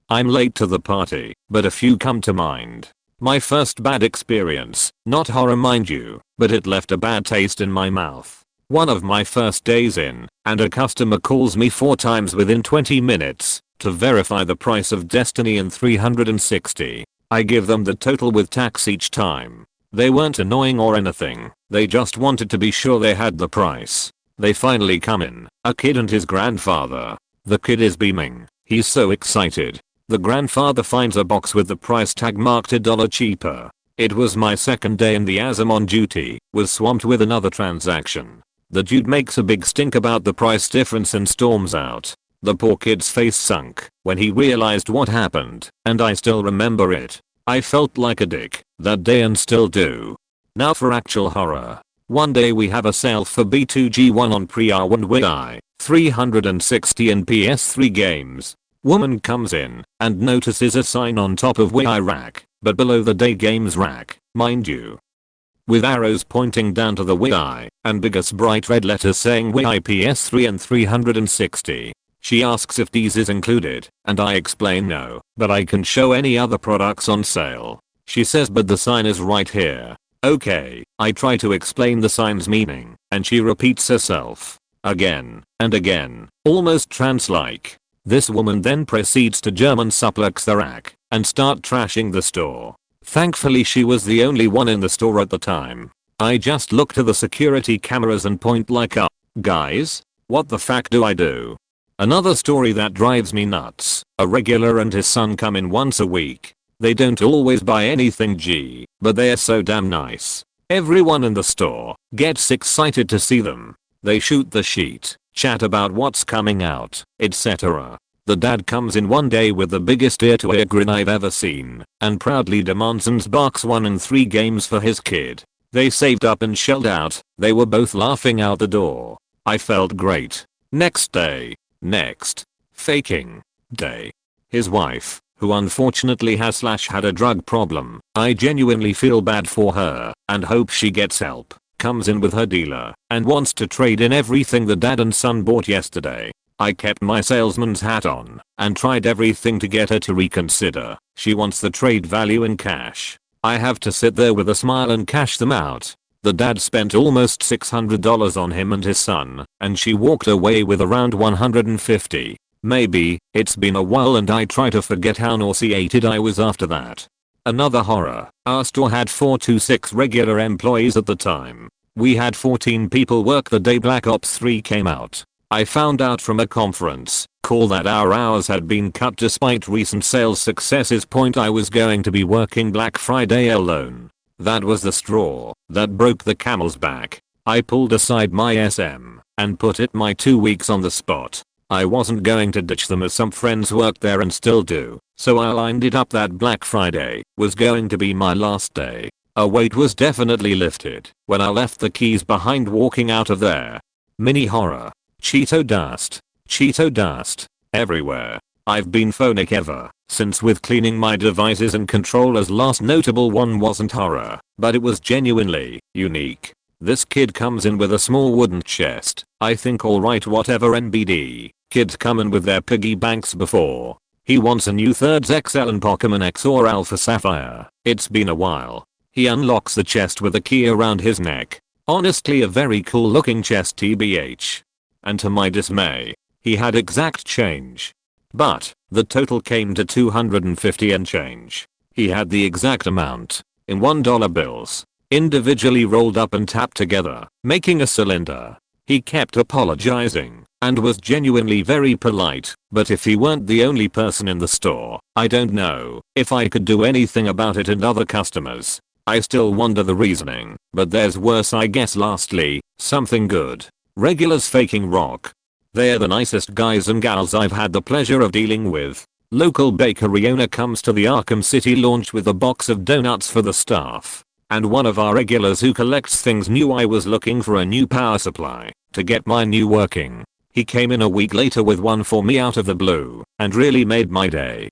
I'm late to the party, but a few come to mind. My first bad experience, not horror mind you, but it left a bad taste in my mouth. One of my first days in, and a customer calls me 4 times within 20 minutes to verify the price of Destiny in 360. I give them the total with tax each time. They weren't annoying or anything, they just wanted to be sure they had the price. They finally come in, a kid and his grandfather. The kid is beaming, he's so excited. The grandfather finds a box with the price tag marked $1 cheaper. It was my second day and the ASM on duty was swamped with another transaction. The dude makes a big stink about the price difference and storms out. The poor kid's face sunk when he realized what happened, and I still remember it. I felt like a dick that day and still do. Now for actual horror. One day we have a sale for B2G1 on pre-owned Wii, 360 and PS3 games. Woman comes in and notices a sign on top of Wii rack, but below the day games rack, mind you. With arrows pointing down to the Wii and biggest bright red letters saying Wii PS3 and 360. She asks if these is included, and I explain no, but I can show any other products on sale. She says but the sign is right here. Okay, I try to explain the sign's meaning, and she repeats herself again and again, almost trance-like. This woman then proceeds to German suplex the rack and start trashing the store. Thankfully she was the only one in the store at the time. I just look to the security cameras and point like guys, what the fuck do I do? Another story that drives me nuts. A regular and his son come in once a week. They don't always buy anything but they are so damn nice. Everyone in the store gets excited to see them. They shoot the sheet, chat about what's coming out, etc. The dad comes in one day with the biggest ear-to-ear grin I've ever seen and proudly demands and barks 1 in 3 games for his kid. They saved up and shelled out. They were both laughing out the door. I felt great. Next day. Faking day. His wife, who unfortunately had a drug problem, I genuinely feel bad for her and hope she gets help, comes in with her dealer and wants to trade in everything the dad and son bought yesterday. I kept my salesman's hat on and tried everything to get her to reconsider. She wants the trade value in cash. I have to sit there with a smile and cash them out. The dad spent almost $600 on him and his son, and she walked away with around $150. Maybe, it's been a while and I try to forget how nauseated I was after that. Another horror. Our store had 4 to 6 regular employees at the time. We had 14 people work the day Black Ops 3 came out. I found out from a conference call that our hours had been cut despite recent sales successes. I was going to be working Black Friday alone. That was the straw that broke the camel's back. I pulled aside my SM and put it my 2 weeks on the spot. I wasn't going to ditch them as some friends worked there and still do, so I lined it up that Black Friday was going to be my last day. A weight was definitely lifted when I left the keys behind walking out of there. Mini horror. Cheeto dust everywhere. I've been phonic ever since with cleaning my devices and controllers. Last notable one wasn't horror, but it was genuinely unique. This kid comes in with a small wooden chest. I think alright, whatever, NBD. Kids come in with their piggy banks before. He wants a new 3rds XL and Pokemon X or Alpha Sapphire. It's been a while. He unlocks the chest with a key around his neck. Honestly a very cool looking chest tbh. And to my dismay, he had exact change. But the total came to $250 and change. He had the exact amount in $1 bills, individually rolled up and tapped together, making a cylinder. He kept apologizing and was genuinely very polite, but if he weren't the only person in the store, I don't know if I could do anything about it and other customers. I still wonder the reasoning, but there's worse I guess. Lastly, something good. Regulars faking rock. They're the nicest guys and gals I've had the pleasure of dealing with. Local bakery owner comes to the Arkham City launch with a box of donuts for the staff. And one of our regulars who collects things knew I was looking for a new power supply to get my new working. He came in a week later with one for me out of the blue and really made my day.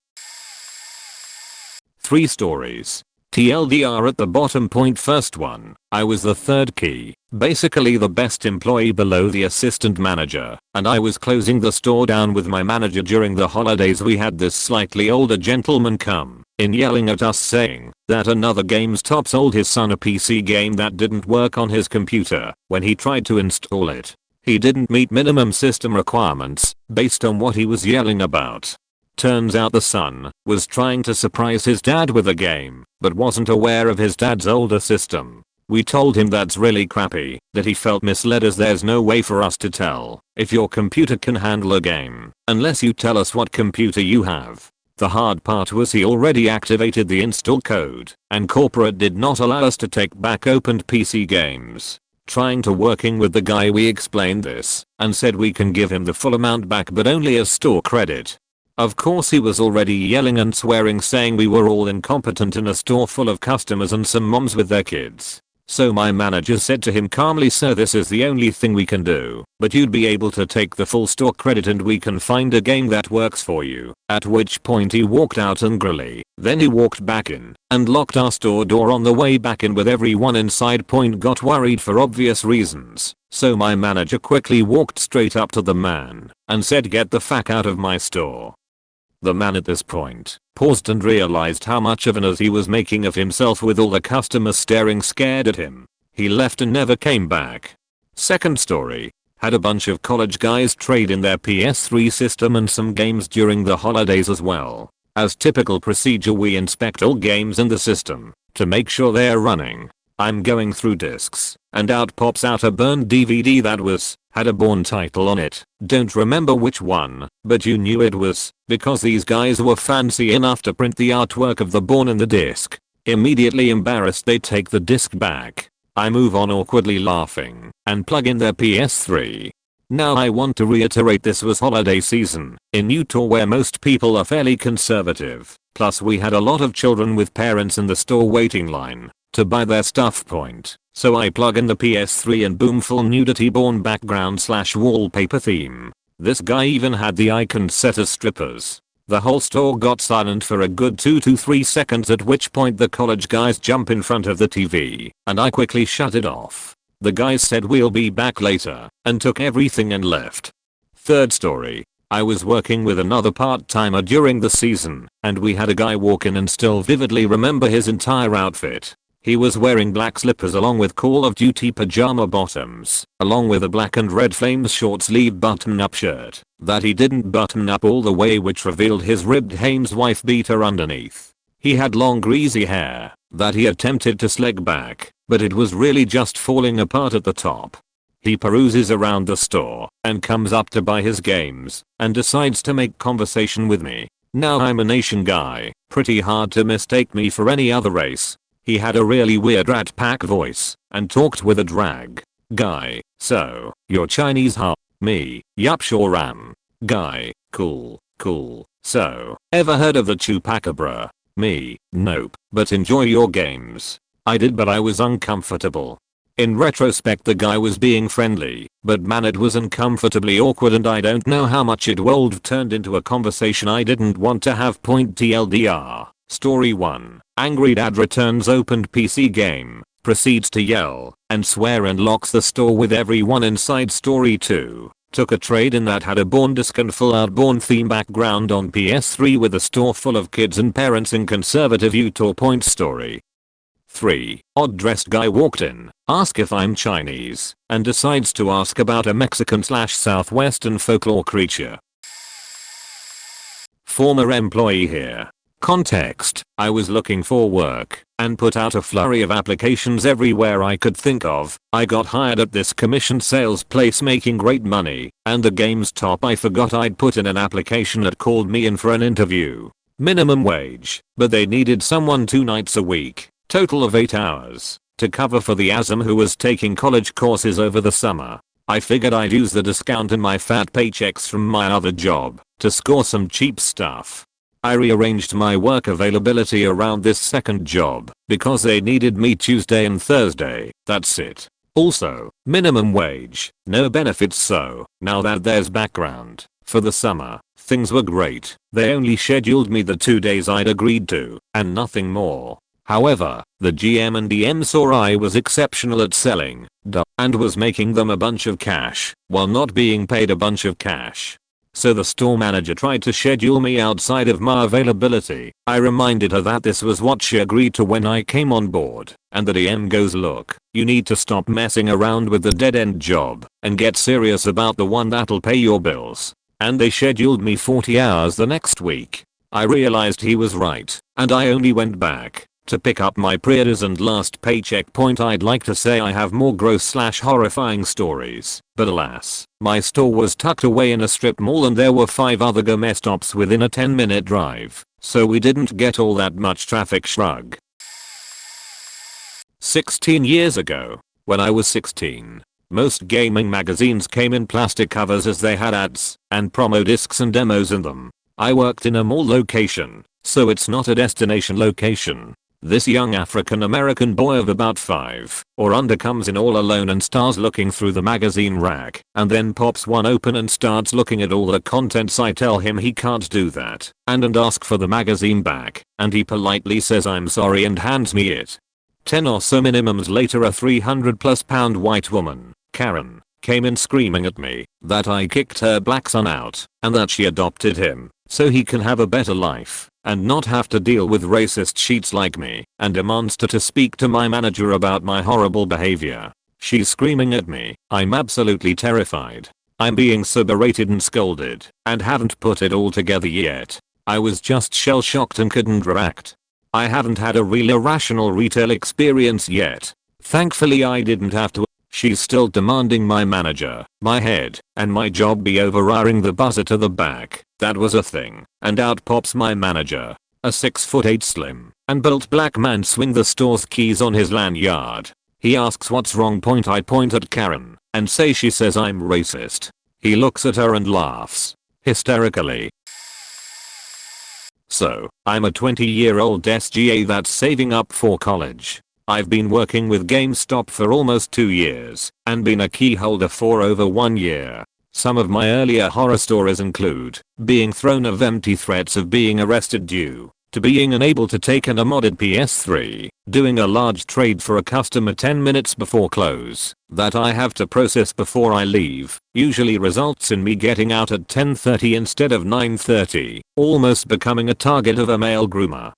3 stories. TLDR at the bottom. First one, I was the 3rd key, basically the best employee below the assistant manager, and I was closing the store down with my manager during the holidays. We had this slightly older gentleman come in yelling at us saying that another Gamestop sold his son a PC game that didn't work on his computer when he tried to install it. He didn't meet minimum system requirements based on what he was yelling about. Turns out the son was trying to surprise his dad with a game, but wasn't aware of his dad's older system. We told him that's really crappy, that he felt misled as there's no way for us to tell if your computer can handle a game unless you tell us what computer you have. The hard part was he already activated the install code, and corporate did not allow us to take back opened PC games. Trying to working with the guy, we explained this and said we can give him the full amount back but only as store credit. Of course he was already yelling and swearing, saying we were all incompetent in a store full of customers and some moms with their kids. So my manager said to him calmly, "Sir, this is the only thing we can do, but you'd be able to take the full store credit and we can find a game that works for you." At which point he walked out angrily. Then he walked back in and locked our store door on the way back in with everyone inside. Got worried for obvious reasons. So my manager quickly walked straight up to the man and said, "Get the fuck out of my store." The man at this point paused and realized how much of an ass he was making of himself with all the customers staring scared at him. He left and never came back. Second story. Had a bunch of college guys trade in their PS3 system and some games during the holidays as well. As typical procedure, we inspect all games in the system to make sure they're running. I'm going through discs and out pops out a burned DVD that had a Bourne title on it. Don't remember which one, but you knew it was, because these guys were fancy enough to print the artwork of the Bourne in the disc. Immediately embarrassed, they take the disc back. I move on awkwardly laughing and plug in their PS3. Now I want to reiterate, this was holiday season in Utah where most people are fairly conservative. Plus we had a lot of children with parents in the store waiting line to buy their stuff. So I plug in the PS3 and boom, full nudity Bourne background / wallpaper theme. This guy even had the icons set as strippers. The whole store got silent for a good 2 to 3 seconds, at which point the college guys jump in front of the TV and I quickly shut it off. The guys said, "We'll be back later," and took everything and left. Third story. I was working with another part-timer during the season and we had a guy walk in and still vividly remember his entire outfit. He was wearing black slippers along with Call of Duty pajama bottoms, along with a black and red Flames short sleeve button-up shirt that he didn't button up all the way, which revealed his ribbed Hames wife beater underneath. He had long greasy hair that he attempted to slick back, but it was really just falling apart at the top. He peruses around the store and comes up to buy his games and decides to make conversation with me. Now I'm an Asian guy, pretty hard to mistake me for any other race. He had a really weird Rat Pack voice and talked with a drag. Guy: "So, you're Chinese, huh?" Me: "Yup, sure am." Guy: "Cool. So, ever heard of the Chupacabra?" Me: "Nope, but enjoy your games." I did, but I was uncomfortable. In retrospect, the guy was being friendly, but man, it was uncomfortably awkward and I don't know how much it turned into a conversation I didn't want to have. TLDR. Story 1. Angry dad returns opened PC game, proceeds to yell and swear and locks the store with everyone inside. Story 2. Took a trade-in that had a Bourne disc and full-out Bourne theme background on PS3 with a store full of kids and parents in conservative Utah. Story 3. Odd-dressed guy walked in, asked if I'm Chinese, and decides to ask about a Mexican / Southwestern folklore creature. Former employee here. Context: I was looking for work and put out a flurry of applications everywhere I could think of. I got hired at this commission sales place making great money, and the Gamestop I forgot I'd put in an application that called me in for an interview. Minimum wage, but they needed someone 2 nights a week, total of 8 hours, to cover for the ASM who was taking college courses over the summer. I figured I'd use the discount in my fat paychecks from my other job to score some cheap stuff. I rearranged my work availability around this second job because they needed me Tuesday and Thursday. That's it. Also, minimum wage, no benefits, so now that there's background. For the summer, things were great. They only scheduled me the 2 days I'd agreed to, and nothing more. However, the GM and DM saw I was exceptional at selling and was making them a bunch of cash while not being paid a bunch of cash. So the store manager tried to schedule me outside of my availability. I reminded her that this was what she agreed to when I came on board, and the DM goes, "Look, you need to stop messing around with the dead-end job and get serious about the one that'll pay your bills." And they scheduled me 40 hours the next week. I realized he was right, and I only went back to pick up my pre-orders and last paycheck. I'd like to say I have more gross / horrifying stories, but alas, my store was tucked away in a strip mall and there were 5 other Gamestops within a 10-minute drive, so we didn't get all that much traffic. Shrug. 16 years ago, when I was 16, most gaming magazines came in plastic covers as they had ads and promo discs and demos in them. I worked in a mall location, so it's not a destination location. This young African American boy of about 5 or under comes in all alone and starts looking through the magazine rack and then pops one open and starts looking at all the contents. I tell him he can't do that and ask for the magazine back, and he politely says I'm sorry and hands me it. 10 or so minimums later, a 300+ pound white woman, Karen, came in screaming at me that I kicked her black son out and that she adopted him so he can have a better life and not have to deal with racist sheets like me, and demands to speak to my manager about my horrible behavior. She's screaming at me. I'm absolutely terrified. I'm being so berated and scolded and haven't put it all together yet. I was just shell shocked and couldn't react. I haven't had a real irrational retail experience yet. Thankfully I didn't have to. She's still demanding my manager, my head, and my job be overriding the buzzer to the back. That was a thing, and out pops my manager, a 6'8" slim and built black man, swing the store's keys on his lanyard. He asks what's wrong. I point at Karen and say she says I'm racist. He looks at her and laughs hysterically. So, I'm a 20-year-old SGA that's saving up for college. I've been working with Gamestop for almost 2 years and been a key holder for over 1 year. Some of my earlier horror stories include being thrown of empty threats of being arrested due to being unable to take in a modded PS3, doing a large trade for a customer 10 minutes before close that I have to process before I leave, usually results in me getting out at 10:30 instead of 9:30, almost becoming a target of a male groomer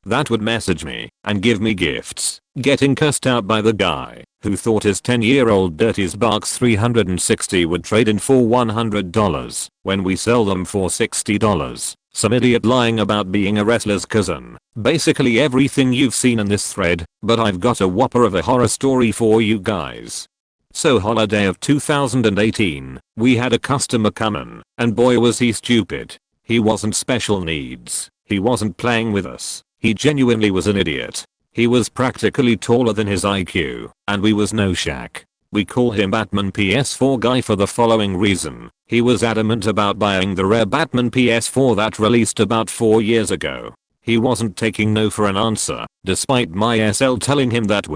that would message me and give me gifts, getting cussed out by the guy who thought his 10-year-old Dirty Sparks 360 would trade in for $100 when we sell them for $60. Some idiot lying about being a wrestler's cousin. Basically everything you've seen in this thread, but I've got a whopper of a horror story for you guys. So holiday of 2018, we had a customer come in, and boy was he stupid. He wasn't special needs. He wasn't playing with us. He genuinely was an idiot. He was practically taller than his IQ, and we was no Shaq. We call him Batman PS4 guy for the following reason. He was adamant about buying the rare Batman PS4 that released about 4 years ago. He wasn't taking no for an answer, despite my SL telling him that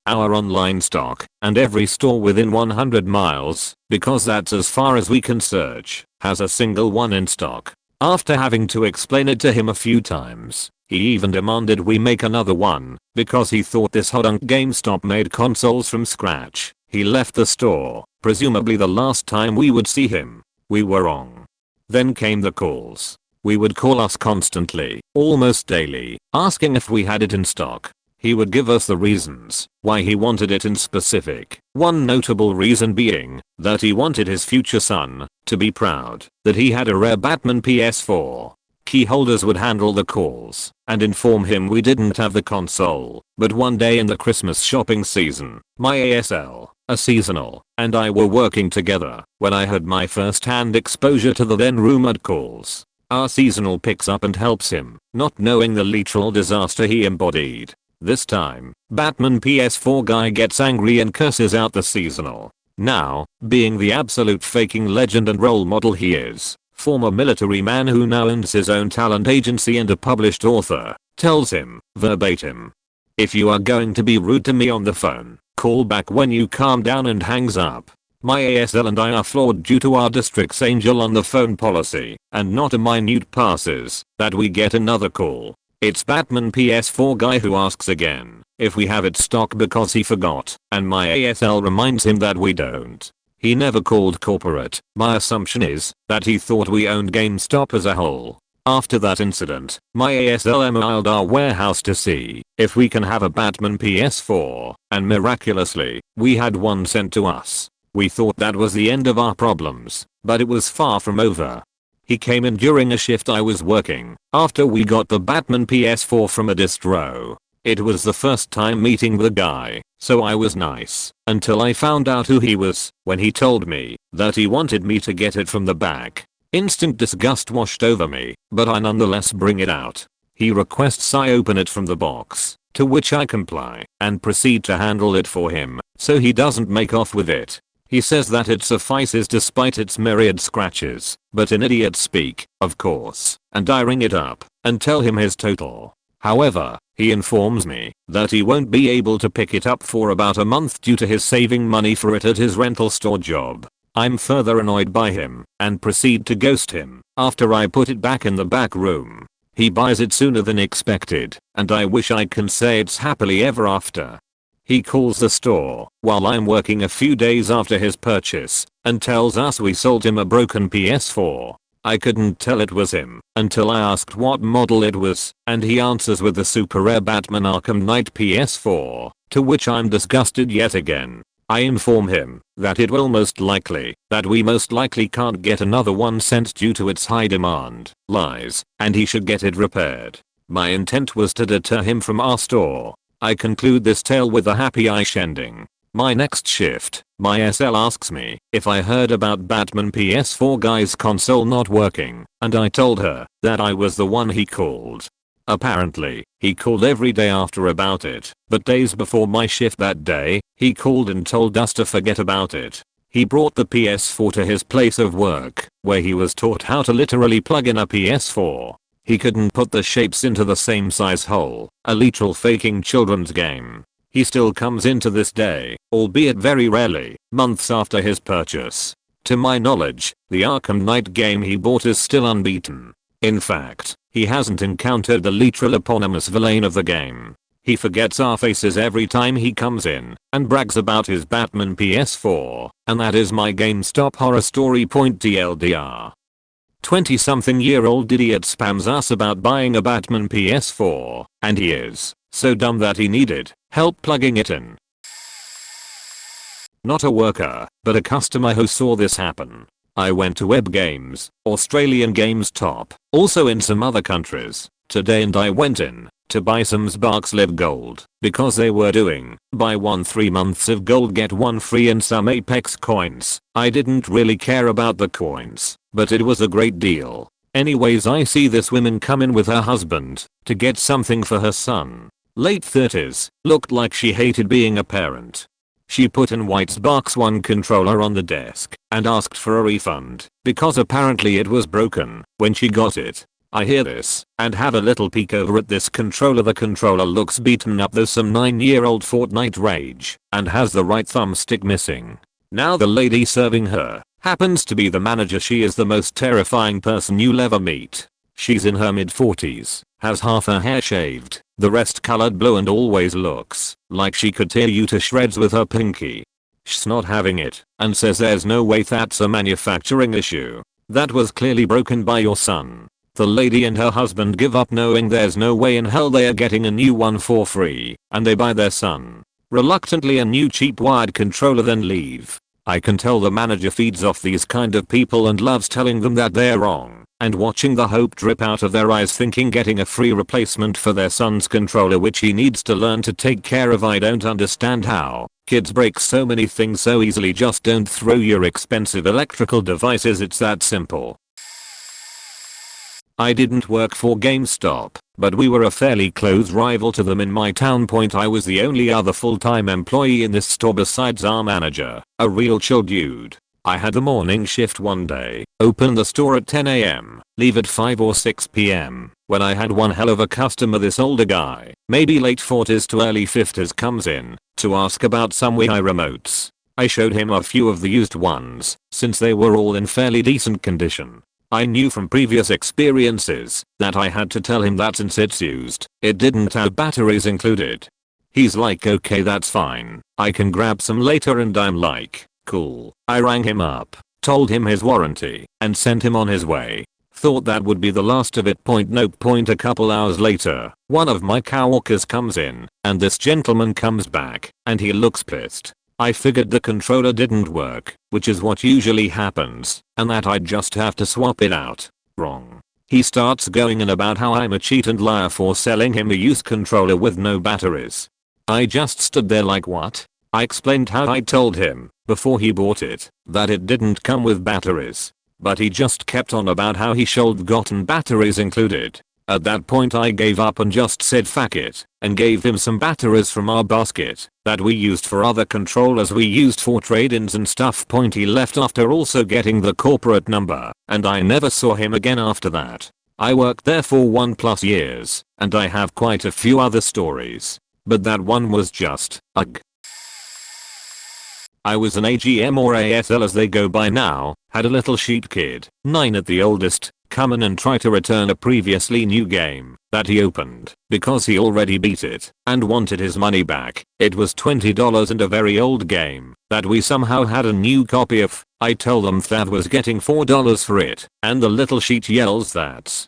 our online stock, and every store within 100 miles, because that's as far as we can search, has a single one in stock. After having to explain it to him a few times, he even demanded we make another one, because he thought this hodunk GameStop made consoles from scratch. He left the store, presumably the last time we would see him. We were wrong. Then came the calls. We would call us constantly, almost daily, asking if we had it in stock. He would give us the reasons why he wanted it in specific. One notable reason being that he wanted his future son to be proud that he had a rare Batman PS4. Key holders would handle the calls and inform him we didn't have the console, but one day in the Christmas shopping season, my ASL, a seasonal, and I were working together when I had my first-hand exposure to the then rumored calls. Our seasonal picks up and helps him, not knowing the literal disaster he embodied. This time, Batman PS4 guy gets angry and curses out the seasonal. Now, being the absolute faking legend and role model he is, former military man who now owns his own talent agency and a published author, tells him, verbatim, "If you are going to be rude to me on the phone, call back when you calm down," and hangs up. My ASL and I are flawed due to our district's angel on the phone policy, and not a minute passes that we get another call. It's Batman PS4 guy who asks again if we have it stock because he forgot, and my ASL reminds him that we don't. He never called corporate. My assumption is that he thought we owned GameStop as a whole. After that incident, my ASL emailed our warehouse to see if we can have a Batman PS4, and miraculously, we had one sent to us. We thought that was the end of our problems, but it was far from over. He came in during a shift I was working, after we got the Batman PS4 from a distro. It was the first time meeting the guy, so I was nice, until I found out who he was, when he told me that he wanted me to get it from the back. Instant disgust washed over me, but I nonetheless bring it out. He requests I open it from the box, to which I comply, and proceed to handle it for him, so he doesn't make off with it. He says that it suffices despite its myriad scratches, but in idiot speak, of course, and I ring it up and tell him his total. However, He informs me that he won't be able to pick it up for about a month due to his saving money for it at his rental store job. I'm further annoyed by him and proceed to ghost him after I put it back in the back room. He buys it sooner than expected, and I wish I can say it's happily ever after. He calls the store while I'm working a few days after his purchase and tells us we sold him a broken PS4. I couldn't tell it was him until I asked what model it was, and he answers with the super rare Batman Arkham Knight PS4, to which I'm disgusted yet again. I inform him that it will most likely that we most likely can't get another one sent due to its high demand. Lies, and he should get it repaired. My intent was to deter him from our store. I conclude this tale with a happy-ish ending. My next shift, my SL asks me if I heard about Batman PS4 guy's console not working, and I told her that I was the one he called. Apparently, he called every day after about it, but days before my shift that day, he called and told us to forget about it. He brought the PS4 to his place of work, where he was taught how to literally plug in a PS4. He couldn't put the shapes into the same size hole, a literal faking children's game. He still comes in to this day, albeit very rarely, months after his purchase. To my knowledge, the Arkham Knight game he bought is still unbeaten. In fact, he hasn't encountered the literal eponymous villain of the game. He forgets our faces every time he comes in and brags about his Batman PS4, and that is my GameStop horror story point TLDR. 20-something-year-old idiot spams us about buying a Batman PS4, and he is so dumb that he needed help plugging it in. Not a worker, but a customer who saw this happen. I went to Web Games, Australian Gamestop, also in some other countries, today, and I went in to buy some Sparks Live Gold because they were doing buy 1 3 months of gold get 1 free and some Apex coins. I didn't really care about the coins, but it was a great deal. Anyways, I see this woman come in with her husband to get something for her son. Late 30s, looked like she hated being a parent. She put in white Xbox One controller on the desk and asked for a refund because apparently it was broken when she got it. I hear this and have a little peek over at this controller. The controller looks beaten up. There's some 9-year-old Fortnite rage and has the right thumbstick missing. Now the lady serving her happens to be the manager. She is the most terrifying person you'll ever meet. She's in her mid-40s, has half her hair shaved, the rest colored blue, and always looks like she could tear you to shreds with her pinky. She's not having it and says there's no way that's a manufacturing issue. That was clearly broken by your son. The lady and her husband give up knowing there's no way in hell they are getting a new one for free, and they buy their son reluctantly a new cheap wired controller, then leave. I can tell the manager feeds off these kind of people and loves telling them that they're wrong and watching the hope drip out of their eyes, thinking getting a free replacement for their son's controller which he needs to learn to take care of. I don't understand how kids break so many things so easily. Just don't throw your expensive electrical devices, it's that simple. I didn't work for GameStop, but we were a fairly close rival to them in my town. I was the only other full-time employee in this store besides our manager, a real chill dude. I had the morning shift one day, open the store at 10 AM, leave at 5 or 6 PM, when I had one hell of a customer. This older guy, maybe late 40s to early 50s, comes in to ask about some Wi-Fi remotes. I showed him a few of the used ones, since they were all in fairly decent condition. I knew from previous experiences that I had to tell him that since it's used, it didn't have batteries included. He's like, okay, that's fine, I can grab some later, and I'm like, cool. I rang him up, told him his warranty, and sent him on his way. Thought that would be the last of it. A couple hours later, one of my coworkers comes in, and this gentleman comes back, and he looks pissed. I figured the controller didn't work, which is what usually happens, and that I'd just have to swap it out. Wrong. He starts going in about how I'm a cheat and liar for selling him a used controller with no batteries. I just stood there like, what? I explained how I told him, before he bought it, that it didn't come with batteries. But he just kept on about how he should've gotten batteries included. At that point I gave up and just said fuck it, and gave him some batteries from our basket that we used for other controllers we used for trade-ins and stuff. He left after also getting the corporate number, and I never saw him again after that. I worked there for 1+ years, and I have quite a few other stories. But that one was just, ugh. I was an AGM or ASL as they go by now, had a little sheet kid, 9 at the oldest, come in and try to return a previously new game that he opened because he already beat it and wanted his money back. It was $20 and a very old game that we somehow had a new copy of. I tell them Thav was getting $4 for it, and the little sheet yells that's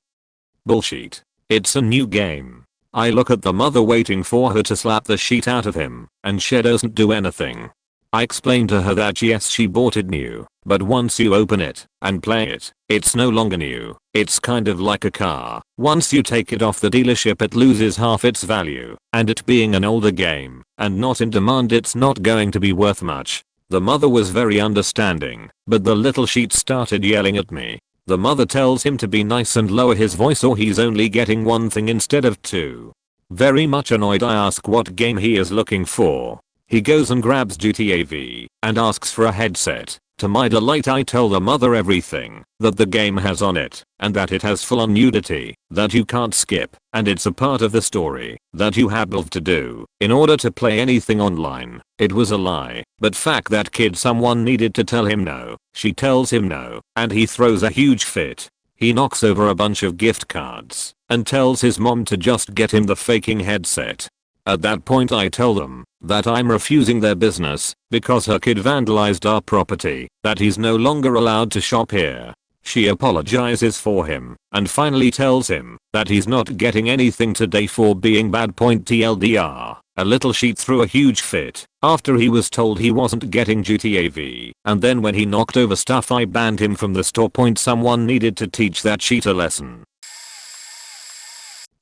bullshit. It's a new game. I look at the mother waiting for her to slap the sheet out of him, and she doesn't do anything. I explained to her that yes, she bought it new, but once you open it and play it, it's no longer new. It's kind of like a car. Once you take it off the dealership it loses half its value, and it being an older game and not in demand it's not going to be worth much. The mother was very understanding, but the little sheet started yelling at me. The mother tells him to be nice and lower his voice or he's only getting one thing instead of two. Very much annoyed I ask what game he is looking for. He goes and grabs GTA V and asks for a headset. To my delight I tell the mother everything that the game has on it and that it has full-on nudity that you can't skip and it's a part of the story that you have to do in order to play anything online. It was a lie, but fuck that kid, someone needed to tell him no. She tells him no and he throws a huge fit. He knocks over a bunch of gift cards and tells his mom to just get him the faking headset. At that point I tell them that I'm refusing their business because her kid vandalized our property, that he's no longer allowed to shop here. She apologizes for him and finally tells him that he's not getting anything today for being bad. TLDR, a little sheet threw a huge fit after he was told he wasn't getting GTA V, and then when he knocked over stuff I banned him from the store. Someone needed to teach that sheet a lesson.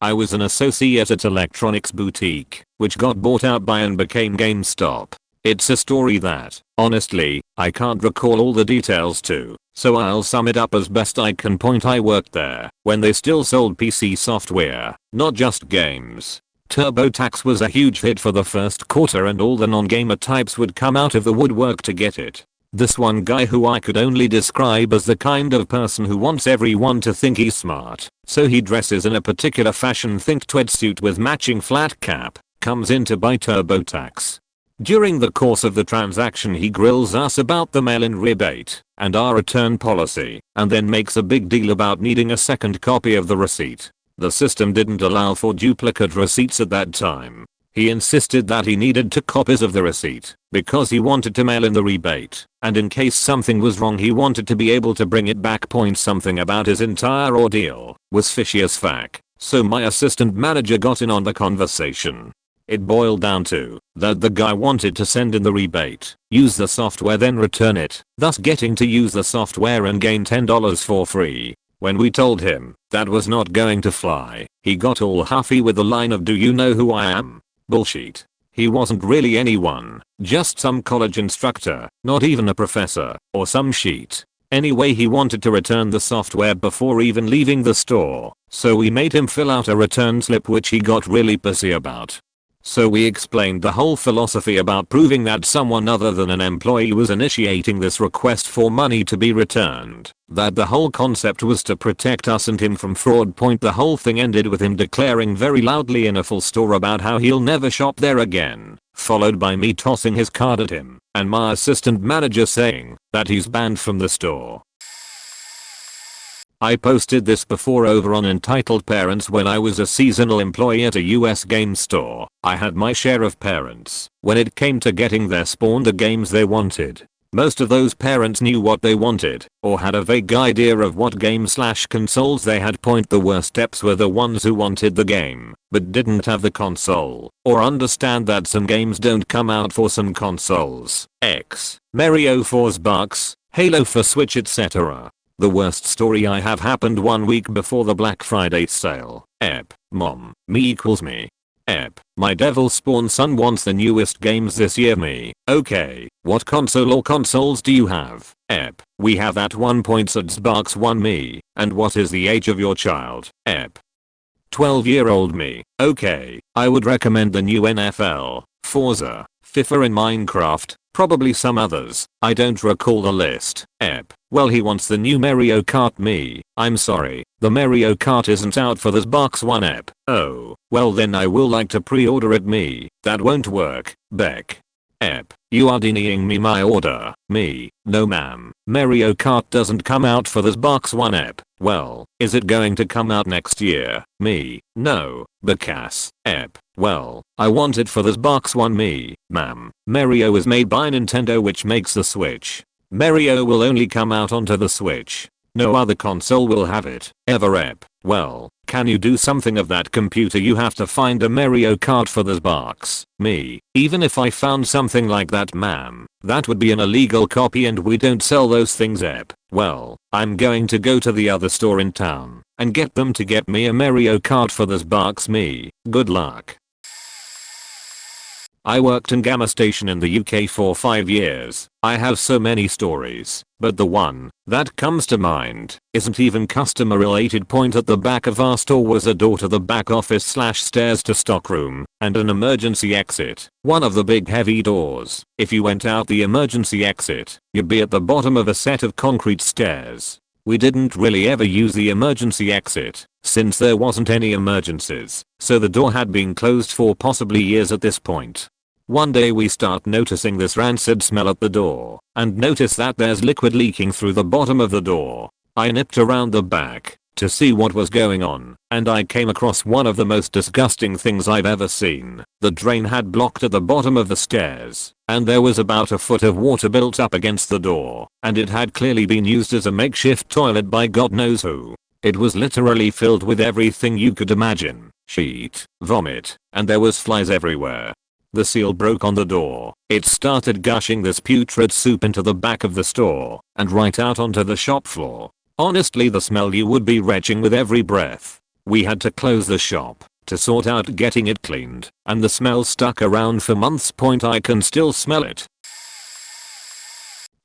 I was an associate at electronics boutique, which got bought out by and became Gamestop. It's a story that, honestly, I can't recall all the details to, so I'll sum it up as best I can. I worked there when they still sold PC software, not just games. TurboTax was a huge hit for the first quarter and all the non-gamer types would come out of the woodwork to get it. This one guy, who I could only describe as the kind of person who wants everyone to think he's smart, so he dresses in a particular fashion, think tweed suit with matching flat cap, comes in to buy TurboTax. During the course of the transaction he grills us about the mail-in rebate and our return policy, and then makes a big deal about needing a second copy of the receipt. The system didn't allow for duplicate receipts at that time. He insisted that he needed 2 copies of the receipt because he wanted to mail in the rebate, and in case something was wrong he wanted to be able to bring it back. Something about his entire ordeal was fishy as fuck, so my assistant manager got in on the conversation. It boiled down to that the guy wanted to send in the rebate, use the software, then return it, thus getting to use the software and gain $10 for free. When we told him that was not going to fly, he got all huffy with the line of, "Do you know who I am?" Bullshit. He wasn't really anyone, just some college instructor, not even a professor, or some sheet. Anyway, he wanted to return the software before even leaving the store, so we made him fill out a return slip, which he got really pissy about. So we explained the whole philosophy about proving that someone other than an employee was initiating this request for money to be returned, that the whole concept was to protect us and him from fraud. The whole thing ended with him declaring very loudly in a full store about how he'll never shop there again, followed by me tossing his card at him and my assistant manager saying that he's banned from the store. I posted this before over on Entitled Parents. When I was a seasonal employee at a US game store, I had my share of parents when it came to getting their spawn the games they wanted. Most of those parents knew what they wanted, or had a vague idea of what game/consoles they had. The worst steps were the ones who wanted the game, but didn't have the console, or understand that some games don't come out for some consoles. Mario for $, Halo for Switch, etc. The worst story I have happened 1 week before the Black Friday sale. Mom, me equals me. My devil spawn son wants the newest games this year. Me, okay, what console or consoles do you have? We have at 1.6 Xbox One. Me, and what is the age of your child? 12-year-old. Me, okay, I would recommend the new NFL, Forza, FIFA and Minecraft. Probably some others. I don't recall the list. Well, he wants the new Mario Kart me. I'm sorry, the Mario Kart isn't out for this box one. Oh, well then I will like to pre-order it me. That won't work. Beck. You are denying me my order. Me. No ma'am. Mario Kart doesn't come out for this box one. Well, is it going to come out next year? Me. No. Because. Well, I want it for this box one me. Ma'am. Mario is made by Nintendo, which makes the Switch. Mario will only come out onto the Switch. No other console will have it. Ever. Well, can you do something of that computer? You have to find a Mario Kart for this box. Me. Even if I found something like that, ma'am, that would be an illegal copy and we don't sell those things. Well, I'm going to go to the other store in town and get them to get me a Mario Kart for this box me. Good luck. I worked in Gamestop in the UK for 5 years. I have so many stories, but the one that comes to mind isn't even customer related. Point at the back of our store was a door to the back office / stairs to stockroom and an emergency exit. One of the big heavy doors. If you went out the emergency exit, you'd be at the bottom of a set of concrete stairs. We didn't really ever use the emergency exit since there wasn't any emergencies, so the door had been closed for possibly years at this point. One day we start noticing this rancid smell at the door and notice that there's liquid leaking through the bottom of the door. I nipped around the back to see what was going on, and I came across one of the most disgusting things I've ever seen. The drain had blocked at the bottom of the stairs, and there was about a foot of water built up against the door, and it had clearly been used as a makeshift toilet by God knows who. It was literally filled with everything you could imagine. Shit, vomit, and there was flies everywhere. The seal broke on the door. It started gushing this putrid soup into the back of the store and right out onto the shop floor. Honestly, the smell, you would be retching with every breath. We had to close the shop to sort out getting it cleaned, and the smell stuck around for months. I can still smell it.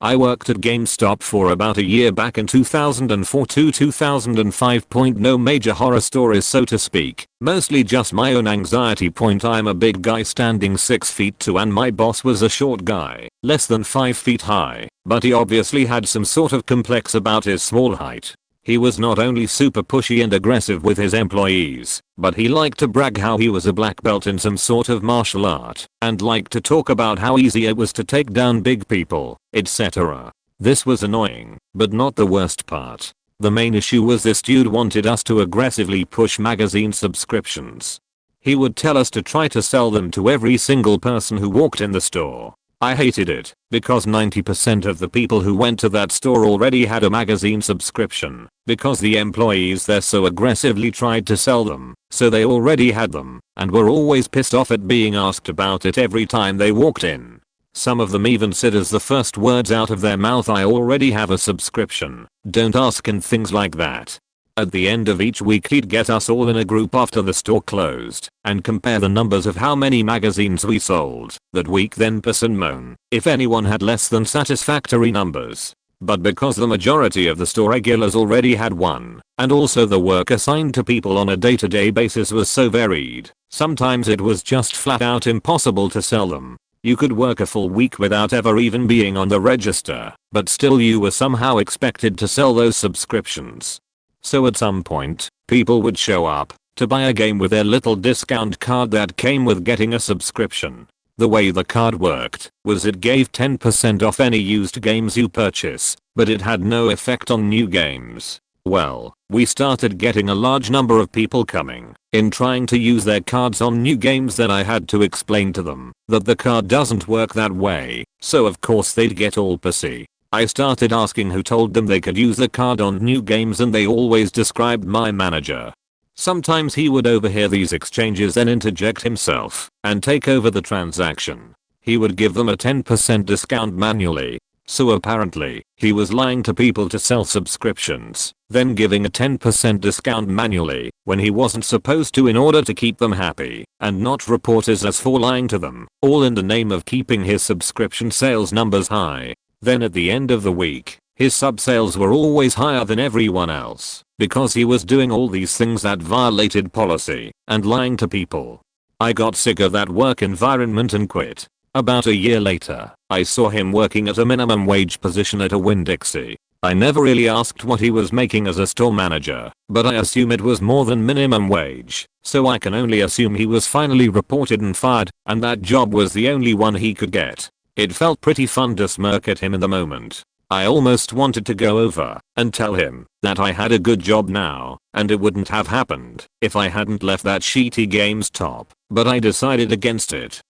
I worked at Gamestop for about a year back in 2004 to 2005. No major horror stories, so to speak, mostly just my own anxiety. I'm a big guy standing 6 feet 2 and my boss was a short guy, less than 5 feet high, but he obviously had some sort of complex about his small height. He was not only super pushy and aggressive with his employees, but he liked to brag how he was a black belt in some sort of martial art, and liked to talk about how easy it was to take down big people, etc. This was annoying, but not the worst part. The main issue was this dude wanted us to aggressively push magazine subscriptions. He would tell us to try to sell them to every single person who walked in the store. I hated it, because 90% of the people who went to that store already had a magazine subscription, because the employees there so aggressively tried to sell them, so they already had them, and were always pissed off at being asked about it every time they walked in. Some of them even said as the first words out of their mouth, "I already have a subscription, don't ask," and things like that. At the end of each week he'd get us all in a group after the store closed and compare the numbers of how many magazines we sold that week, then piss and moan if anyone had less than satisfactory numbers. But because the majority of the store regulars already had one, and also the work assigned to people on a day-to-day basis was so varied, sometimes it was just flat out impossible to sell them. You could work a full week without ever even being on the register, but still you were somehow expected to sell those subscriptions. So at some point, people would show up to buy a game with their little discount card that came with getting a subscription. The way the card worked was it gave 10% off any used games you purchase, but it had no effect on new games. Well, we started getting a large number of people coming in trying to use their cards on new games that I had to explain to them that the card doesn't work that way, so of course they'd get all pissy. I started asking who told them they could use the card on new games, and they always described my manager. Sometimes he would overhear these exchanges and interject himself and take over the transaction. He would give them a 10% discount manually. So apparently, he was lying to people to sell subscriptions, then giving a 10% discount manually when he wasn't supposed to, in order to keep them happy and not report us as for lying to them, all in the name of keeping his subscription sales numbers high. Then at the end of the week, his sub sales were always higher than everyone else because he was doing all these things that violated policy and lying to people. I got sick of that work environment and quit. About a year later, I saw him working at a minimum wage position at a Winn-Dixie. I never really asked what he was making as a store manager, but I assume it was more than minimum wage, so I can only assume he was finally reported and fired, and that job was the only one he could get. It felt pretty fun to smirk at him in the moment. I almost wanted to go over and tell him that I had a good job now, and it wouldn't have happened if I hadn't left that shitty Gamestop, but I decided against it.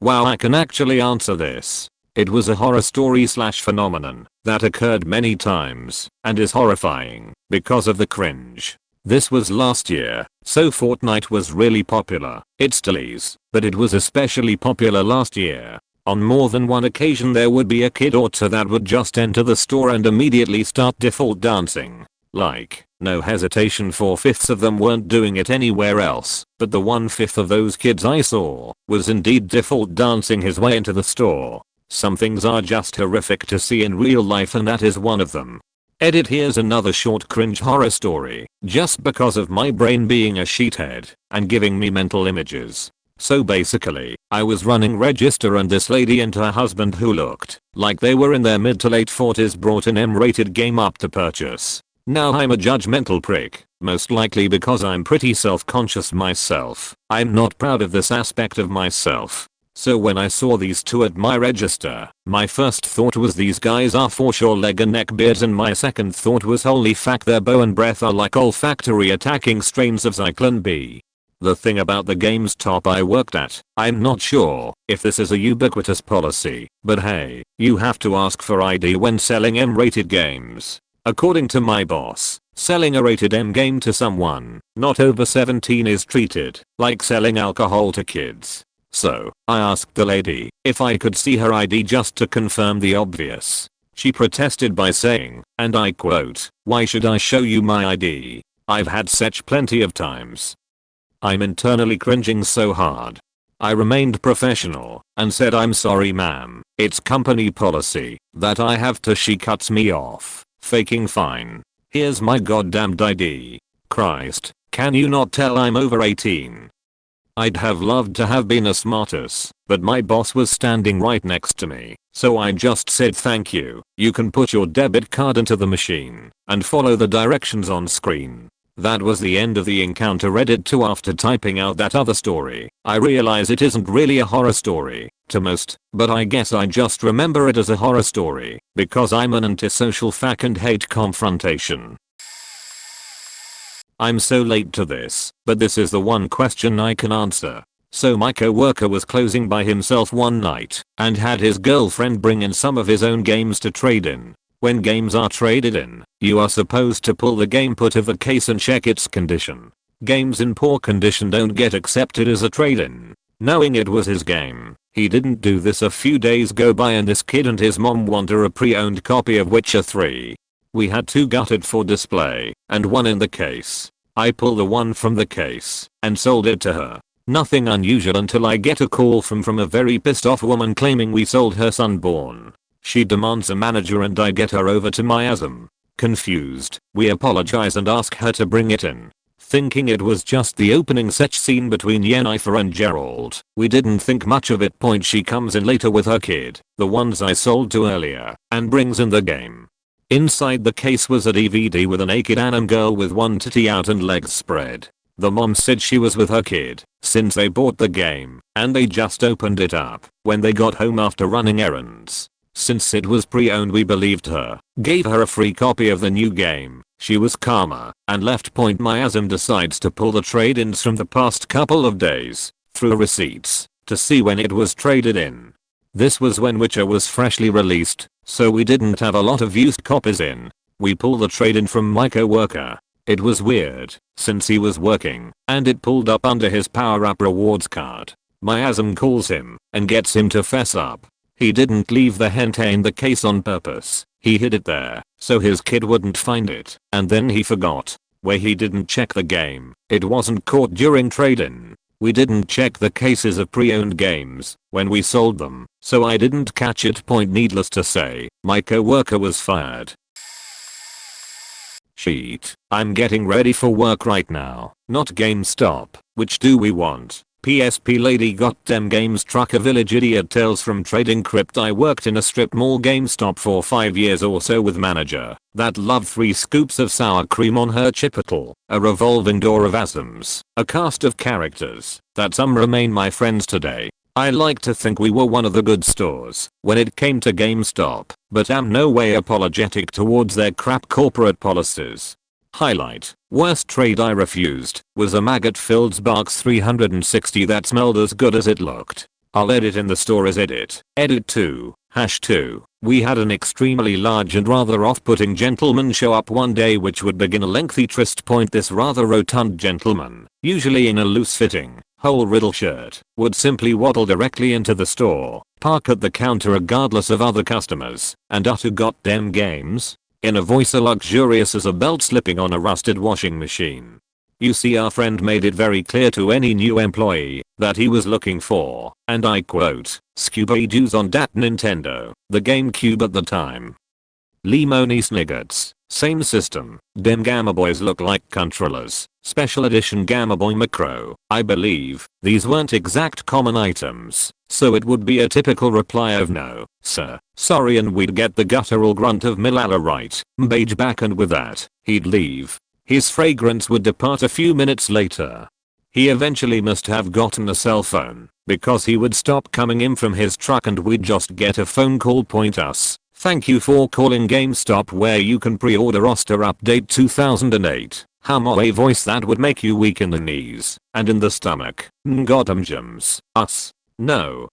Wow, I can actually answer this. It was a horror story / phenomenon that occurred many times and is horrifying because of the cringe. This was last year, so Fortnite was really popular. It still is, but it was especially popular last year. On more than one occasion there would be a kid or two that would just enter the store and immediately start default dancing. Like, no hesitation, 4/5 of them weren't doing it anywhere else, but the 1/5 of those kids I saw was indeed default dancing his way into the store. Some things are just horrific to see in real life, and that is one of them. Edit, here's another short cringe horror story, just because of my brain being a sheethead and giving me mental images. So basically, I was running register and this lady and her husband, who looked like they were in their mid to late 40s, brought an M-rated game up to purchase. Now I'm a judgmental prick, most likely because I'm pretty self-conscious myself. I'm not proud of this aspect of myself. So when I saw these two at my register, my first thought was these guys are for sure leg and neck beards, and my second thought was holy fuck, their bow and breath are like olfactory attacking strains of Zyklon B. The thing about the Gamestop I worked at, I'm not sure if this is a ubiquitous policy, but hey, you have to ask for ID when selling M-rated games. According to my boss, selling a rated M game to someone not over 17 is treated like selling alcohol to kids. So, I asked the lady if I could see her ID just to confirm the obvious. She protested by saying, and I quote, "Why should I show you my ID? I've had such plenty of times." I'm internally cringing so hard. I remained professional and said, "I'm sorry ma'am, it's company policy that I have to." She cuts me off, faking fine. "Here's my goddamned ID. Christ, can you not tell I'm over 18? I'd have loved to have been a smartass, but my boss was standing right next to me, so I just said, "Thank you, you can put your debit card into the machine and follow the directions on screen." That was the end of the encounter. Edit 2. After typing out that other story, I realize it isn't really a horror story to most, but I guess I just remember it as a horror story because I'm an antisocial fuck and hate confrontation. I'm so late to this, but this is the one question I can answer. So my coworker was closing by himself one night and had his girlfriend bring in some of his own games to trade in. When games are traded in, you are supposed to pull the game put of the case and check its condition. Games in poor condition don't get accepted as a trade-in. Knowing it was his game, he didn't do this. A few days go by and this kid and his mom wanted a pre-owned copy of Witcher 3. We had two gutted for display and one in the case. I pull the one from the case and sold it to her. Nothing unusual until I get a call from a very pissed off woman claiming we sold her sonborn. She demands a manager and I get her over to Miasm. Confused, we apologize and ask her to bring it in. Thinking it was just the opening sex scene between Yennefer and Geralt, we didn't think much of it. She comes in later with her kid, the ones I sold to earlier, and brings in the game. Inside the case was a DVD with a naked anime girl with one titty out and legs spread. The mom said she was with her kid since they bought the game and they just opened it up when they got home after running errands. Since it was pre-owned, we believed her, gave her a free copy of the new game. She was calmer and left. Miasm decides to pull the trade-ins from the past couple of days through receipts to see when it was traded in. This was when Witcher was freshly released, so we didn't have a lot of used copies in. We pull the trade-in from my coworker. It was weird, since he was working, and it pulled up under his power-up rewards card. Miasm calls him and gets him to fess up. He didn't leave the hentai in the case on purpose. He hid it there so his kid wouldn't find it, and then he forgot where he didn't check the game. It wasn't caught during trade-in. We didn't check the cases of pre-owned games when we sold them, so I didn't catch it. Needless to say, my coworker was fired. Sheet. I'm getting ready for work right now, not Gamestop. Which do we want? PSP lady got dem games truck a village idiot tales from trading crypt. I worked in a strip mall GameStop for 5 years or so with manager that loved 3 scoops of sour cream on her chipotle, a revolving door of asms, a cast of characters that some remain my friends today. I like to think we were one of the good stores when it came to GameStop, but am no way apologetic towards their crap corporate policies. Highlight: worst trade I refused was a maggot-filled Sparks 360 that smelled as good as it looked. I'll edit in the store as edit. Edit 2. #2. We had an extremely large and rather off-putting gentleman show up one day, which would begin a lengthy tryst point. This rather rotund gentleman, usually in a loose-fitting, hole-riddle shirt, would simply waddle directly into the store, park at the counter regardless of other customers, and utter "goddamn games" in a voice as luxurious as a belt slipping on a rusted washing machine. You see, our friend made it very clear to any new employee that he was looking for, and I quote, "Scooby Doo's on dat Nintendo, the GameCube at the time." Lemony Sniggets, same system, dem Gamma Boys look like controllers, special edition Gamma Boy Macro, I believe. These weren't exact common items, so it would be a typical reply of "no, sir, sorry," and we'd get the guttural grunt of "Milala right, beige back," and with that, he'd leave. His fragrance would depart a few minutes later. He eventually must have gotten a cell phone, because he would stop coming in from his truck and we'd just get a phone call point us, "Thank you for calling GameStop where you can pre-order Roster Update 2008. A voice that would make you weak in the knees and in the stomach. Goddamn us. No,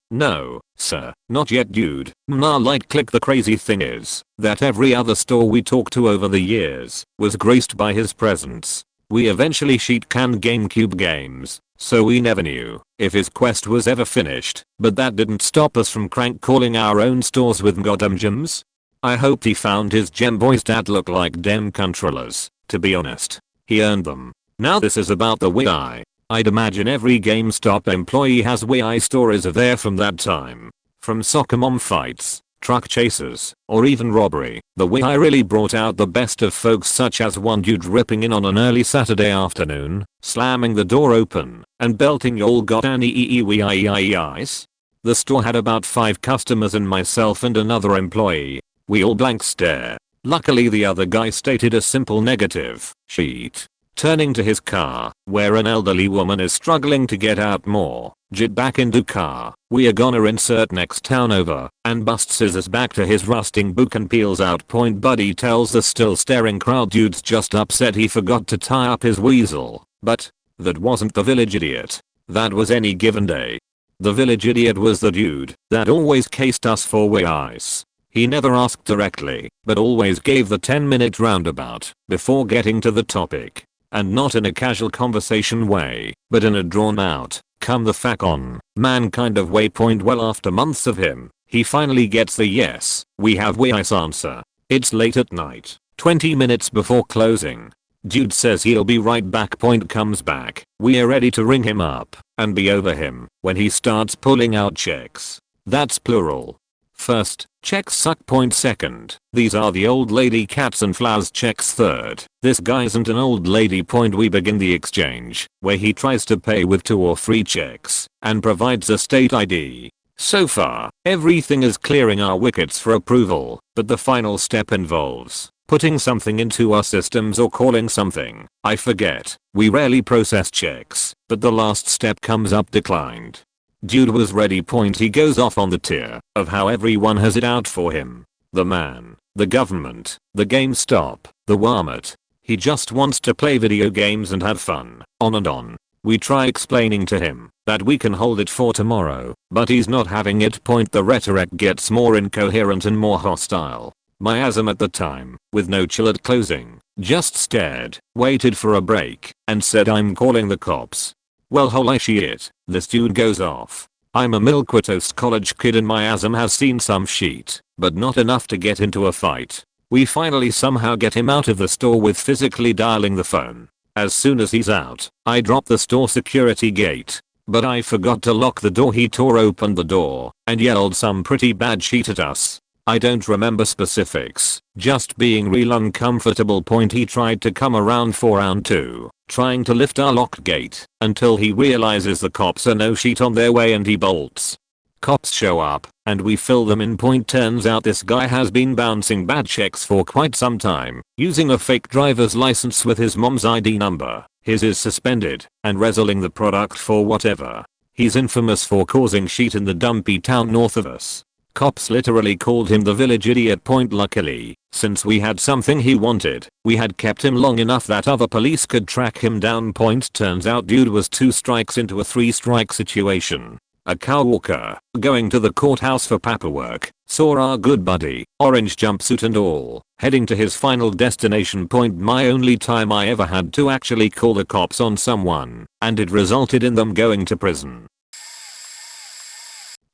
sir, not yet dude. Nah, like click. The crazy thing is that every other store we talked to over the years was graced by his presence. We eventually sheet canned GameCube games, so we never knew if his quest was ever finished, but that didn't stop us from crank calling our own stores with "goddamn gems." I hope he found his gem boys that look like dem controllers. To be honest, he earned them. Now this is about the Wii. I'd imagine every GameStop employee has Wii stories of there from that time. From soccer mom fights, truck chases, or even robbery, the Wii really brought out the best of folks, such as one dude ripping in on an early Saturday afternoon, slamming the door open, and belting "y'all got any Wii ice?" The store had about 5 customers and myself and another employee. We all blank stare. Luckily the other guy stated a simple negative sheet. Turning to his car, where an elderly woman is struggling to get out more, "Jit back into car, we are gonna insert next town over," and busts scissors back to his rusting book and peels out point. Buddy tells the still staring crowd dude's just upset he forgot to tie up his weasel, but that wasn't the village idiot. That was any given day. The village idiot was the dude that always cased us for Wii ice. He never asked directly, but always gave the 10-minute roundabout before getting to the topic. And not in a casual conversation way, but in a drawn out, come the fuck on, man kind of way. Well, after months of him, he finally gets the "yes, we have Wii ice" answer. It's late at night, 20 minutes before closing. Dude says he'll be right back. Comes back, we are ready to ring him up and be over him when he starts pulling out checks. That's plural. First, checks suck. Second, these are the old lady cats and flowers checks. Third, this guy isn't an old lady. We begin the exchange, where he tries to pay with 2 or 3 checks, and provides a state ID. So far, everything is clearing our wickets for approval, but the final step involves putting something into our systems or calling something, I forget. We rarely process checks, but the last step comes up declined. Dude was ready. He goes off on the tier of how everyone has it out for him. The man, the government, the GameStop, the Walmart. He just wants to play video games and have fun, on and on. We try explaining to him that we can hold it for tomorrow, but he's not having it. The rhetoric gets more incoherent and more hostile. My asm at the time, with no chill at closing, just stared, waited for a break, and said, "I'm calling the cops." Well, holy shit, this dude goes off. I'm a Milquetoast college kid and my asm has seen some shit, but not enough to get into a fight. We finally somehow get him out of the store with physically dialing the phone. As soon as he's out, I drop the store security gate, but I forgot to lock the door. He tore open the door and yelled some pretty bad shit at us. I don't remember specifics, just being real uncomfortable. He tried to come around for round 2, trying to lift our locked gate, until he realizes the cops are no shit on their way and he bolts. Cops show up, and we fill them in. Turns out this guy has been bouncing bad checks for quite some time, using a fake driver's license with his mom's ID number. His is suspended, and reselling the product for whatever. He's infamous for causing shit in the dumpy town north of us. Cops literally called him the village idiot. Luckily, since we had something he wanted, we had kept him long enough that other police could track him down. Turns out dude was 2 strikes into a 3-strike situation. A cow walker, going to the courthouse for paperwork, saw our good buddy, orange jumpsuit and all, heading to his final destination. My only time I ever had to actually call the cops on someone, and it resulted in them going to prison.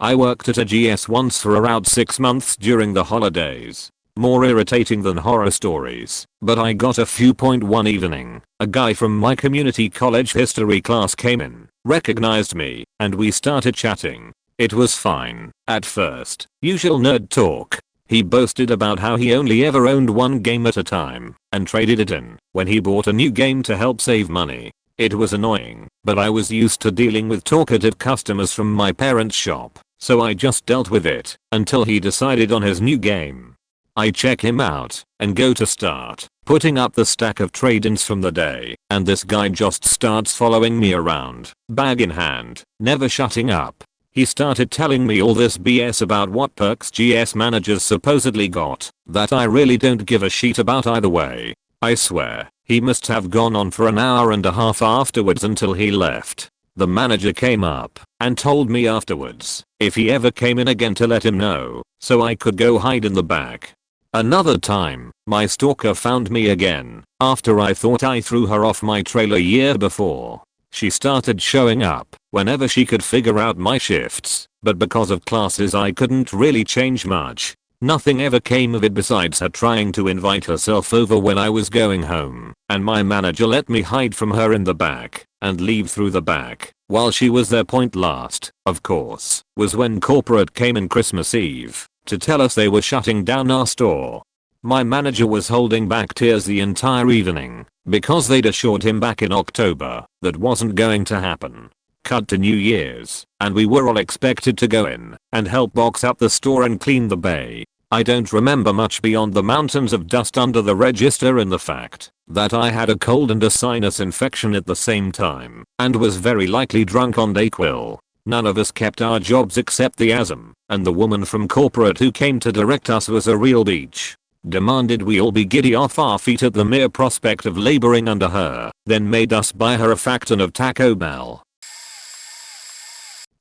I worked at a GS once for around 6 months during the holidays. More irritating than horror stories, but I got a few. One evening, a guy from my community college history class came in, recognized me, and we started chatting. It was fine, at first, usual nerd talk. He boasted about how he only ever owned 1 game at a time, and traded it in when he bought a new game to help save money. It was annoying, but I was used to dealing with talkative customers from my parents' shop, so I just dealt with it until he decided on his new game. I check him out and go to start putting up the stack of trade-ins from the day, and this guy just starts following me around, bag in hand, never shutting up. He started telling me all this BS about what perks GS managers supposedly got, that I really don't give a shit about either way. I swear, he must have gone on for an hour and a half afterwards until he left. The manager came up and told me afterwards if he ever came in again to let him know, so I could go hide in the back. Another time, my stalker found me again, after I thought I threw her off my trailer year before. She started showing up whenever she could figure out my shifts, but because of classes I couldn't really change much. Nothing ever came of it besides her trying to invite herself over when I was going home, and my manager let me hide from her in the back and leave through the back while she was there. Last, of course, was when corporate came in Christmas Eve to tell us they were shutting down our store. My manager was holding back tears the entire evening because they'd assured him back in October that wasn't going to happen. Cut to New Year's, and we were all expected to go in and help box up the store and clean the bay. I don't remember much beyond the mountains of dust under the register and the fact that I had a cold and a sinus infection at the same time and was very likely drunk on Dayquil. None of us kept our jobs except the ASM, and the woman from corporate who came to direct us was a real beach. Demanded we all be giddy off our feet at the mere prospect of laboring under her, then made us buy her a facton of Taco Bell.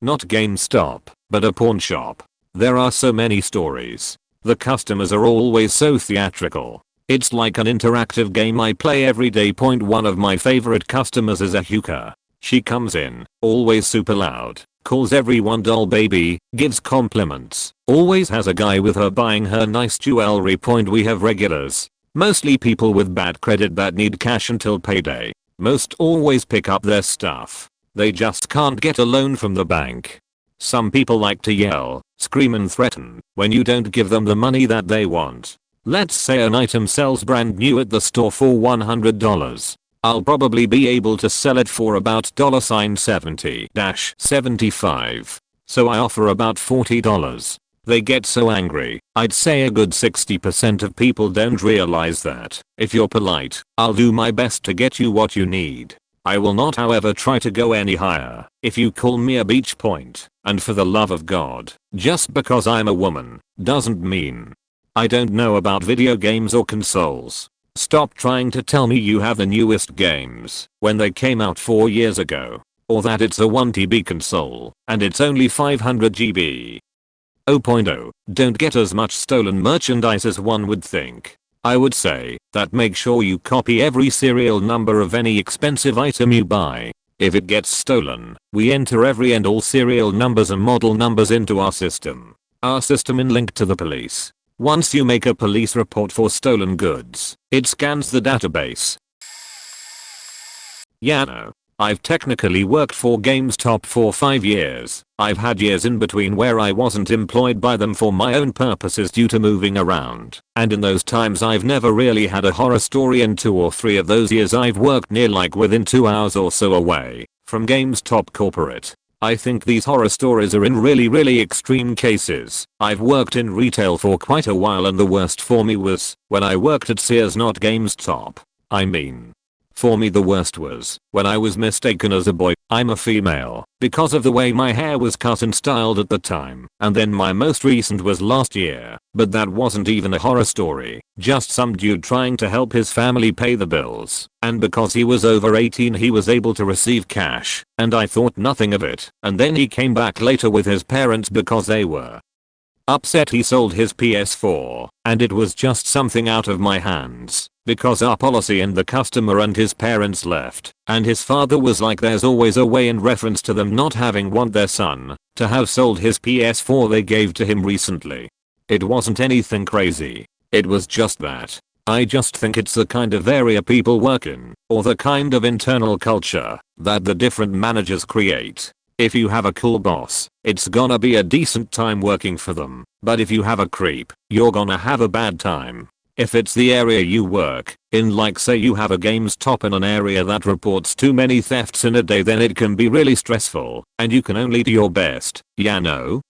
Not GameStop, but a pawn shop. There are so many stories. The customers are always so theatrical. It's like an interactive game I play every day. One of my favorite customers is a hooker. She comes in, always super loud, calls everyone doll baby, gives compliments, always has a guy with her buying her nice jewelry. We have regulars, mostly people with bad credit that need cash until payday. Most always pick up their stuff. They just can't get a loan from the bank. Some people like to yell, scream and threaten when you don't give them the money that they want. Let's say an item sells brand new at the store for $100. I'll probably be able to sell it for about $70-75. So I offer about $40. They get so angry. I'd say a good 60% of people don't realize that if you're polite, I'll do my best to get you what you need. I will not however try to go any higher if you call me a beach point, and for the love of God, just because I'm a woman doesn't mean I don't know about video games or consoles. Stop trying to tell me you have the newest games when they came out 4 years ago, or that it's a 1TB console and it's only 500 GB. 0.0. Don't get as much stolen merchandise as one would think. I would say that make sure you copy every serial number of any expensive item you buy. If it gets stolen, we enter every and all serial numbers and model numbers into our system. Our system is linked to the police. Once you make a police report for stolen goods, it scans the database. Yeah no. I've technically worked for Gamestop for 5 years. I've had years in between where I wasn't employed by them for my own purposes due to moving around. And in those times I've never really had a horror story. In 2 or 3 of those years I've worked near like within 2 hours or so away from Gamestop corporate. I think these horror stories are in really extreme cases. I've worked in retail for quite a while and the worst for me was when I worked at Sears, not Gamestop. For me the worst was when I was mistaken as a boy. I'm a female because of the way my hair was cut and styled at the time. And then my most recent was last year, but that wasn't even a horror story, just some dude trying to help his family pay the bills. And because he was over 18 he was able to receive cash, and I thought nothing of it. And then he came back later with his parents because they were upset he sold his PS4, and it was just something out of my hands. Because our policy and the customer and his parents left, and his father was like there's always a way in reference to them not having want their son to have sold his PS4 they gave to him recently. It wasn't anything crazy. It was just that. I just think it's the kind of area people work in, or the kind of internal culture that the different managers create. If you have a cool boss, it's gonna be a decent time working for them, but if you have a creep, you're gonna have a bad time. If it's the area you work in, like say you have a Gamestop in an area that reports too many thefts in a day, then it can be really stressful and you can only do your best, ya know?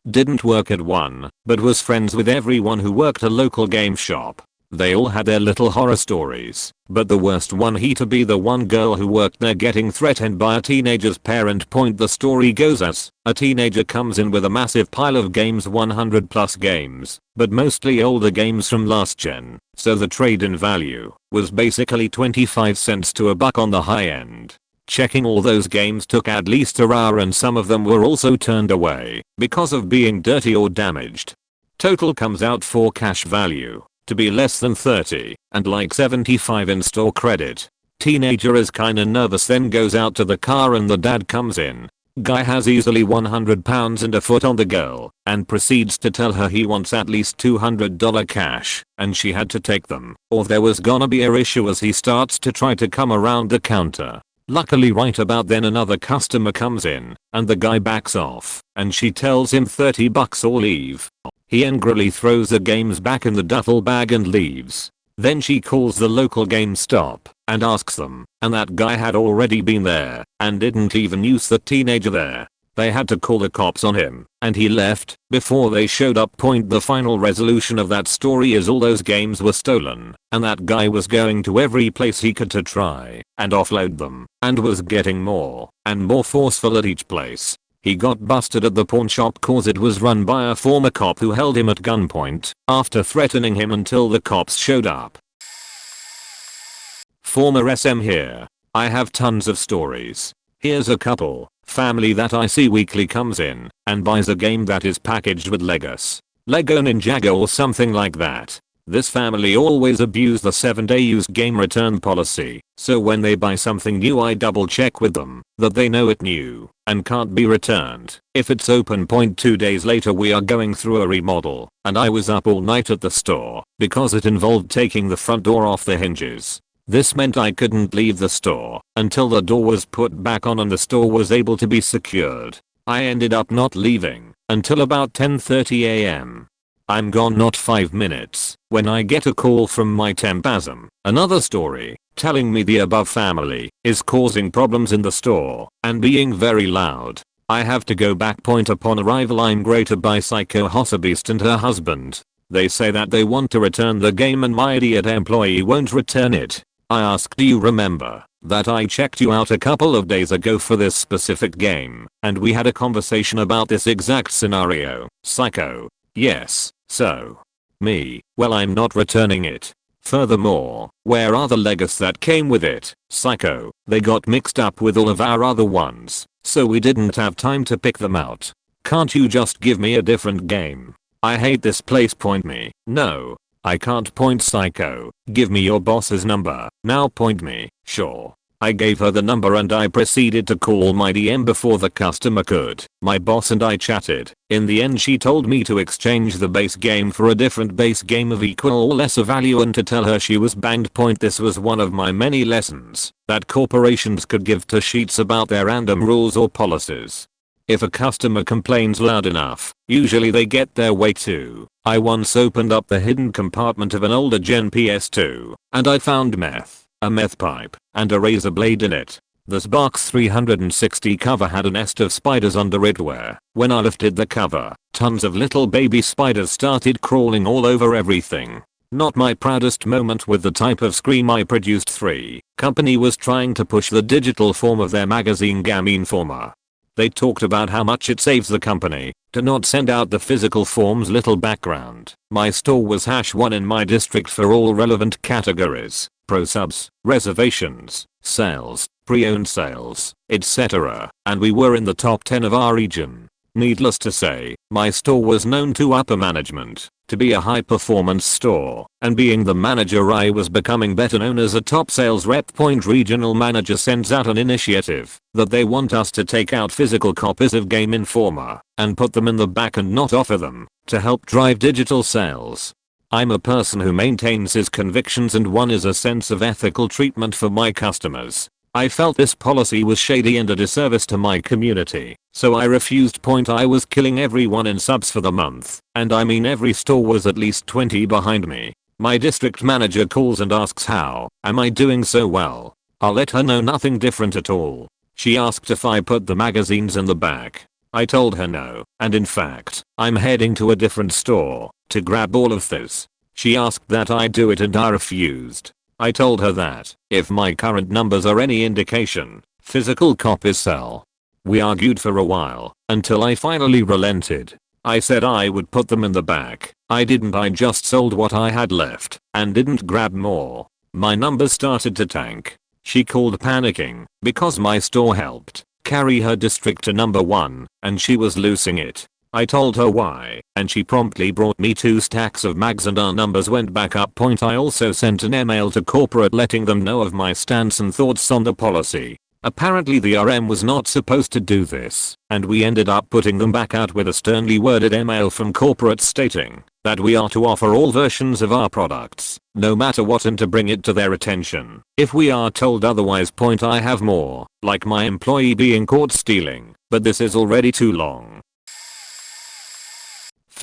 Didn't work at one, but was friends with everyone who worked a local game shop. They all had their little horror stories, but the worst one had to be the one girl who worked there getting threatened by a teenager's parent. The story goes as a teenager comes in with a massive pile of games, 100 plus games, but mostly older games from last gen, so the trade-in value was basically 25 cents to $1 on the high end. Checking all those games took at least an hour and some of them were also turned away because of being dirty or damaged. Total comes out for cash value to be less than 30 and like 75 in store credit. Teenager is kinda nervous, then goes out to the car and the dad comes in. Guy has easily 100 pounds and a foot on the girl and proceeds to tell her he wants at least $200 cash and she had to take them or there was gonna be a issue as he starts to try to come around the counter. Luckily right about then another customer comes in and the guy backs off and she tells him $30 or leave. He angrily throws the games back in the duffel bag and leaves. Then she calls the local GameStop and asks them, and that guy had already been there and didn't even use the teenager there. They had to call the cops on him and he left before they showed up. The final resolution of that story is all those games were stolen and that guy was going to every place he could to try and offload them and was getting more and more forceful at each place. He got busted at the pawn shop cause it was run by a former cop who held him at gunpoint after threatening him until the cops showed up. Former SM here. I have tons of stories. Here's a couple. Family that I see weekly comes in and buys a game that is packaged with Lego Ninjago or something like that. This family always abuse the 7-day use game return policy, so when they buy something new I double check with them that they know it new and can't be returned if it's open. 2 days later we are going through a remodel and I was up all night at the store because it involved taking the front door off the hinges. This meant I couldn't leave the store until the door was put back on and the store was able to be secured. I ended up not leaving until about 10:30 am. I'm gone not 5 minutes when I get a call from my temp Asm, another story, telling me the above family is causing problems in the store and being very loud. I have to go back. Upon arrival I'm greeted by Psycho Hossabeast and her husband. They say that they want to return the game and my idiot employee won't return it. I ask, do you remember that I checked you out a couple of days ago for this specific game and we had a conversation about this exact scenario? Psycho: yes. So? Me: well, I'm not returning it. Furthermore, where are the Legos that came with it? Psycho: they got mixed up with all of our other ones, so we didn't have time to pick them out. Can't you just give me a different game? I hate this place. Me: no, I can't. Psycho: give me your boss's number. Now. Me: sure. I gave her the number and I proceeded to call my DM before the customer could. My boss and I chatted. In the end she told me to exchange the base game for a different base game of equal or lesser value and to tell her she was banged. This was one of my many lessons that corporations could give to sheets about their random rules or policies. If a customer complains loud enough, usually they get their way too. I once opened up the hidden compartment of an older gen PS2 and I found meth, a meth pipe, and a razor blade in it. The box 360 cover had a nest of spiders under it where, when I lifted the cover, tons of little baby spiders started crawling all over everything. Not my proudest moment with the type of scream I produced. 3. Company was trying to push the digital form of their magazine Gamestop. They talked about how much it saves the company to not send out the physical forms. Little background. My store was #1 in my district for all relevant categories: pro subs, reservations, sales, pre-owned sales, etc. And we were in the top 10 of our region. Needless to say, my store was known to upper management to be a high performance store, and being the manager I was becoming better known as a top sales rep. Regional manager sends out an initiative that they want us to take out physical copies of Game Informer and put them in the back and not offer them to help drive digital sales. I'm a person who maintains his convictions and one is a sense of ethical treatment for my customers. I felt this policy was shady and a disservice to my community, so I refused. I was killing everyone in subs for the month, and I mean every store was at least 20 behind me. My district manager calls and asks how am I doing so well. I'll let her know nothing different at all. She asked if I put the magazines in the back. I told her no, and in fact, I'm heading to a different store to grab all of this. She asked that I do it and I refused. I told her that, if my current numbers are any indication, physical copies sell. We argued for a while, until I finally relented. I said I would put them in the back. I didn't. I just sold what I had left, and didn't grab more. My numbers started to tank. She called panicking, because my store helped carry her district to #1, and she was losing it. I told her why, and she promptly brought me 2 stacks of mags and our numbers went back up. I also sent an email to corporate letting them know of my stance and thoughts on the policy. Apparently the RM was not supposed to do this, and we ended up putting them back out with a sternly worded email from corporate stating that we are to offer all versions of our products, no matter what, and to bring it to their attention if we are told otherwise. I have more, like my employee being caught stealing, but this is already too long.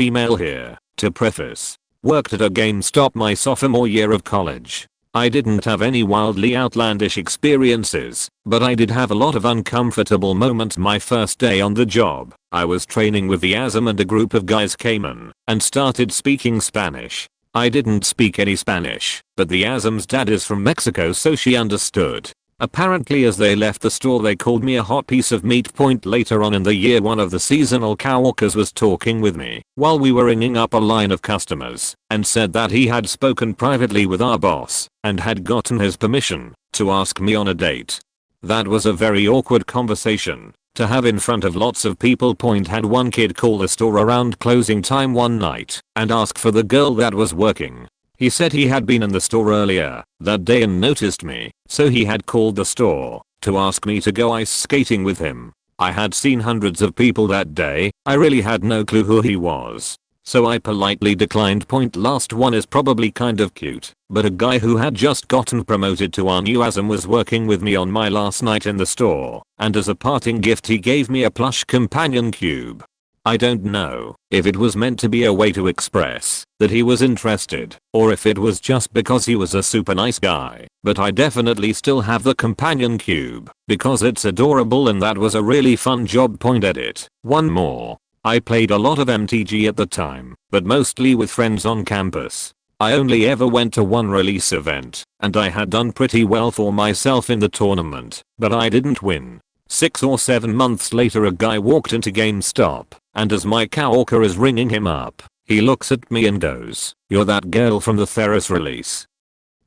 Female here. To preface, worked at a GameStop my sophomore year of college. I didn't have any wildly outlandish experiences, but I did have a lot of uncomfortable moments. My first day on the job, I was training with the ASM and a group of guys came in and started speaking Spanish. I didn't speak any Spanish, but the ASM's dad is from Mexico, so she understood. Apparently as they left the store they called me a hot piece of meat. Later on in the year one of the seasonal coworkers was talking with me while we were ringing up a line of customers and said that he had spoken privately with our boss and had gotten his permission to ask me on a date. That was a very awkward conversation to have in front of lots of people. Had one kid call the store around closing time one night and ask for the girl that was working. He said he had been in the store earlier that day and noticed me, so he had called the store to ask me to go ice skating with him. I had seen hundreds of people that day, I really had no clue who he was, so I politely declined. Last one is probably kind of cute, but a guy who had just gotten promoted to our new ASM was working with me on my last night in the store, and as a parting gift he gave me a plush companion cube. I don't know if it was meant to be a way to express that he was interested or if it was just because he was a super nice guy, but I definitely still have the companion cube because it's adorable and that was a really fun job. Edit. One more. I played a lot of MTG at the time, but mostly with friends on campus. I only ever went to one release event, and I had done pretty well for myself in the tournament, but I didn't win. 6 or 7 months later a guy walked into GameStop, and as my coworker is ringing him up, he looks at me and goes, "You're that girl from the Theros release."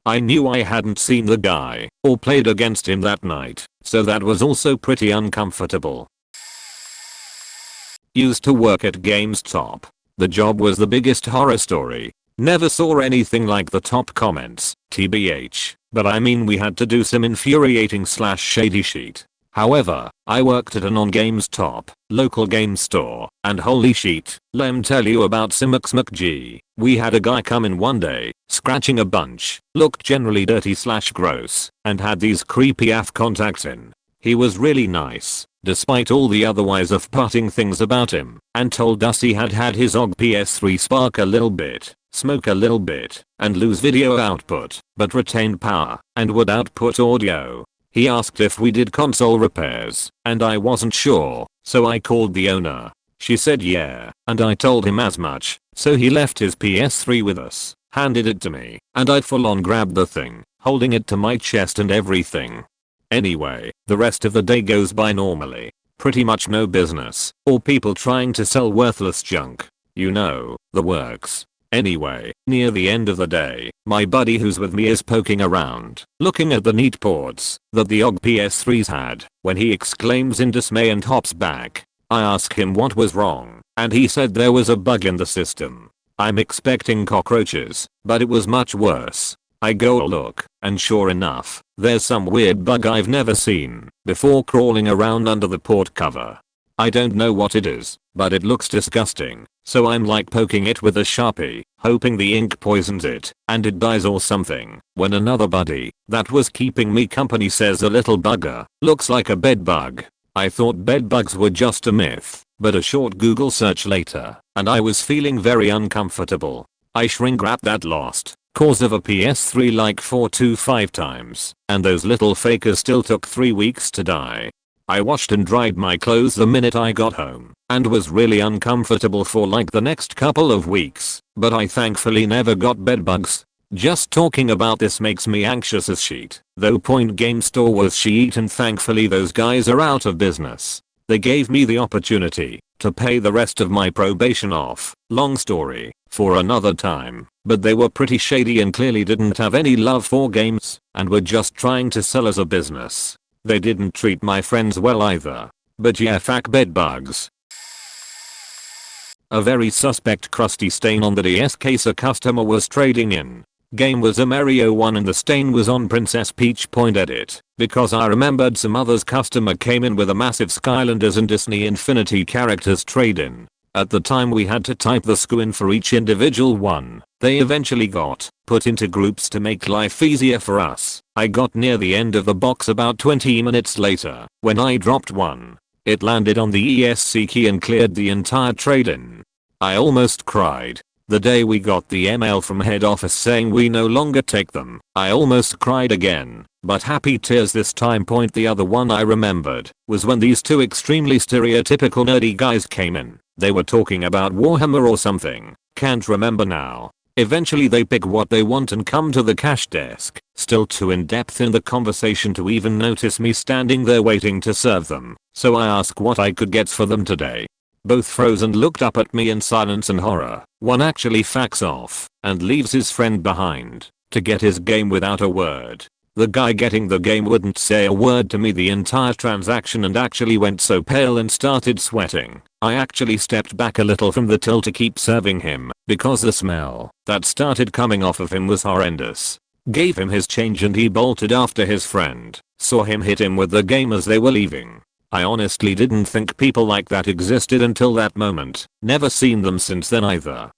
I knew I hadn't seen the guy or played against him that night, so that was also pretty uncomfortable. Used to work at GameStop. The job was the biggest horror story. Never saw anything like the top comments, tbh. but I mean we had to do some infuriating / shady shit. However, I worked at a non-Gamestop, local game store, and holy shit, lem tell you about McG. We had a guy come in one day, scratching a bunch, looked generally dirty / gross, and had these creepy AF contacts in. He was really nice, despite all the otherwise off-putting things about him, and told us he had had his OG PS3 spark a little bit, smoke a little bit, and lose video output, but retained power, and would output audio. He asked if we did console repairs, and I wasn't sure, so I called the owner. She said yeah, and I told him as much, so he left his PS3 with us, handed it to me, and I full on grabbed the thing, holding it to my chest and everything. Anyway, the rest of the day goes by normally. Pretty much no business, or people trying to sell worthless junk. You know, the works. Anyway, near the end of the day, my buddy who's with me is poking around, looking at the neat ports that the OG PS3s had, when he exclaims in dismay and hops back. I ask him what was wrong, and he said there was a bug in the system. I'm expecting cockroaches, but it was much worse. I go look, and sure enough, there's some weird bug I've never seen before crawling around under the port cover. I don't know what it is, but it looks disgusting, so I'm like poking it with a Sharpie, hoping the ink poisons it, and it dies or something, when another buddy, that was keeping me company says a little bugger, looks like a bed bug. I thought bed bugs were just a myth, but a short Google search later, and I was feeling very uncomfortable. I shrink wrapped that lost cause of a PS3 like 4 to 5 times, and those little fakers still took 3 weeks to die. I washed and dried my clothes the minute I got home, and was really uncomfortable for like the next couple of weeks, but I thankfully never got bed bugs. Just talking about this makes me anxious as shit, though Point Game Store was shit and thankfully those guys are out of business. They gave me the opportunity to pay the rest of my probation off, long story, for another time, but they were pretty shady and clearly didn't have any love for games, and were just trying to sell as a business. They didn't treat my friends well either. But yeah, fuck bed bugs. A very suspect crusty stain on the DS case a customer was trading in. Game was a Mario 1 and the stain was on Princess Peach. Point edit. Because I remembered some others customer came in with a massive Skylanders and Disney Infinity characters trade in. At the time we had to type the SKU in for each individual one. They eventually got put into groups to make life easier for us. I got near the end of the box about 20 minutes later when I dropped one. It landed on the ESC key and cleared the entire trade-in. I almost cried. The day we got the email from head office saying we no longer take them, I almost cried again, but happy tears this time. The other one I remembered was when these two extremely stereotypical nerdy guys came in. They were talking about Warhammer or something, can't remember now. Eventually they pick what they want and come to the cash desk, still too in depth in the conversation to even notice me standing there waiting to serve them, so I ask what I could get for them today. Both froze and looked up at me in silence and horror. One actually fucks off and leaves his friend behind to get his game without a word. The guy getting the game wouldn't say a word to me the entire transaction and actually went so pale and started sweating. I actually stepped back a little from the till to keep serving him because the smell that started coming off of him was horrendous. Gave him his change and he bolted after his friend. Saw him hit him with the game as they were leaving. I honestly didn't think people like that existed until that moment. Never seen them since then either.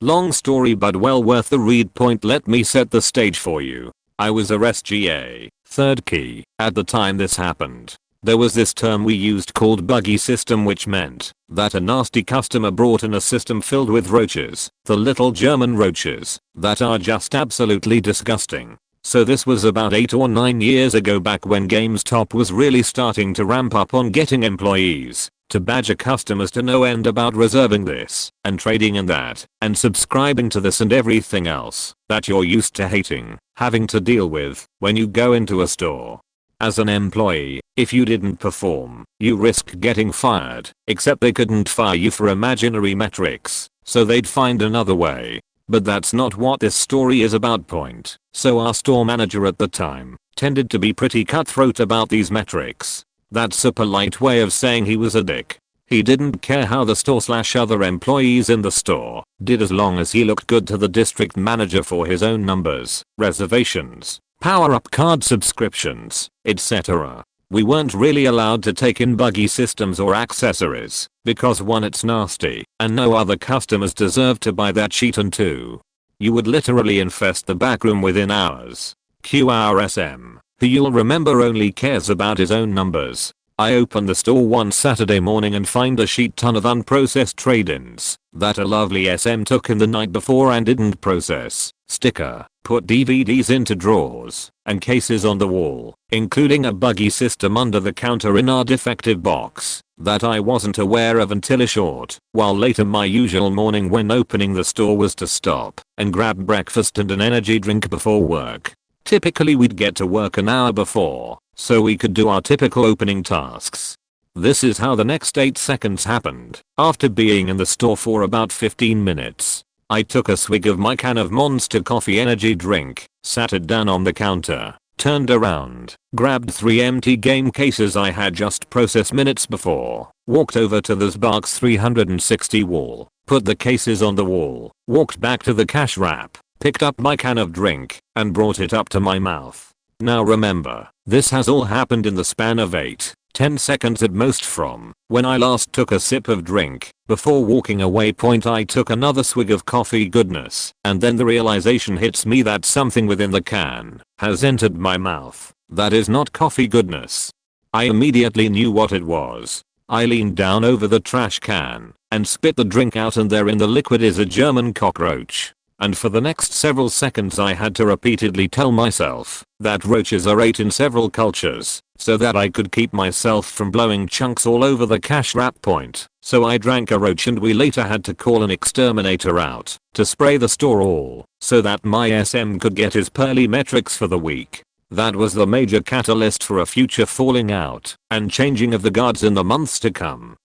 Long story but well worth the read. Let me set the stage for you. I was a SGA, third key, at the time this happened. There was this term we used called buggy system, which meant that a nasty customer brought in a system filled with roaches, the little German roaches, that are just absolutely disgusting. So this was about 8 or 9 years ago, back when Gamestop was really starting to ramp up on getting employees to badger customers to no end about reserving this and trading in that and subscribing to this and everything else that you're used to hating having to deal with when you go into a store. As an employee, if you didn't perform, you risk getting fired, except they couldn't fire you for imaginary metrics, so they'd find another way. But that's not what this story is about. So our store manager at the time tended to be pretty cutthroat about these metrics. That's a polite way of saying he was a dick. He didn't care how the store/other employees in the store did as long as he looked good to the district manager for his own numbers, reservations, power-up card subscriptions, etc. We weren't really allowed to take in buggy systems or accessories, because 1, it's nasty, and no other customers deserve to buy that shit, and 2, you would literally infest the backroom within hours. Cue our SM, who you'll remember only cares about his own numbers. I open the store one Saturday morning and find a shit ton of unprocessed trade-ins that a lovely SM took in the night before and didn't process. Sticker, put DVDs into drawers and cases on the wall, including a buggy system under the counter in our defective box that I wasn't aware of until a short while later. My usual morning when opening the store was to stop and grab breakfast and an energy drink before work. Typically we'd get to work an hour before, so we could do our typical opening tasks. This is how the next 8 seconds happened. After being in the store for about 15 minutes, I took a swig of my can of Monster Coffee energy drink, sat it down on the counter, turned around, grabbed 3 empty game cases I had just processed minutes before, walked over to the Xbox 360 wall, put the cases on the wall, walked back to the cash wrap, picked up my can of drink, and brought it up to my mouth. Now remember, this has all happened in the span of 8-10 seconds at most from when I last took a sip of drink. Before walking away, I took another swig of coffee goodness, and then the realization hits me that something within the can has entered my mouth that is not coffee goodness. I immediately knew what it was. I leaned down over the trash can and spit the drink out, and there in the liquid is a German cockroach. And for the next several seconds I had to repeatedly tell myself that roaches are ate in several cultures, so that I could keep myself from blowing chunks all over the cash wrap. So I drank a roach, and we later had to call an exterminator out to spray the store all so that my SM could get his pearly metrics for the week. That was the major catalyst for a future falling out and changing of the guards in the months to come.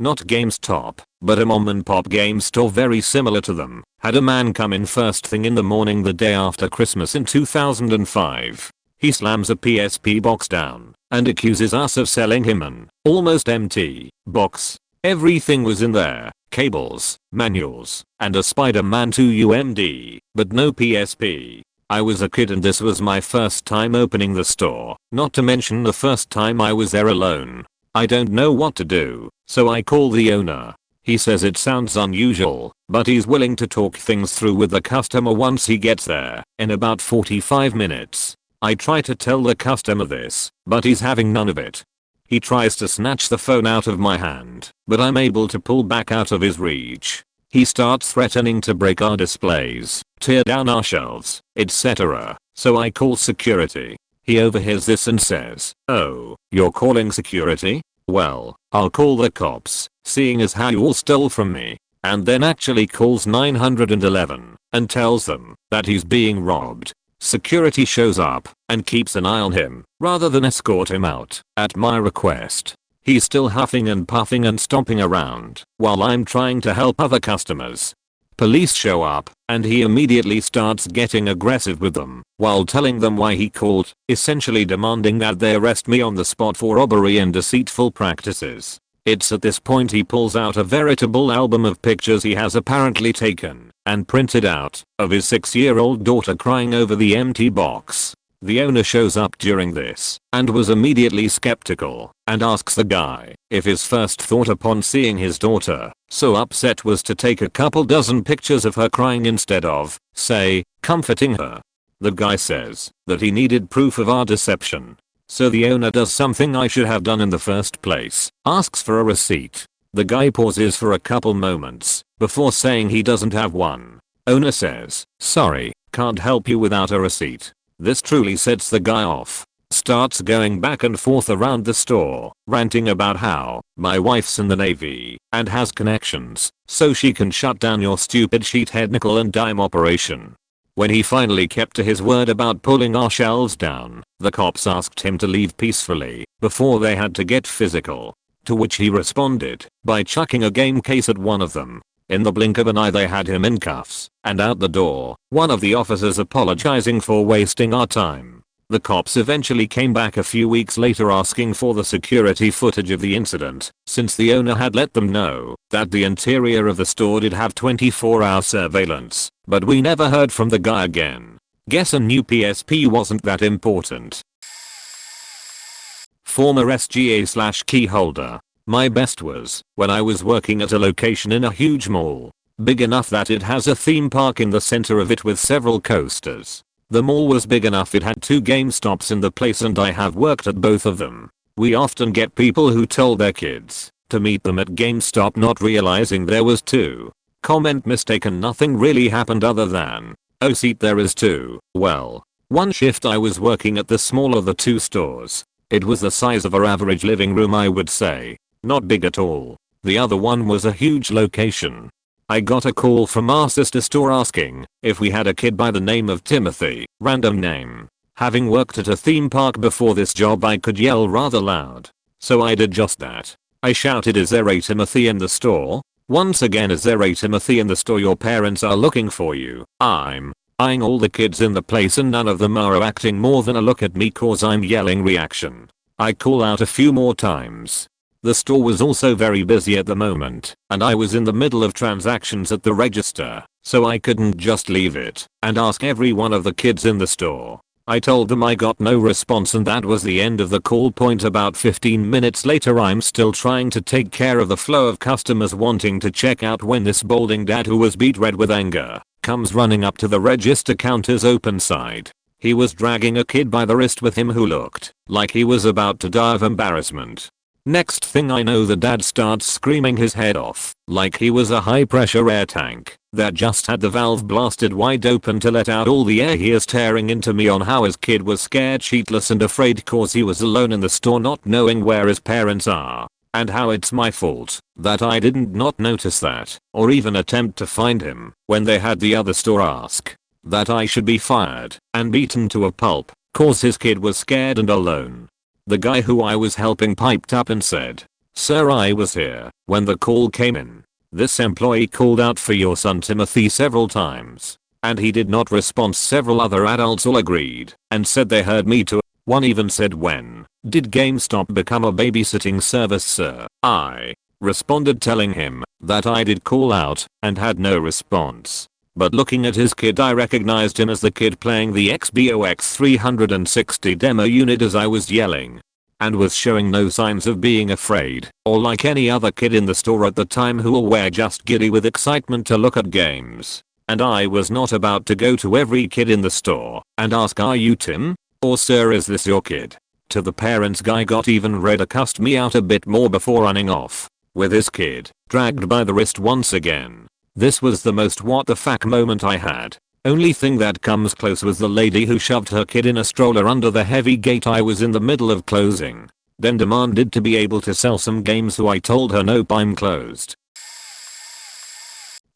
Not Gamestop, but a mom and pop game store very similar to them, had a man come in first thing in the morning the day after Christmas in 2005. He slams a PSP box down and accuses us of selling him an almost empty box. Everything was in there, cables, manuals, and a Spider-Man 2 UMD, but no PSP. I was a kid and this was my first time opening the store, not to mention the first time I was there alone. I don't know what to do, so I call the owner. He says it sounds unusual, but he's willing to talk things through with the customer once he gets there, in about 45 minutes. I try to tell the customer this, but he's having none of it. He tries to snatch the phone out of my hand, but I'm able to pull back out of his reach. He starts threatening to break our displays, tear down our shelves, etc. So I call security. He overhears this and says, "Oh, you're calling security? Well, I'll call the cops, seeing as how you all stole from me," and then actually calls 911 and tells them that he's being robbed. Security shows up and keeps an eye on him rather than escort him out at my request. He's still huffing and puffing and stomping around while I'm trying to help other customers. Police show up and he immediately starts getting aggressive with them while telling them why he called, essentially demanding that they arrest me on the spot for robbery and deceitful practices. It's at this point he pulls out a veritable album of pictures he has apparently taken and printed out of his 6-year-old daughter crying over the empty box. The owner shows up during this and was immediately skeptical and asks the guy if his first thought upon seeing his daughter so upset was to take a couple dozen pictures of her crying instead of, say, comforting her. The guy says that he needed proof of our deception. So the owner does something I should have done in the first place, asks for a receipt. The guy pauses for a couple moments before saying he doesn't have one. Owner says, "Sorry, can't help you without a receipt." This truly sets the guy off. Starts going back and forth around the store, ranting about how my wife's in the Navy and has connections, so she can shut down your stupid sheethead nickel and dime operation. When he finally kept to his word about pulling our shelves down, the cops asked him to leave peacefully before they had to get physical. To which he responded by chucking a game case at one of them. In the blink of an eye they had him in cuffs and out the door, one of the officers apologizing for wasting our time. The cops eventually came back a few weeks later asking for the security footage of the incident, since the owner had let them know that the interior of the store did have 24-hour surveillance, but we never heard from the guy again. Guess a new PSP wasn't that important. Former SGA/key holder. My best was when I was working at a location in a huge mall, big enough that it has a theme park in the center of it with several coasters. The mall was big enough it had 2 Gamestops in the place, and I have worked at both of them. We often get people who told their kids to meet them at GameStop, not realizing there was 2. Comment mistaken. Nothing really happened other than, oh seat there is 2. Well, one shift I was working at the smaller of the 2 stores. It was the size of our average living room, I would say. Not big at all. The other one was a huge location. I got a call from our sister store asking if we had a kid by the name of Timothy, random name. Having worked at a theme park before this job, I could yell rather loud. So I did just that. I shouted, "Is there a Timothy in the store? Once again, is there a Timothy in the store? Your parents are looking for you." I'm eyeing all the kids in the place and none of them are acting more than a look at me cause I'm yelling reaction. I call out a few more times. The store was also very busy at the moment, and I was in the middle of transactions at the register, so I couldn't just leave it and ask every one of the kids in the store. I told them I got no response, and that was the end of the call. Point. About 15 minutes later, I'm still trying to take care of the flow of customers wanting to check out when this balding dad, who was beet red with anger, comes running up to the register counter's open side. He was dragging a kid by the wrist with him who looked like he was about to die of embarrassment. Next thing I know, the dad starts screaming his head off like he was a high pressure air tank that just had the valve blasted wide open to let out all the air. He is tearing into me on how his kid was scared shitless and afraid cause he was alone in the store not knowing where his parents are, and how it's my fault that I didn't not notice that or even attempt to find him when they had the other store ask that I should be fired and beaten to a pulp cause his kid was scared and alone. The guy who I was helping piped up and said, "Sir, I was here when the call came in. This employee called out for your son Timothy several times, and he did not respond." Several other adults all agreed and said they heard me too. One even said, "When did GameStop become a babysitting service, sir?" I responded telling him that I did call out and had no response. But looking at his kid, I recognized him as the kid playing the Xbox 360 demo unit as I was yelling, and was showing no signs of being afraid or like any other kid in the store at the time who were just giddy with excitement to look at games. And I was not about to go to every kid in the store and ask, "Are you Tim?" or "Sir, is this your kid?" To the parents guy got even redder, cussed me out a bit more before running off with his kid dragged by the wrist once again. This was the most what the fuck moment I had. Only thing that comes close was the lady who shoved her kid in a stroller under the heavy gate I was in the middle of closing, then demanded to be able to sell some games, so I told her nope, I'm closed.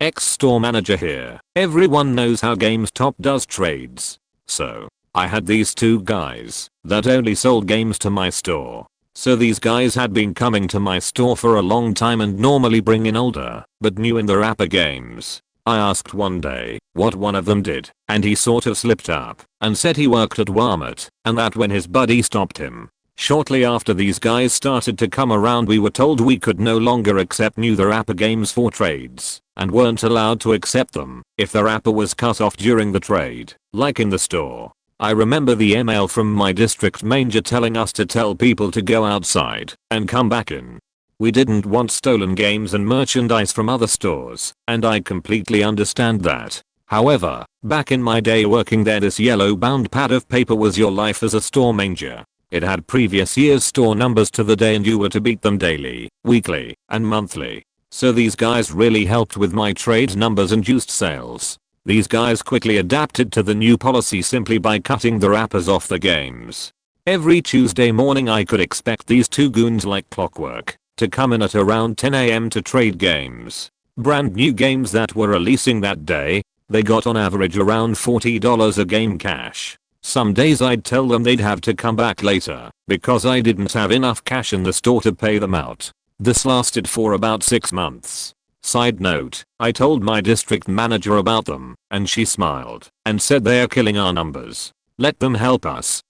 Ex-store manager here. Everyone knows how GameStop does trades. So I had these 2 guys that only sold games to my store. So these guys had been coming to my store for a long time and normally bring in older but new in the wrapper games. I asked one day what one of them did, and he sort of slipped up and said he worked at Walmart and that when his buddy stopped him. Shortly after these guys started to come around, we were told we could no longer accept new the wrapper games for trades and weren't allowed to accept them if the wrapper was cut off during the trade, like in the store. I remember the email from my district manager telling us to tell people to go outside and come back in. We didn't want stolen games and merchandise from other stores, and I completely understand that. However, back in my day working there, this yellow bound pad of paper was your life as a store manager. It had previous year's store numbers to the day and you were to beat them daily, weekly, and monthly. So these guys really helped with my trade numbers and juiced sales. These guys quickly adapted to the new policy simply by cutting the wrappers off the games. Every Tuesday morning I could expect these 2 goons like clockwork to come in at around 10 AM to trade games. Brand new games that were releasing that day. They got on average around $40 a game cash. Some days I'd tell them they'd have to come back later because I didn't have enough cash in the store to pay them out. This lasted for about 6 months. Side note, I told my district manager about them and she smiled and said they're killing our numbers. Let them help us.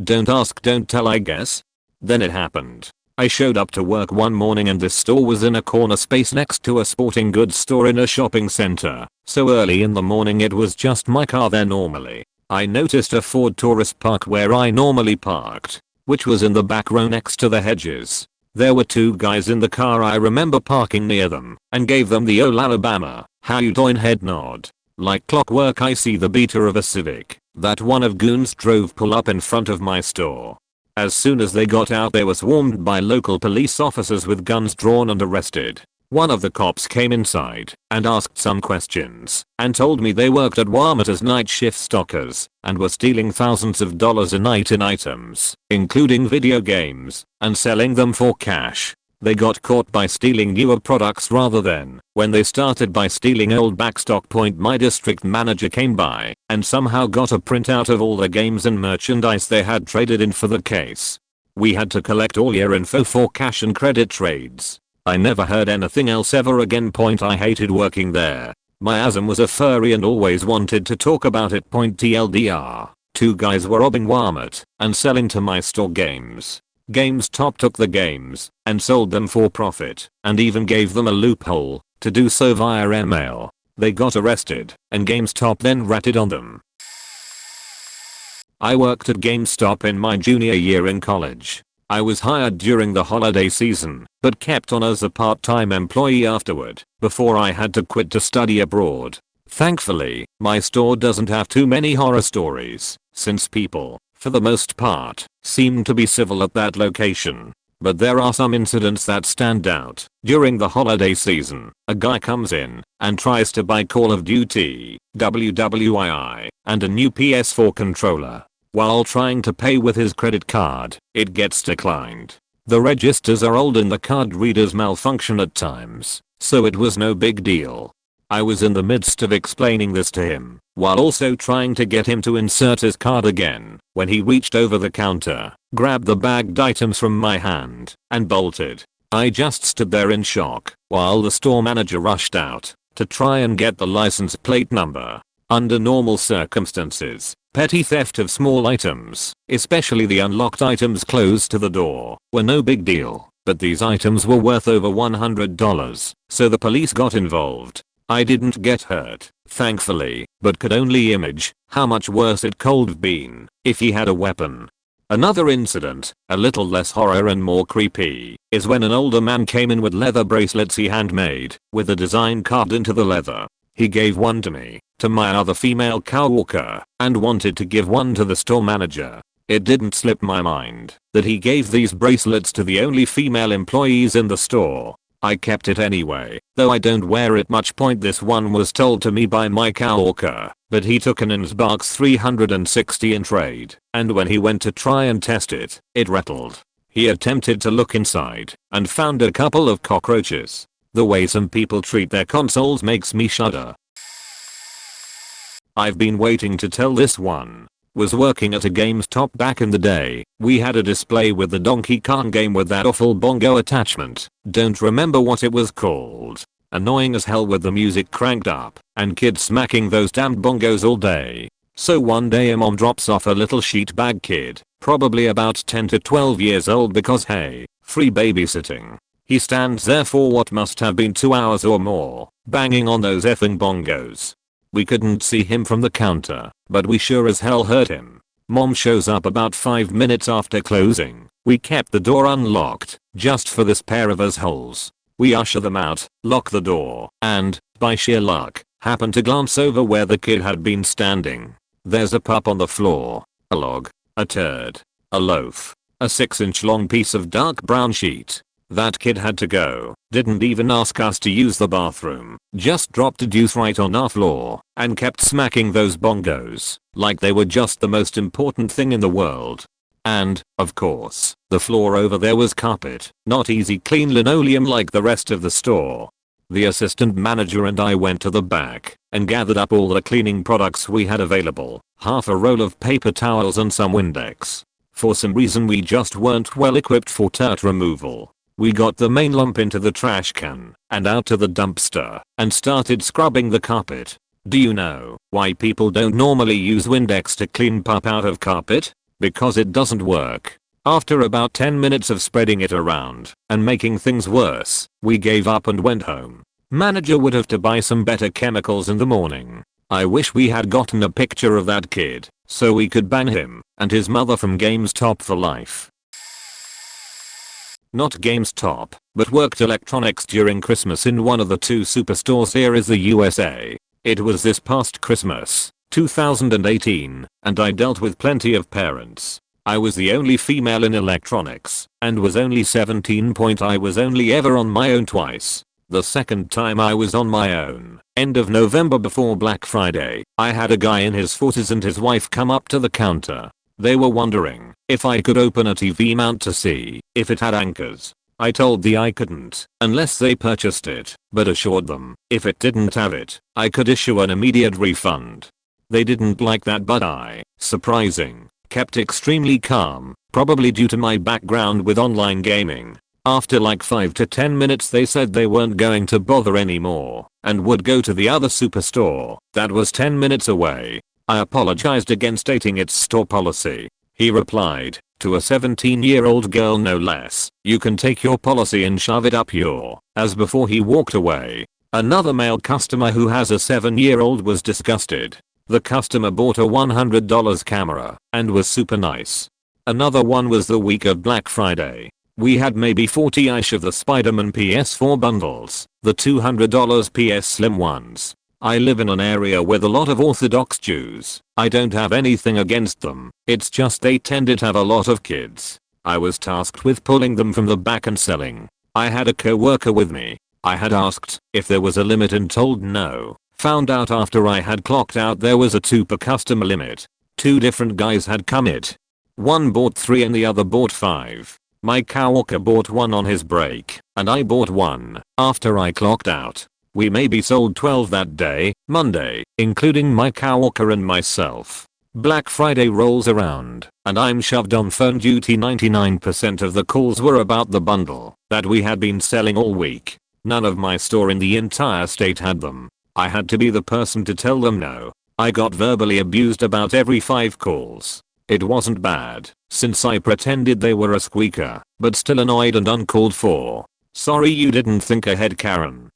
Don't ask, don't tell, I guess. Then it happened. I showed up to work one morning and this store was in a corner space next to a sporting goods store in a shopping center. So early in the morning it was just my car there normally. I noticed a Ford Taurus parked where I normally parked, which was in the back row next to the hedges. There were two guys in the car. I remember parking near them and gave them the "Ol Alabama, how you doin" head nod. Like clockwork I see the beta of a Civic that one of goons drove pull up in front of my store. As soon as they got out they were swarmed by local police officers with guns drawn and arrested. One of the cops came inside and asked some questions and told me they worked at Walmart as night shift stockers and were stealing thousands of dollars a night in items, including video games, and selling them for cash. They got caught by stealing newer products rather than when they started by stealing old backstock. My district manager came by and somehow got a printout of all the games and merchandise they had traded in for the case. We had to collect all your info for cash and credit trades. I never heard anything else ever again. I hated working there. My asm was a furry and always wanted to talk about it. TLDR. Two guys were robbing Walmart and selling to my store games. Gamestop took the games and sold them for profit and even gave them a loophole to do so via email. They got arrested and GameStop then ratted on them. I worked at GameStop in my junior year in college. I was hired during the holiday season but kept on as a part-time employee afterward before I had to quit to study abroad. Thankfully, my store doesn't have too many horror stories since people, for the most part, seem to be civil at that location. But there are some incidents that stand out. During the holiday season, a guy comes in and tries to buy Call of Duty, WWII, and a new PS4 controller. While trying to pay with his credit card, it gets declined. The registers are old and the card readers malfunction at times, so it was no big deal. I was in the midst of explaining this to him, while also trying to get him to insert his card again, when he reached over the counter, grabbed the bagged items from my hand, and bolted. I just stood there in shock, while the store manager rushed out to try and get the license plate number. Under normal circumstances, petty theft of small items, especially the unlocked items close to the door, were no big deal, but these items were worth over $100, so the police got involved. I didn't get hurt, thankfully, but could only imagine how much worse it could have been if he had a weapon. Another incident, a little less horror and more creepy, is when an older man came in with leather bracelets he handmade, with a design carved into the leather. He gave one to me, to my other female coworker, and wanted to give one to the store manager. It didn't slip my mind that he gave these bracelets to the only female employees in the store. I kept it anyway, though I don't wear it much. This one was told to me by my coworker, but he took an Xbox 360 in trade, and when he went to try and test it, it rattled. He attempted to look inside and found a couple of cockroaches. The way some people treat their consoles makes me shudder. I've been waiting to tell this one. Was working at a GameStop back in the day. We had a display with the Donkey Kong game with that awful bongo attachment. Don't remember what it was called. Annoying as hell with the music cranked up and kids smacking those damn bongos all day. So one day a mom drops off a little sheet bag kid, probably about 10 to 12 years old because hey, free babysitting. He stands there for what must have been 2 hours or more, banging on those effing bongos. We couldn't see him from the counter, but we sure as hell heard him. Mom shows up about 5 minutes after closing. We kept the door unlocked, just for this pair of assholes. We usher them out, lock the door, and, by sheer luck, happen to glance over where the kid had been standing. There's a pup on the floor, a log, a turd, a loaf, a 6-inch long piece of dark brown sheet. That kid had to go, didn't even ask us to use the bathroom, just dropped a deuce right on our floor, and kept smacking those bongos, like they were just the most important thing in the world. And, of course, the floor over there was carpet, not easy clean linoleum like the rest of the store. The assistant manager and I went to the back, and gathered up all the cleaning products we had available, half a roll of paper towels and some Windex. For some reason we just weren't well equipped for dirt removal. We got the main lump into the trash can and out to the dumpster and started scrubbing the carpet. Do you know why people don't normally use Windex to clean poop out of carpet? because it doesn't work. After about 10 minutes of spreading it around and making things worse, we gave up and went home. Manager would have to buy some better chemicals in the morning. I wish we had gotten a picture of that kid so we could ban him and his mother from Gamestop for life. Not Gamestop, but worked electronics during Christmas in one of the two superstores here in the USA. It was this past Christmas, 2018, and I dealt with plenty of parents. I was the only female in electronics and was only 17. I was only ever on my own twice. The second time I was on my own, end of November before Black Friday, I had a guy in his 40s and his wife come up to the counter. They were wondering if I could open a TV mount to see if it had anchors. I told them I couldn't unless they purchased it, but assured them if it didn't have it, I could issue an immediate refund. They didn't like that, but I, surprising, kept extremely calm, probably due to my background with online gaming. After like 5 to 10 minutes they said they weren't going to bother anymore and would go to the other superstore that was 10 minutes away. I apologized again stating its store policy. He replied, to a 17-year-old girl no less, you can take your policy and shove it up your as before he walked away. Another male customer who has a 7-year-old was disgusted. The customer bought a $100 camera and was super nice. Another one was the week of Black Friday. We had maybe 40ish of the Spider-Man PS4 bundles, the $200 PS Slim ones. I live in an area with a lot of Orthodox Jews. I don't have anything against them, it's just they tended to have a lot of kids. I was tasked with pulling them from the back and selling. I had a co-worker with me. I had asked if there was a limit and told no. Found out after I had clocked out there was a 2 per customer limit. 2 different guys had come it. One bought 3 and the other bought 5. My coworker bought 1 on his break, and I bought 1 after I clocked out. We maybe sold 12 that day, Monday, including my coworker and myself. Black Friday rolls around, and I'm shoved on phone duty. 99% of the calls were about the bundle that we had been selling all week. None of my store in the entire state had them. I had to be the person to tell them no. I got verbally abused about every 5 calls. It wasn't bad, since I pretended they were a squeaker, but still annoyed and uncalled for. Sorry you didn't think ahead, Karen.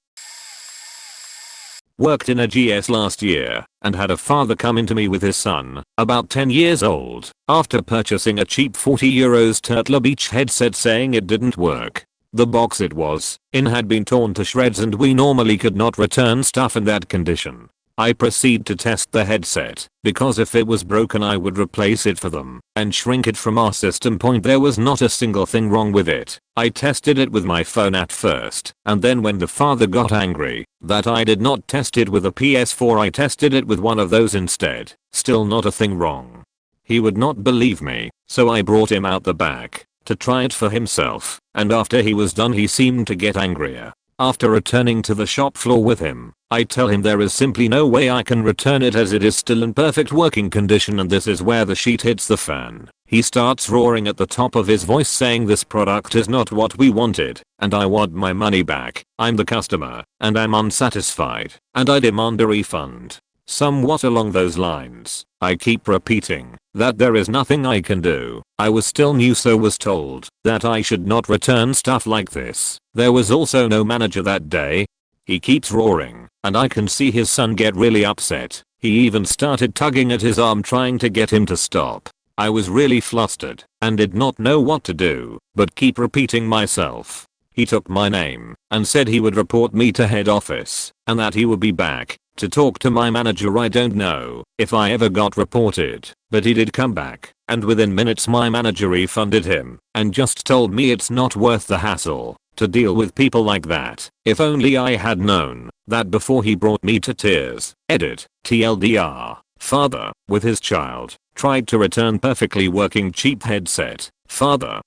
Worked in a GS last year and had a father come into me with his son, about 10 years old, after purchasing a cheap €40 Turtle Beach headset saying it didn't work. The box it was in had been torn to shreds and we normally could not return stuff in that condition. I proceed to test the headset, because if it was broken I would replace it for them and shrink it from our system point. There was not a single thing wrong with it. I tested it with my phone at first, and then when the father got angry that I did not test it with a PS4 I tested it with one of those instead. Still not a thing wrong. He would not believe me, so I brought him out the back to try it for himself, and after he was done he seemed to get angrier. After returning to the shop floor with him, I tell him there is simply no way I can return it as it is still in perfect working condition, and this is where the sheet hits the fan. He starts roaring at the top of his voice saying this product is not what we wanted, and I want my money back. I'm the customer, and I'm unsatisfied, and I demand a refund. Somewhat along those lines. I keep repeating that there is nothing I can do. I was still new, so was told that I should not return stuff like this. There was also no manager that day. He keeps roaring, and I can see his son get really upset. He even started tugging at his arm trying to get him to stop. I was really flustered and did not know what to do, but keep repeating myself. He took my name and said he would report me to head office and that he would be back to talk to my manager. I don't know if I ever got reported, but he did come back, and within minutes my manager refunded him and just told me it's not worth the hassle to deal with people like that. If only I had known that before he brought me to tears. Edit, TLDR, father, with his child, tried to return perfectly working cheap headset. Father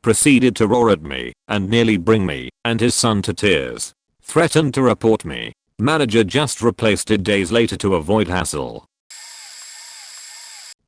proceeded to roar at me and nearly bring me and his son to tears. Threatened to report me. Manager just replaced it days later to avoid hassle.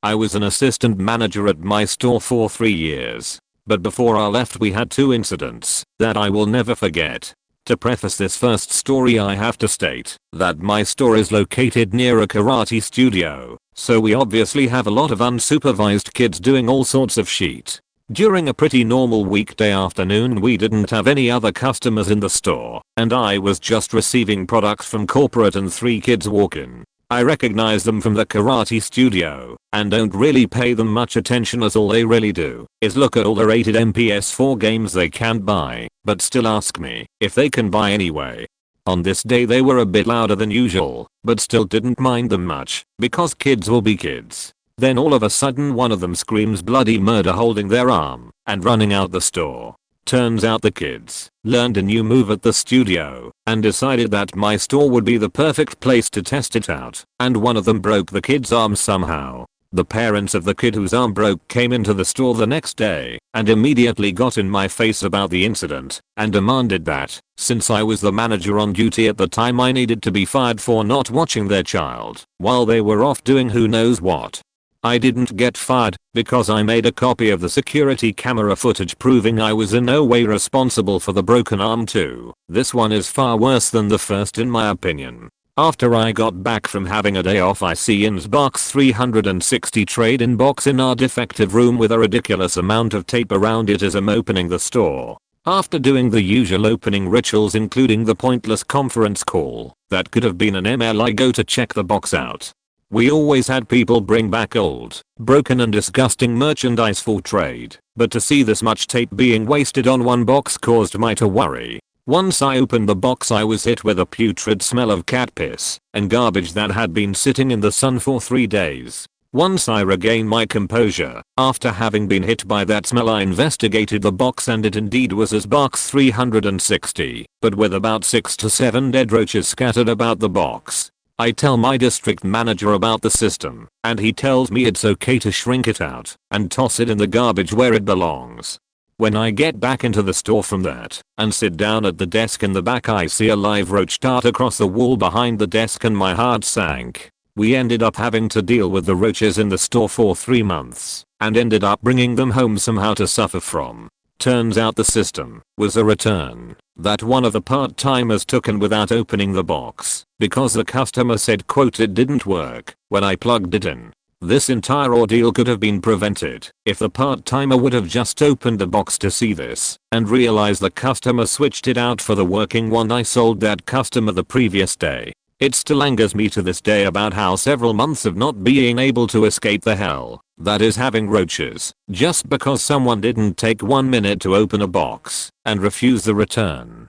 I was an assistant manager at my store for 3 years, but before I left we had 2 incidents that I will never forget. To preface this first story, I have to state that my store is located near a karate studio, so we obviously have a lot of unsupervised kids doing all sorts of shit. During a pretty normal weekday afternoon, we didn't have any other customers in the store, and I was just receiving products from corporate and 3 kids walk in. I recognize them from the karate studio and don't really pay them much attention, as all they really do is look at all the rated PS4 games they can't buy, but still ask me if they can buy anyway. On this day they were a bit louder than usual, but still didn't mind them much because kids will be kids. Then all of a sudden one of them screams bloody murder, holding their arm and running out the store. Turns out the kids learned a new move at the studio and decided that my store would be the perfect place to test it out, and one of them broke the kid's arm somehow. The parents of the kid whose arm broke came into the store the next day and immediately got in my face about the incident and demanded that, since I was the manager on duty at the time, I needed to be fired for not watching their child while they were off doing who knows what. I didn't get fired because I made a copy of the security camera footage proving I was in no way responsible for the broken arm too. This one is far worse than the first in my opinion. After I got back from having a day off, I see Ian's box 360 trade-in box in our defective room with a ridiculous amount of tape around it as I'm opening the store. After doing the usual opening rituals, including the pointless conference call that could have been an ML, I go to check the box out. We always had people bring back old, broken and disgusting merchandise for trade, but to see this much tape being wasted on one box caused me to worry. Once I opened the box, I was hit with a putrid smell of cat piss and garbage that had been sitting in the sun for 3 days. Once I regained my composure after having been hit by that smell, I investigated the box, and it indeed was as box 360, but with about 6 to 7 dead roaches scattered about the box. I tell my district manager about the system, and he tells me it's okay to shrink it out and toss it in the garbage where it belongs. When I get back into the store from that and sit down at the desk in the back, I see a live roach dart across the wall behind the desk and my heart sank. We ended up having to deal with the roaches in the store for 3 months and ended up bringing them home somehow to suffer from. Turns out the system was a return that one of the part-timers took in without opening the box because the customer said, quote, it didn't work when I plugged it in. This entire ordeal could have been prevented if the part-timer would have just opened the box to see this and realized the customer switched it out for the working one I sold that customer the previous day. It still angers me to this day about how several months of not being able to escape the hell that is having roaches just because someone didn't take 1 minute to open a box and refuse the return.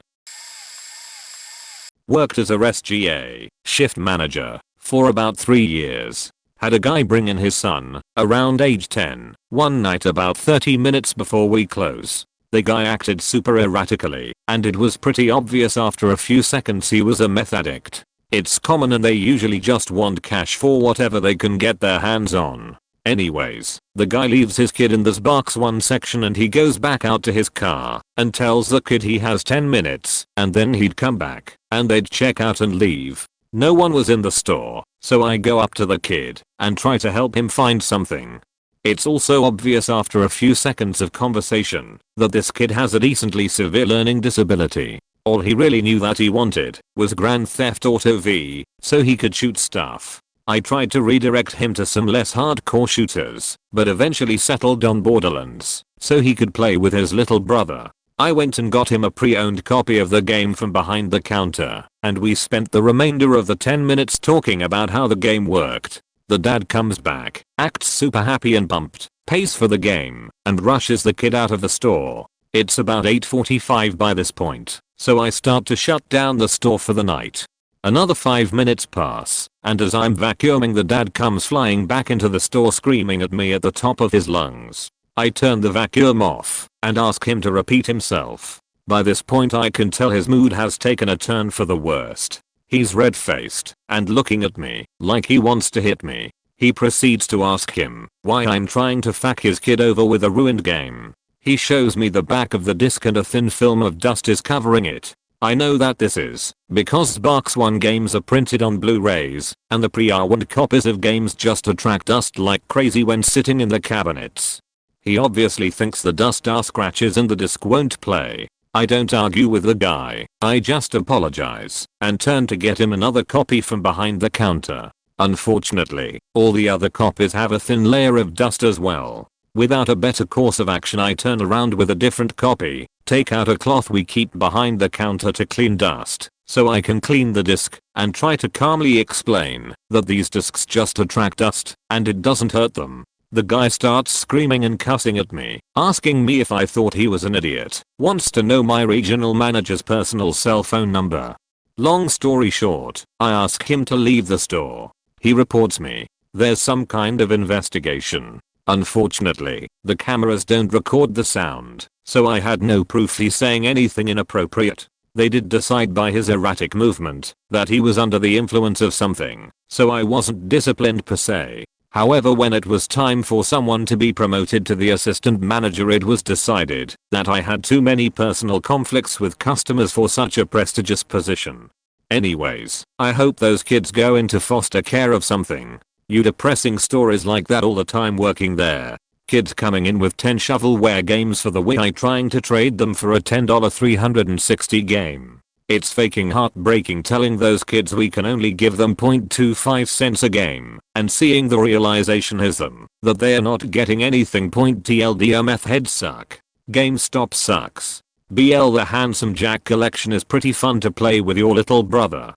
Worked as a SGA shift manager for about 3 years. Had a guy bring in his son, around age 10, one night about 30 minutes before we close. The guy acted super erratically, and it was pretty obvious after a few seconds he was a meth addict. It's common, and they usually just want cash for whatever they can get their hands on. Anyways, the guy leaves his kid in this box 1 section and he goes back out to his car and tells the kid he has 10 minutes and then he'd come back and they'd check out and leave. No one was in the store, so I go up to the kid and try to help him find something. It's also obvious after a few seconds of conversation that this kid has a decently severe learning disability. All he really knew that he wanted was Grand Theft Auto V, so he could shoot stuff. I tried to redirect him to some less hardcore shooters, but eventually settled on Borderlands, so he could play with his little brother. I went and got him a pre-owned copy of the game from behind the counter, and we spent the remainder of the 10 minutes talking about how the game worked. The dad comes back, acts super happy and pumped, pays for the game, and rushes the kid out of the store. It's about 8:45 by this point, so I start to shut down the store for the night. Another 5 minutes pass, and as I'm vacuuming, the dad comes flying back into the store screaming at me at the top of his lungs. I turn the vacuum off and ask him to repeat himself. By this point I can tell his mood has taken a turn for the worst. He's red-faced and looking at me like he wants to hit me. He proceeds to ask him why I'm trying to fuck his kid over with a ruined game. He shows me the back of the disc and a thin film of dust is covering it. I know that this is because Box 1 games are printed on Blu-rays and the pre-owned copies of games just attract dust like crazy when sitting in the cabinets. He obviously thinks the dust are scratches and the disc won't play. I don't argue with the guy, I just apologize and turn to get him another copy from behind the counter. Unfortunately, all the other copies have a thin layer of dust as well. Without a better course of action, I turn around with a different copy, take out a cloth we keep behind the counter to clean dust, so I can clean the disc, and try to calmly explain that these discs just attract dust, and it doesn't hurt them. The guy starts screaming and cussing at me, asking me if I thought he was an idiot, wants to know my regional manager's personal cell phone number. Long story short, I ask him to leave the store. He reports me. There's some kind of investigation. Unfortunately, the cameras don't record the sound, so I had no proof he's saying anything inappropriate. They did decide by his erratic movement that he was under the influence of something, so I wasn't disciplined per se. However, when it was time for someone to be promoted to the assistant manager, it was decided that I had too many personal conflicts with customers for such a prestigious position. Anyways, I hope those kids go into foster care of something. You depressing stories like that all the time working there. Kids coming in with 10 shovelware games for the Wii trying to trade them for a $10 360 game. It's faking heartbreaking telling those kids we can only give them 0.25 cents a game, and seeing the realization hits them that they are not getting anything. TLDR heads suck. GameStop sucks. BL the Handsome Jack collection is pretty fun to play with your little brother.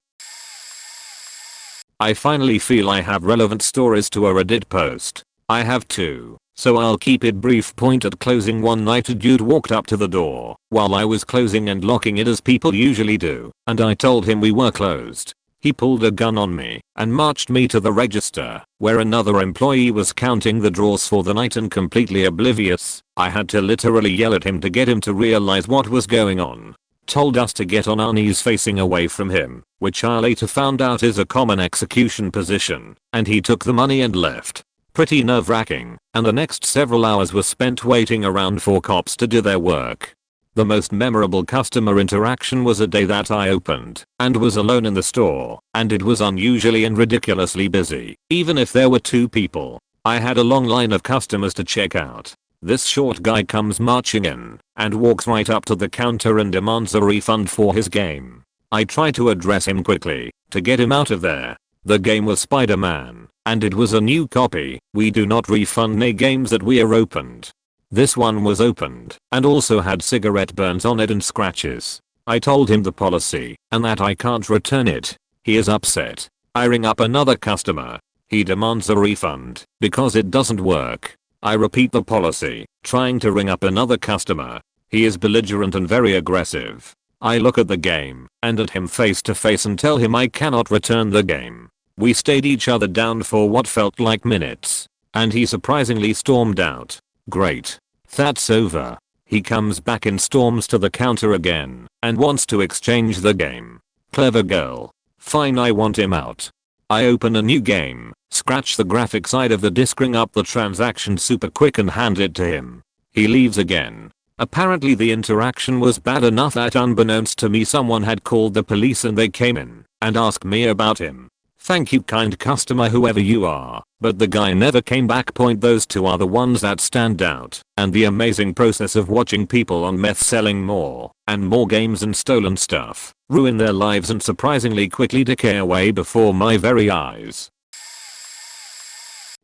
I finally feel I have relevant stories to a Reddit post. I have two, so I'll keep it brief. At closing one night, a dude walked up to the door while I was closing and locking it as people usually do, and I told him we were closed. He pulled a gun on me and marched me to the register where another employee was counting the draws for the night, and completely oblivious, I had to literally yell at him to get him to realize what was going on. Told us to get on our knees facing away from him, which I later found out is a common execution position, and he took the money and left. Pretty nerve-wracking, and the next several hours were spent waiting around for cops to do their work. The most memorable customer interaction was a day that I opened and was alone in the store, and it was unusually and ridiculously busy. Even if there were 2 people, I had a long line of customers to check out. This short guy comes marching in and walks right up to the counter and demands a refund for his game. I try to address him quickly to get him out of there. The game was Spider-Man, and it was a new copy. We do not refund any games that we are opened. This one was opened and also had cigarette burns on it and scratches. I told him the policy and that I can't return it. He is upset. I ring up another customer. He demands a refund because it doesn't work. I repeat the policy, trying to ring up another customer. He is belligerent and very aggressive. I look at the game and at him face to face and tell him I cannot return the game. We stayed each other down for what felt like minutes, and he surprisingly stormed out. Great. That's over. He comes back and storms to the counter again and wants to exchange the game. Clever girl. Fine, I want him out. I open a new game, scratch the graphic side of the disc, ring up the transaction super quick and hand it to him. He leaves again. Apparently the interaction was bad enough that unbeknownst to me someone had called the police and they came in and asked me about him. Thank you, kind customer, whoever you are, but the guy never came back. Those 2 are the ones that stand out, and the amazing process of watching people on meth selling more and more games and stolen stuff ruin their lives and surprisingly quickly decay away before my very eyes.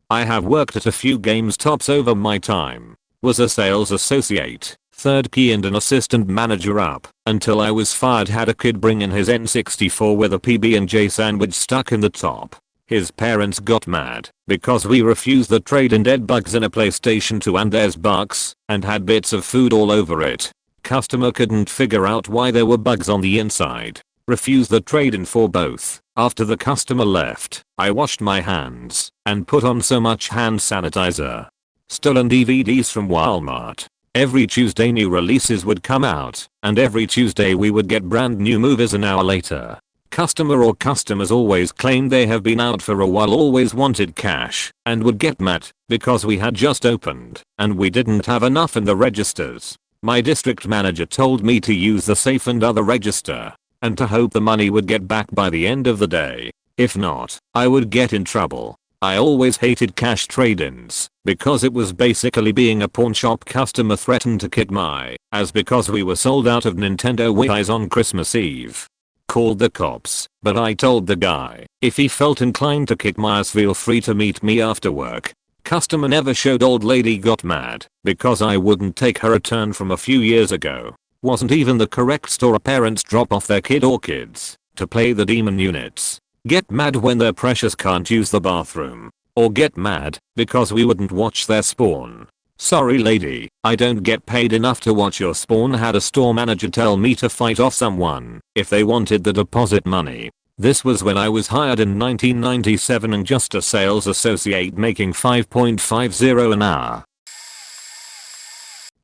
I have worked at a few GameStops over my time. Was a sales associate, 3rd key and an assistant manager up until I was fired. Had a kid bring in his N64 with a PB&J sandwich stuck in the top. His parents got mad because we refused the trade in dead bugs in a PlayStation 2 and there's bugs and had bits of food all over it. Customer couldn't figure out why there were bugs on the inside. Refused the trade in for both. After the customer left, I washed my hands and put on so much hand sanitizer. Stolen DVDs from Walmart. Every Tuesday new releases would come out, and every Tuesday we would get brand new movies an hour later. Customer or customers always claimed they have been out for a while, always wanted cash, and would get mad because we had just opened and we didn't have enough in the registers. My district manager told me to use the safe and other register and to hope the money would get back by the end of the day. If not, I would get in trouble. I always hated cash trade-ins because it was basically being a pawn shop customer threatened to kick my ass because we were sold out of Nintendo Wii's on Christmas Eve. Called the cops, but I told the guy if he felt inclined to kick my ass feel free to meet me after work. Customer never showed. Old lady got mad because I wouldn't take her return from a few years ago. Wasn't even the correct store. Parents drop off their kid or kids to play the demon units. Get mad when their precious can't use the bathroom. Or get mad because we wouldn't watch their spawn. Sorry lady, I don't get paid enough to watch your spawn. Had a store manager tell me to fight off someone if they wanted the deposit money. This was when I was hired in 1997 and just a sales associate making $5.50 an hour.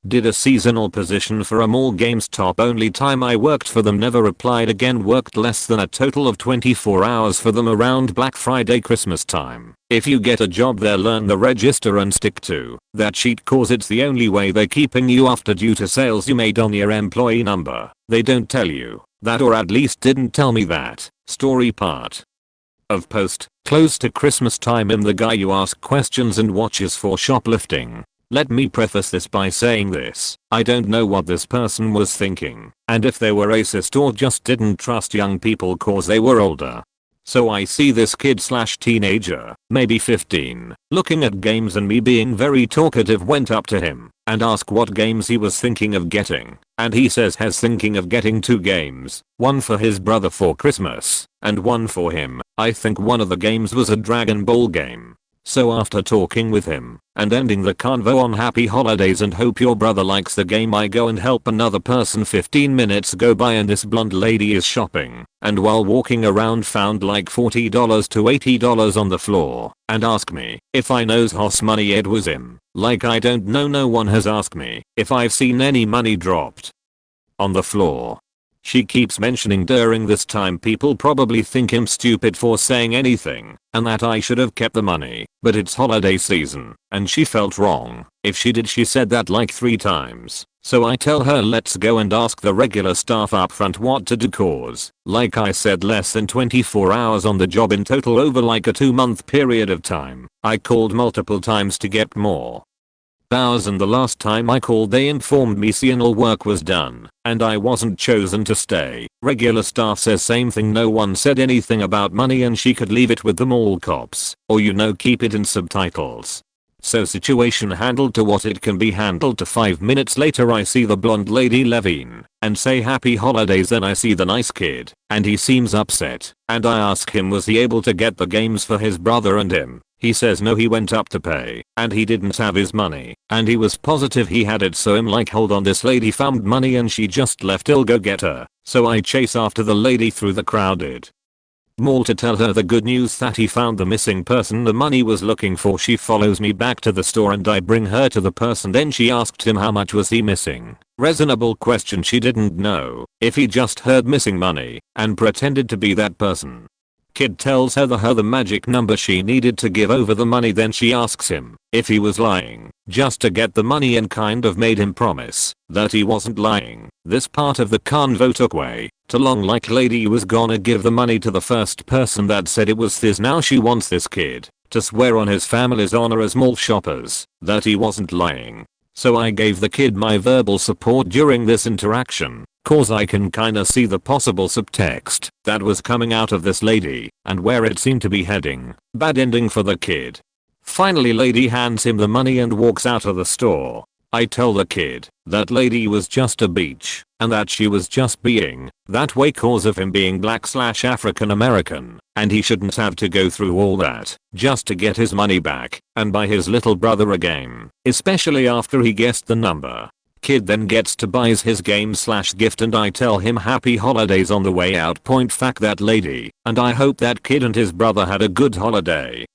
Did a seasonal position for a mall. Gamestop. Only time I worked for them. Never applied again. Worked less than a total of 24 hours for them around Black Friday Christmas time. If you get a job there, learn the register and stick to that sheet cause it's the only way they're keeping you after due to sales you made on your employee number. They don't tell you that, or at least didn't tell me that. Story part of post. Close to Christmas time. I'm the guy you ask questions and watches for shoplifting. Let me preface this by saying this. I don't know what this person was thinking and if they were racist or just didn't trust young people cause they were older. So I see this kid slash teenager, maybe 15, looking at games, and me being very talkative went up to him and asked what games he was thinking of getting, and he says he's thinking of getting 2 games, one for his brother for Christmas and one for him. I think one of the games was a Dragon Ball game. So after talking with him and ending the convo on happy holidays and hope your brother likes the game, I go and help another person. 15 minutes go by and this blonde lady is shopping, and while walking around found like $40 to $80 on the floor and asked me if I knows hoss money it was him. Like I don't know. No one has asked me if I've seen any money dropped on the floor. She keeps mentioning during this time people probably think I'm stupid for saying anything and that I should have kept the money, but it's holiday season and she felt wrong if she did. She said that like 3 times. So I tell her let's go and ask the regular staff up front what to do cause, like I said, less than 24 hours on the job in total over like a 2-month period of time. I called multiple times to get more hours, and the last time I called they informed me all work was done and I wasn't chosen to stay. Regular staff says same thing. No one said anything about money and she could leave it with the mall cops or keep it in subtitles. So situation handled to what it can be handled to. 5 minutes later I see the blonde lady Levine and say happy holidays. Then I see the nice kid and he seems upset and I ask him was he able to get the games for his brother and him. He says no, he went up to pay and he didn't have his money and he was positive he had it. So I'm like hold on, this lady found money and she just left, I'll go get her. So I chase after the lady through the crowded mall to tell her the good news that he found the missing person the money was looking for. She follows me back to the store and I bring her to the person. Then she asked him how much was he missing. Reasonable question. She didn't know if he just heard missing money and pretended to be that person. Kid tells her the magic number she needed to give over the money. Then she asks him if he was lying just to get the money and kind of made him promise that he wasn't lying. This part of the convo took way too long, like lady was gonna give the money to the first person that said it was this. Now she wants this kid to swear on his family's honor as mall shoppers that he wasn't lying. So I gave the kid my verbal support during this interaction, cause I can kinda see the possible subtext that was coming out of this lady and where it seemed to be heading. Bad ending for the kid. Finally lady hands him the money and walks out of the store. I tell the kid that lady was just a bitch and that she was just being that way cause of him being black/African American and he shouldn't have to go through all that just to get his money back and buy his little brother a game, especially after he guessed the number. Kid then gets to buy his game/gift and I tell him happy holidays on the way out. Point fuck that lady and I hope that kid and his brother had a good holiday.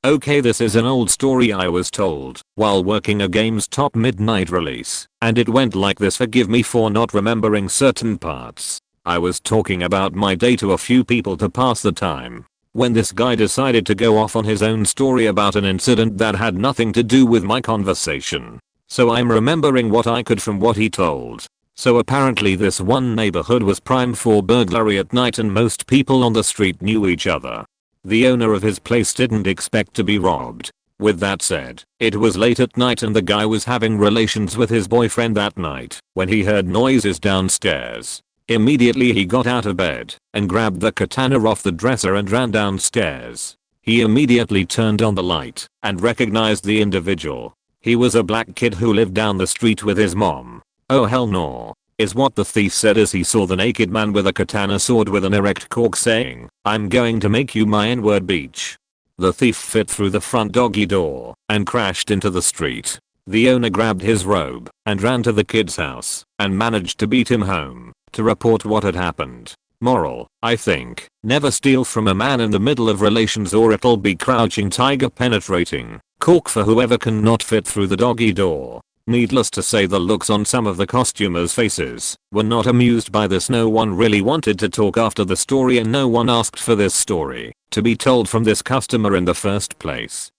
Okay, this is an old story I was told while working a Gamestop midnight release and it went like this. Forgive me for not remembering certain parts. I was talking about my day to a few people to pass the time when this guy decided to go off on his own story about an incident that had nothing to do with my conversation. So I'm remembering what I could from what he told. So apparently this one neighborhood was prime for burglary at night and most people on the street knew each other. The owner of his place didn't expect to be robbed. With that said, it was late at night and the guy was having relations with his boyfriend that night when he heard noises downstairs. Immediately he got out of bed and grabbed the katana off the dresser and ran downstairs. He immediately turned on the light and recognized the individual. He was a black kid who lived down the street with his mom. "Oh hell no," is what the thief said as he saw the naked man with a katana sword with an erect cork saying, "I'm going to make you my N-word beach." The thief fit through the front doggy door and crashed into the street. The owner grabbed his robe and ran to the kid's house and managed to beat him home to report what had happened. Moral, I think, never steal from a man in the middle of relations or it'll be crouching tiger penetrating cork for whoever can not fit through the doggy door. Needless to say, the looks on some of the costumers' faces were not amused by this. No one really wanted to talk after the story and no one asked for this story to be told from this customer in the first place.